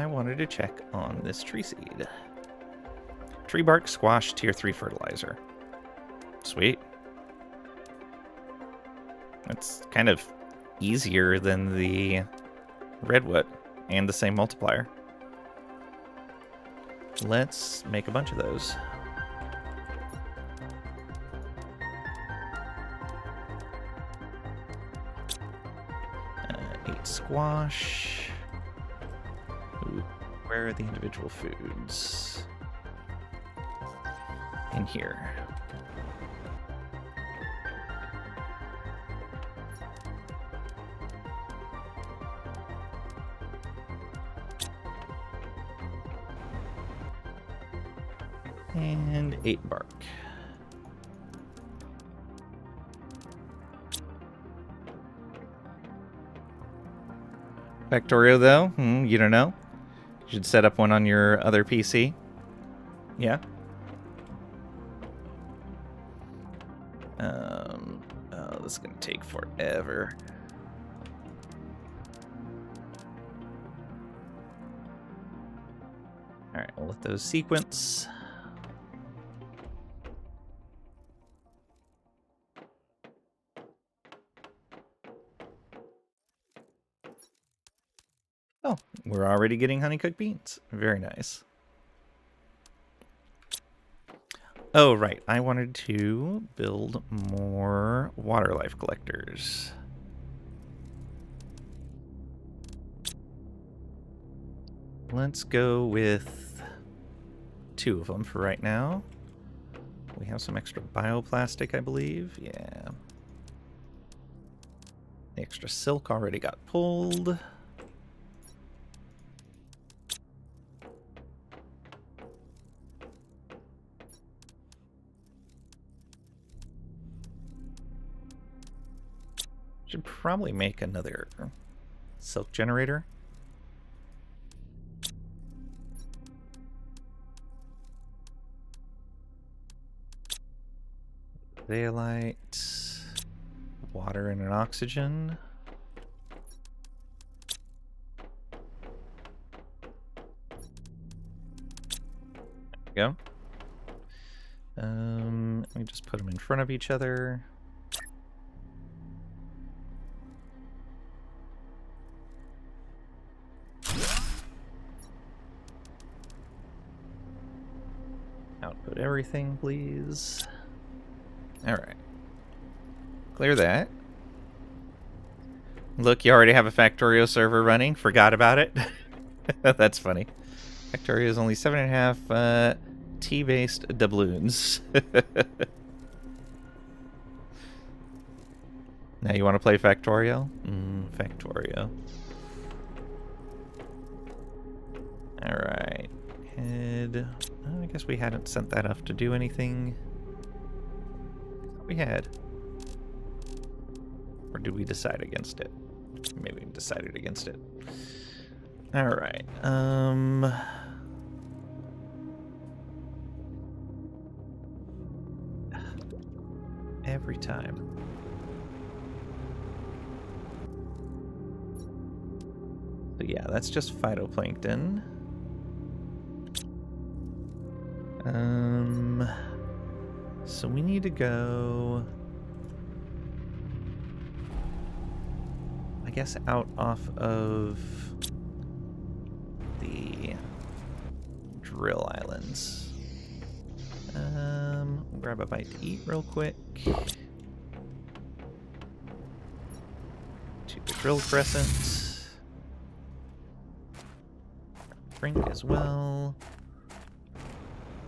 wanted to check on this tree seed. Tree bark squash tier 3 fertilizer. Sweet. That's kind of easier than the redwood and the same multiplier. Let's make a bunch of those. Eight squash. Ooh, where are the individual foods? In here. And 8 bark. Factorio, though? You don't know? You should set up one on your other PC. Yeah? Oh, this is going to take forever. Alright, we'll let those sequence. Oh, we're already getting honey-cooked beans. Very nice. Oh, right. I wanted to build more water life collectors. Let's go with 2 of them for right now. We have some extra bioplastic, I believe. Yeah. The extra silk already got pulled. Should probably make another silk generator. Daylight, water and an oxygen. There we go. We just put them in front of each other. Output everything, please. Alright. Clear that. Look, you already have a Factorio server running. Forgot about it. That's funny. Factorio is only 7.5 T-based doubloons. Now you want to play Factorio? Factorio. Alright. Head. Oh, I guess we hadn't sent that off to do anything. We had. Or did we decide against it? Maybe we decided against it. Alright. Every time. So yeah, that's just phytoplankton. So we need to go, I guess, out off of the drill islands. We'll grab a bite to eat real quick. To the drill crescent. Drink as well.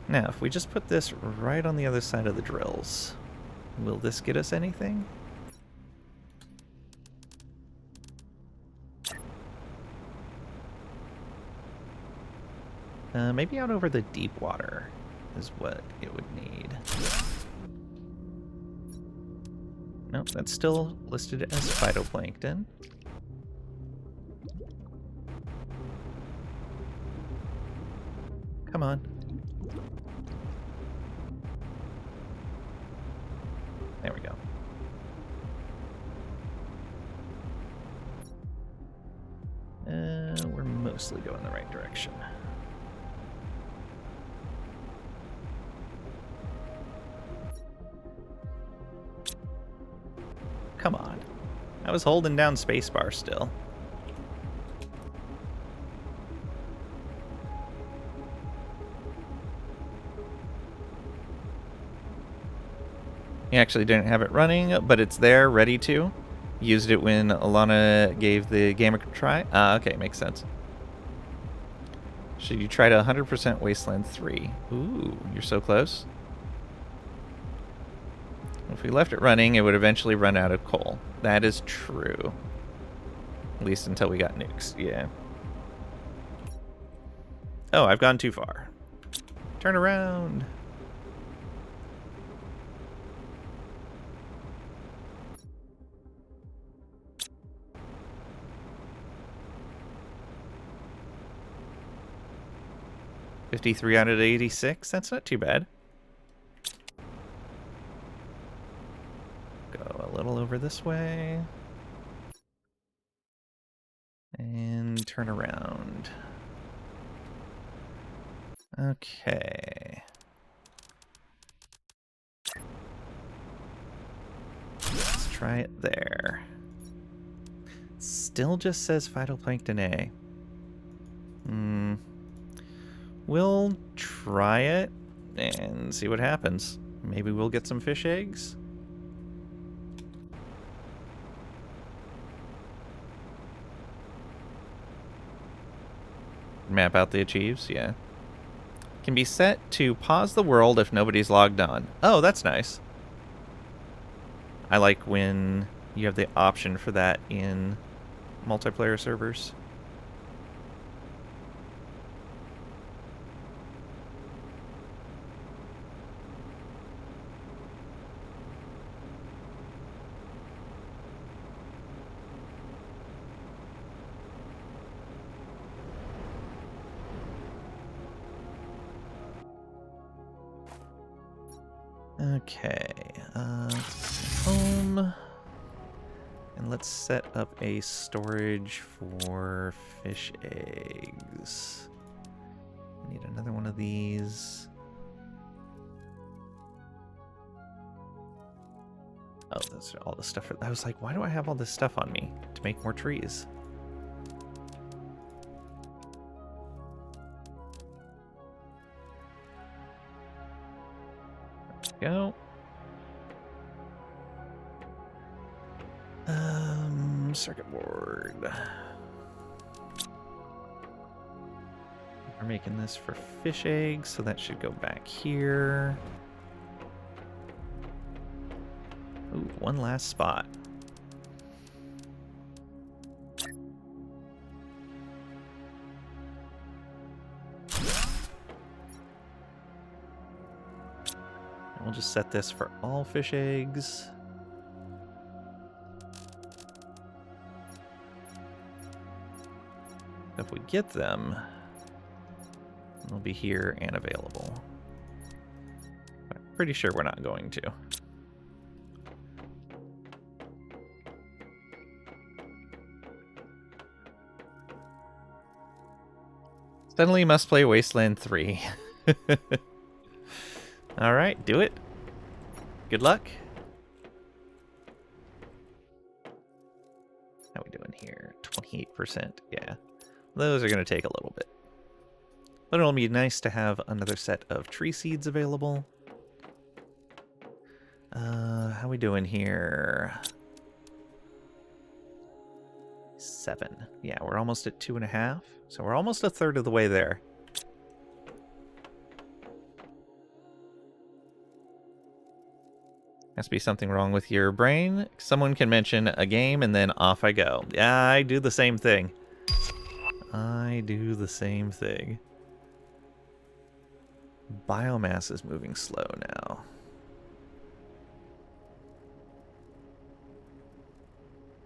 Now, if we just put this right on the other side of the drills, will this get us anything? Maybe out over the deep water is what it would need. Nope, that's still listed as phytoplankton. Come on. There we go. We're mostly going the right direction. Come on. I was holding down spacebar still. He actually didn't have it running, but it's there, ready to. Used it when Alana gave the game a try. Okay, makes sense. Should you try to 100% Wasteland 3? Ooh, you're so close. If we left it running, it would eventually run out of coal. That is true. At least until we got nukes, yeah. Oh, I've gone too far. Turn around. $53 out of 86? That's not too bad. Go a little over this way. And turn around. Okay. Let's try it there. Still just says phytoplankton A. We'll try it and see what happens. Maybe we'll get some fish eggs. Map out the achieves, yeah. Can be set to pause the world if nobody's logged on. Oh, that's nice. I like when you have the option for that in multiplayer servers. Okay, home. And let's set up a storage for fish eggs. Need another one of these. Oh, that's all the stuff. I was like, why do I have all this stuff on me? To make more trees. There we go. Circuit board. We're making this for fish eggs, so that should go back here. Ooh, one last spot. And we'll just set this for all fish eggs. If we get them, they'll be here and available. But I'm pretty sure we're not going to. Suddenly must play Wasteland 3. Alright, do it. Good luck. How we doing here? 28%. Yeah. Those are going to take a little bit. But it'll be nice to have another set of tree seeds available. How we doing here? 7. Yeah, we're almost at 2.5. So we're almost a third of the way there. Has to be something wrong with your brain. Someone can mention a game and then off I go. Yeah, I do the same thing. I do the same thing. Biomass is moving slow now.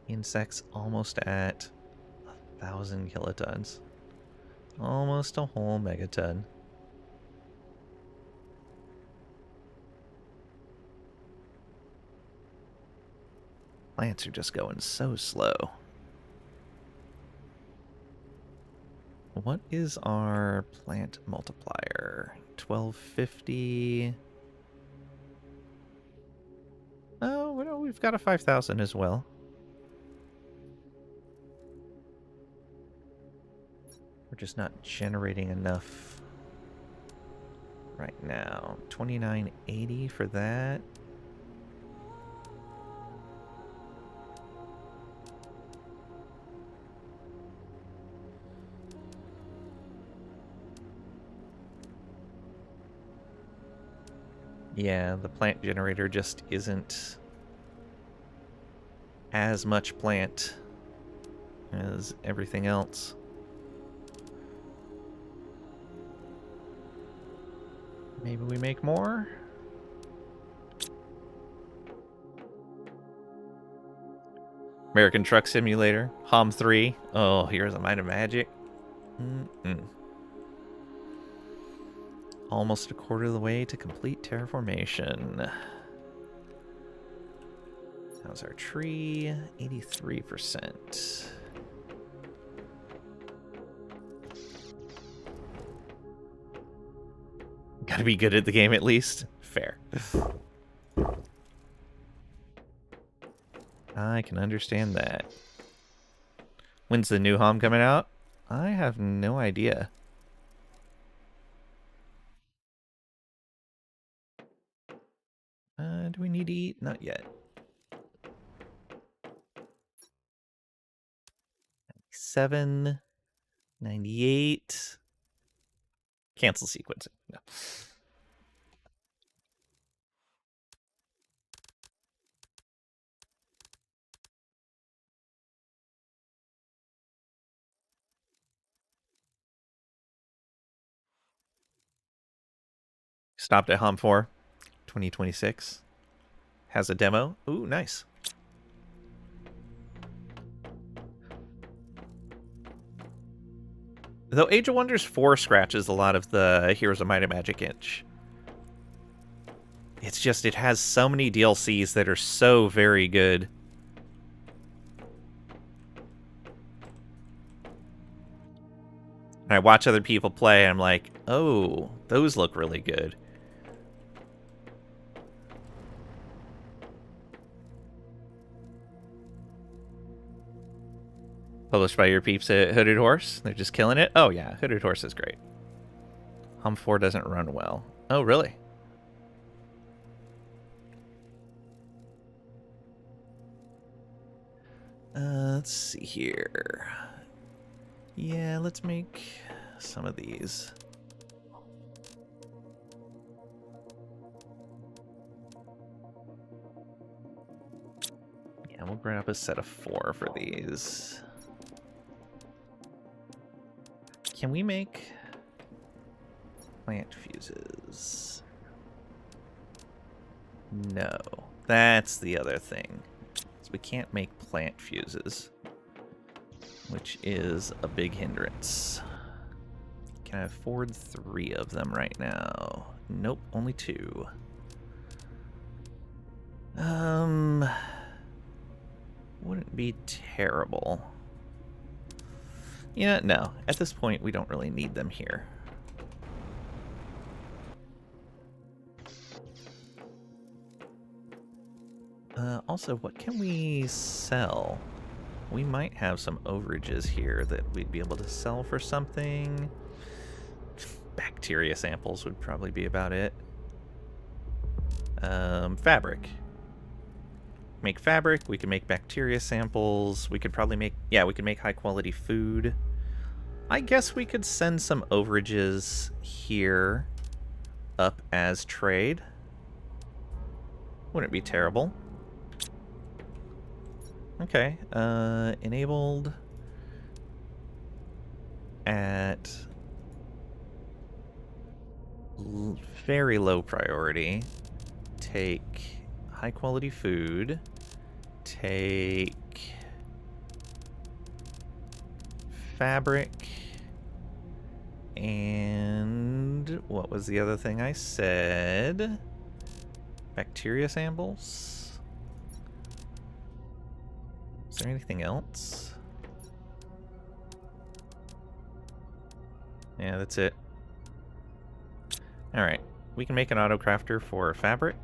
Insects almost at 1,000 kilotons. Almost a whole megaton. Plants are just going so slow. What is our plant multiplier? 1250. Oh, well, we've got a 5,000 as well. We're just not generating enough right now. 2980 for that. Yeah, the plant generator just isn't as much plant as everything else. Maybe we make more? American Truck Simulator, HOM 3. Oh, here's a Might of Magic. Almost a quarter of the way to complete terraformation. How's our tree? 83%. Gotta be good at the game at least. Fair. I can understand that. When's the new HOM coming out? I have no idea. Do we need to eat? Not yet. 97, 98. Cancel sequencing. No. Stopped at HOM 4, 2026. Has a demo. Ooh, nice. Though Age of Wonders 4 scratches a lot of the Heroes of Might and Magic itch. It's just, it has so many DLCs that are so very good. And I watch other people play, and I'm like, oh, those look really good. Published by your peeps at Hooded Horse. They're just killing it. Oh, yeah. Hooded Horse is great. Hum 4 doesn't run well. Oh, really? Let's see here. Yeah, let's make some of these. Yeah, we'll grab a set of 4 for these. Can we make plant fuses? No. That's the other thing. So we can't make plant fuses, which is a big hindrance. Can I afford 3 of them right now? Nope, only 2. Wouldn't be terrible. Yeah, no. At this point, we don't really need them here. Also, what can we sell? We might have some overages here that we'd be able to sell for something. Bacteria samples would probably be about it. Fabric. Make fabric, we can make bacteria samples, we could probably make, yeah, we could make high quality food. I guess we could send some overages here up as trade. Wouldn't be terrible. Okay, enabled at very low priority. Take high quality food. Take fabric. And what was the other thing I said? Bacteria samples? Is there anything else? Yeah, that's it. Alright, we can make an auto crafter for fabric.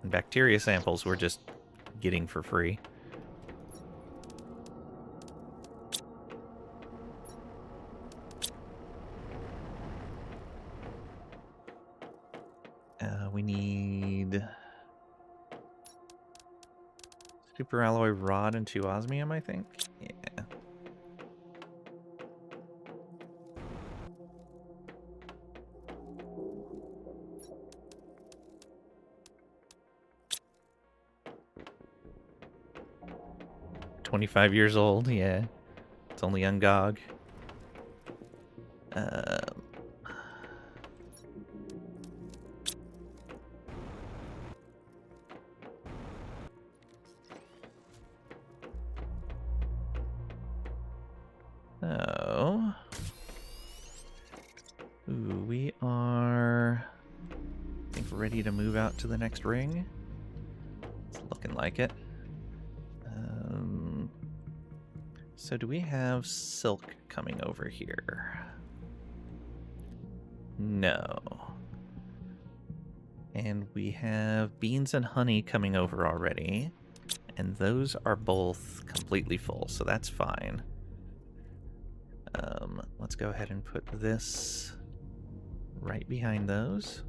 And bacteria samples we're just getting for free. We need super alloy rod and 2 osmium, I think. Yeah. $25 old, yeah. It's only young Gog. Oh. Ooh, we are, I think, ready to move out to the next ring. It's looking like it. So do we have silk coming over here? No. And we have beans and honey coming over already. And those are both completely full, so that's fine. Let's go ahead and put this right behind those.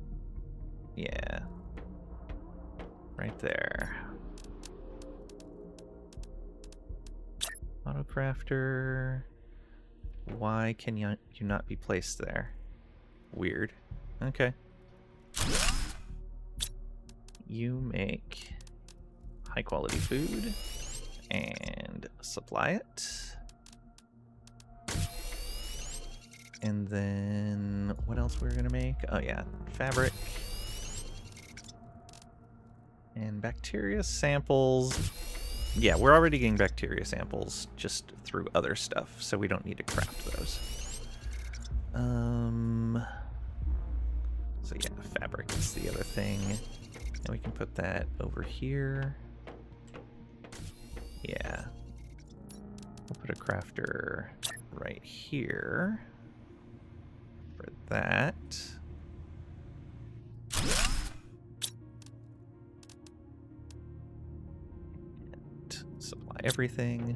Yeah. Right there. Autocrafter. Why can you not be placed there? Weird. Okay. You make high quality food and supply it. And then what else we're gonna make? Oh yeah, fabric. And bacteria samples. Yeah, we're already getting bacteria samples just through other stuff, so we don't need to craft those. So yeah, fabric is the other thing. And we can put that over here. Yeah. We'll put a crafter right here for that. And supply everything.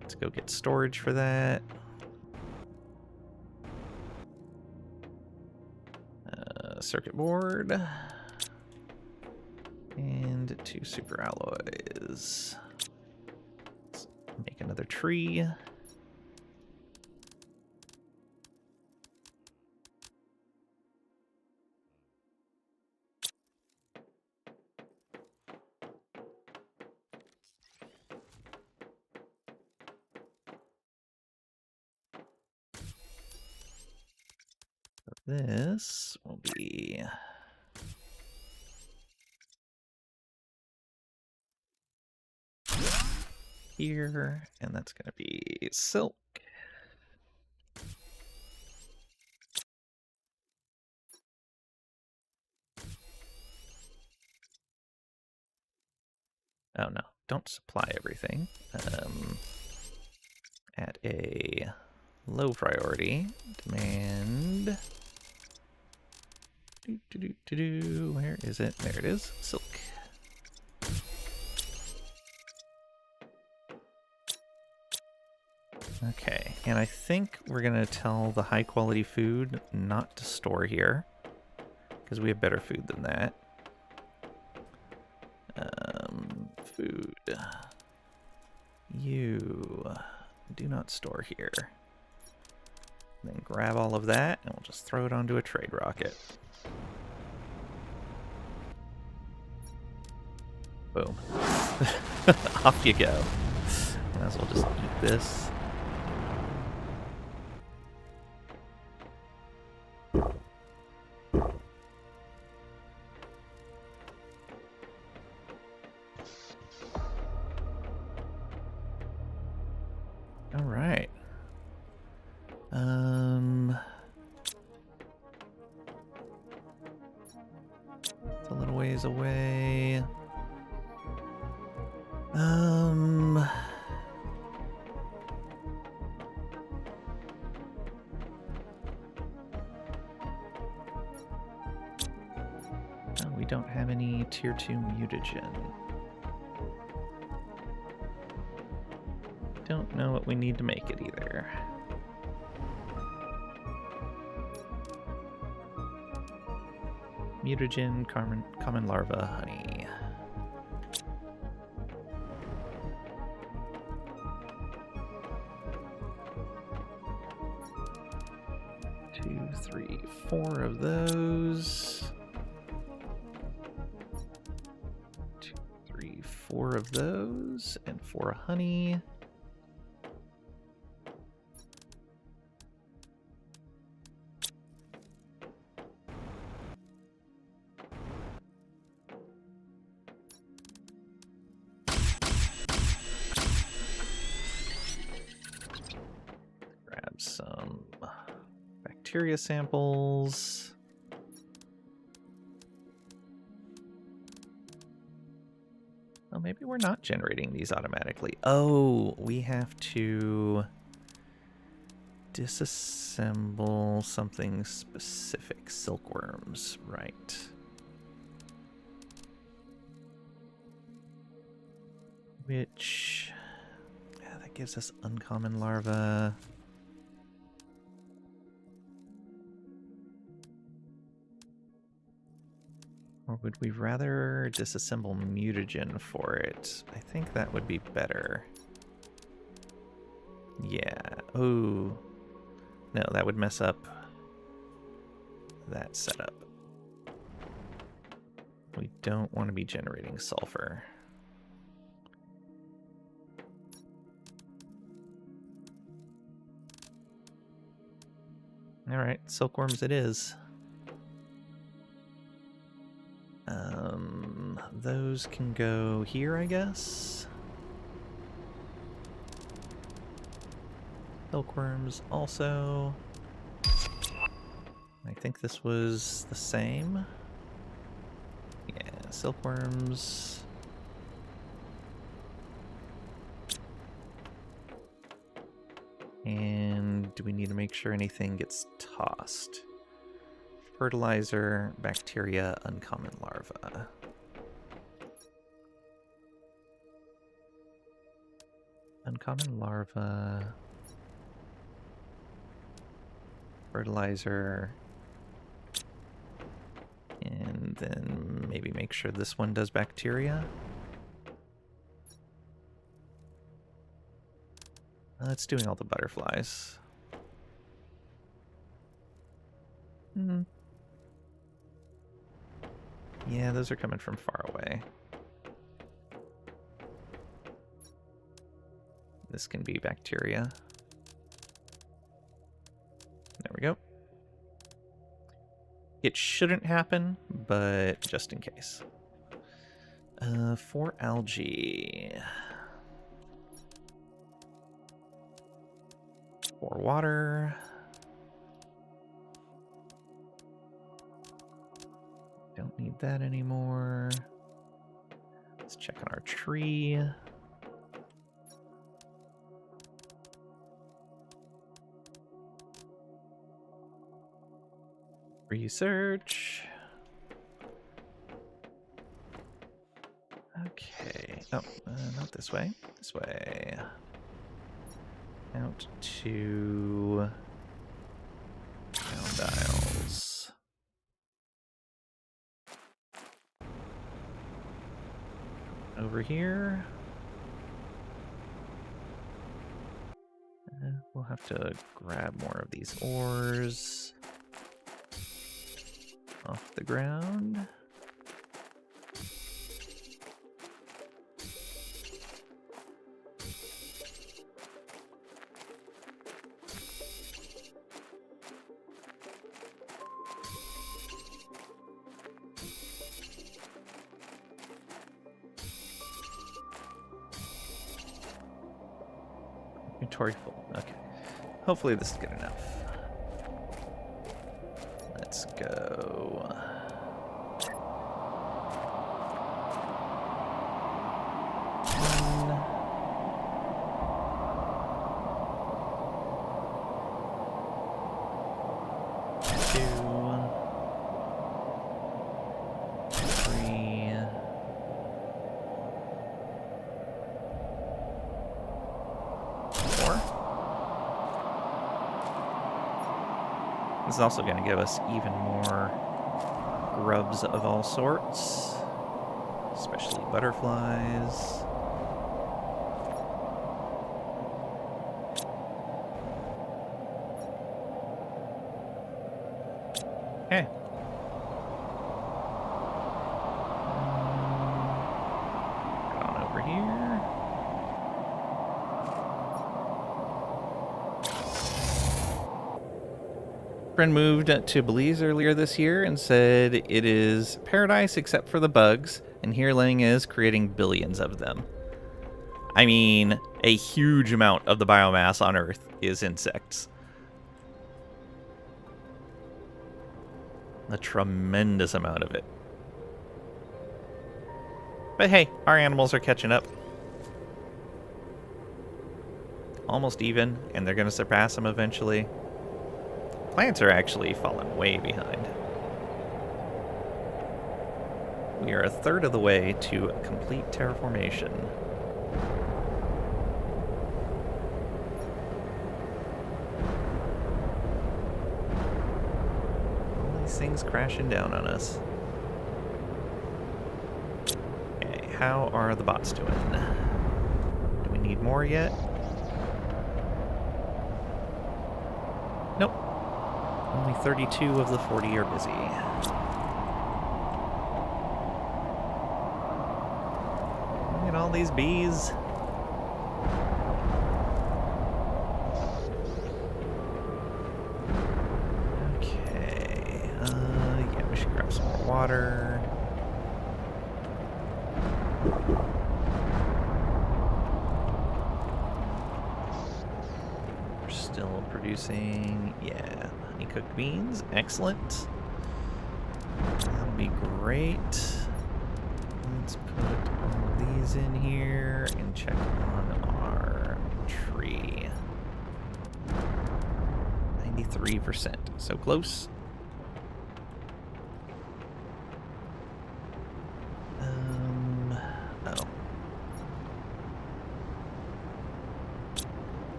Let's go get storage for that. Circuit board. And 2 super alloys. Let's make another tree. This will be here, and that's going to be silk. Oh no, don't supply everything. At a low priority, demand. Where is it? There it is. Silk. Okay, and I think we're gonna tell the high quality food not to store here, because we have better food than that. Food. You do not store here. Then grab all of that, and we'll just throw it onto a trade rocket. Boom. Off you go. Might as well just eat this. All right. It's a little ways away. Oh, we don't have any tier 2 mutagen. Don't know what we need to make it either. Mutagen, common larva, honey. Two, three, 4 of those. 2, 3, 4 of those, and 4 honey. Some bacteria samples. Oh, maybe we're not generating these automatically. Oh, we have to disassemble something specific. Silkworms, right. Which, yeah, that gives us uncommon larva. Or would we rather disassemble mutagen for it? I think that would be better. Yeah. Oh. No, that would mess up that setup. We don't want to be generating sulfur. Alright, silkworms it is. Those can go here, I guess. Silkworms also. I think this was the same. silkworms. And do we need to make sure anything gets tossed? Fertilizer, bacteria, uncommon larva. Uncommon larva. Fertilizer. And then maybe make sure this one does bacteria. It's doing all the butterflies. Yeah, those are coming from far away. This can be bacteria. There we go. It shouldn't happen, but just in case. For algae. For water. Don't need that anymore. Let's check on our tree. Research. Okay. Oh, not this way. This way. Out to dials. Over here. We'll have to grab more of these ores off the ground. Inventory full. Okay. Hopefully this is good enough. Let's go. This is also going to give us even more grubs of all sorts, especially butterflies. Okay. Get on over here. Friend moved to Belize earlier this year and said it is paradise except for the bugs, and hereling is creating billions of them. I mean, a huge amount of the biomass on Earth is insects. A tremendous amount of it. But hey, our animals are catching up. Almost even, and they're going to surpass them eventually. Plants are actually falling way behind. We are a third of the way to complete terraformation. All these things crashing down on us. Okay, how are the bots doing? Do we need more yet? Nope. Only 32 of the 40 are busy. Look at all these bees. Okay. Yeah, we should grab some more water. We're still producing, yeah. Cooked beans, excellent. That'll be great. Let's put all of these in here and check on our tree. 93%. So close. Oh.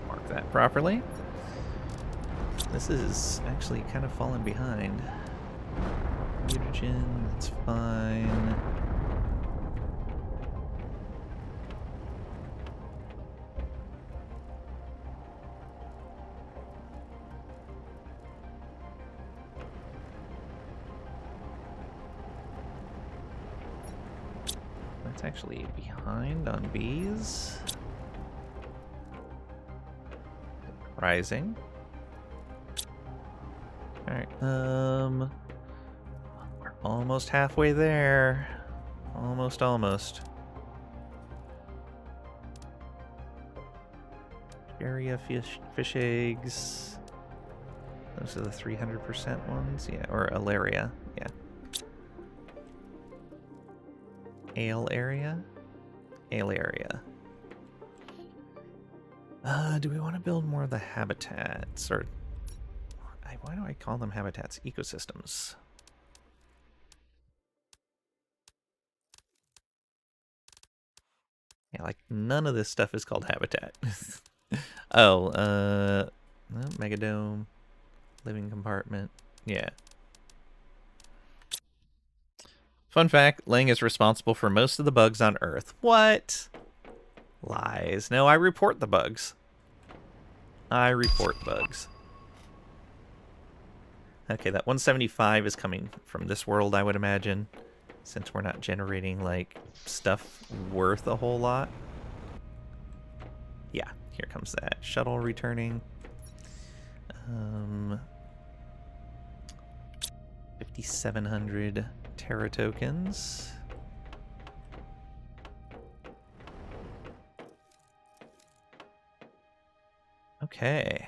Mark that properly. This is actually kind of falling behind. Mutagen, that's fine. That's actually behind on bees. Rising. Alright, we're almost halfway there. Almost. Area fish eggs. Those are the 300% ones, yeah, or Alaria, yeah. Ale area. Do we want to build more of the habitats, or why do I call them habitats? Ecosystems. Yeah, like none of this stuff is called habitat. Oh, no, megadome, living compartment, yeah. Fun fact, Lang is responsible for most of the bugs on Earth. What? Lies. No, I report the bugs. I report bugs. Okay, that 175 is coming from this world, I would imagine, since we're not generating, like, stuff worth a whole lot. Yeah, here comes that shuttle returning. 5,700 Terra tokens. Okay.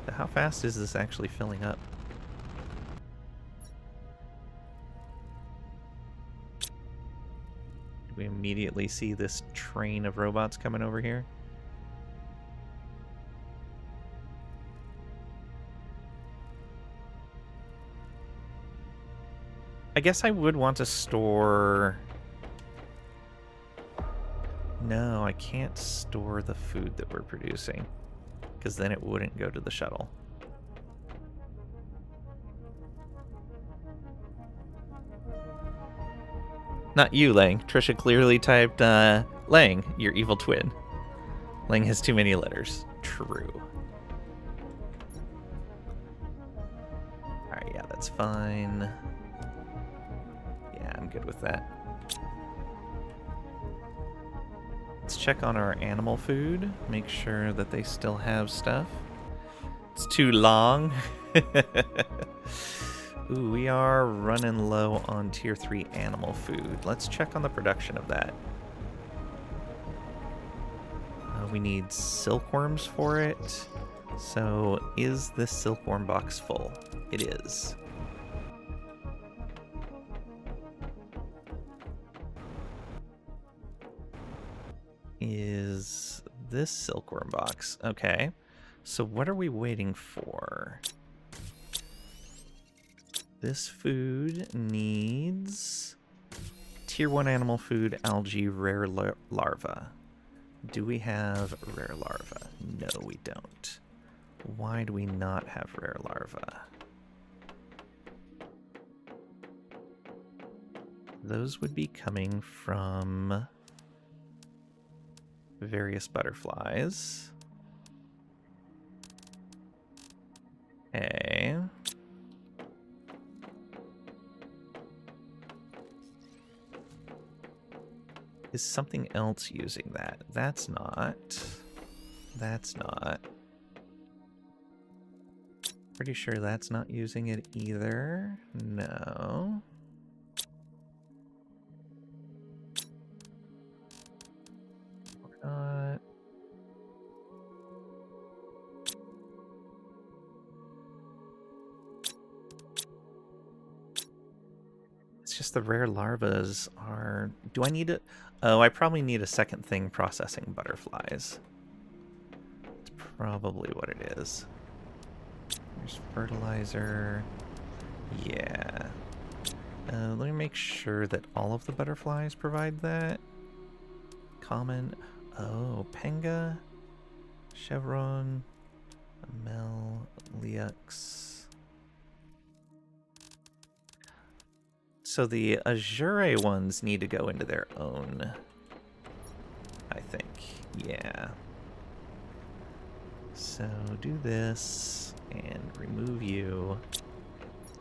So how fast is this actually filling up? Do we immediately see this train of robots coming over here? I guess I would want to store... No, I can't store the food that we're producing, because then it wouldn't go to the shuttle. Not you, Lang. Trisha clearly typed, Lang, your evil twin. Lang has too many letters. True. Alright, yeah, that's fine. Yeah, I'm good with that. Let's check on our animal food. Make sure that they still have stuff. It's too long. Ooh, we are running low on tier 3 animal food. Let's check on the production of that. We need silkworms for it. So, is this silkworm box full? It is. Is this silkworm box? Okay. So what are we waiting for? This food needs tier 1 animal food, algae, rare larva. Do we have rare larva? No, we don't. Why do we not have rare larva? Those would be coming from various butterflies. Okay. Is something else using that? That's not. That's not. Pretty sure that's not using it either. No. We're not. It's just the rare larvas are... Do I need it? Oh, I probably need a second thing processing butterflies. That's probably what it is. There's fertilizer. Yeah. Let me make sure that all of the butterflies provide that. Common. Oh, Penga, Chevron, Amel, Leux. So the Azure ones need to go into their own, I think. Yeah. So do this and remove you.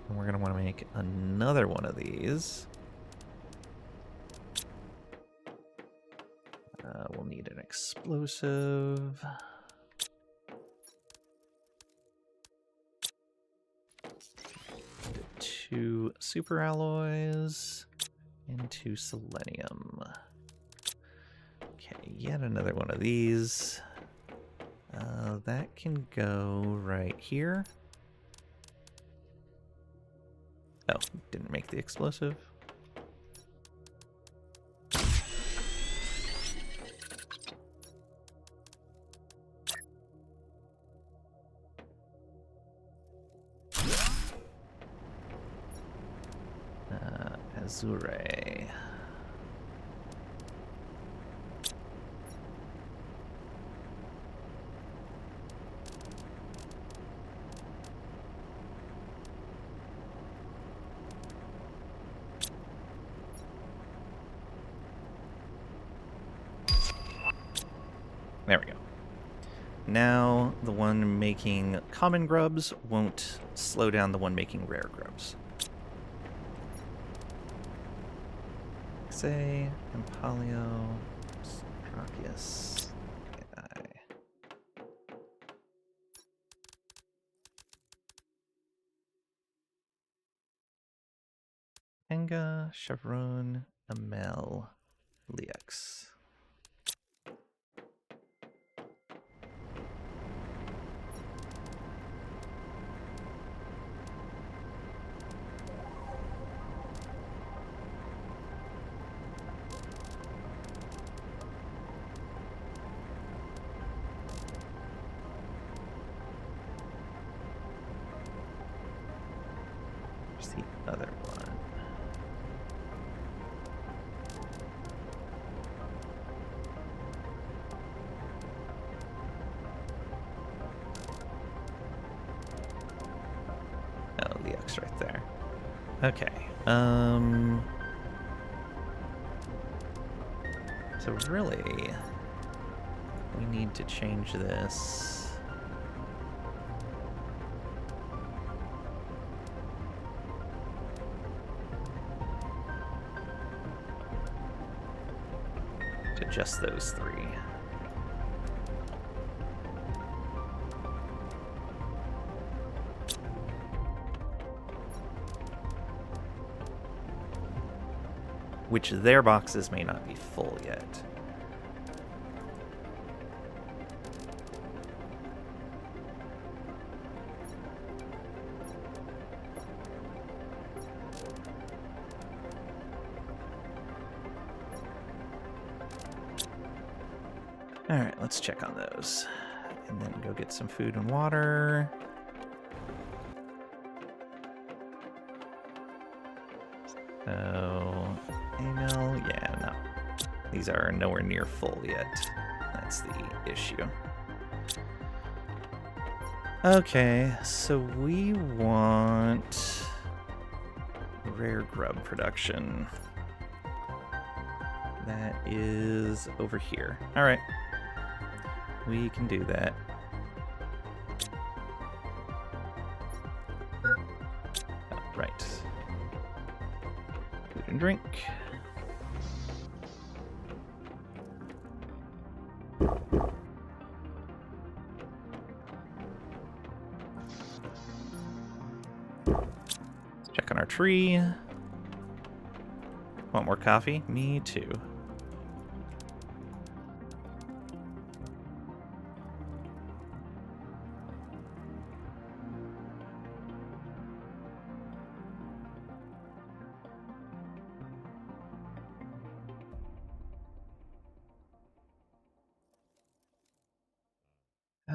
And we're going to want to make another one of these. We'll need an explosive. Two super alloys and 2 selenium. Okay, yet another one of these. That can go right here. Oh, didn't make the explosive. Azure. There we go. Now the one making common grubs won't slow down the one making rare grubs. Say, Empalio, Strachius, Enga, Chevron, Amel, Leux. The other one. Oh, the X right there. Okay. So really, we need to change this. Just those 3. Which their boxes may not be full yet. Alright, let's check on those. And then go get some food and water. So, email, yeah, no. These are nowhere near full yet. That's the issue. Okay, so we want rare grub production. That is over here. Alright. We can do that. Right. Food and drink. Let's check on our tree. Want more coffee? Me too.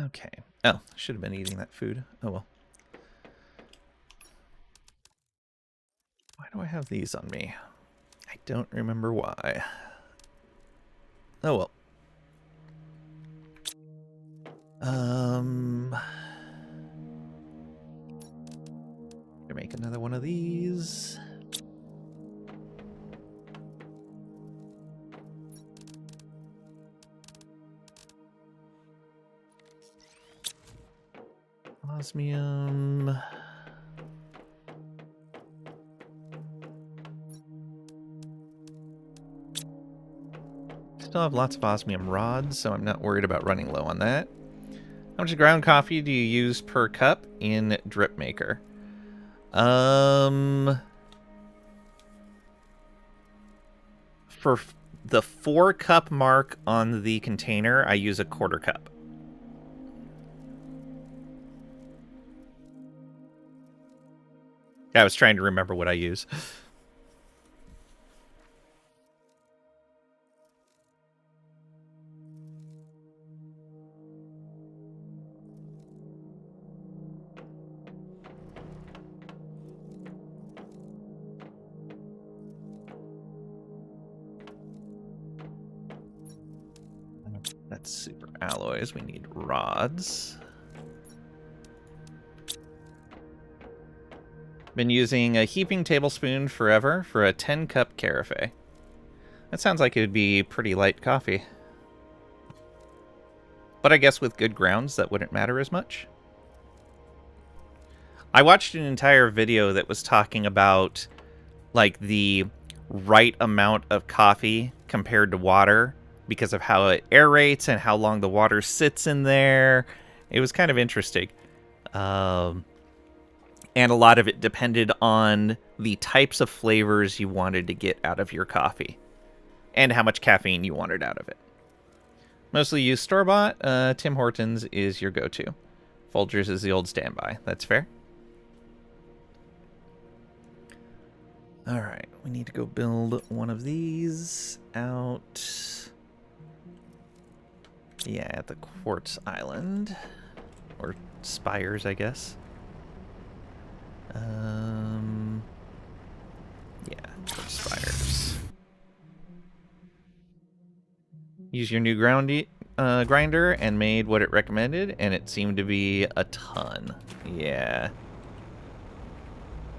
Okay. Oh, should have been eating that food. Oh well. Why do I have these on me? I don't remember why. Oh well. Gonna make another one of these. Osmium. Still have lots of osmium rods, so I'm not worried about running low on that. How much ground coffee do you use per cup in Drip Maker? For the 4-cup mark on the container, I use a 1/4 cup. I was trying to remember what I use. That's super alloys. We need rods. Been using a heaping tablespoon forever for a 10-cup carafe. That sounds like it would be pretty light coffee. But I guess with good grounds, that wouldn't matter as much. I watched an entire video that was talking about, like, the right amount of coffee compared to water because of how it aerates and how long the water sits in there. It was kind of interesting. And a lot of it depended on the types of flavors you wanted to get out of your coffee and how much caffeine you wanted out of it. Mostly use store-bought. Tim Hortons is your go-to. Folgers is the old standby. That's fair. All right, we need to go build one of these out. Yeah, at the Quartz Island. Or Spires, I guess. Yeah, Quartz Spires. Use your new grinder and made what it recommended, and it seemed to be a ton. Yeah.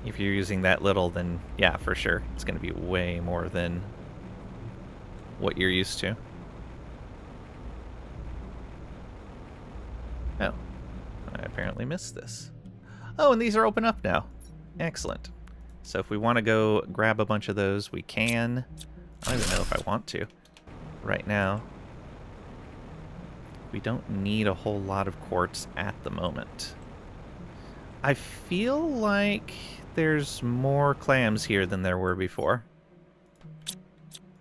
If you're using that little, then yeah, for sure. It's going to be way more than what you're used to. Oh. I apparently missed this. Oh, and these are open up now. Excellent. So if we want to go grab a bunch of those, we can. I don't even know if I want to right now. We don't need a whole lot of quartz at the moment. I feel like there's more clams here than there were before.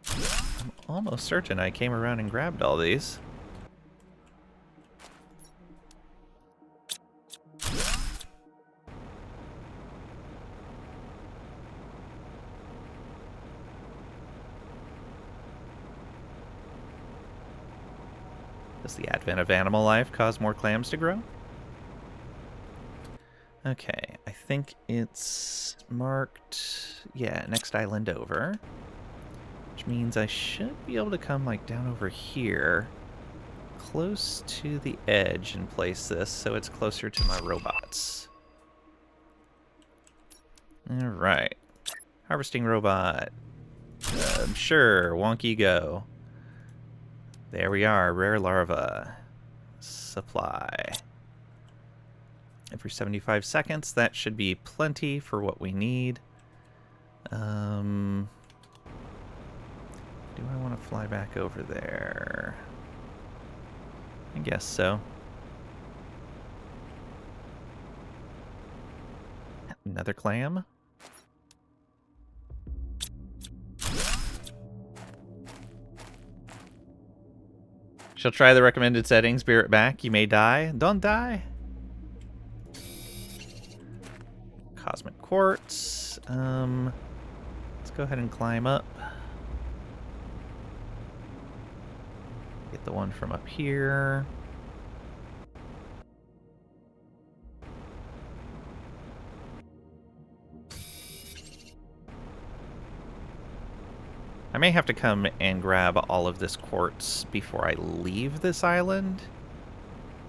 I'm almost certain I came around and grabbed all these. Does the advent of animal life cause more clams to grow? Okay, I think it's marked, yeah, next island over. Which means I should be able to come, like, down over here, close to the edge and place this so it's closer to my robots. Alright. Harvesting robot. Sure, wonky go. There we are, rare larva. Supply. Every 75 seconds, that should be plenty for what we need. Do I want to fly back over there? I guess so. Another clam. She'll try the recommended settings. Bear it back. You may die. Don't die. Cosmic quartz. Let's go ahead and climb up. Get the one from up here. I may have to come and grab all of this quartz before I leave this island,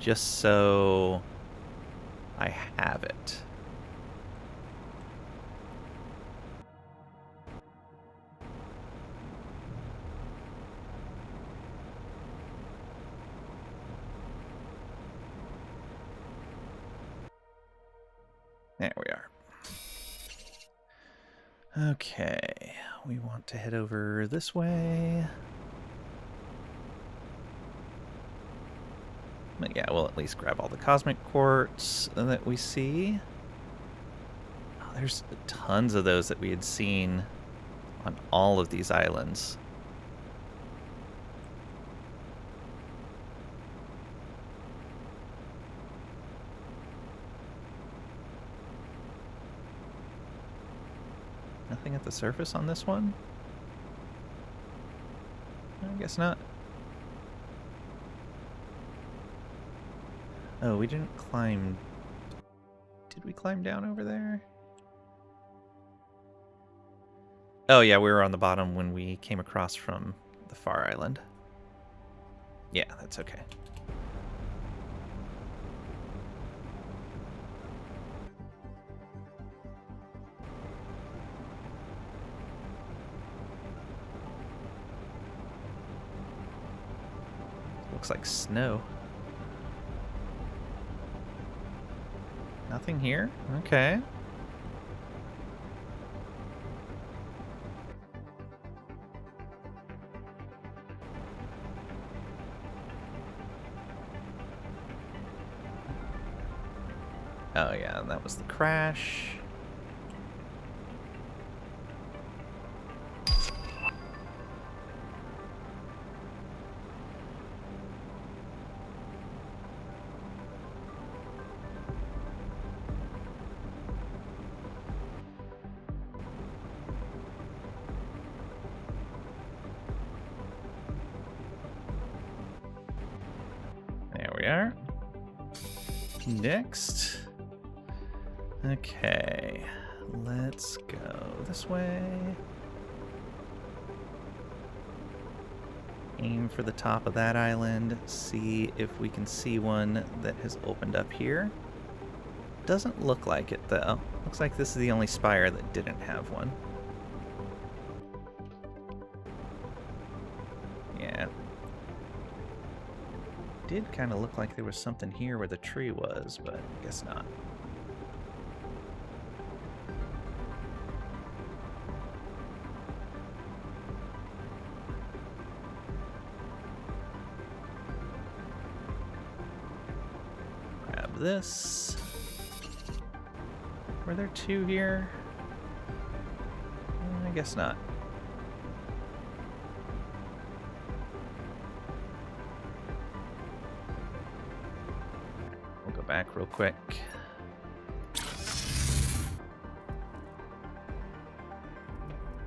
just so I have it. There we are. Okay, we want to head over this way. But yeah, we'll at least grab all the cosmic quartz that we see. Oh, there's tons of those that we had seen on all of these islands. Nothing at the surface on this one? I guess not. Oh, we didn't climb... Did we climb down over there? Oh yeah, we were on the bottom when we came across from the far island. Yeah, that's okay. Looks like snow. Nothing here? Okay. Oh yeah, and that was the crash. There we are. Next. Okay, let's go this way. Aim for the top of that island. See if we can see one that has opened up here. Doesn't look like it though. Looks like this is the only spire that didn't have one. Yeah. Did kind of look like there was something here where the tree was, but I guess not. Grab this. Were there two here? I guess not. We'll go back real quick.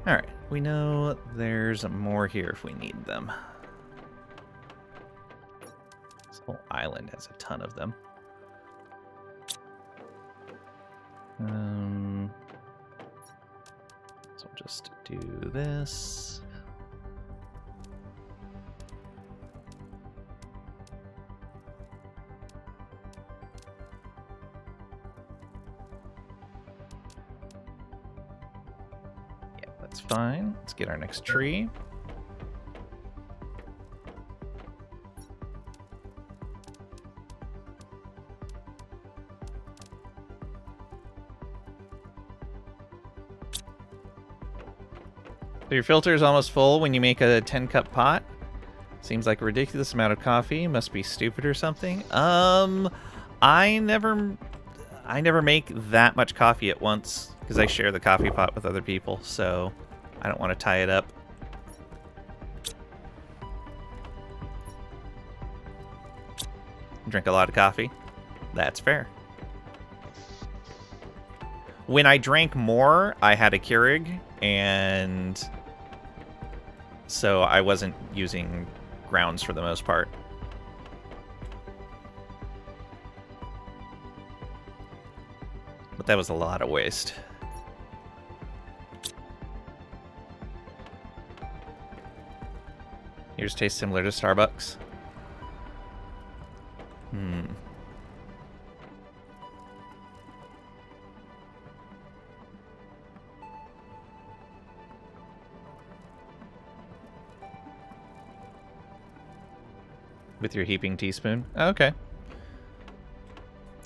Alright, we know there's more here if we need them. This whole island has a ton of them. So we'll just do this. Yeah, that's fine. Let's get our next tree. So your filter is almost full when you make a 10-cup pot. Seems like a ridiculous amount of coffee. Must be stupid or something. I never make that much coffee at once because I share the coffee pot with other people, so I don't want to tie it up. Drink a lot of coffee. That's fair. When I drank more, I had a Keurig, and so I wasn't using grounds for the most part. But that was a lot of waste. Yours tastes similar to Starbucks. Hmm. With your heaping teaspoon? Okay.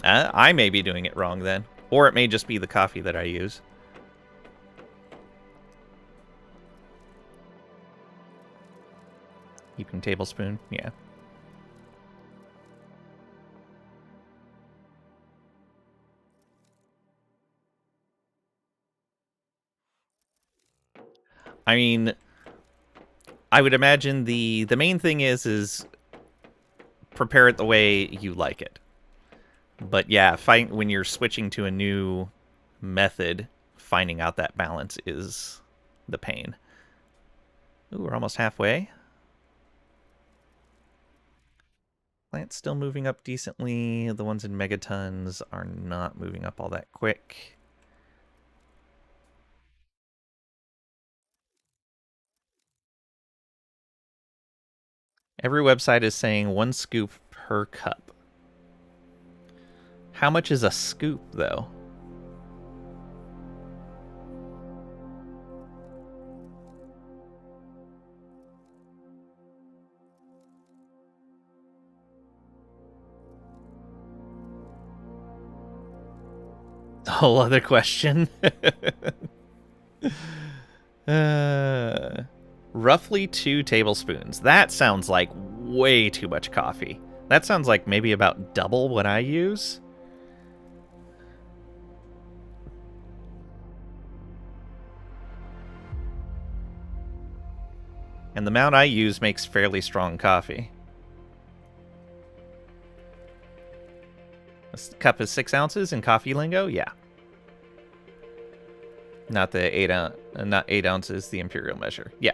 I may be doing it wrong then. Or it may just be the coffee that I use. Heaping tablespoon? Yeah. I mean, I would imagine the main thing is prepare it the way you like it. But yeah, when you're switching to a new method, finding out that balance is the pain. Ooh, we're almost halfway. Plant's still moving up decently. The ones in megatons are not moving up all that quick. Every website is saying 1 scoop per cup. How much is a scoop, though? A whole other question. Roughly 2 tablespoons. That sounds like way too much coffee. That sounds like maybe about double what I use. And the amount I use makes fairly strong coffee. This cup is 6 ounces in coffee lingo? Yeah. Not the 8 ounces, the imperial measure. Yeah.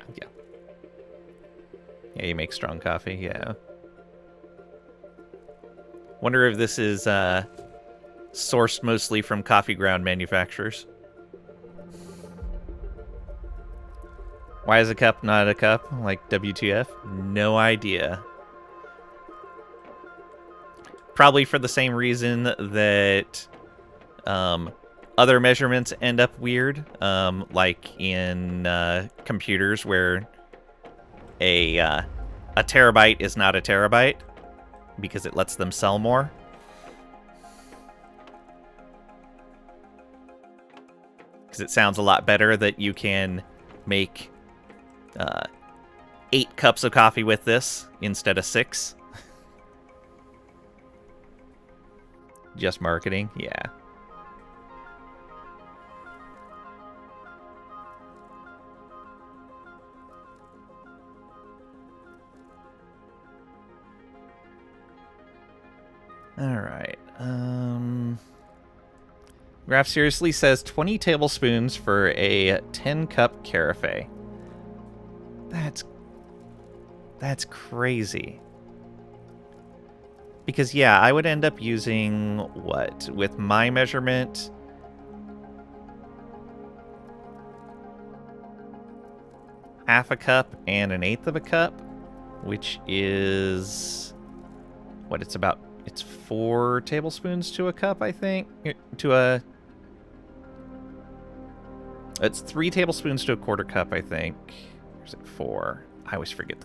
Yeah, you make strong coffee, yeah. Wonder if this is sourced mostly from coffee ground manufacturers. Why is a cup not a cup? Like WTF? No idea. Probably for the same reason that other measurements end up weird, like in computers where a terabyte is not a terabyte because it lets them sell more. Because it sounds a lot better that you can make 8 cups of coffee with this instead of 6. Just marketing, yeah. Alright, Graph seriously says 20 tablespoons for a 10-cup carafe. That's crazy. Because, yeah, I would end up using, what, with my measurement? Half a cup and 1/8 of a cup, which is, what, it's 4 tablespoons to a cup, I think? It's 3 tablespoons to a quarter cup, I think. Or is it 4? I always forget.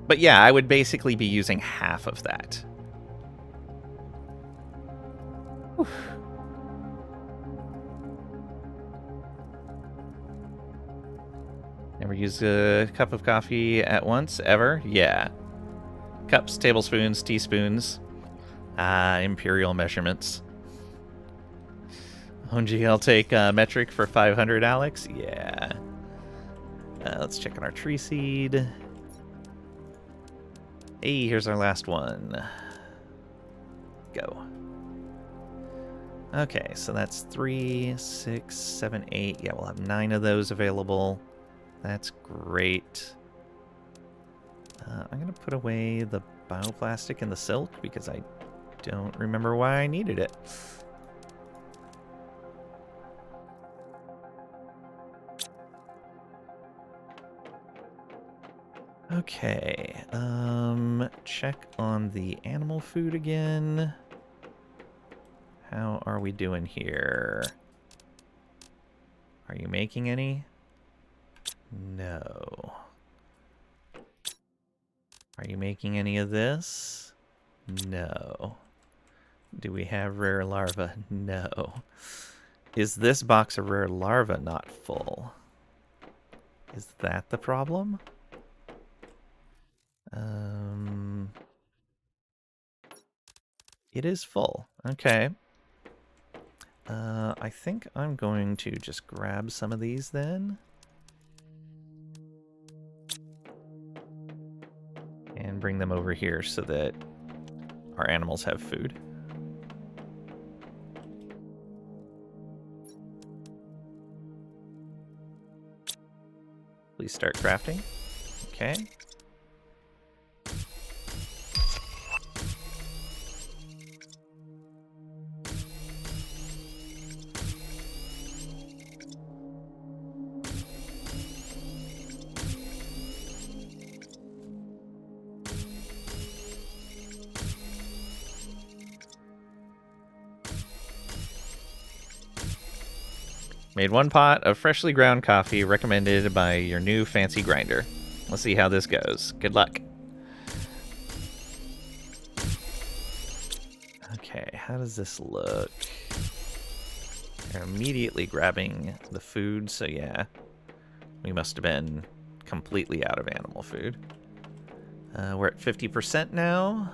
But yeah, I would basically be using half of that. Oof. Never use a cup of coffee at once, ever? Yeah. Cups, tablespoons, teaspoons. Imperial measurements. OMG, I'll take metric for 500, Alex. Yeah. Let's check on our tree seed. Hey, here's our last one. Go. Okay, so that's 3, 6, 7, 8. Yeah, we'll have 9 of those available. That's great. I'm going to put away the bioplastic and the silk because I don't remember why I needed it. Okay, check on the animal food again. How are we doing here? Are you making any? No. Are you making any of this? No. Do we have rare larvae? No. Is this box of rare larvae not full? Is that the problem? It is full. Okay. I think I'm going to just grab some of these then. And bring them over here so that our animals have food. Please start crafting. Okay. Made 1 pot of freshly ground coffee recommended by your new fancy grinder. Let's see how this goes. Good luck. Okay, how does this look? They're immediately grabbing the food, so yeah. We must have been completely out of animal food. We're at 50% now.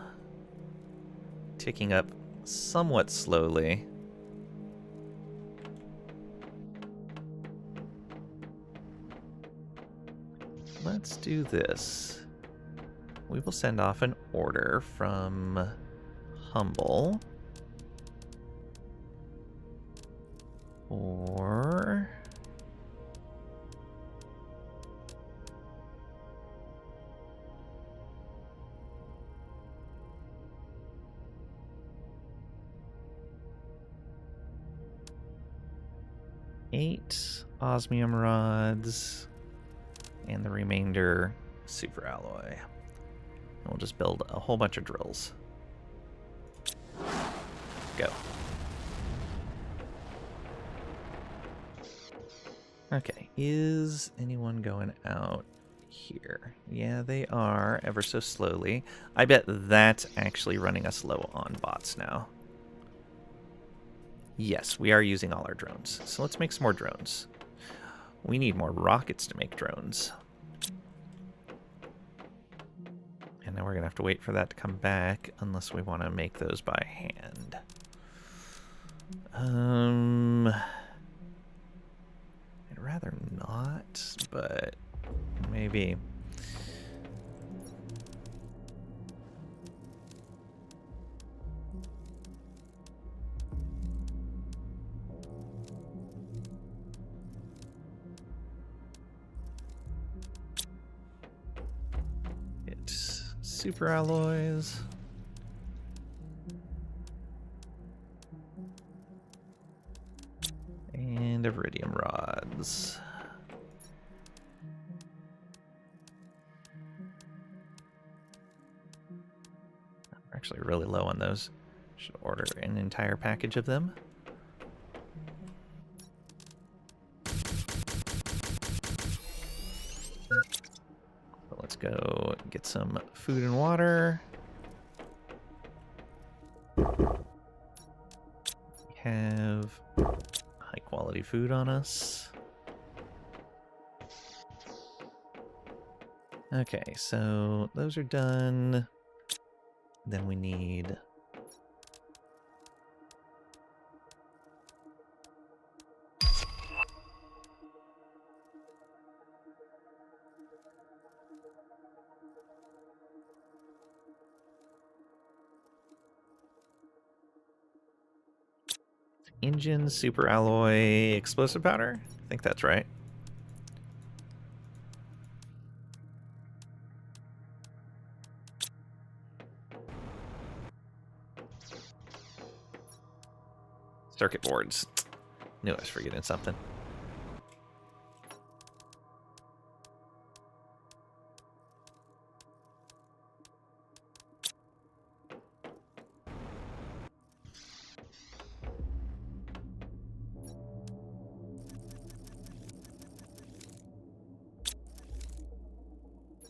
Ticking up somewhat slowly. Let's do this. We will send off an order from Humble for eight osmium rods. And the remainder, super alloy. And we'll just build a whole bunch of drills. Go. Okay, is anyone going out here? Yeah, they are, ever so slowly. I bet that's actually running us low on bots now. Yes, we are using all our drones. So let's make some more drones. We need more rockets to make drones. And now we're going to have to wait for that to come back, unless we want to make those by hand. I'd rather not, but maybe. Super alloys. And iridium rods. We're actually really low on those. Should order an entire package of them. Let's go get some food and water. We have high quality food on us. Okay, so those are done. Then we need engine, super alloy, explosive powder. I think that's right. Circuit boards. Knew I was forgetting something.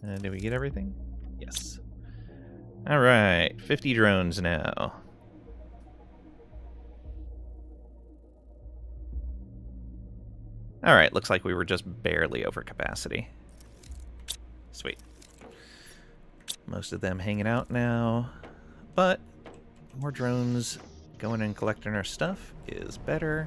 Did we get everything? Yes. Alright, 50 drones now. Alright, looks like we were just barely over capacity. Sweet. Most of them hanging out now. But more drones going and collecting our stuff is better.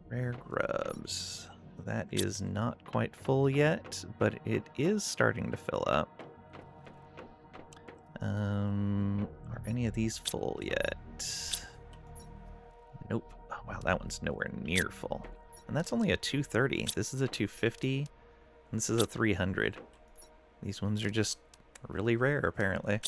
Rare grubs. That is not quite full yet, but it is starting to fill up. Are any of these full yet? Nope. Oh, wow, that one's nowhere near full. And that's only a 230. This is a 250, and this is a 300. These ones are just really rare, apparently.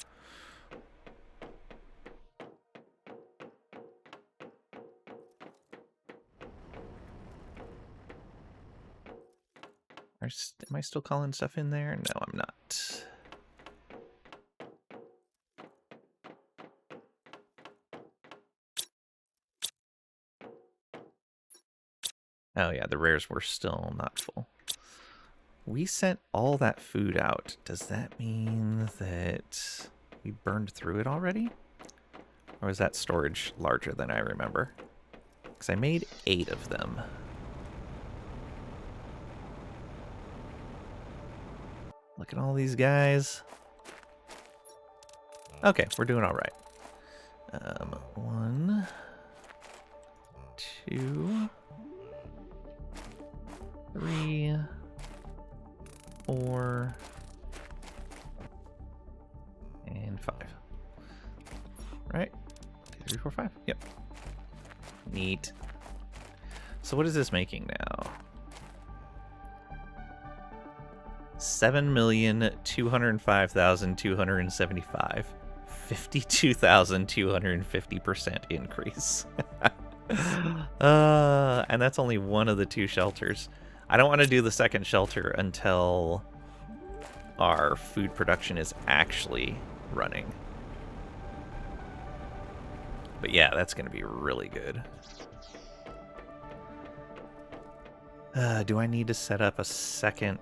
Am I still calling stuff in there? No, I'm not. Oh yeah, the rares were still not full. We sent all that food out. Does that mean that we burned through it already? Or is that storage larger than I remember? Because I made 8 of them. Look at all these guys. Okay, we're doing all right. 1, 2, 3, 4, and 5. Right? 2, 3, 4, 5. Yep. Neat. So what is this making now? 7,205,275. 52,250% increase. And that's only one of the 2 shelters. I don't want to do the second shelter until our food production is actually running. But yeah, that's going to be really good. Do I need to set up a second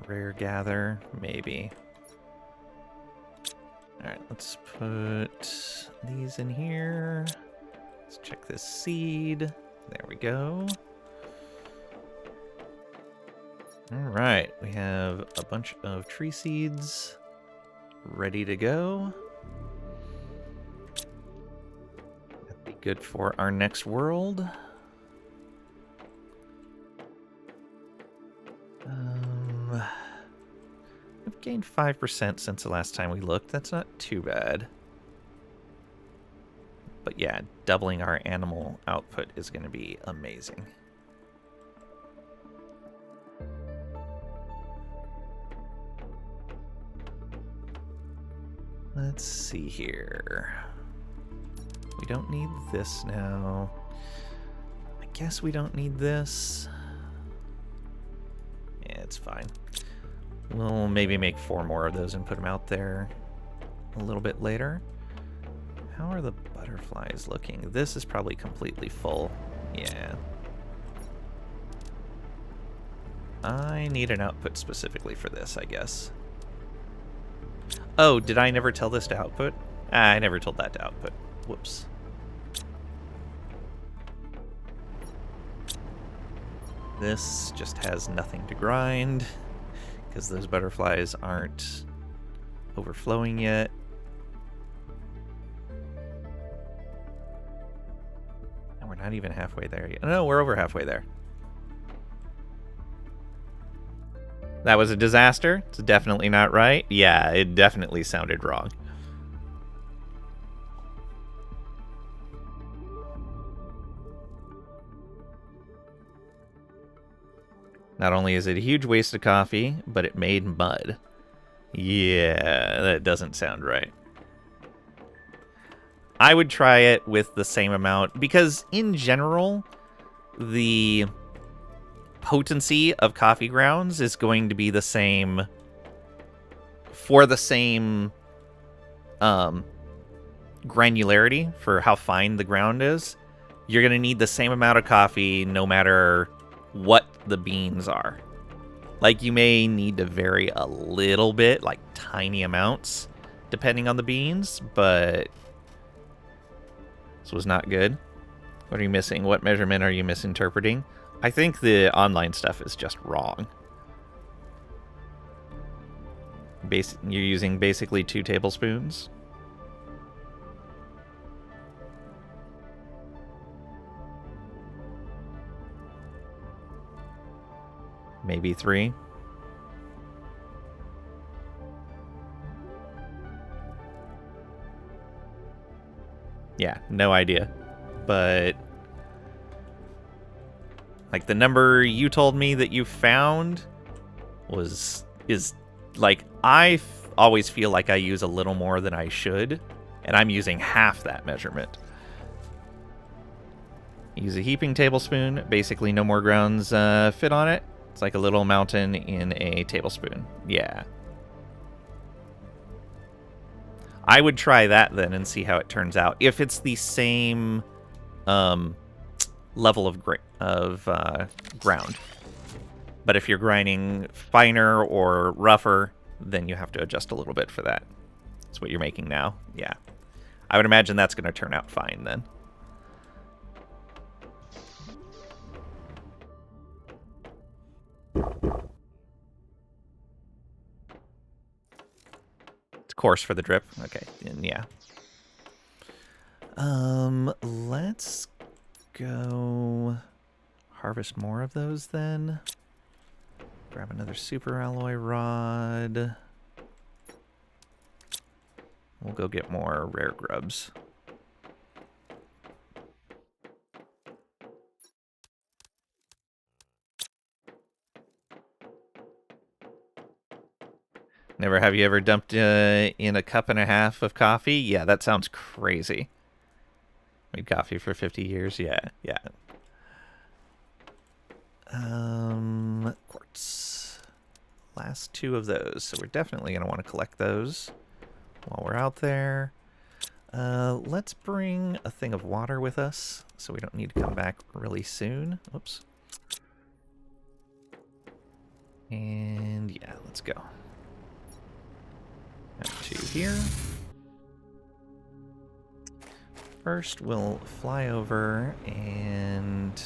rare gather? Maybe. Alright, let's put these in here. Let's check this seed. There we go. Alright, we have a bunch of tree seeds ready to go. That'd be good for our next world. We've gained 5% since the last time we looked. That's not too bad. But yeah, doubling our animal output is going to be amazing. Let's see here. We don't need this now. I guess we don't need this. Yeah, it's fine. We'll maybe make 4 more of those and put them out there a little bit later. How are the butterflies looking? This is probably completely full. Yeah. I need an output specifically for this, I guess. Oh, did I never tell this to output? I never told that to output. Whoops. This just has nothing to grind because those butterflies aren't overflowing yet. And we're not even halfway there yet. No, we're over halfway there. That was a disaster. It's definitely not right. Yeah, it definitely sounded wrong. Not only is it a huge waste of coffee, but it made mud. Yeah, that doesn't sound right. I would try it with the same amount, because in general, the potency of coffee grounds is going to be the same for the same granularity for how fine the ground is. you're going to need the same amount of coffee no matter what the beans are. Like, you may need to vary a little bit, like tiny amounts, depending on the beans, but this was not good. What are you missing? What measurement are you misinterpreting? I think the online stuff is just wrong. You're using basically 2 tablespoons. Maybe 3. Yeah, no idea. But like, the number you told me that you found is like, always feel like I use a little more than I should, and I'm using half that measurement. Use a heaping tablespoon. Basically, no more grounds fit on it. It's like a little mountain in a tablespoon. Yeah. I would try that then and see how it turns out. If it's the same level of ground. But if you're grinding finer or rougher, then you have to adjust a little bit for that. That's what you're making now. Yeah. I would imagine that's going to turn out fine then. It's coarse for the drip. Okay, and yeah. Let's go harvest more of those then. Grab another super alloy rod. We'll go get more rare grubs. Have you ever dumped in a cup and a half of coffee? Yeah, that sounds crazy. Made coffee for 50 years. Yeah. Quartz. Last 2 of those. So we're definitely going to want to collect those while we're out there. Let's bring a thing of water with us so we don't need to come back really soon. Oops. And yeah, let's go. Got 2 here. First, we'll fly over and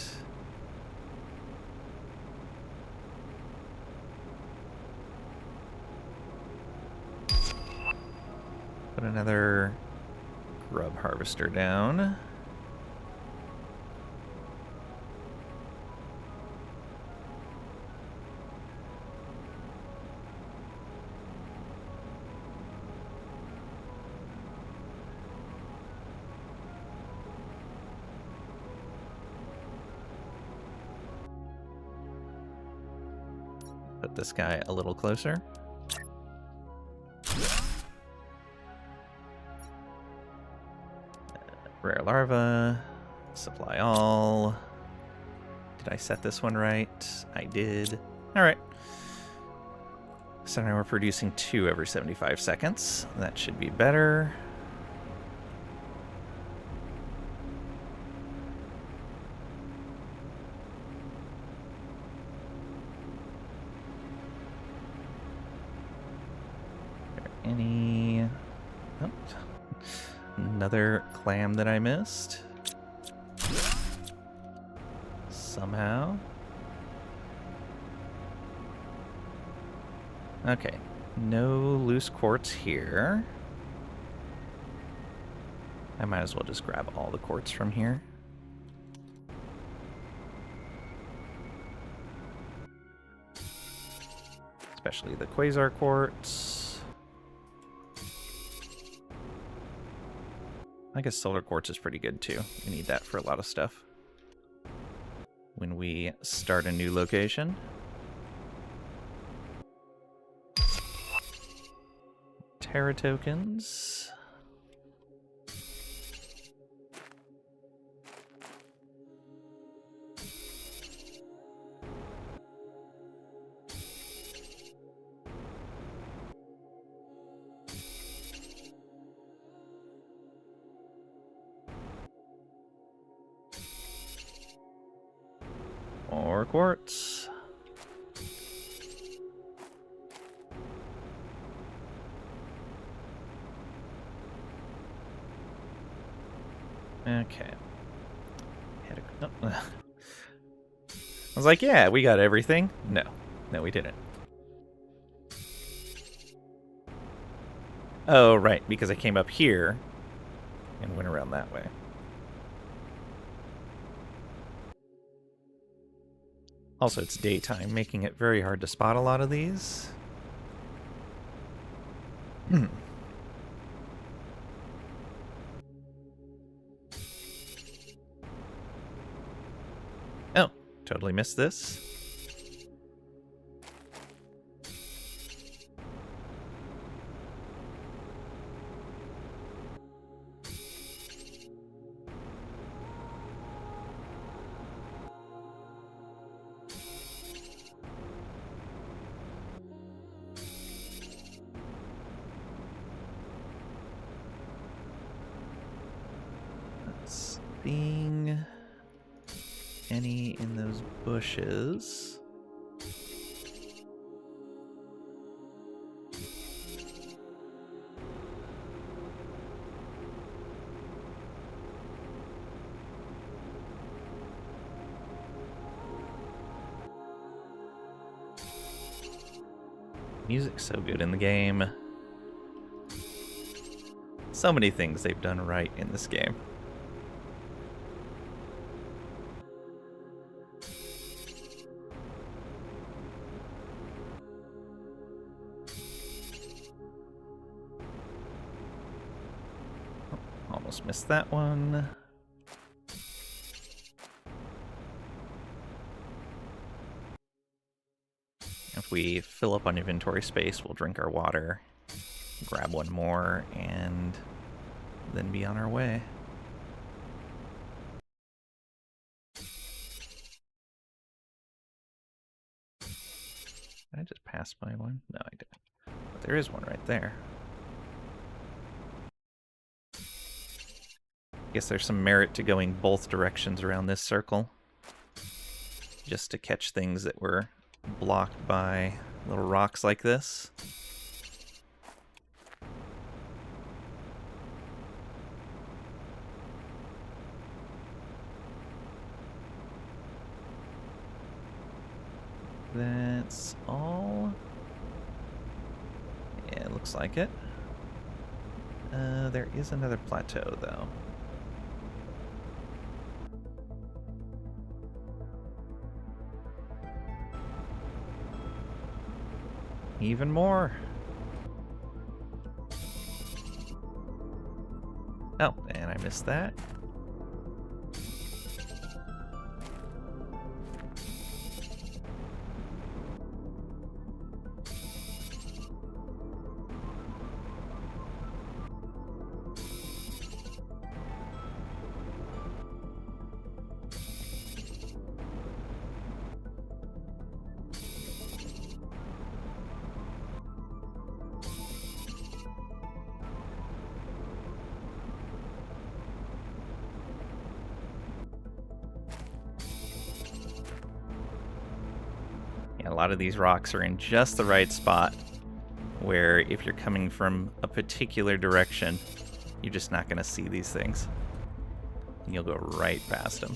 put another grub harvester down. Put this guy a little closer. Rare larva, supply all. Did I set this one right? I did. All right. So now we're producing 2 every 75 seconds. That should be better. Any... Oh. Another clam that I missed. Somehow. Okay. No loose quartz here. I might as well just grab all the quartz from here. Especially the quasar quartz. I guess solar quartz is pretty good too. We need that for a lot of stuff. When we start a new location. Terra tokens. More quartz. Okay. I was like, yeah, we got everything. No. No, we didn't. Oh, right, because I came up here and went around that way. Also, it's daytime, making it very hard to spot a lot of these. Oh, totally missed this. Seeing any in those bushes. Music's so good in the game. So many things they've done right in this game. Almost missed that one. If we fill up on inventory space, we'll drink our water, grab one more, and then be on our way. Did I just pass by one? No, I didn't. But there is one right there. Guess there's some merit to going both directions around this circle, just to catch things that were blocked by little rocks like this. That's all. Yeah, it looks like it. There is another plateau, though. Even more. Oh, and I missed that. A lot of these rocks are in just the right spot where if you're coming from a particular direction, you're just not going to see these things. You'll go right past them.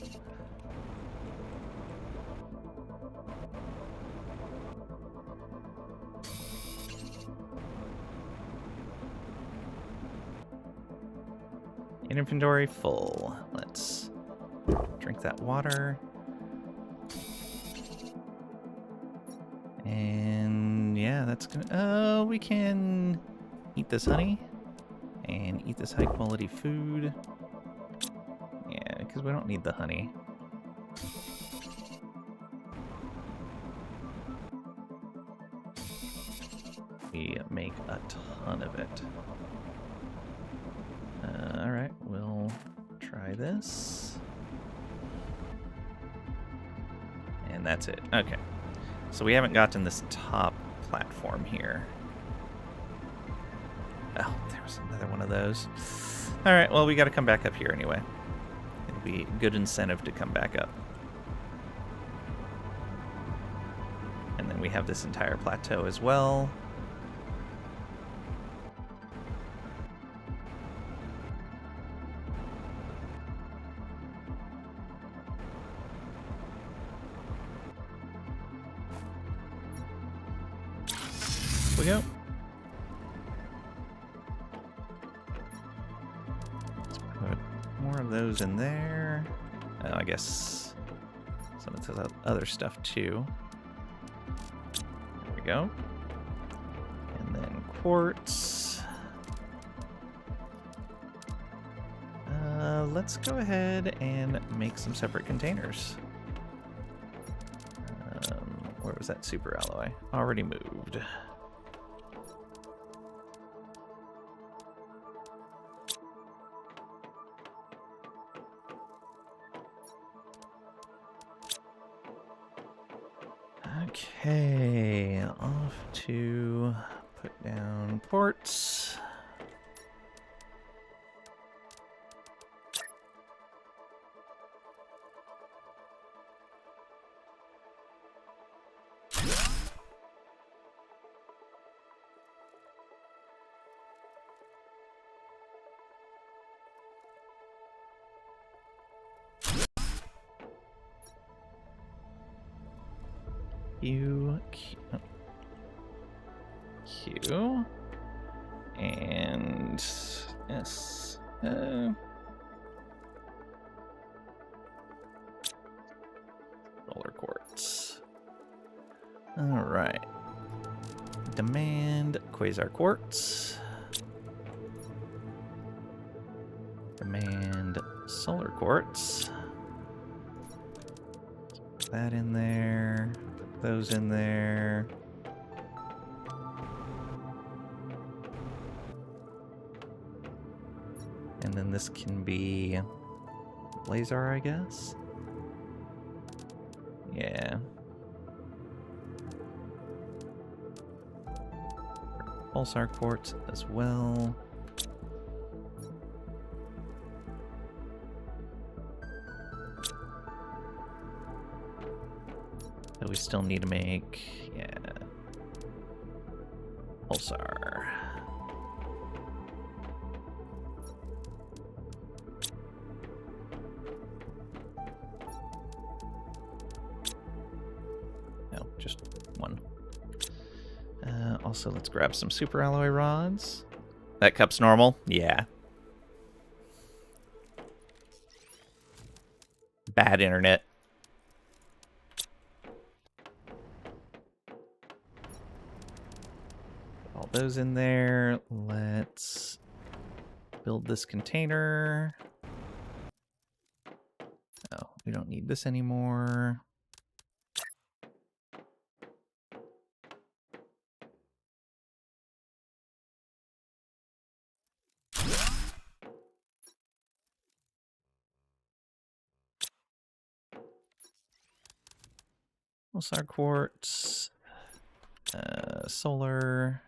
Inventory full. Let's drink that water. And yeah, that's gonna. Oh, we can eat this honey and eat this high quality food. Yeah, because we don't need the honey. We make a ton of it. Alright, we'll try this. And that's it. Okay. So we haven't gotten this top platform here. Oh, there was another one of those. Alright, well, we got to come back up here anyway. It'll be good incentive to come back up. we have this entire plateau as well. We go. Let's put more of those in there. Oh, I guess some of the other stuff too. There we go. And then quartz. Let's go ahead and make some separate containers. Where was that super alloy? Already moved. Okay, off to put down ports. Q, and S. Solar quartz. All right. Demand quasar quartz. Demand solar quartz. Put that in there. Put those in there. And then this can be laser, I guess. Yeah. Pulsar quartz as well. So we still need to make, yeah, pulsar. No, just one. Also, let's grab some super alloy rods. That cup's normal? Yeah. Bad internet. All those in there. Let's build this container. Oh, we don't need this anymore. Pulsar quartz, solar.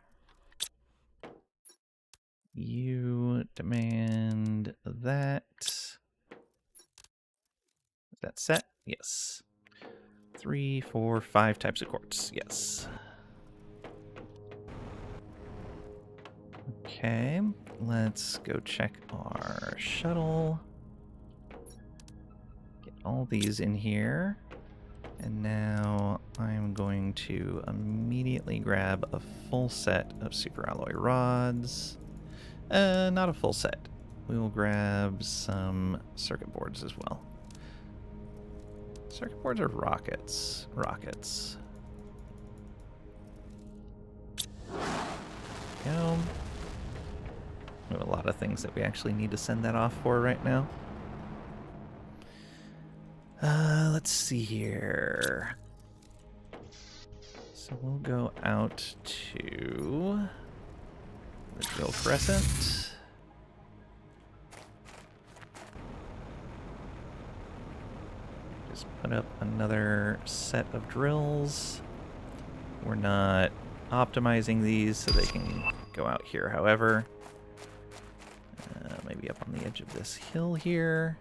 You demand that. Is that set? Yes. 3, 4, 5 types of quartz. Yes. Okay, let's go check our shuttle. Get all these in here. And now I'm going to immediately grab a full set of super alloy rods. Not a full set. We will grab some circuit boards as well. Circuit boards are rockets. Rockets. Go. We have a lot of things that we actually need to send that off for right now. Let's see here. So we'll go out to the drill crescent. Just put up another set of drills. We're not optimizing these so they can go out here, however. Maybe up on the edge of this hill here.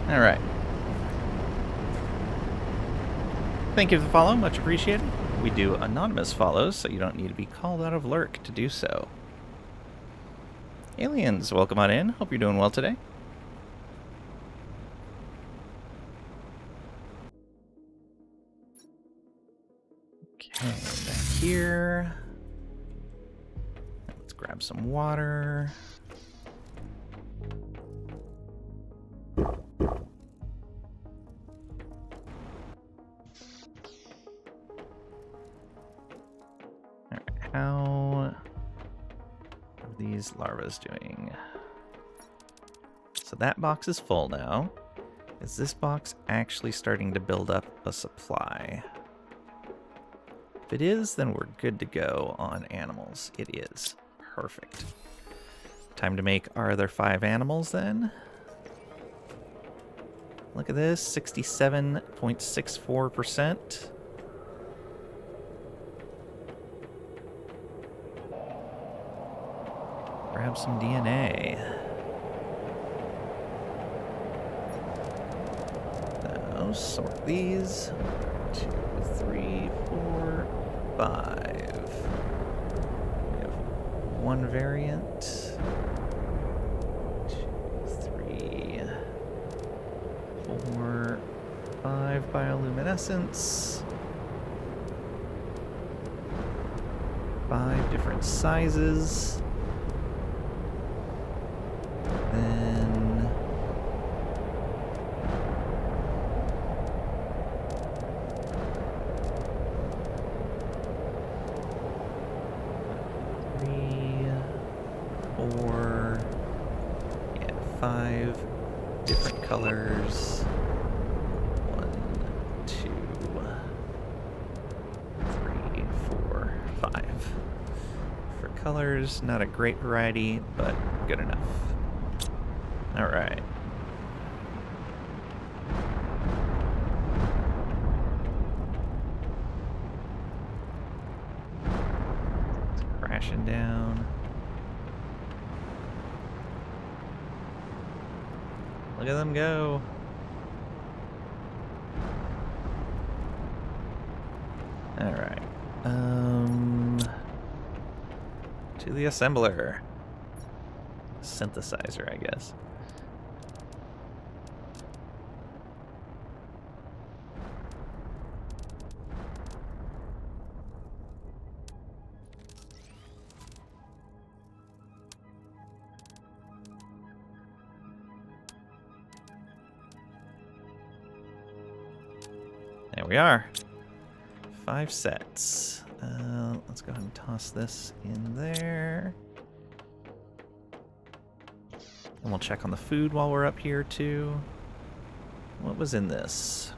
All right. Thank you for the follow, much appreciated. We do anonymous follows, so you don't need to be called out of lurk to do so. Aliens, welcome on in. Hope you're doing well today. Okay, back here. Let's grab some water. How are these larvas doing? So that box is full now. Is this box actually starting to build up a supply? If it is, then we're good to go on animals. It is. Perfect. Time to make our other 5 animals then. Look at this, 67.64%. Grab some DNA. So, sort these. 1, 2, 3, 4, 5. We have 1 variant. 2, 3, 4, 5 bioluminescence. 5 different sizes. Then 3, 4, yeah, 5 different colors. 1, 2, 3, 4, 5. For colors, not a great variety, but good enough. All right. It's crashing down. Look at them go. All right. To the assembler. Synthesizer, I guess. There we are. 5 sets. Let's go ahead and toss this in there. And we'll check on the food while we're up here too. What was in this?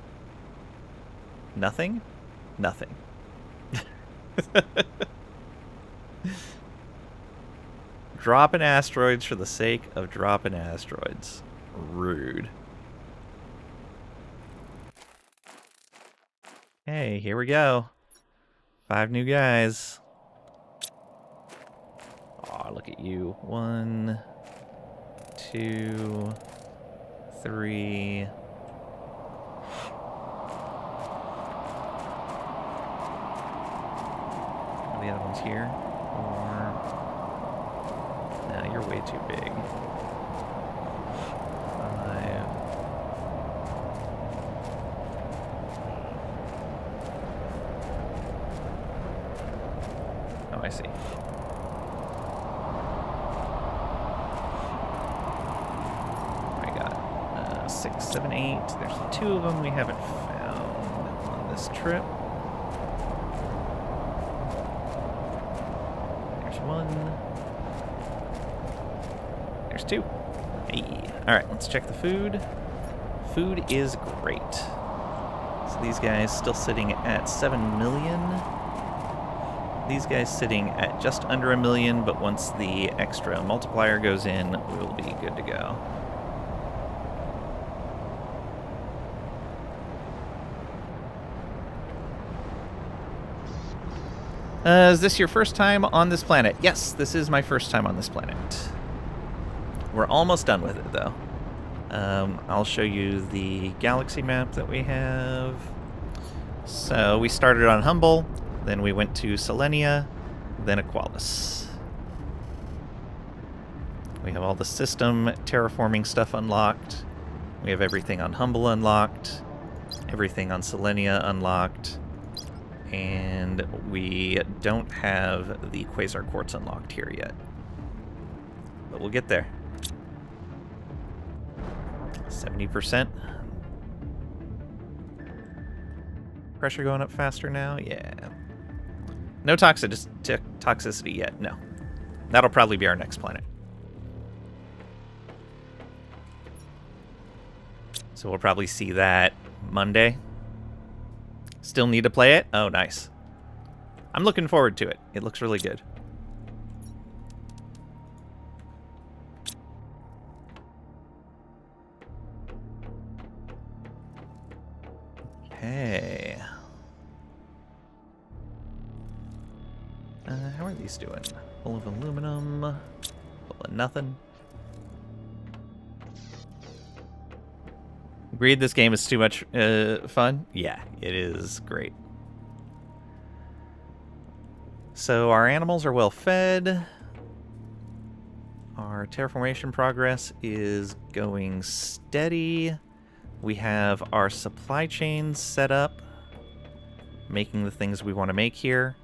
Nothing? Nothing. Dropping asteroids for the sake of dropping asteroids. Rude. Hey, here we go. 5 new guys. Aw, look at you. 1, 2, 3. Are the other ones here? 4. Nah, you're way too big. 5. Oh, I see. I got 6, 7, 8. There's 2 of them we haven't found on this trip. There's 1. There's 2. Hey. Alright, let's check the food. Food is great. So these guys still sitting at 7 million. These guys sitting at just under 1 million, but once the extra multiplier goes in, we'll be good to go. Is this your first time on this planet? Yes, this is my first time on this planet. We're almost done with it, though. I'll show you the galaxy map that we have. So we started on Humble, then we went to Selenia, then Aqualis. We have all the system terraforming stuff unlocked. We have everything on Humble unlocked, everything on Selenia unlocked, and we don't have the Quasar Quartz unlocked here yet. But we'll get there. 70%. Pressure going up faster now? Yeah. No toxicity yet, no. That'll probably be our next planet. So we'll probably see that Monday. Still need to play it? Oh, nice. I'm looking forward to it. It looks really good. Okay. How are these doing? Full of aluminum. Full of nothing. Agreed this game is too much fun? Yeah, it is great. So our animals are well fed. Our terraformation progress is going steady. We have our supply chains set up, making the things we want to make here.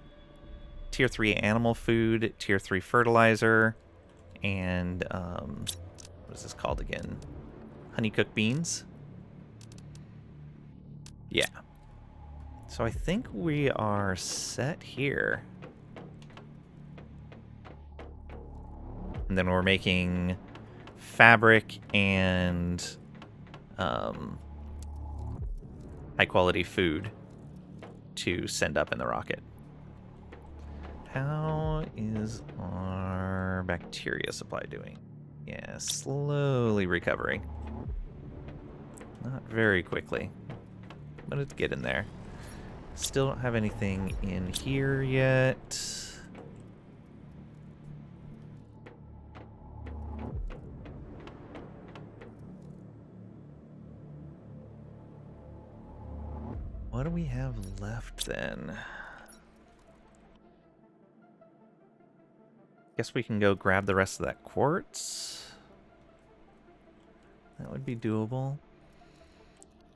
Tier 3 animal food, Tier 3 fertilizer, and what is this called again? Honey-cooked beans. Yeah. So I think we are set here. And then we're making fabric and high-quality food to send up in the rocket. How is our bacteria supply doing? Yeah, slowly recovering. Not very quickly. But it's getting there. Still don't have anything in here yet. What do we have left then? Guess we can go grab the rest of that quartz. That would be doable.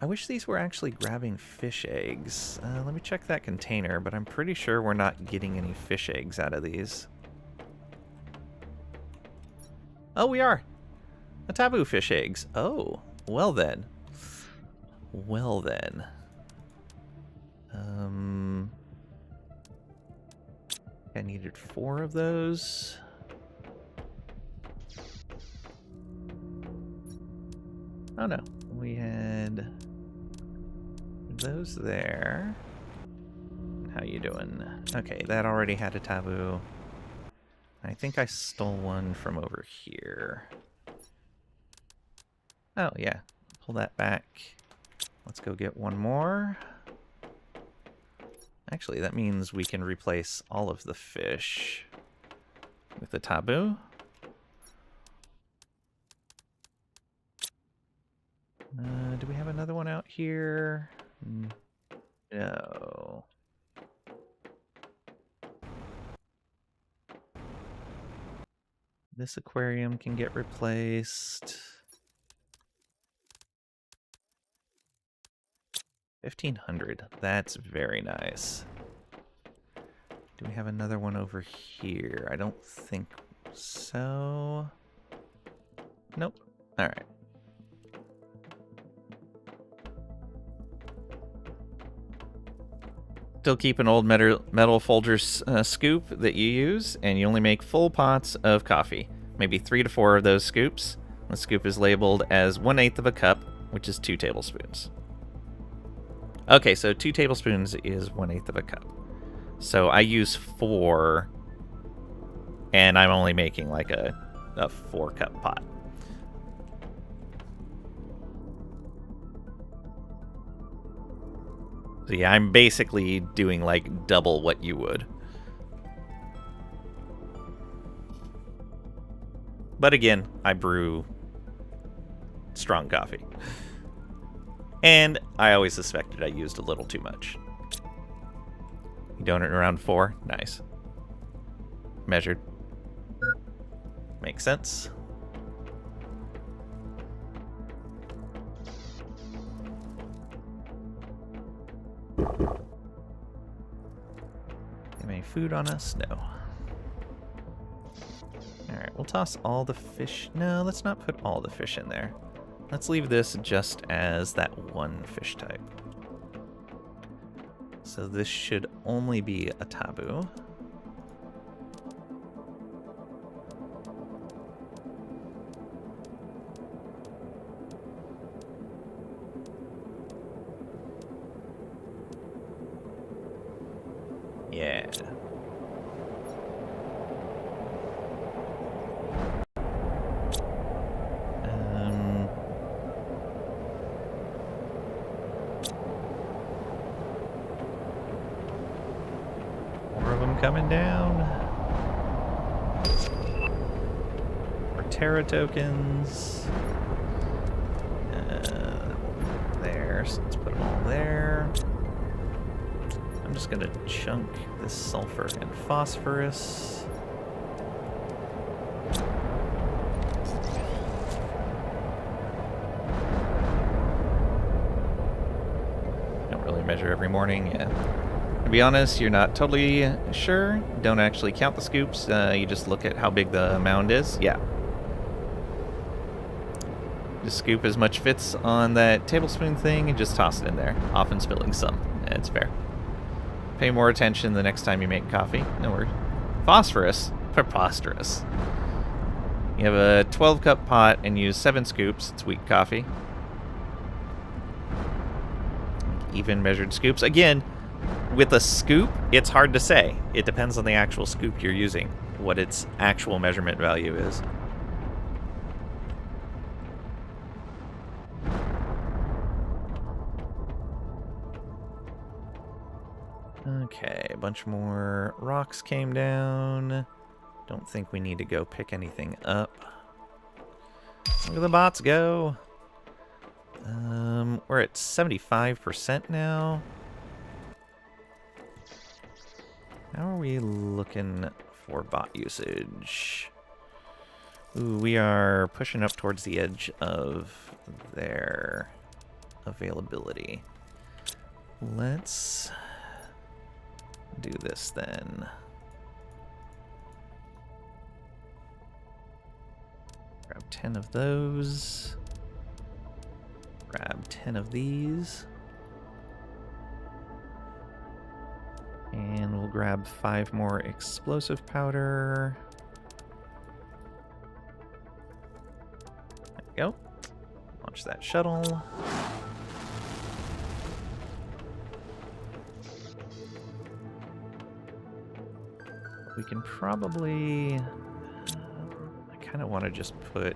I wish these were actually grabbing fish eggs. Let me check that container, but I'm pretty sure we're not getting any fish eggs out of these. Oh, we are! A taboo fish eggs. Oh, well then. Well then. I needed 4 of those. Oh no, we had those there. How you doing? Okay, that already had a taboo. I think I stole one from over here. Oh yeah, pull that back. Let's go get one more. Actually, that means we can replace all of the fish with the taboo. Do we have another one out here? No. This aquarium can get replaced. 1,500. That's very nice. Do we have another one over here? I don't think so. Nope. All right. Still keep an old metal Folgers scoop that you use, and you only make full pots of coffee. Maybe 3 to 4 of those scoops. The scoop is labeled as 1/8 of a cup, which is 2 tablespoons. Okay, so 2 tablespoons is 1/8 of a cup. So I use 4, and I'm only making like a 4-cup pot. So yeah, I'm basically doing like double what you would. But again, I brew strong coffee. And I always suspected I used a little too much. You doing it around 4? Nice. Measured. Makes sense. Any food on us? No. Alright, we'll toss all the fish. No, let's not put all the fish in there. Let's leave this just as that one fish type. So this should only be a taboo. Yeah. More of them coming down. More Terra tokens. There, so let's put them all there. I'm just gonna chunk this sulfur and phosphorus. Don't really measure every morning, yeah. To be honest, you're not totally sure. Don't actually count the scoops. You just look at how big the mound is. Yeah. Just scoop as much fits on that tablespoon thing and just toss it in there, often spilling some. It's fair. Pay more attention the next time you make coffee. No worries. Phosphorus? Preposterous. You have a 12-cup pot and use 7 scoops. It's weak coffee. Even measured scoops. Again, with a scoop, it's hard to say. It depends on the actual scoop you're using, what its actual measurement value is. Okay, a bunch more rocks came down. Don't think we need to go pick anything up. Look at the bots go. We're at 75% now. How are we looking for bot usage? Ooh, we are pushing up towards the edge of their availability. Let's do this then. Grab 10 of those. Grab 10 of these. And we'll grab 5 more explosive powder. There we go. Launch that shuttle. We can probably... I kind of want to just put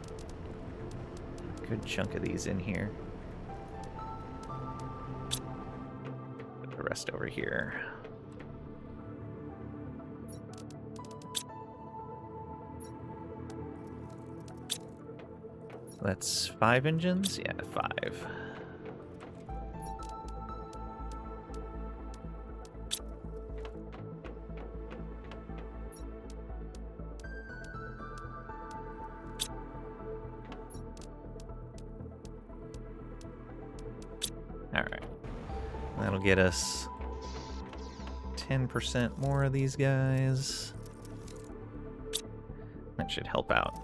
a good chunk of these in here. Put the rest over here. That's 5 engines? Yeah, 5. Alright. That'll get us 10% more of these guys. That should help out.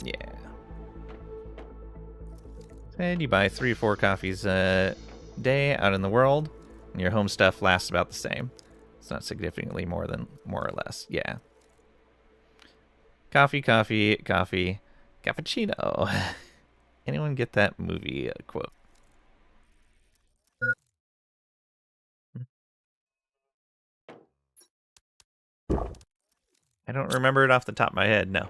Yeah. And you buy 3 or 4 coffees a day out in the world, and your home stuff lasts about the same. It's not significantly more or less. Yeah. Coffee, coffee, coffee, cappuccino. Anyone get that movie quote? I don't remember it off the top of my head, no.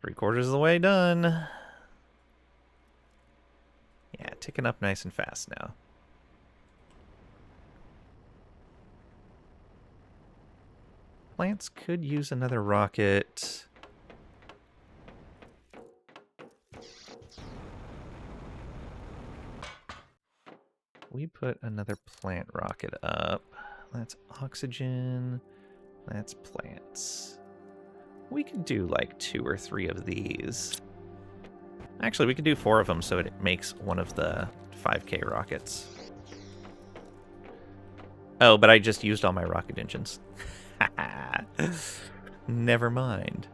Three-quarters of the way done. Yeah, ticking up nice and fast now. Plants could use another rocket. We put another plant rocket up. That's oxygen. That's plants. We could do like 2 or 3 of these. Actually, we could do 4 of them so it makes one of the 5K rockets. Oh, but I just used all my rocket engines. Never mind.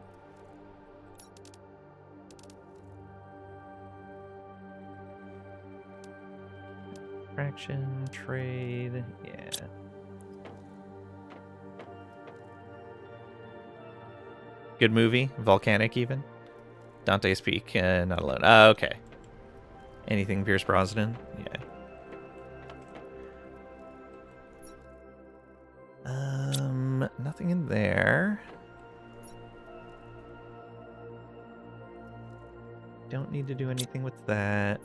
Fraction, trade, yeah. Good movie, Volcanic even. Dante's Peak, Not Alone. Oh, okay. Anything Pierce Brosnan? Yeah. Nothing in there. Don't need to do anything with that.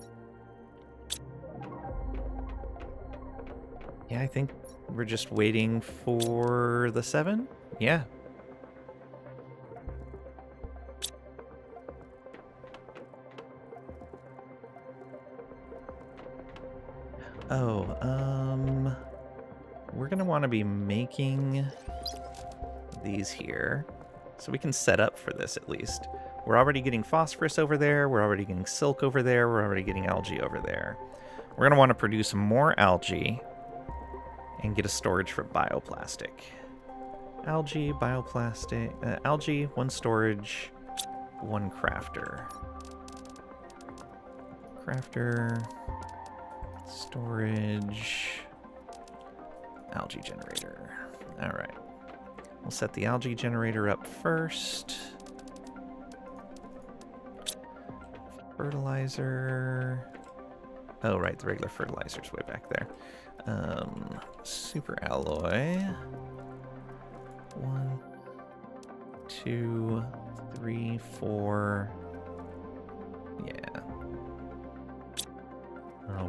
Yeah, I think we're just waiting for the 7. Yeah. Oh, we're gonna want to be making these here, so we can set up for this at least. We're already getting phosphorus over there, we're already getting silk over there, we're already getting algae over there. We're gonna want to produce more algae and get a storage for bioplastic. Algae, bioplastic, algae, 1 storage, 1 crafter. Crafter, storage, algae generator. All right. We'll set the algae generator up first. Fertilizer. Oh, right, the regular fertilizer's way back there. Super alloy. 1, 2, 3, 4. Yeah.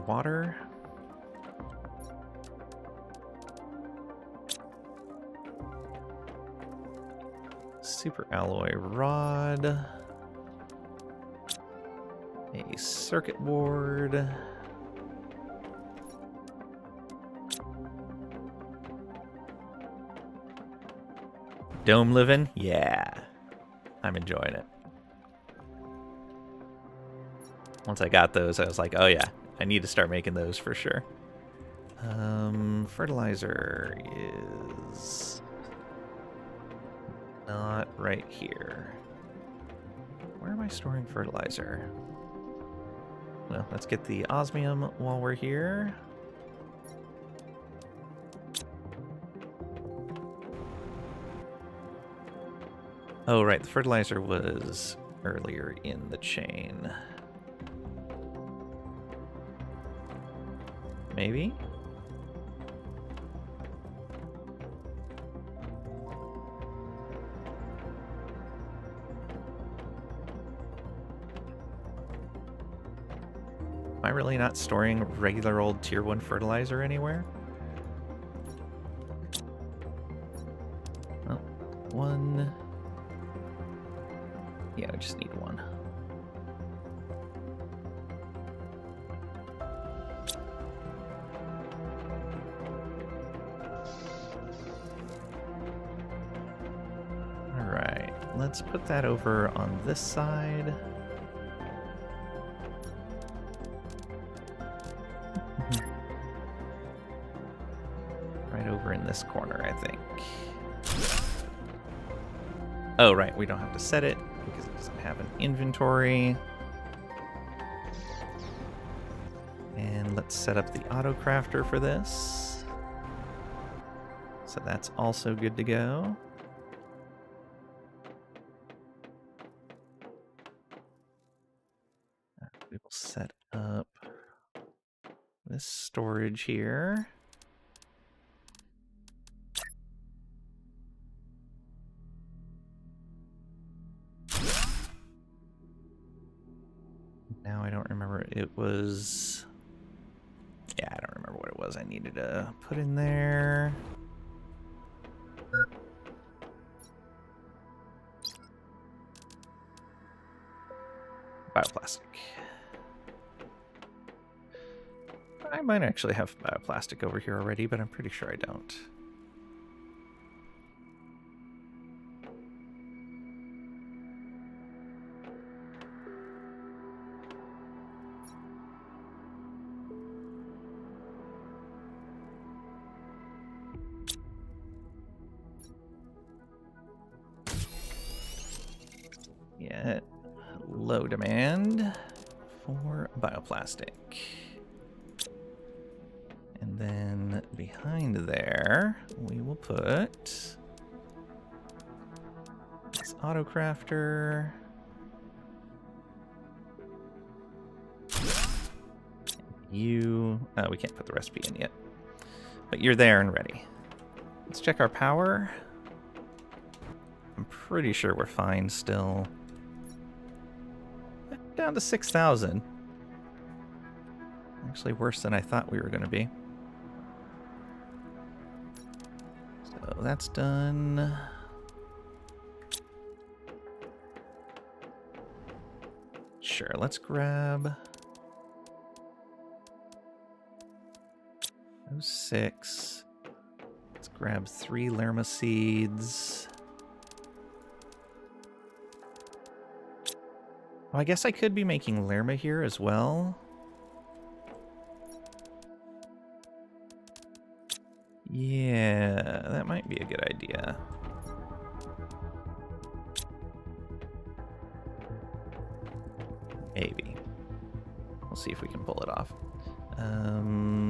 Water. Super alloy rod. A circuit board. Dome living? Yeah. I'm enjoying it. Once I got those, I was like, oh yeah, I need to start making those for sure. Fertilizer is not right here. Where am I storing fertilizer? Well, let's get the osmium while we're here. Oh, right, the fertilizer was earlier in the chain. Maybe? Am I really not storing regular old tier 1 fertilizer anywhere? Well, 1. Yeah, I just need 1. Alright, let's put that over on this side. Right over in this corner, I think. Oh, right, we don't have to set it because it doesn't have an inventory. And let's set up the auto crafter for this. So that's also good to go. We will set up this storage here. Now I don't remember. It was... Yeah, I don't remember what it was I needed to put in there. I might actually have bioplastic over here already, but I'm pretty sure I don't. Yet low demand for bioplastic. And then behind there, we will put this auto crafter. You, we can't put the recipe in yet, but you're there and ready. Let's check our power. I'm pretty sure we're fine still. Down to 6,000. Actually worse than I thought we were going to be. So that's done. Sure, let's grab those 6. Let's grab 3 Lerma seeds. Oh, I guess I could be making Lerma here as well. Yeah, that might be a good idea. Maybe. We'll see if we can pull it off.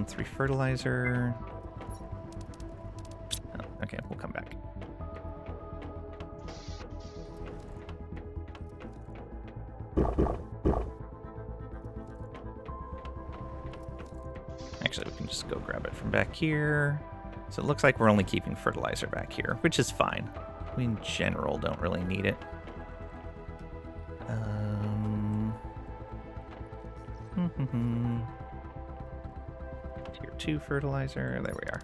3 fertilizer. Oh, okay, we'll come back. Actually, we can just go grab it from back here. So it looks like we're only keeping fertilizer back here, which is fine. We in general don't really need it. Tier 2 fertilizer, there we are.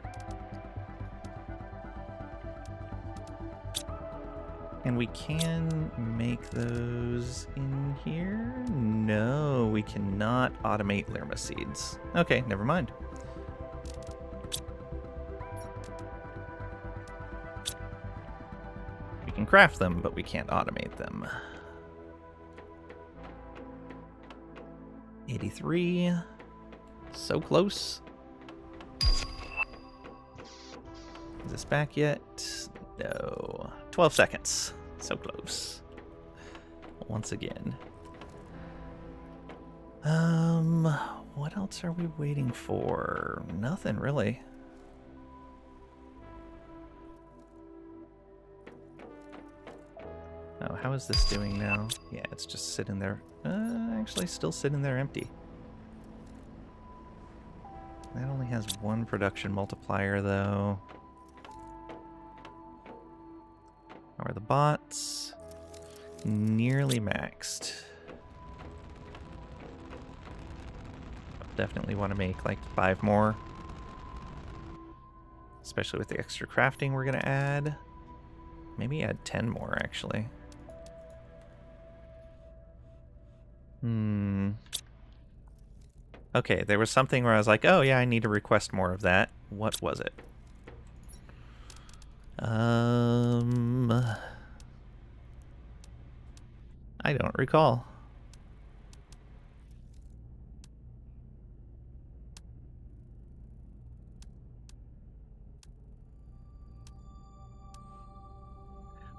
And we can make those in here? No, we cannot automate Lerma seeds. Okay, never mind. We can craft them, but we can't automate them. 83. So close. Is this back yet? No. 12 seconds. So close. Once again. What else are we waiting for? Nothing really. Oh, how is this doing now? Yeah, it's just sitting there. Actually still sitting there empty. That only has 1 production multiplier though. How are the bots? Nearly maxed. Definitely want to make like 5 more. Especially with the extra crafting we're going to add. Maybe add 10 more actually. Okay, there was something where I was like, oh yeah, I need to request more of that. What was it? I don't recall.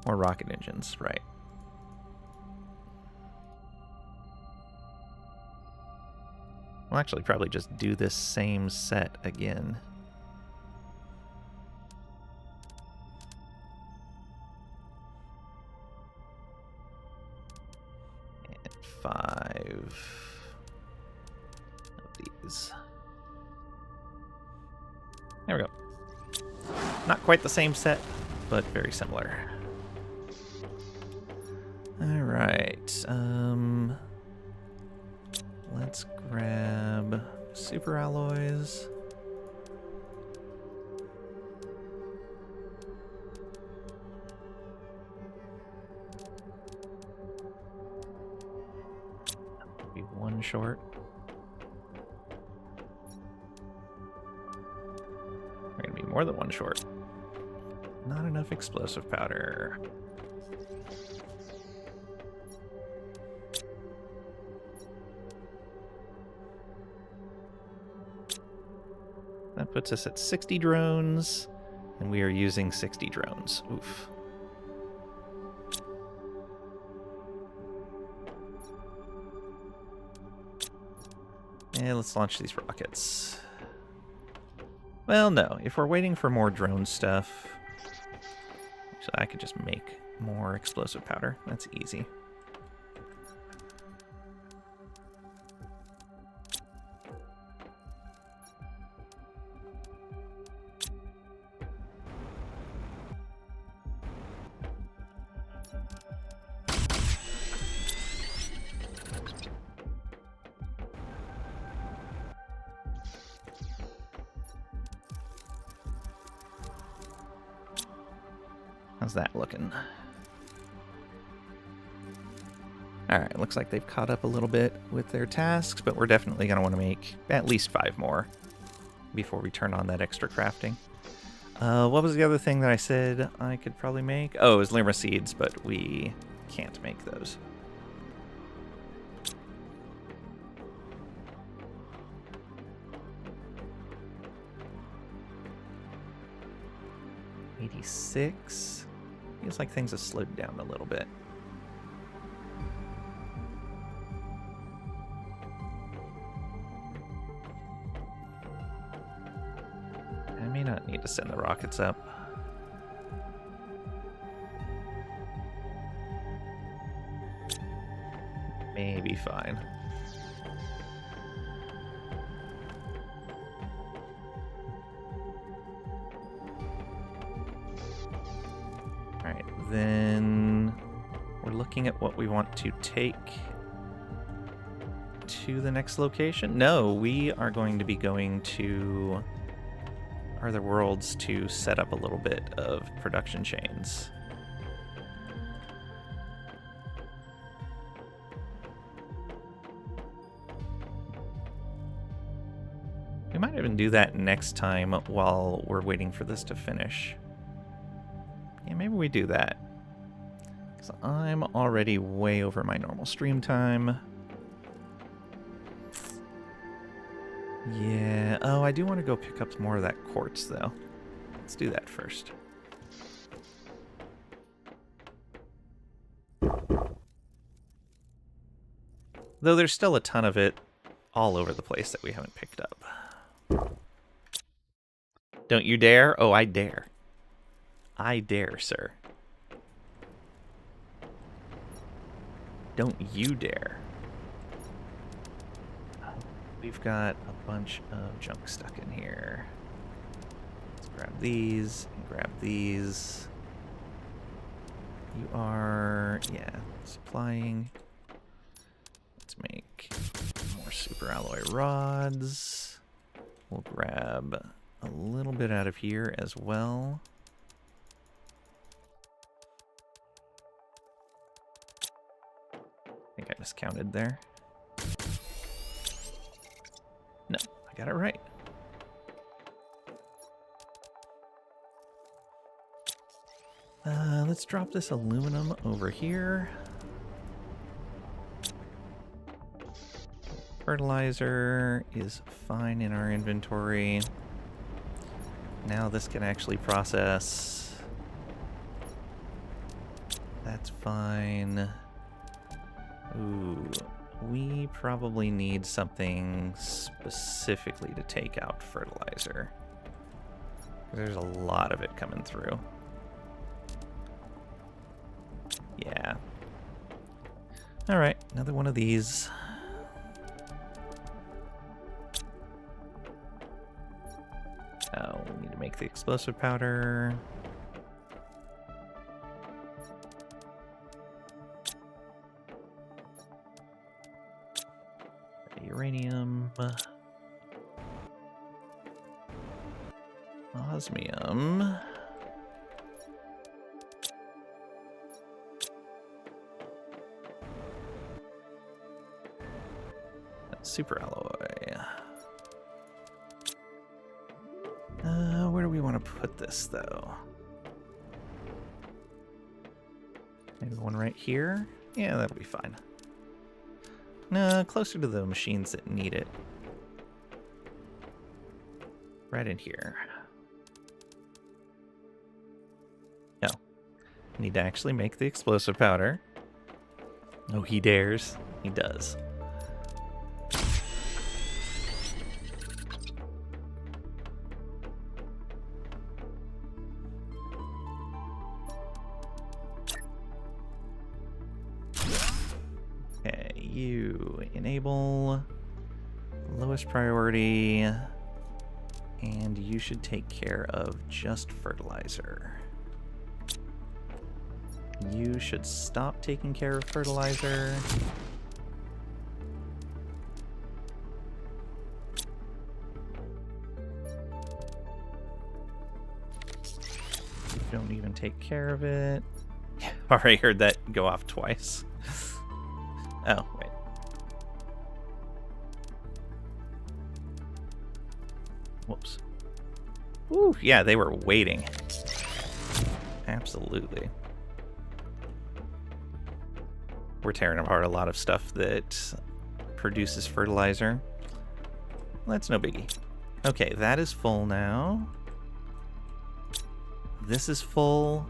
More rocket engines, right. We'll actually probably just do this same set again. And 5 of these. There we go. Not quite the same set, but very similar. Alright, let's grab super alloys. Be 1 short. more than one short. Not enough explosive powder. That puts us at 60 drones, and we are using 60 drones. Oof. And let's launch these rockets. Well, no. If we're waiting for more drone stuff... Actually, I could just make more explosive powder. That's easy. How's that looking? Alright, looks like they've caught up a little bit with their tasks, but we're definitely going to want to make at least 5 more before we turn on that extra crafting. What was the other thing that I said I could probably make? Oh, it was Lerma seeds, but we can't make those. $86. Feels like things have slowed down a little bit. I may not need to send the rockets up. Maybe fine. Alright, then we're looking at what we want to take to the next location. No, we are going to be going to other worlds to set up a little bit of production chains. We might even do that next time while we're waiting for this to finish. Yeah, maybe we do that. Because I'm already way over my normal stream time. Yeah. Oh, I do want to go pick up more of that quartz, though. Let's do that first. Though there's still a ton of it all over the place that we haven't picked up. Don't you dare? Oh, I dare. I dare, sir. Don't you dare. We've got a bunch of junk stuck in here. Let's grab these and grab these. You are, yeah, supplying. Let's make more super alloy rods. We'll grab a little bit out of here as well. I think I miscounted there. No, I got it right. Let's drop this aluminum over here. Fertilizer is fine in our inventory. Now this can actually process. That's fine. Ooh, we probably need something specifically to take out fertilizer. There's a lot of it coming through. Yeah. Alright, another one of these. Oh, we need to make the explosive powder. Uranium. Osmium. Super alloy. Where do we want to put this, though? Maybe one right here? Yeah, that'll be fine. No, closer to the machines that need it. Right in here. No. Need to actually make the explosive powder. Oh, he dares. He does. Okay, you enable lowest priority, and you should take care of just fertilizer. You should stop taking care of fertilizer. Don't even take care of it. Already heard that go off twice. Oh, wait. Whoops. Ooh, yeah, they were waiting. Absolutely. We're tearing apart a lot of stuff that produces fertilizer. That's no biggie. Okay, that is full now. This is full.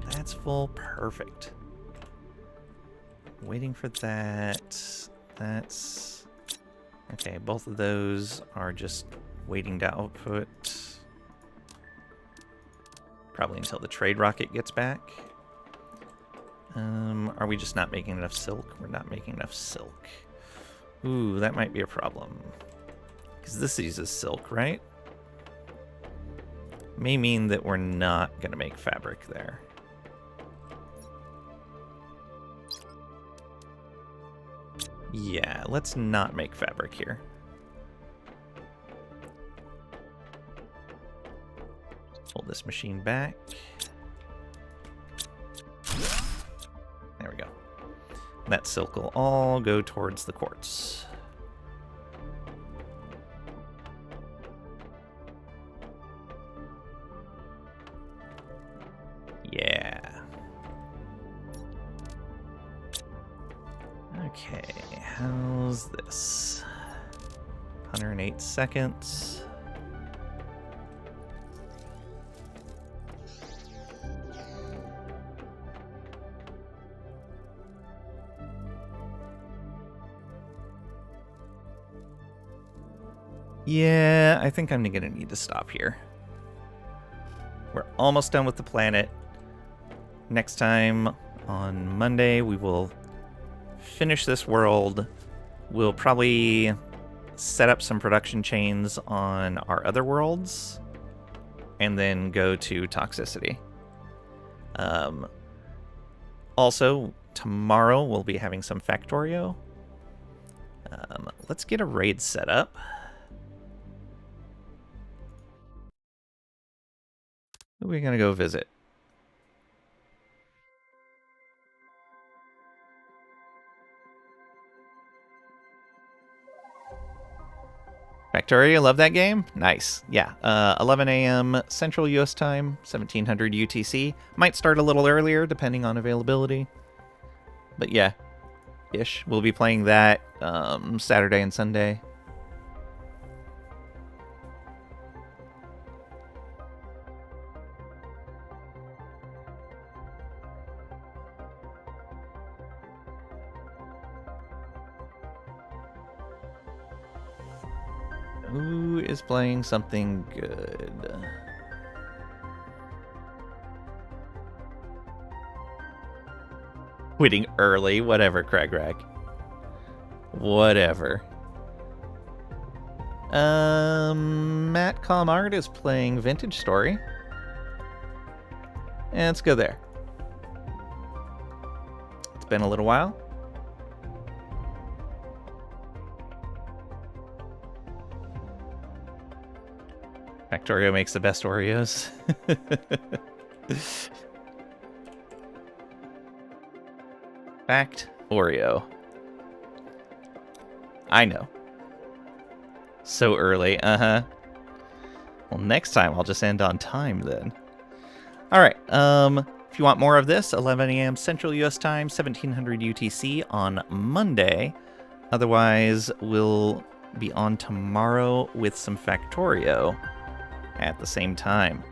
That's full. Perfect. Waiting for that. That's... Okay, both of those are just waiting to output. Probably until the trade rocket gets back. Are we just not making enough silk? We're not making enough silk. Ooh, that might be a problem. Because this uses silk, right? May mean that we're not going to make fabric there. Yeah, let's not make fabric here. Hold this machine back. There we go. That silk will all go towards the quartz. Yeah. Okay, how's this? 108 seconds. Yeah, I think I'm gonna need to stop here. We're almost done with the planet. Next time, on Monday, we will finish this world. We'll probably set up some production chains on our other worlds, and then go to toxicity. Also, tomorrow we'll be having some Factorio. Let's get a raid set up. Who are we gonna go visit? Factorio, love that game? Nice. Yeah, 11 a.m. Central US time, 1700 UTC. Might start a little earlier, depending on availability. But yeah, ish. We'll be playing that Saturday and Sunday. Who is playing something good? Quitting early, whatever, Cragrack. Whatever. Matt Calmart is playing Vintage Story. And let's go there. It's been a little while. Factorio makes the best Oreos. Fact Oreo. I know. So early, uh-huh. Well, next time I'll just end on time then. Alright, if you want more of this, 11 a.m. Central US Time, 1700 UTC on Monday. Otherwise, we'll be on tomorrow with some Factorio at the same time.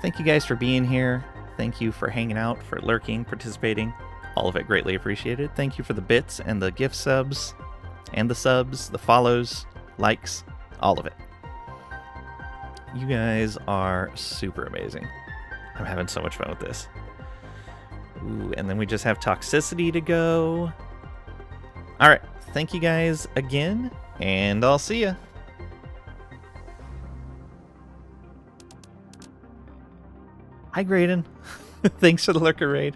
Thank you guys for being here. Thank you for hanging out, for lurking, participating. All of it greatly appreciated. Thank you for the bits and the gift subs, and the subs, the follows, likes, all of it. You guys are super amazing. I'm having so much fun with this. Ooh, and then we just have toxicity to go. Alright, thank you guys again, and I'll see ya. Hi, Graydon. Thanks for the lurker raid.